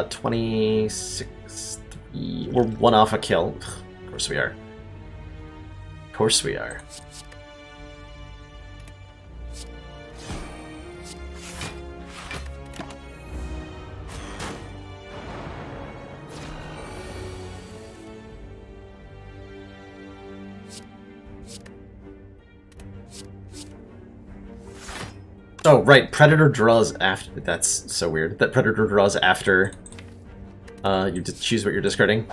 26... 3... We're one off a kill. Of course we are. Of course we are. Oh, right, Predator draws after... That's so weird. That Predator draws after you choose what you're discarding.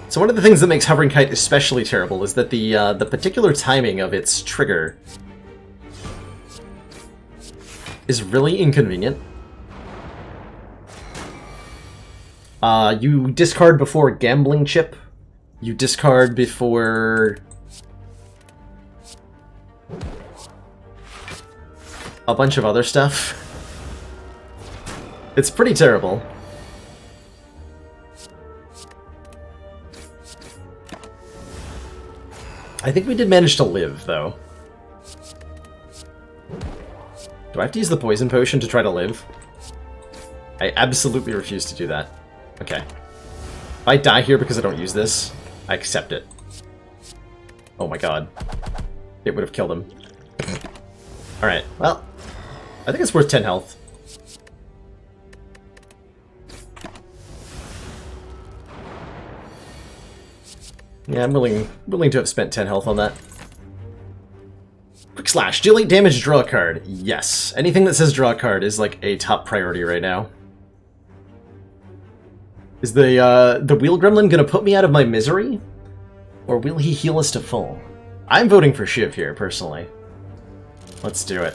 So one of the things that makes Hovering Kite especially terrible is that the particular timing of its trigger is really inconvenient. You discard before Gambling Chip. You discard before... a bunch of other stuff. It's pretty terrible. I think we did manage to live, though. Do I have to use the poison potion to try to live? I absolutely refuse to do that. Okay. If I die here because I don't use this, I accept it. Oh my god. It would have killed him. Alright, well, I think it's worth 10 health. Yeah, I'm willing to have spent 10 health on that. Quick Slash, deal 8 damage, draw a card. Yes, anything that says draw a card is like a top priority right now. Is the Wheel Gremlin gonna put me out of my misery? Or will he heal us to full? I'm voting for Shiv here, personally. Let's do it.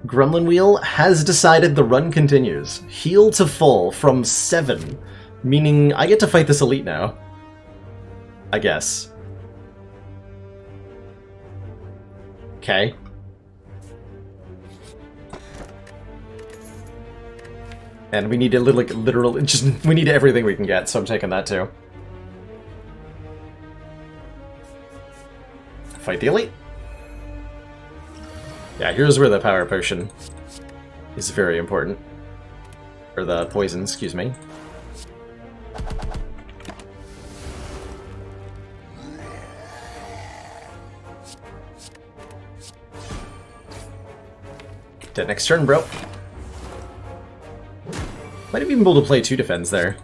Gremlin Wheel has decided the run continues. Heal to full from 7, meaning I get to fight this elite now. I guess. Okay. And we need a little, like, literal, we need everything we can get, so I'm taking that too. Fight the elite. Yeah, here's where the power potion is very important. Or the poison, excuse me. Dead next turn, bro. Might have even been able to play 2 defends there.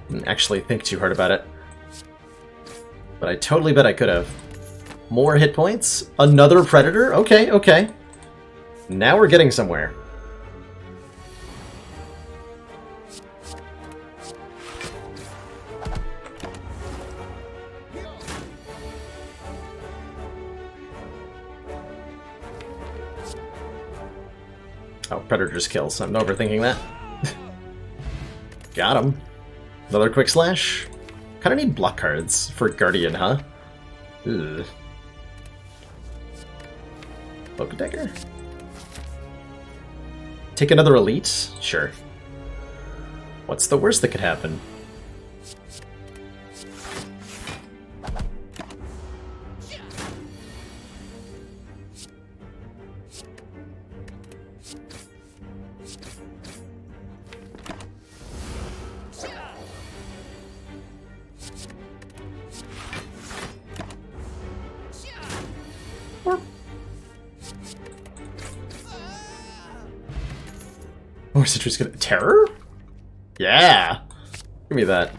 Didn't actually think too hard about it. But I totally bet I could have. More hit points? Another Predator? Okay, okay. Now we're getting somewhere. Oh, Predator's kills. I'm overthinking that. Got him. Another Quick Slash. Kinda need block cards for Guardian, huh? Ugh. Poke Decker? Take another elite? Sure. What's the worst that could happen? More citrus gonna terror? Yeah! Give me that.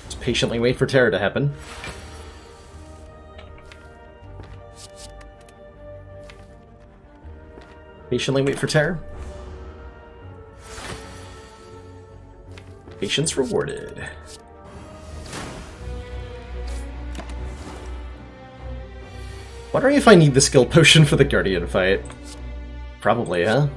Just patiently wait for terror to happen. Patiently wait for terror. Patience rewarded. Wondering if I need the skill potion for the Guardian fight. Probably, huh?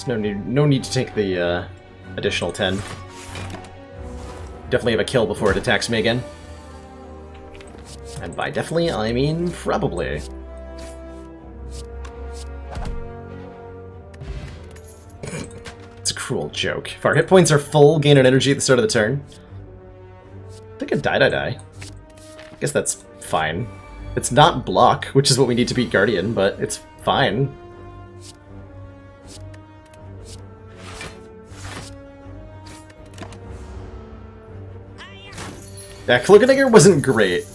There's no need to take the additional 10. Definitely have a kill before it attacks me again. And by definitely, I mean probably. It's a cruel joke. If our hit points are full, gain an energy at the start of the turn. I think I die. I guess that's fine. It's not block, which is what we need to beat Guardian, but it's fine. Yeah, Cloakinator wasn't great,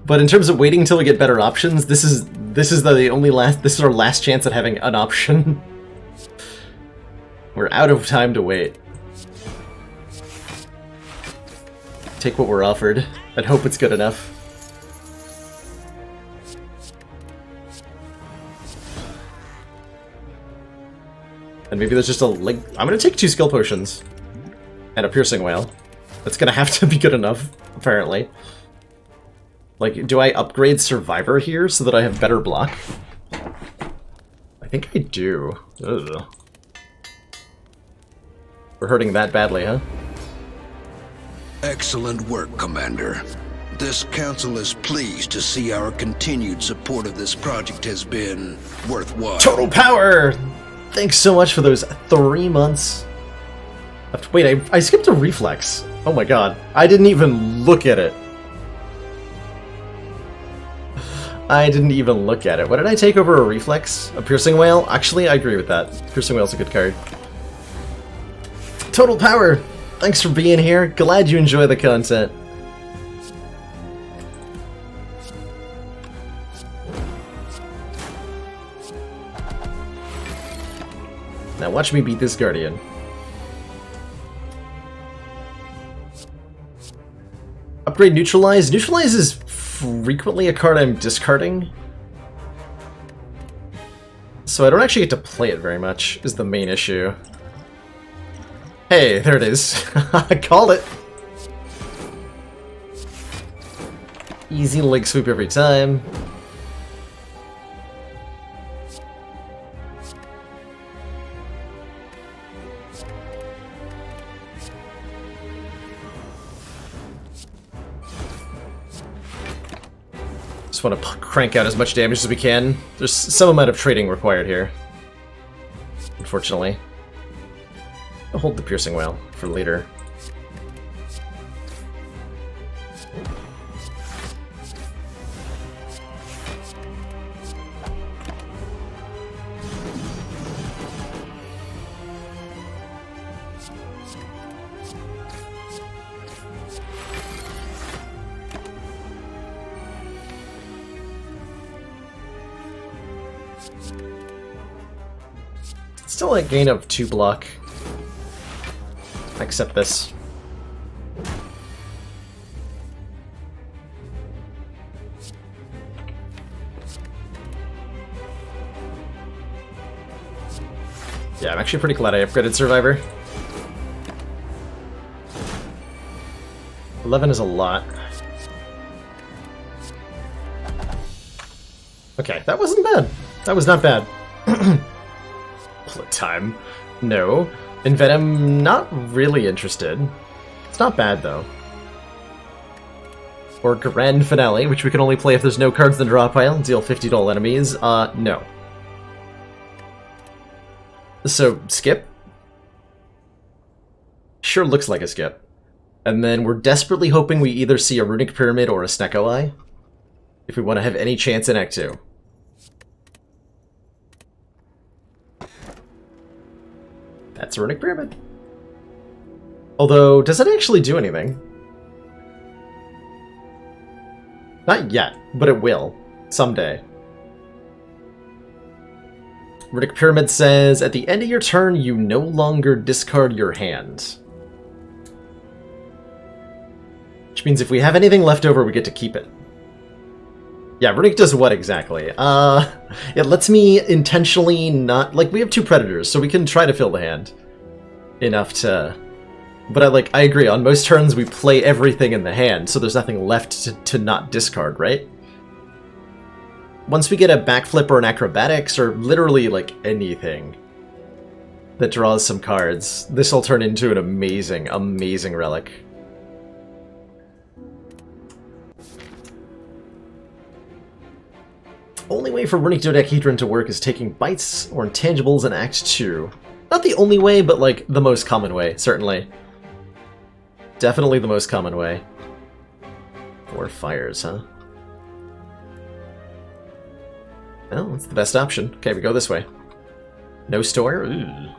but in terms of waiting until we get better options, this is our last chance at having an option. We're out of time to wait. Take what we're offered and hope it's good enough. And maybe there's just a link. I'm gonna take 2 skill potions and a piercing whale. That's gonna have to be good enough, apparently. Like, do I upgrade Survivor here so that I have better block? I think I do. Ugh. We're hurting that badly, huh? Excellent work, Commander. This council is pleased to see our continued support of this project has been worthwhile. Total power! Thanks so much for those 3 months. Wait, I skipped a reflex. Oh my god. I didn't even look at it. I didn't even look at it. What did I take over a reflex? A piercing whale? Actually, I agree with that. Piercing whale's a good card. Total power! Thanks for being here. Glad you enjoy the content. Now watch me beat this Guardian. Upgrade Neutralize. Neutralize is frequently a card I'm discarding. So I don't actually get to play it very much, is the main issue. Hey, there it is. I called it. Easy leg sweep every time. Just want to crank out as much damage as we can. There's some amount of trading required here, unfortunately. I'll hold the piercing whale for later. Still a gain of 2 block. I accept this. Yeah, I'm actually pretty glad I upgraded Survivor. 11 is a lot. Okay, that wasn't bad. That was not bad. Bullet time. No. Envenom, not really interested. It's not bad, though. Or Grand Finale, which we can only play if there's no cards in the draw pile. Deal 50 to all enemies. No. So, skip? Sure looks like a skip. And then we're desperately hoping we either see a Runic Pyramid or a Snecko Eye, if we want to have any chance in Act 2. That's a Runic Pyramid. Although, does it actually do anything? Not yet, but it will. Someday. Runic Pyramid says, at the end of your turn, you no longer discard your hand. Which means if we have anything left over, we get to keep it. Yeah, Runic does what exactly? It lets me intentionally not... Like, we have 2 Predators, so we can try to fill the hand. Enough to... But I agree, on most turns we play everything in the hand, so there's nothing left to not discard, right? Once we get a backflip or an acrobatics, or literally, like, anything that draws some cards, this will turn into an amazing, amazing relic. Only way for Runic Dodecahedron to work is taking bites or intangibles in Act 2. Not the only way, but, like, the most common way, certainly. Definitely the most common way. 4 fires, huh? Well, that's the best option. Okay, we go this way. No store? Ooh.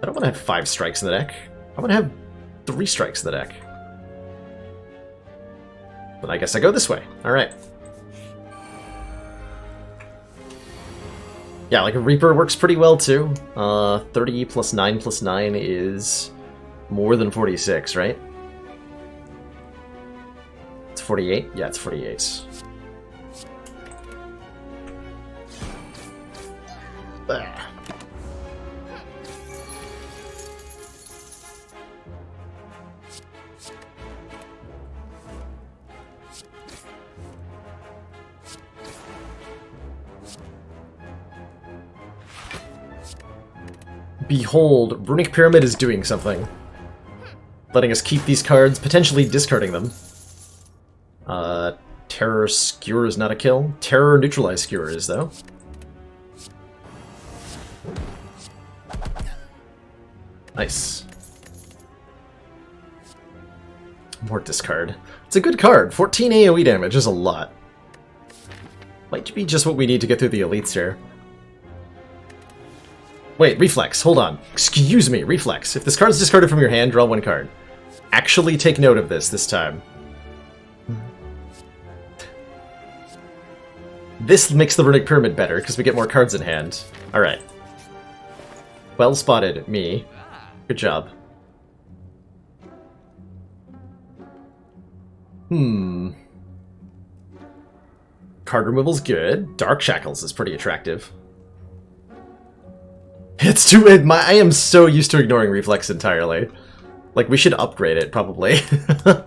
I don't want to have 5 strikes in the deck. I want to have 3 strikes in the deck. But I guess I go this way. Alright. Yeah, like a Reaper works pretty well too. 30 plus 9 plus 9 is more than 46, right? It's 48? Yeah, it's 48. Ah. Behold, Runic Pyramid is doing something. Letting us keep these cards, potentially discarding them. Terror Skewer is not a kill. Terror Neutralize Skewer is, though. Nice. More discard. It's a good card. 14 AoE damage is a lot. Might be just what we need to get through the elites here. Wait, Reflex, hold on. Excuse me, Reflex. If this card's discarded from your hand, draw 1 card. Actually take note of this time. This makes the Runic Pyramid better, because we get more cards in hand. Alright. Well spotted, me. Good job. Card removal's good. Dark Shackles is pretty attractive. It's too... I am so used to ignoring Reflex entirely. Like, we should upgrade it, probably. If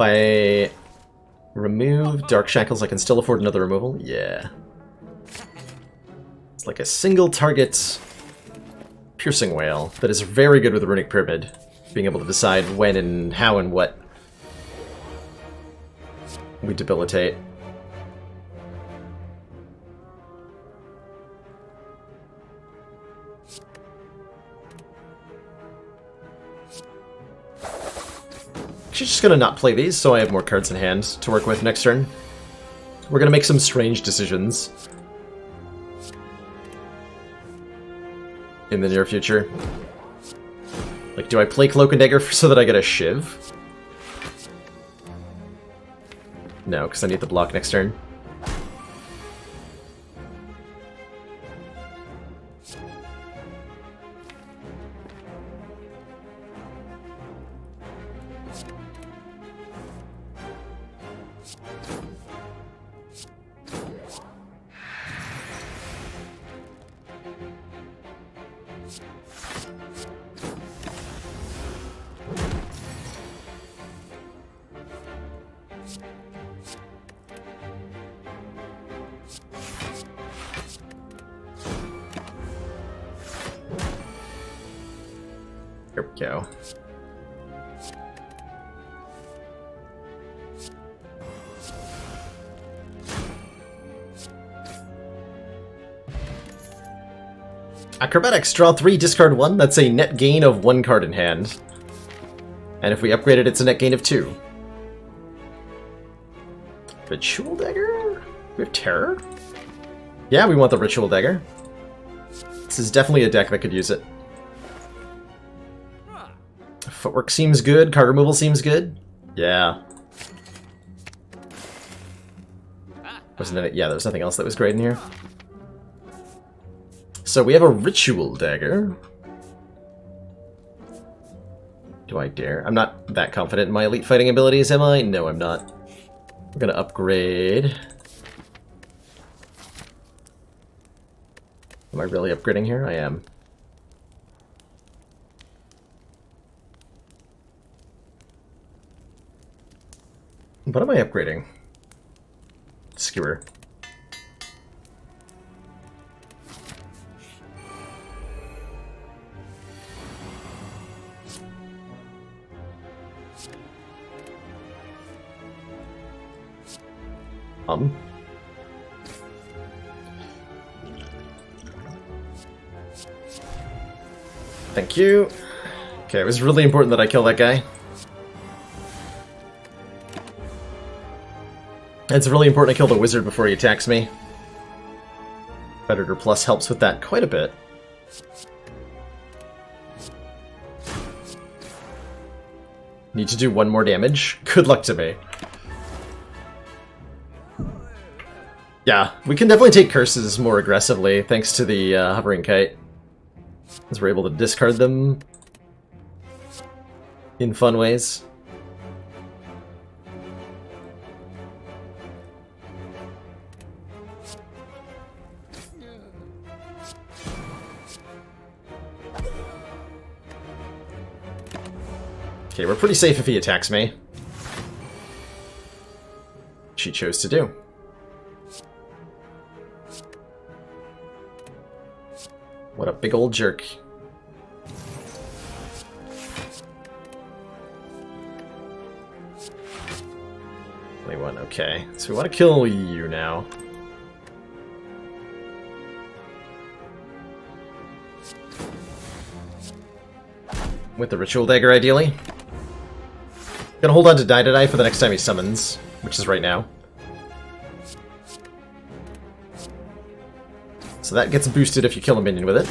I remove Dark Shackles, I can still afford another removal? Yeah. It's like a single target Piercing Whale that is very good with the Runic Pyramid. Being able to decide when and how and what we debilitate. Actually, just gonna not play these, so I have more cards in hand to work with next turn. We're gonna make some strange decisions in the near future. Like, do I play Cloak and Dagger so that I get a Shiv? No, because I need the block next turn. Here we go. Acrobatics, draw 3, discard 1. That's a net gain of 1 card in hand. And if we upgrade it, it's a net gain of 2. Ritual Dagger? We have Terror? Yeah, we want the Ritual Dagger. This is definitely a deck that could use it. Footwork seems good. Card removal seems good. Yeah. Wasn't it? Yeah, there was nothing else that was great in here. So we have a Ritual Dagger. Do I dare? I'm not that confident in my elite fighting abilities, am I? No, I'm not. We're gonna upgrade. Am I really upgrading here? I am. What am I upgrading? Skewer. Thank you. Okay, it was really important that I kill that guy. It's really important to kill the wizard before he attacks me. Predator Plus helps with that quite a bit. Need to do 1 more damage. Good luck to me. Yeah, we can definitely take curses more aggressively thanks to the hovering kite. As we're able to discard them in fun ways. Okay, we're pretty safe if he attacks me. She chose to do. What a big old jerk. Okay, so we want to kill you now. With the ritual dagger, ideally. Gonna hold on to Die for the next time he summons, which is right now. So that gets boosted if you kill a minion with it.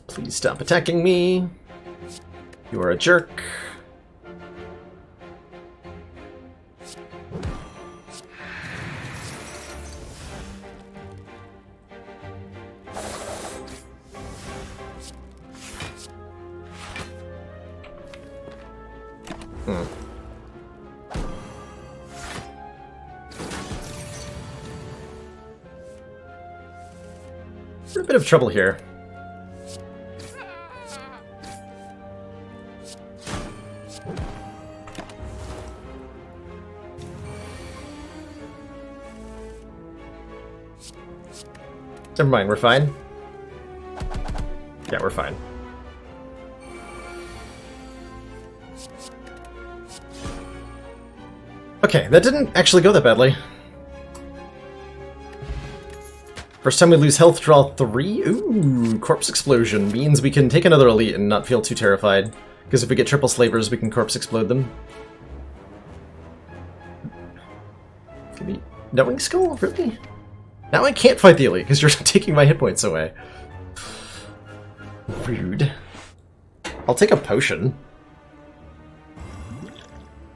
Please stop attacking me. You are a jerk. We're in a bit of trouble here. Never mind, we're fine. Yeah, we're fine. Okay, that didn't actually go that badly. First time we lose health, draw 3. Ooh, corpse explosion means we can take another elite and not feel too terrified. Because if we get triple slavers, we can corpse explode them. Could be knowing skull, really? Now I can't fight the elite because you're taking my hit points away. Rude. I'll take a potion.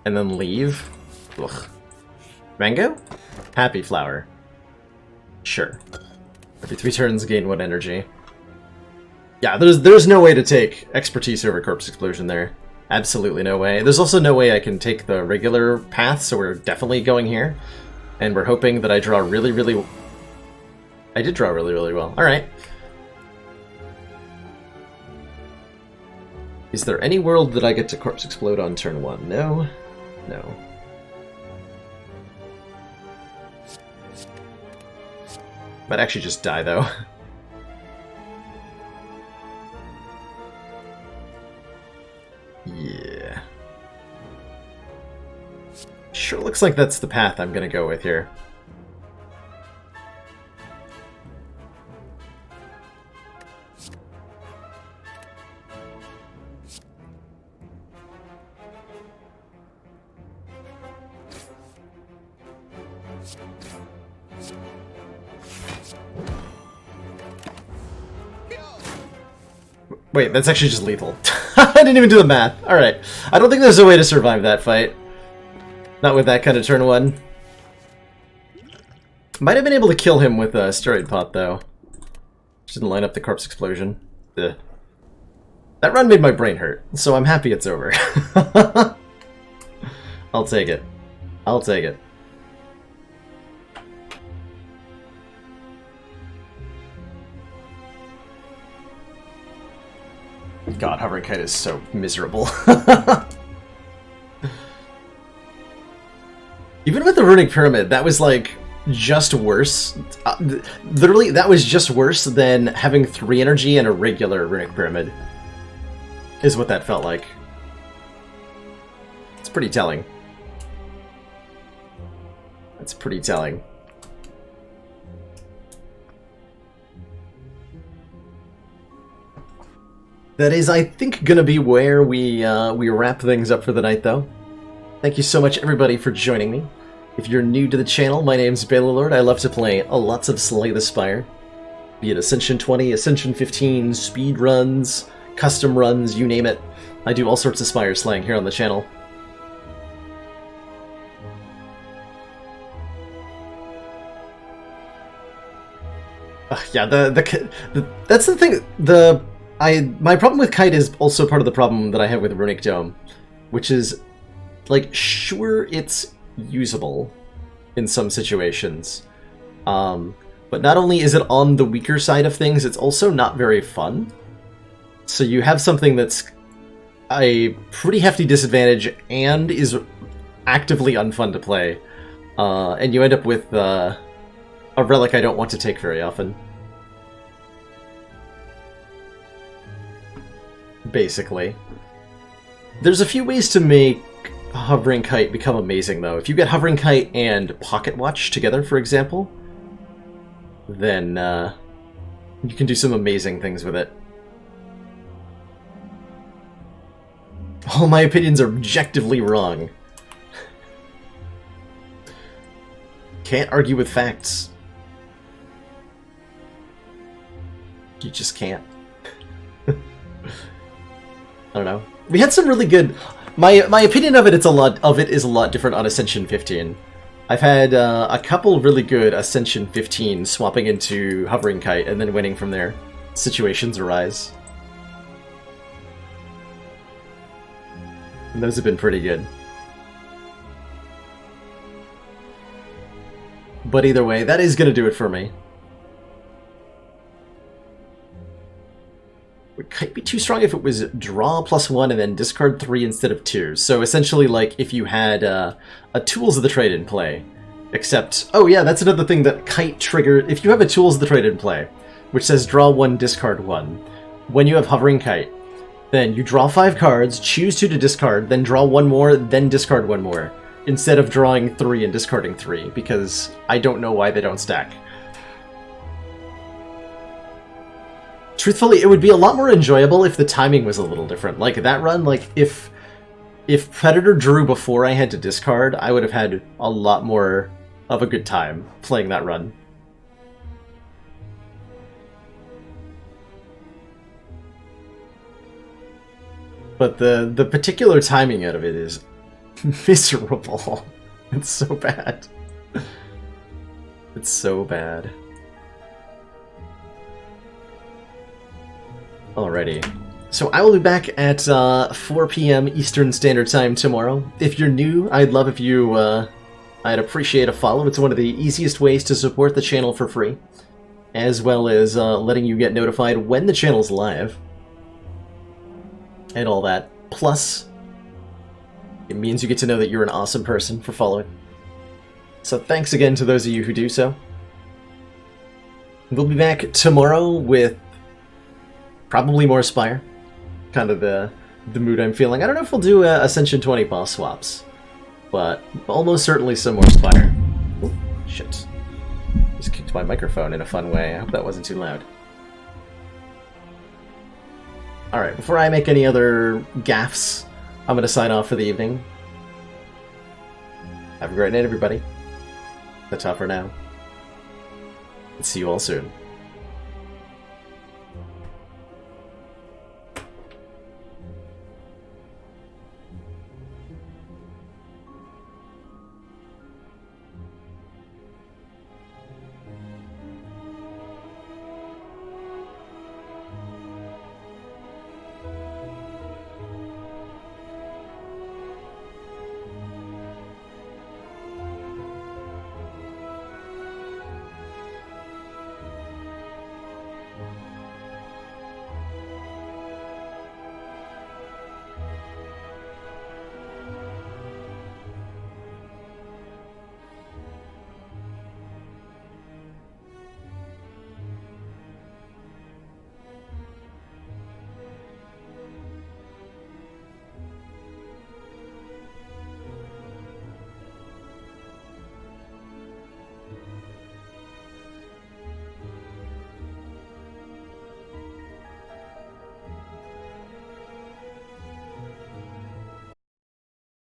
And then leave. Ugh. Mango? Happy flower. Sure. Every 3 turns, gain 1 energy. Yeah, there's no way to take expertise over corpse explosion there. Absolutely no way. There's also no way I can take the regular path, so we're definitely going here. And we're hoping that I draw really... I did draw really well. Alright. Is there any world that I get to corpse explode on turn 1? No. No. Might actually just die, though. Yeah. Sure looks like that's the path I'm gonna go with here. Wait, that's actually just lethal. I didn't even do the math. Alright. I don't think there's a way to survive that fight. Not with that kind of turn 1. Might have been able to kill him with a steroid pot, though. Didn't line up the corpse explosion. Ugh. That run made my brain hurt, so I'm happy it's over. I'll take it. I'll take it. God, hovering kite is so miserable. Even with the runic pyramid, that was like just worse. Literally, that was just worse than having 3 energy and a regular runic pyramid. Is what that felt like. It's pretty telling. That's pretty telling. That is, I think, gonna be where we wrap things up for the night, though. Thank you so much, everybody, for joining me. If you're new to the channel, my name's Bannerlord. I love to play lots of Slay the Spire. Be it Ascension 20, Ascension 15, speed runs, custom runs, you name it. I do all sorts of Spire slaying here on the channel. Yeah, that's the thing. My problem with Kite is also part of the problem that I have with Runic Dome, which is, like, sure, it's usable in some situations, but not only is it on the weaker side of things, it's also not very fun. So you have something that's a pretty hefty disadvantage and is actively unfun to play, and you end up with a relic I don't want to take very often. Basically. There's a few ways to make Hovering Kite become amazing, though. If you get Hovering Kite and Pocket Watch together, for example, then you can do some amazing things with it. All my opinions are objectively wrong. Can't argue with facts. You just can't. I don't know. We had some really good... My opinion of it is a lot different on Ascension 15. I've had a couple really good Ascension 15 swapping into Hovering Kite and then winning from there. Situations arise. And those have been pretty good. But either way, that is going to do it for me. Would Kite be too strong if it was draw +1 and then discard 3 instead of 2? So essentially, like, if you had a Tools of the Trade in play, except... Oh yeah, that's another thing that Kite trigger... If you have a Tools of the Trade in play, which says draw 1, discard 1, when you have Hovering Kite, then you draw 5 cards, choose 2 to discard, then draw 1 more, then discard 1 more, instead of drawing 3 and discarding 3, because I don't know why they don't stack. Truthfully, it would be a lot more enjoyable if the timing was a little different. Like, that run, like, if Predator drew before I had to discard, I would have had a lot more of a good time playing that run. But the particular timing out of it is miserable. It's so bad. It's so bad. Alrighty. So I will be back at 4 p.m. Eastern Standard Time tomorrow. If you're new, I'd love if you... I'd appreciate a follow. It's one of the easiest ways to support the channel for free, as well as letting you get notified when the channel's live. And all that. Plus, it means you get to know that you're an awesome person for following. So thanks again to those of you who do so. We'll be back tomorrow with probably more Spire. Kind of the mood I'm feeling. I don't know if we'll do Ascension 20 boss swaps, but almost certainly some more Spire. Ooh, shit. Just kicked my microphone in a fun way. I hope that wasn't too loud. Alright, before I make any other gaffes, I'm going to sign off for the evening. Have a great night, everybody. That's all for now. And see you all soon.